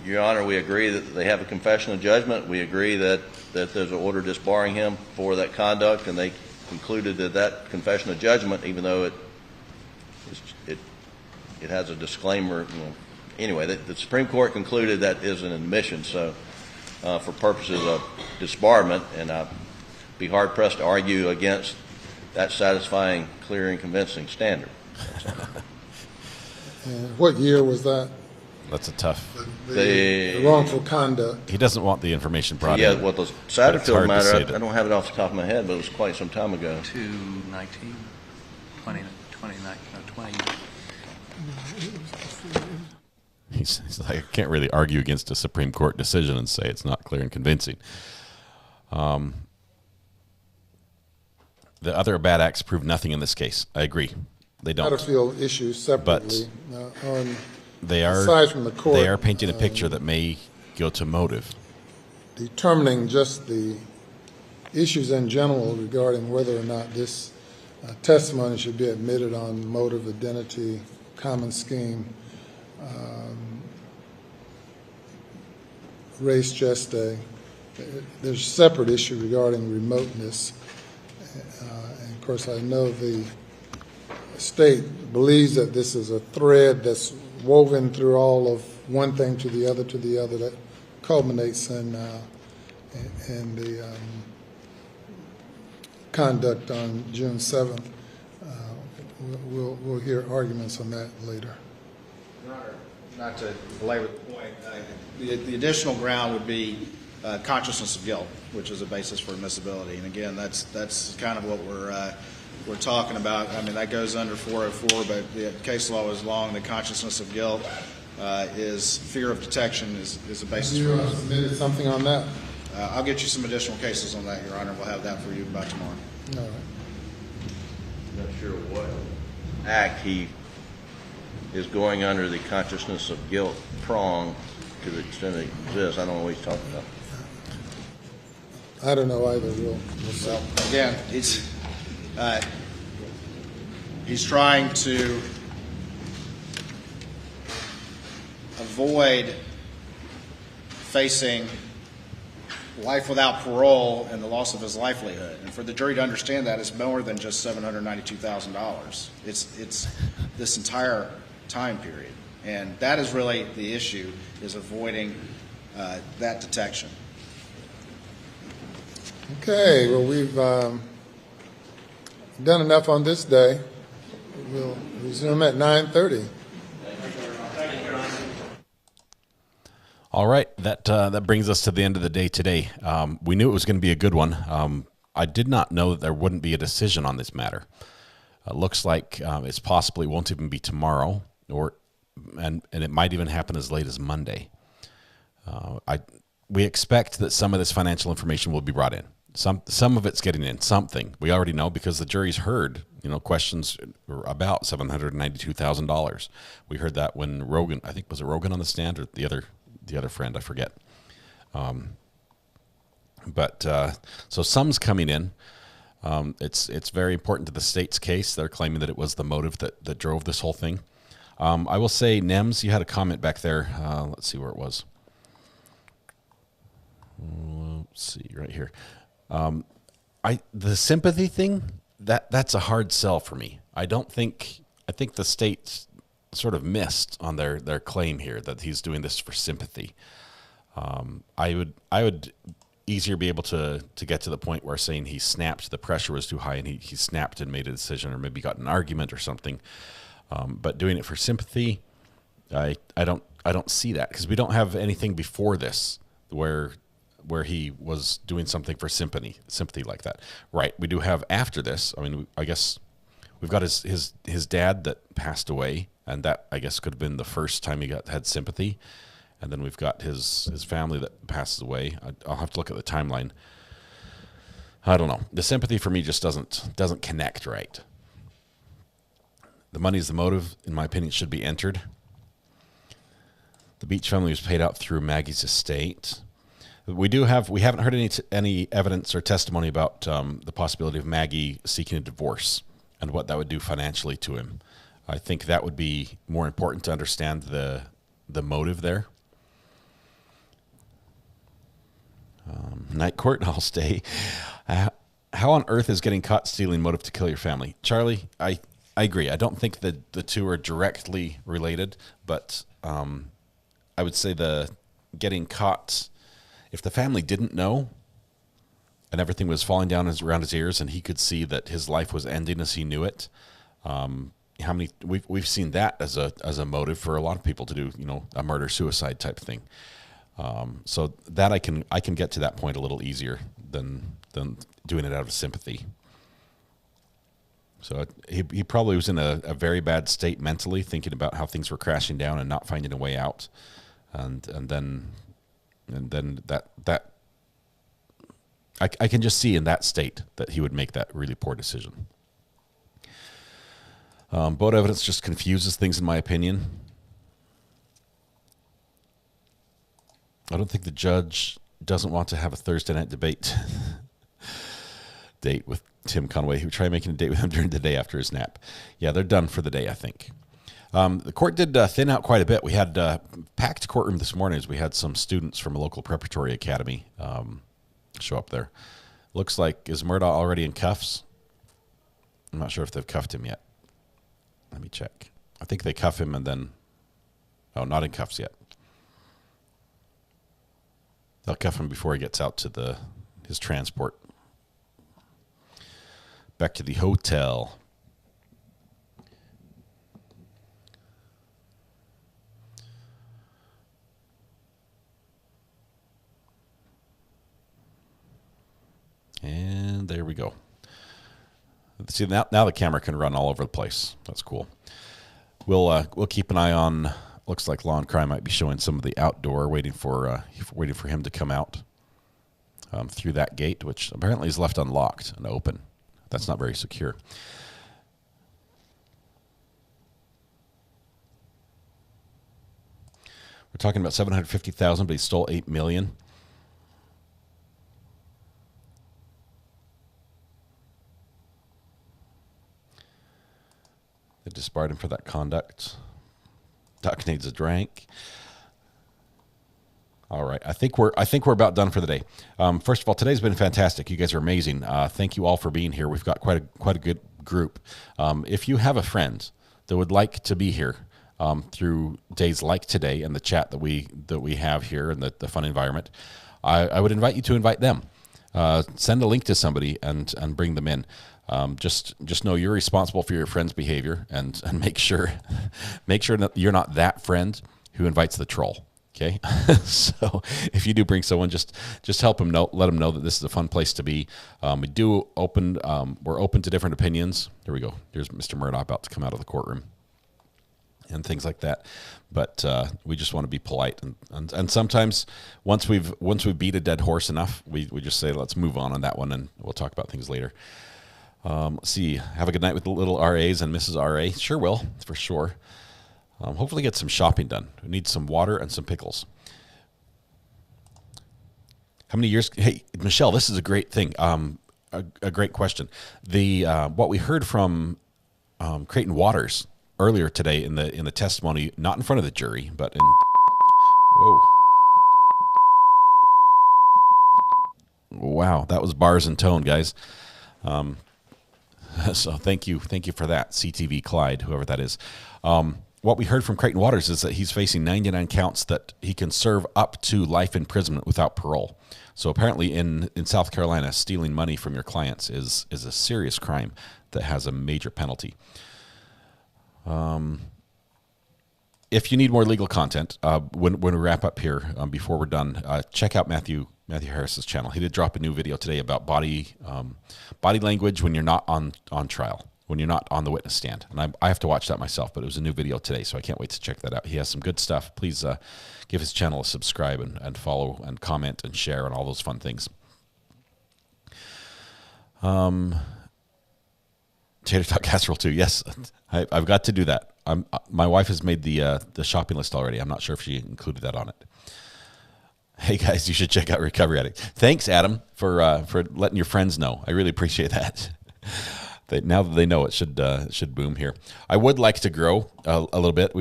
Speaker 17: Your Honor, we agree that they have a confession of judgment. We agree that there's an order disbarring him for that conduct, and they concluded that confession of judgment, even though it has a disclaimer. Anyway, the Supreme Court concluded that is an admission. So, for purposes of disbarment, and I'd be hard pressed to argue against that satisfying, clear, and convincing standard.
Speaker 7: And what year was that?
Speaker 3: That's a tough.
Speaker 7: The wrongful conduct.
Speaker 3: He doesn't want the information brought in.
Speaker 17: Yeah, well, the Satterfield matter, I don't have it off the top of my head, but it was quite some time ago.
Speaker 9: 2019, 20.
Speaker 3: He's like, I can't really argue against a Supreme Court decision and say it's not clear and convincing. The other bad acts prove nothing in this case. I agree. They don't.
Speaker 7: Satterfield issues separately.
Speaker 3: Aside
Speaker 7: from the court,
Speaker 3: they are painting a picture that may go to motive.
Speaker 7: Determining just the issues in general regarding whether or not this testimony should be admitted on motive, identity, common scheme, race geste. There's a separate issue regarding remoteness. And of course, I know the state believes that this is a thread that's woven through all of one thing to the other that culminates in the conduct on June 7th. We'll hear arguments on that later.
Speaker 13: Your Honor, not to belabor the point, the additional ground would be consciousness of guilt, which is a basis for admissibility. And again, that's kind of what we're talking about. I mean, that goes under 404, but the case law is long. The consciousness of guilt is fear of detection is a basis for it.
Speaker 7: You submitted something on that?
Speaker 13: I'll get you some additional cases on that, Your Honor. We'll have that for you by tomorrow.
Speaker 7: All right.
Speaker 17: I'm not sure what act he is going under the consciousness of guilt prong to the extent it exists. I don't know what he's talking about.
Speaker 7: I don't know either. We'll see.
Speaker 13: Well, again, he's trying to avoid facing life without parole and the loss of his livelihood. And for the jury to understand that, it's more than just $792,000. It's this entire time period. And that is really the issue, is avoiding that detection.
Speaker 7: Okay, well, we've done enough on this day. We'll resume at 9:30.
Speaker 3: All right, that brings us to the end of the day today. We knew it was going to be a good one. I did not know that there wouldn't be a decision on this matter. It looks like it's possibly won't even be tomorrow, and it might even happen as late as Monday. We expect that some of this financial information will be brought in. Some of it's getting in. Something we already know because the jury's heard questions about $792,000. We heard that when Rogan, I think was it Rogan on the stand or the other friend, I forget. So some's coming in. It's very important to the state's case. They're claiming that it was the motive that drove this whole thing. I will say, Nems, you had a comment back there. Let's see where it was. Let's see, right here. The sympathy thing, that's a hard sell for me. I think the state sort of missed on their claim here that he's doing this for sympathy. I would easier be able to get to the point where saying he snapped, the pressure was too high and he snapped and made a decision, or maybe got an argument or something. But doing it for sympathy, I don't see that, because we don't have anything before this where he was doing something for sympathy like that. Right. We do have after this. I mean, I guess we've got his dad that passed away, and that I guess could have been the first time he had sympathy. And then we've got his family that passes away. I'll have to look at the timeline. I don't know. The sympathy for me just doesn't connect right. The money is the motive, in my opinion, should be entered. The Beach family was paid out through Maggie's estate. We haven't heard any evidence or testimony about the possibility of Maggie seeking a divorce and what that would do financially to him. I think that would be more important to understand the motive there. Night court, I'll stay. How on earth is getting caught stealing motive to kill your family? Charlie, I agree. I don't think that the two are directly related, but I would say the getting caught, if the family didn't know and everything was falling down around his ears and he could see that his life was ending as he knew it, we've seen that as a motive for a lot of people to do, a murder-suicide type thing. So that I can get to that point a little easier than doing it out of sympathy. So he probably was in a very bad state mentally, thinking about how things were crashing down and not finding a way out, and then that I can just see in that state that he would make that really poor decision. Boat evidence just confuses things, in my opinion. I don't think the judge doesn't want to have a Thursday night date with Tim Conway. He would try making a date with him during the day after his nap. Yeah, they're done for the day, I think. The court did thin out quite a bit. We had a packed courtroom this morning as we had some students from a local preparatory academy show up there. Looks like, is Murdaugh already in cuffs? I'm not sure if they've cuffed him yet. Let me check. I think they cuff him and then... Oh, not in cuffs yet. They'll cuff him before he gets out to his transport. Back to the hotel. And there we go. See, now the camera can run all over the place. That's cool. We'll keep an eye on. Looks like Law and Crime might be showing some of the outdoor, waiting for him to come out through that gate, which apparently is left unlocked and open. That's not very secure. We're talking about $750,000, but he stole $8 million. They disbarred him for that conduct. Duck needs a drink. All right, I think we're about done for the day. First of all, today's been fantastic. You guys are amazing. Thank you all for being here. We've got quite a good group. If you have a friend that would like to be here through days like today and the chat that we have here and the fun environment, I would invite you to invite them. Send a link to somebody and bring them in. Just know you're responsible for your friend's behavior and make sure that you're not that friend who invites the troll. Okay, so if you do bring someone, just help them know, let them know that this is a fun place to be. We do open, we're open to different opinions. There we go. Here's Mr. Murdaugh about to come out of the courtroom and things like that. But we just want to be polite, and sometimes once we beat a dead horse enough, we just say let's move on that one, and we'll talk about things later. Let's see. Have a good night with the little RAs and Mrs. RA. Sure will, for sure. Hopefully get some shopping done. We need some water and some pickles. How many years? Hey, Michelle, this is a great thing. A great question. The what we heard from Creighton Waters earlier today in the testimony, not in front of the jury, but in. Whoa. Wow, that was bars and tone, guys. So thank you for that, CTV Clyde, whoever that is. What we heard from Creighton Waters is that he's facing 99 counts that he can serve up to life imprisonment without parole. So apparently in South Carolina, stealing money from your clients is a serious crime that has a major penalty. If you need more legal content, when we wrap up here, before we're done, check out Matthew Harris's channel. He did drop a new video today about body language when you're not on trial, when you're not on the witness stand. And I have to watch that myself, but it was a new video today, so I can't wait to check that out. He has some good stuff. Please give his channel a subscribe and follow and comment and share and all those fun things. Tater tot casserole too. Yes, I've got to do that. My wife has made the shopping list already. I'm not sure if she included that on it. Hey guys, you should check out Recovery Addict. Thanks, Adam, for letting your friends know. I really appreciate that. Now that they know, it should boom here. I would like to grow a little bit.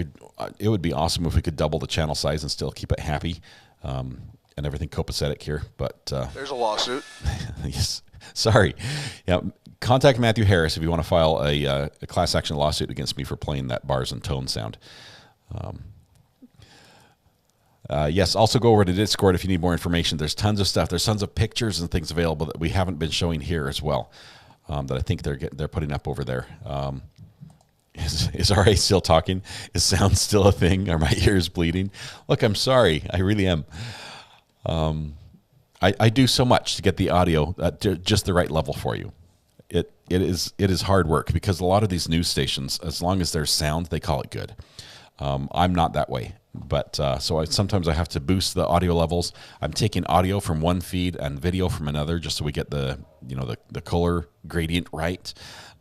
Speaker 3: It would be awesome if we could double the channel size and still keep it happy and everything copacetic here. But
Speaker 5: there's a lawsuit.
Speaker 3: Yes. Sorry. Yeah. Contact Matthew Harris if you want to file a class action lawsuit against me for playing that bars and tone sound. Yes, also go over to Discord if you need more information. There's tons of stuff. There's tons of pictures and things available that we haven't been showing here as well, that I think they're putting up over there. Is RA still talking? Is sound still a thing? Are my ears bleeding? Look, I'm sorry. I really am. I do so much to get the audio at just the right level for you. It is hard work because a lot of these news stations, as long as there's sound, they call it good. I'm not that way, but so sometimes I have to boost the audio levels. I'm taking audio from one feed and video from another just so we get the color gradient right,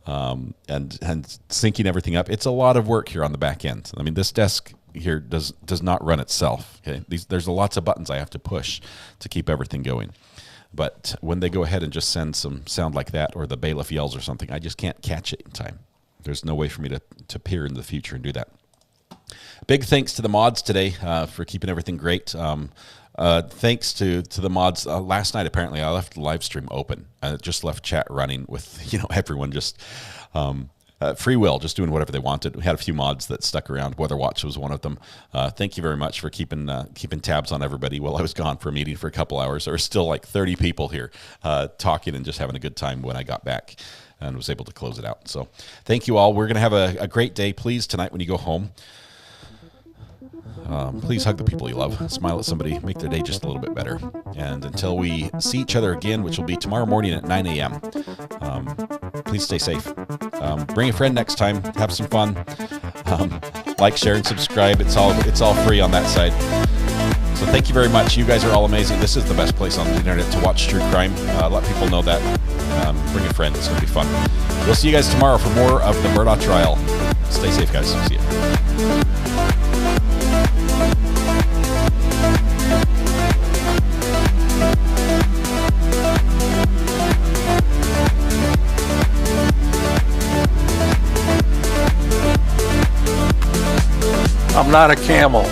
Speaker 3: and syncing everything up. It's a lot of work here on the back end. I mean, this desk here does not run itself. Okay? There's lots of buttons I have to push to keep everything going. But when they go ahead and just send some sound like that, or the bailiff yells or something, I just can't catch it in time. There's no way for me to peer in the future and do that. Big thanks to the mods today for keeping everything great. Thanks to the mods. Last night, apparently, I left the live stream open. I just left chat running with everyone just free will, just doing whatever they wanted. We had a few mods that stuck around. Weather Watch was one of them. Thank you very much for keeping tabs on everybody while I was gone for a meeting for a couple hours. There were still like 30 people here talking and just having a good time when I got back and was able to close it out. So thank you all. We're going to have a great day. Please, tonight when you go home, please hug the people you love. Smile at somebody. Make their day just a little bit better. And until we see each other again, which will be tomorrow morning at 9 a.m., please stay safe. Bring a friend next time. Have some fun. Like, share, and subscribe. It's all free on that side. So thank you very much. You guys are all amazing. This is the best place on the internet to watch true crime. Let people know that. Bring a friend. It's going to be fun. We'll see you guys tomorrow for more of the Murdaugh trial. Stay safe, guys. See you.
Speaker 5: I'm not a camel.